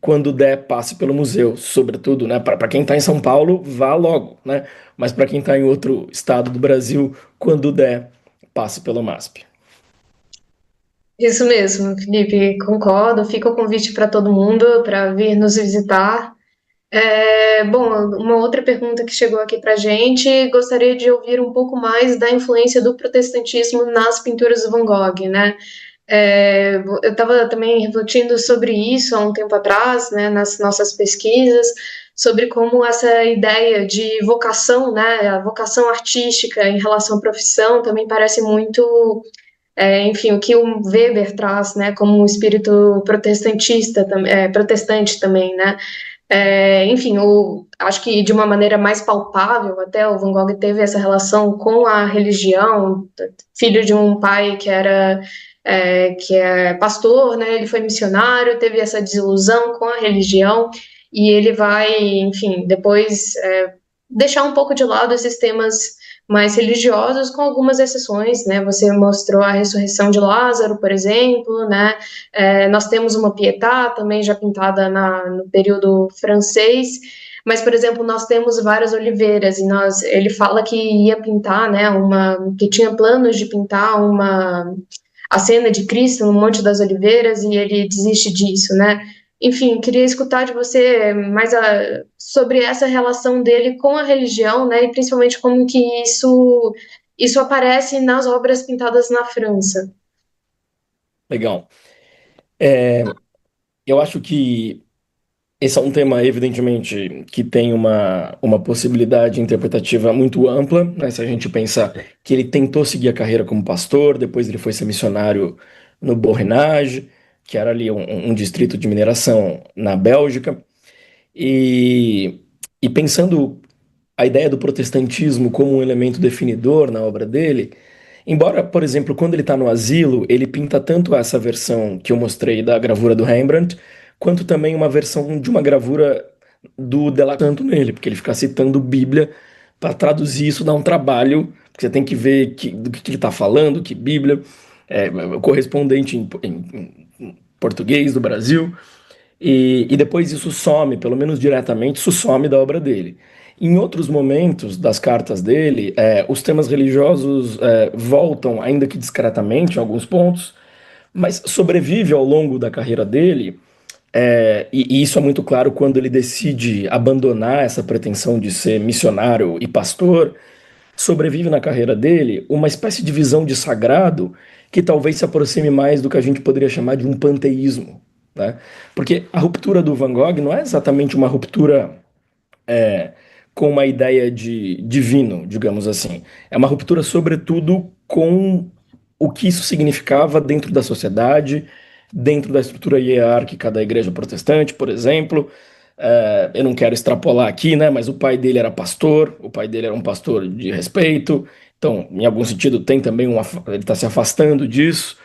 quando der, passe pelo museu, sobretudo, né? Para quem está em São Paulo, vá logo, né? Mas para quem está em outro estado do Brasil, quando der, passe pelo MASP. Isso mesmo, Felipe, concordo. Fica o convite para todo mundo para vir nos visitar. Bom, uma outra pergunta que chegou aqui para a gente, gostaria de ouvir um pouco mais da influência do protestantismo nas pinturas do Van Gogh, né? Eu estava também refletindo sobre isso há um tempo atrás, né, nas nossas pesquisas, sobre como essa ideia de vocação, né, a vocação artística em relação à profissão também parece muito, enfim, o que o Weber traz, né, como um espírito protestantista, protestante também, né, enfim, acho que de uma maneira mais palpável, até o Van Gogh teve essa relação com a religião, filho de um pai que é pastor, né? Ele foi missionário, teve essa desilusão com a religião e ele vai, enfim, depois deixar um pouco de lado esses temas mais religiosos, com algumas exceções, né? Você mostrou a ressurreição de Lázaro, por exemplo, né? Nós temos uma Pietà também já pintada no período francês, mas, por exemplo, nós temos várias oliveiras e ele fala que ia pintar, né? Que tinha planos de pintar a cena de Cristo no Monte das Oliveiras e ele desiste disso, né? Enfim, queria escutar de você mais sobre essa relação dele com a religião, né? E principalmente como que isso aparece nas obras pintadas na França. Legal. Eu acho que esse é um tema, evidentemente, que tem uma possibilidade interpretativa muito ampla, né? Se a gente pensar que ele tentou seguir a carreira como pastor, depois ele foi ser missionário no Borinage, que era ali um distrito de mineração na Bélgica, e, e pensando a ideia do protestantismo como um elemento definidor na obra dele, embora, por exemplo, quando ele está no asilo, ele pinta tanto essa versão que eu mostrei da gravura do Rembrandt, quanto também uma versão de uma gravura do Delactanto nele, porque ele fica citando Bíblia para traduzir isso dá um trabalho, porque você tem que ver do que ele está falando, que Bíblia é correspondente em português do Brasil. E depois isso some, pelo menos diretamente, isso some da obra dele. Em outros momentos das cartas dele, os temas religiosos voltam, ainda que discretamente, em alguns pontos, mas sobrevive ao longo da carreira dele, e isso é muito claro quando ele decide abandonar essa pretensão de ser missionário e pastor, sobrevive na carreira dele uma espécie de visão de sagrado que talvez se aproxime mais do que a gente poderia chamar de um panteísmo, né? Porque a ruptura do Van Gogh não é exatamente uma ruptura com uma ideia de divino, digamos assim. É uma ruptura, sobretudo, com o que isso significava dentro da sociedade, dentro da estrutura hierárquica da igreja protestante, por exemplo. Eu não quero extrapolar aqui, né? Mas o pai dele era pastor, o pai dele era um pastor de respeito, então, em algum sentido, tem também ele está se afastando disso,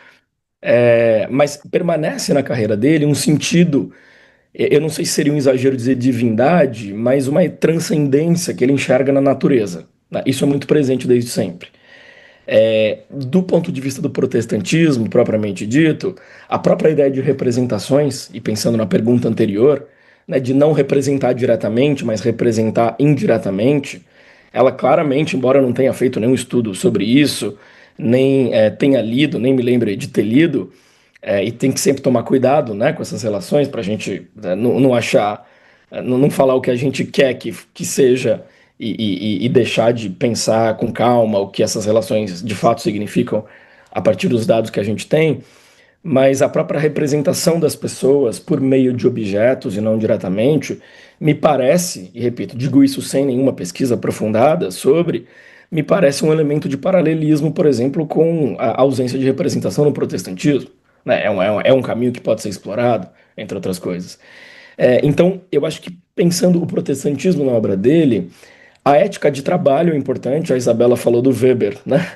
mas permanece na carreira dele um sentido. Eu não sei se seria um exagero dizer divindade, mas uma transcendência que ele enxerga na natureza, né? Isso é muito presente desde sempre. Do ponto de vista do protestantismo, propriamente dito, a própria ideia de representações, e pensando na pergunta anterior, né, de não representar diretamente, mas representar indiretamente, ela claramente, embora eu não tenha feito nenhum estudo sobre isso, nem tenha lido, nem me lembre de ter lido, e tem que sempre tomar cuidado, né, com essas relações para a gente não achar não falar o que a gente quer que seja e deixar de pensar com calma o que essas relações de fato significam a partir dos dados que a gente tem, mas a própria representação das pessoas por meio de objetos e não diretamente, me parece, e repito, digo isso sem nenhuma pesquisa aprofundada sobre, me parece um elemento de paralelismo, por exemplo, com a ausência de representação no protestantismo. Né? É um caminho que pode ser explorado, entre outras coisas. Então, eu acho que pensando o protestantismo na obra dele, a ética de trabalho é importante, a Isabela falou do Weber, né?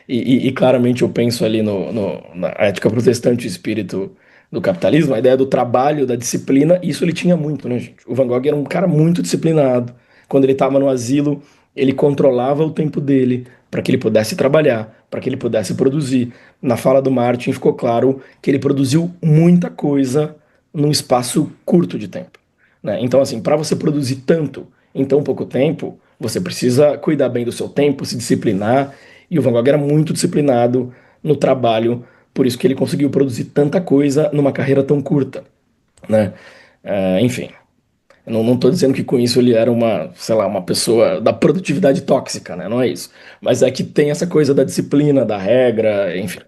E claramente eu penso ali na ética protestante, o espírito do capitalismo, a ideia do trabalho, da disciplina, isso ele tinha muito, né, gente? O Van Gogh era um cara muito disciplinado. Quando ele estava no asilo, ele controlava o tempo dele para que ele pudesse trabalhar, para que ele pudesse produzir. Na fala do Martin ficou claro que ele produziu muita coisa num espaço curto de tempo, né? Então, assim, para você produzir tanto em tão pouco tempo, você precisa cuidar bem do seu tempo, se disciplinar, e o Van Gogh era muito disciplinado no trabalho, por isso que ele conseguiu produzir tanta coisa numa carreira tão curta, né? Enfim, eu não estou dizendo que com isso ele era uma, sei lá, uma pessoa da produtividade tóxica, né? Não é isso. Mas é que tem essa coisa da disciplina, da regra, enfim.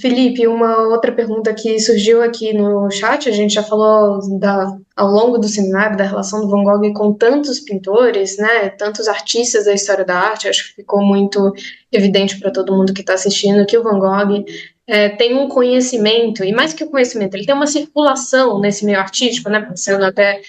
Felipe, uma outra pergunta que surgiu aqui no chat, a gente já falou ao longo do seminário da relação do Van Gogh com tantos pintores, né, tantos artistas da história da arte, acho que ficou muito evidente para todo mundo que está assistindo que o Van Gogh tem um conhecimento, e mais que o conhecimento, ele tem uma circulação nesse meio artístico, né, pensando até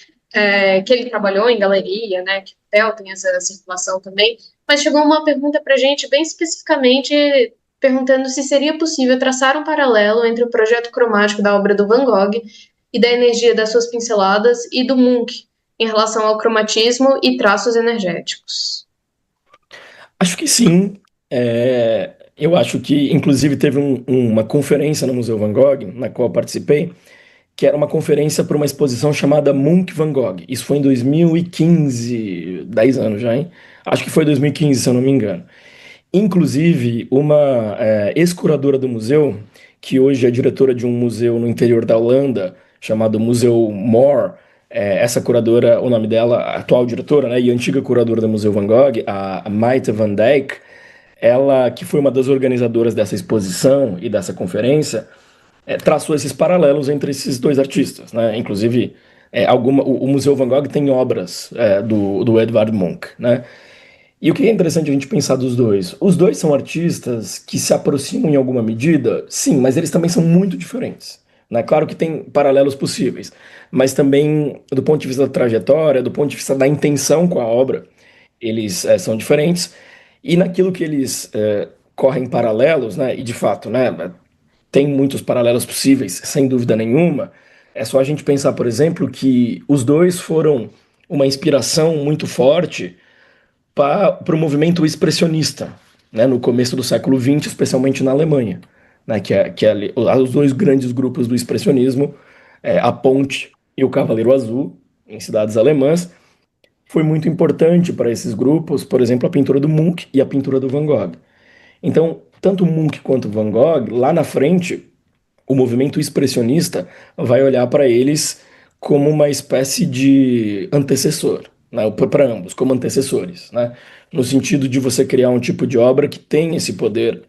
que ele trabalhou em galeria, né, que o Theo tem essa circulação também, mas chegou uma pergunta para a gente bem especificamente perguntando se seria possível traçar um paralelo entre o projeto cromático da obra do Van Gogh e da energia das suas pinceladas e do Munch em relação ao cromatismo e traços energéticos. Acho que sim. Eu acho que, inclusive, teve uma conferência no Museu Van Gogh, na qual eu participei, que era uma conferência para uma exposição chamada Munch Van Gogh. Isso foi em 2015, 10 anos já, hein? Acho que foi 2015, se eu não me engano. Inclusive, uma ex-curadora do museu, que hoje é diretora de um museu no interior da Holanda, chamado Museu Moor, essa curadora, o nome dela, a atual diretora, né, e antiga curadora do Museu Van Gogh, a Maite van Dijk, ela, que foi uma das organizadoras dessa exposição e dessa conferência, traçou esses paralelos entre esses dois artistas, né? Inclusive, o Museu Van Gogh tem obras do Edvard Munch, né? E o que é interessante a gente pensar dos dois? Os dois são artistas que se aproximam em alguma medida, sim, mas eles também são muito diferentes. Né? Claro que tem paralelos possíveis, mas também do ponto de vista da trajetória, do ponto de vista da intenção com a obra, eles são diferentes. E naquilo que eles correm paralelos, né? E de fato, né? Tem muitos paralelos possíveis, sem dúvida nenhuma. É só a gente pensar, por exemplo, que os dois foram uma inspiração muito forte para o movimento expressionista, né, no começo do século XX, especialmente na Alemanha, né, os dois grandes grupos do expressionismo, a Ponte e o Cavaleiro Azul, em cidades alemãs, foi muito importante para esses grupos, por exemplo, a pintura do Munch e a pintura do Van Gogh. Então, tanto Munch quanto Van Gogh, lá na frente, o movimento expressionista vai olhar para eles como uma espécie de antecessor, né? Para ambos, como antecessores, né? No sentido de você criar um tipo de obra que tem esse poder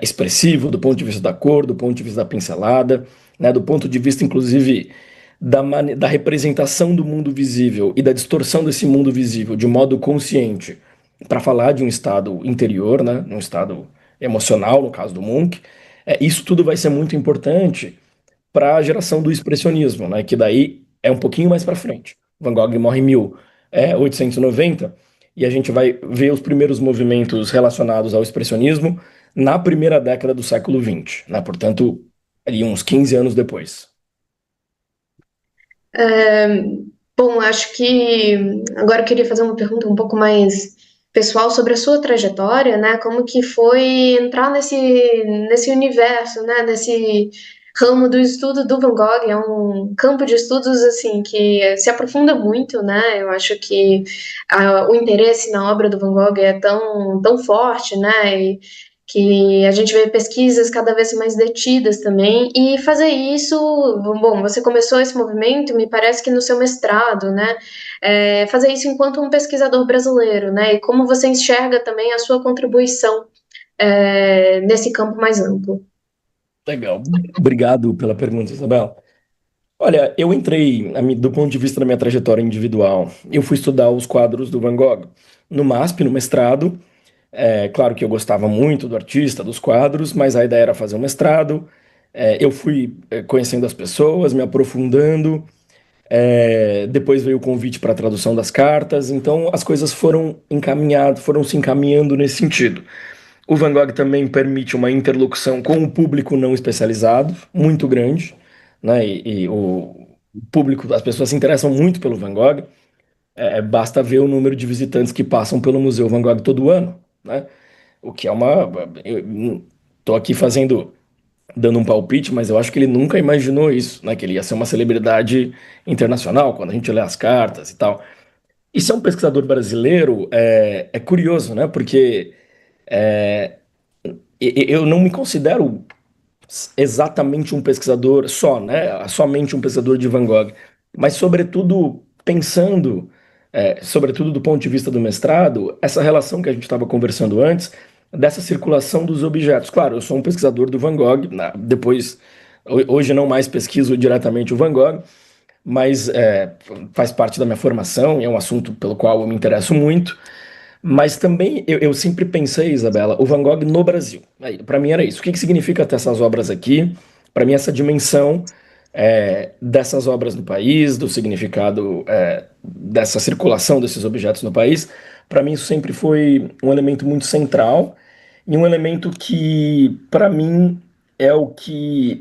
expressivo do ponto de vista da cor, do ponto de vista da pincelada, né? Do ponto de vista, inclusive, da representação do mundo visível e da distorção desse mundo visível de modo consciente, para falar de um estado interior, né? Um estado emocional, no caso do Munch. Isso tudo vai ser muito importante para a geração do expressionismo, né? Que daí é um pouquinho mais para frente. Van Gogh morre em 1890 e a gente vai ver os primeiros movimentos relacionados ao expressionismo na primeira década do século XX, né? Portanto, ali uns 15 anos depois. Bom, acho que agora eu queria fazer uma pergunta um pouco mais pessoal sobre a sua trajetória, né? Como que foi entrar nesse universo, né? Nesse ramo do estudo do Van Gogh, é um campo de estudos assim que se aprofunda muito, né? Eu acho que o interesse na obra do Van Gogh é tão forte, né? que a gente vê pesquisas cada vez mais detidas também, e fazer isso, bom, você começou esse movimento, me parece que no seu mestrado, né, fazer isso enquanto um pesquisador brasileiro, né, e como você enxerga também a sua contribuição nesse campo mais amplo. Legal. Obrigado pela pergunta, Isabel. Olha, eu entrei, do ponto de vista da minha trajetória individual, eu fui estudar os quadros do Van Gogh no MASP, no mestrado. É claro que eu gostava muito do artista, dos quadros, mas a ideia era fazer um mestrado. Eu fui conhecendo as pessoas, me aprofundando. Depois veio o convite para a tradução das cartas. Então as coisas foram se encaminhando nesse sentido. O Van Gogh também permite uma interlocução com o público não especializado, muito grande, né? E o público, as pessoas se interessam muito pelo Van Gogh. Basta ver o número de visitantes que passam pelo Museu Van Gogh todo ano, né? O que é uma. Eu tô aqui dando um palpite, mas eu acho que ele nunca imaginou isso, né? Que ele ia ser uma celebridade internacional, quando a gente lê as cartas e tal. E ser um pesquisador brasileiro é curioso, né? Porque eu não me considero exatamente um pesquisador só, né? Somente um pesquisador de Van Gogh, mas sobretudo pensando, sobretudo do ponto de vista do mestrado, essa relação que a gente estava conversando antes, dessa circulação dos objetos. Claro, eu sou um pesquisador do Van Gogh, depois, hoje não mais pesquiso diretamente o Van Gogh, mas faz parte da minha formação e é um assunto pelo qual eu me interesso muito. Mas também eu sempre pensei, Isabela, o Van Gogh no Brasil. Para mim era isso. O que significa ter essas obras aqui? Para mim, essa dimensão dessas obras no país, do significado dessa circulação desses objetos no país, para mim isso sempre foi um elemento muito central e um elemento que, para mim, é o que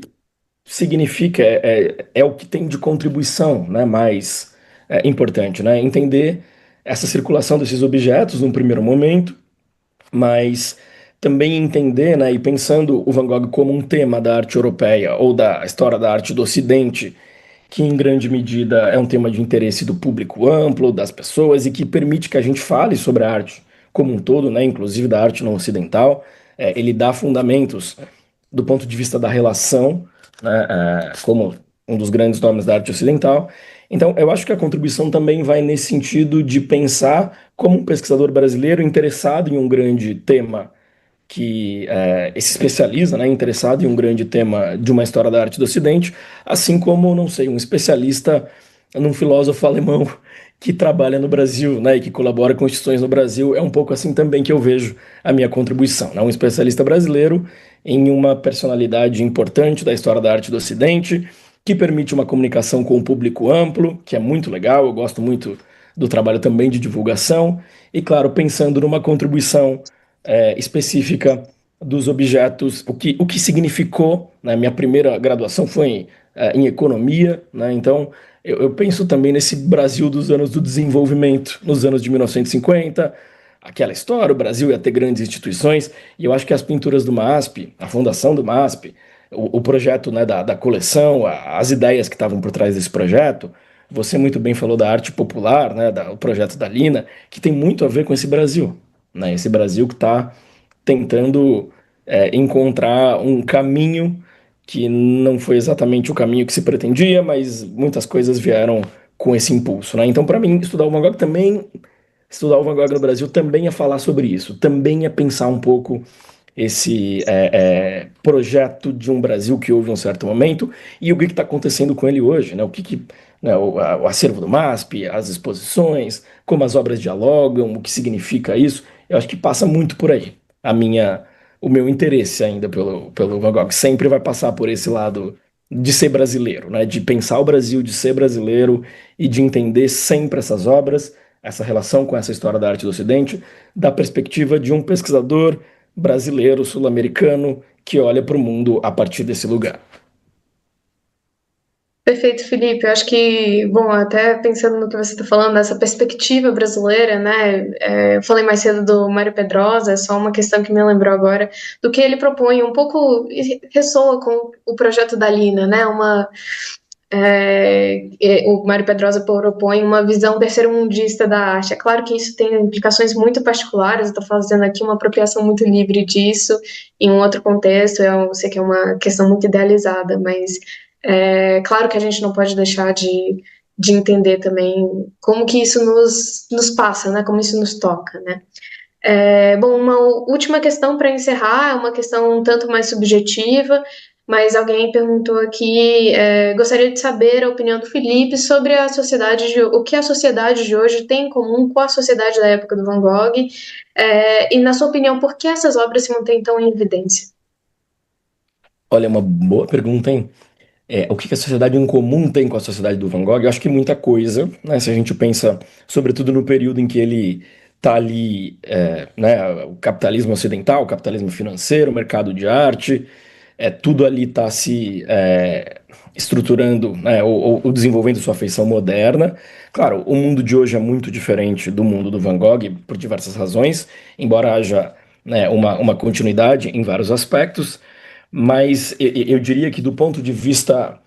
significa, é o que tem de contribuição, né, mais importante, né? Entender essa circulação desses objetos num primeiro momento, mas também entender, né, e pensando o Van Gogh como um tema da arte europeia ou da história da arte do Ocidente, que em grande medida é um tema de interesse do público amplo, das pessoas, e que permite que a gente fale sobre a arte como um todo, né, inclusive da arte não ocidental. Ele dá fundamentos do ponto de vista da relação, né, como um dos grandes nomes da arte ocidental. Então, eu acho que a contribuição também vai nesse sentido de pensar como um pesquisador brasileiro interessado em um grande tema que se especializa, né, interessado em um grande tema de uma história da arte do Ocidente, assim como, não sei, um especialista num filósofo alemão que trabalha no Brasil, né, e que colabora com instituições no Brasil. É um pouco assim também que eu vejo a minha contribuição, né, um especialista brasileiro em uma personalidade importante da história da arte do Ocidente, que permite uma comunicação com o público amplo, que é muito legal. Eu gosto muito do trabalho também de divulgação, e claro, pensando numa contribuição específica dos objetos, o que significou, né? Minha primeira graduação foi em economia, né? Então eu penso também nesse Brasil dos anos do desenvolvimento, nos anos de 1950, aquela história, o Brasil ia ter grandes instituições, e eu acho que as pinturas do MASP, a fundação do MASP, o projeto, né, da coleção, as ideias que estavam por trás desse projeto, você muito bem falou da arte popular, né, o projeto da Lina, que tem muito a ver com esse Brasil, né, esse Brasil que está tentando encontrar um caminho que não foi exatamente o caminho que se pretendia, mas muitas coisas vieram com esse impulso, né? Então, para mim, estudar o Van Gogh no Brasil também é falar sobre isso, também é pensar um pouco esse projeto de um Brasil que houve em um certo momento e o que está acontecendo com ele hoje, né? Né, o acervo do MASP, as exposições, como as obras dialogam, o que significa isso. Eu acho que passa muito por aí. O meu interesse ainda pelo Van Gogh sempre vai passar por esse lado de ser brasileiro, né? De pensar o Brasil, de ser brasileiro e de entender sempre essas obras, essa relação com essa história da arte do Ocidente, da perspectiva de um pesquisador brasileiro, sul-americano, que olha para o mundo a partir desse lugar. Perfeito, Felipe. Eu acho que, bom, até pensando no que você está falando, dessa perspectiva brasileira, né? Eu falei mais cedo do Mário Pedrosa, é só uma questão que me lembrou agora, do que ele propõe, um pouco ressoa com o projeto da Lina, né? o Mário Pedrosa propõe uma visão terceiro-mundista da arte. É claro que isso tem implicações muito particulares, eu estou fazendo aqui uma apropriação muito livre disso, em um outro contexto, eu sei que é uma questão muito idealizada, mas é claro que a gente não pode deixar de entender também como que isso nos passa, né, como isso nos toca, né. Bom, uma última questão para encerrar, é uma questão um tanto mais subjetiva, mas alguém perguntou aqui, gostaria de saber a opinião do Felipe sobre a sociedade, o que a sociedade de hoje tem em comum com a sociedade da época do Van Gogh, e na sua opinião, por que essas obras se mantêm tão em evidência? Olha, uma boa pergunta, hein? O que que a sociedade em comum tem com a sociedade do Van Gogh? Eu acho que muita coisa, né? Se a gente pensa, sobretudo no período em que ele está ali, né? O capitalismo ocidental, o capitalismo financeiro, o mercado de arte, tudo ali está se estruturando, né? Ou desenvolvendo sua feição moderna. Claro, o mundo de hoje é muito diferente do mundo do Van Gogh por diversas razões, embora haja, né, uma continuidade em vários aspectos. Mas eu diria que, do ponto de vista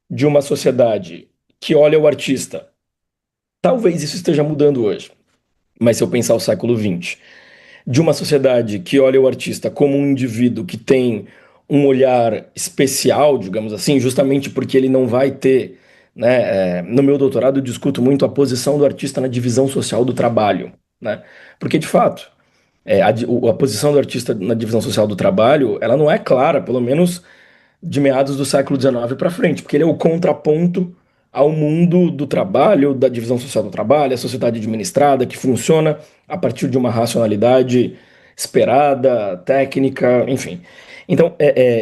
de uma sociedade que olha o artista, talvez isso esteja mudando hoje. Mas se eu pensar o século XX, de uma sociedade que olha o artista como um indivíduo que tem um olhar especial, digamos assim, justamente porque ele não vai ter, né? No meu doutorado eu discuto muito a posição do artista na divisão social do trabalho, né? Porque, de fato, a posição do artista na divisão social do trabalho, ela não é clara, pelo menos de meados do século XIX para frente, porque ele é o contraponto ao mundo do trabalho, da divisão social do trabalho, a sociedade administrada, que funciona a partir de uma racionalidade esperada, técnica, enfim. Então,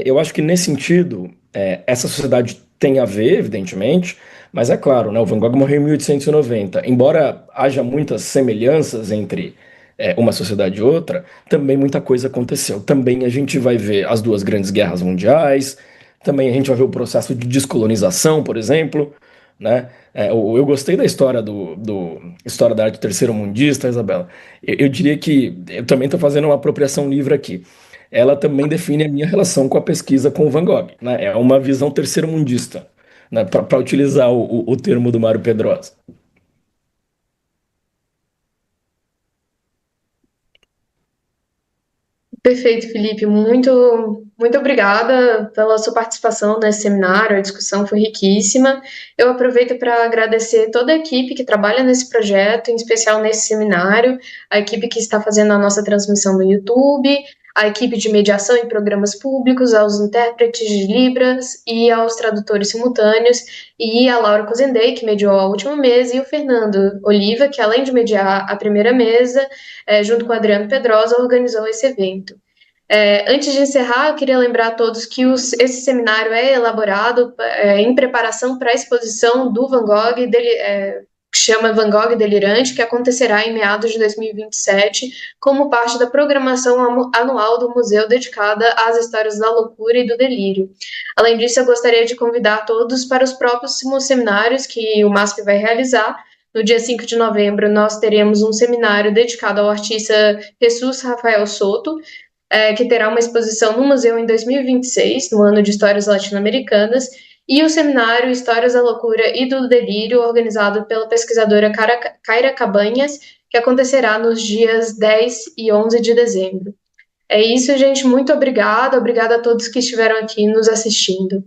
eu acho que nesse sentido, essa sociedade tem a ver, evidentemente, mas é claro, né, o Van Gogh morreu em 1890. Embora haja muitas semelhanças entre uma sociedade e outra, também muita coisa aconteceu. Também a gente vai ver as duas grandes guerras mundiais, também a gente vai ver o processo de descolonização, por exemplo, né? Eu gostei da história do História da Arte terceiro-mundista, Isabela. Eu diria que eu também estou fazendo uma apropriação livre aqui. Ela também define a minha relação com a pesquisa com o Van Gogh, né? É uma visão terceiro-mundista, né? Para utilizar o termo do Mário Pedrosa. Perfeito, Felipe. Muito obrigada pela sua participação nesse seminário. A discussão foi riquíssima. Eu aproveito para agradecer toda a equipe que trabalha nesse projeto, em especial nesse seminário, a equipe que está fazendo a nossa transmissão no YouTube, a equipe de mediação em programas públicos, aos intérpretes de Libras e aos tradutores simultâneos, e a Laura Cozendei, que mediou a última mesa, e o Fernando Oliva, que além de mediar a primeira mesa, junto com o Adriano Pedrosa, organizou esse evento. Antes de encerrar, eu queria lembrar a todos que esse seminário é elaborado em preparação para a exposição do Van Gogh, que chama Van Gogh Delirante, que acontecerá em meados de 2027, como parte da programação anual do museu dedicada às histórias da loucura e do delírio. Além disso, eu gostaria de convidar todos para os próximos seminários que o MASP vai realizar. No dia 5 de novembro, nós teremos um seminário dedicado ao artista Jesus Rafael Soto, que terá uma exposição no museu em 2026, no ano de Histórias Latino-Americanas, e o seminário Histórias da Loucura e do Delírio, organizado pela pesquisadora Kaira Cabanhas, que acontecerá nos dias 10 e 11 de dezembro. É isso, gente. Muito obrigada. Obrigada a todos que estiveram aqui nos assistindo.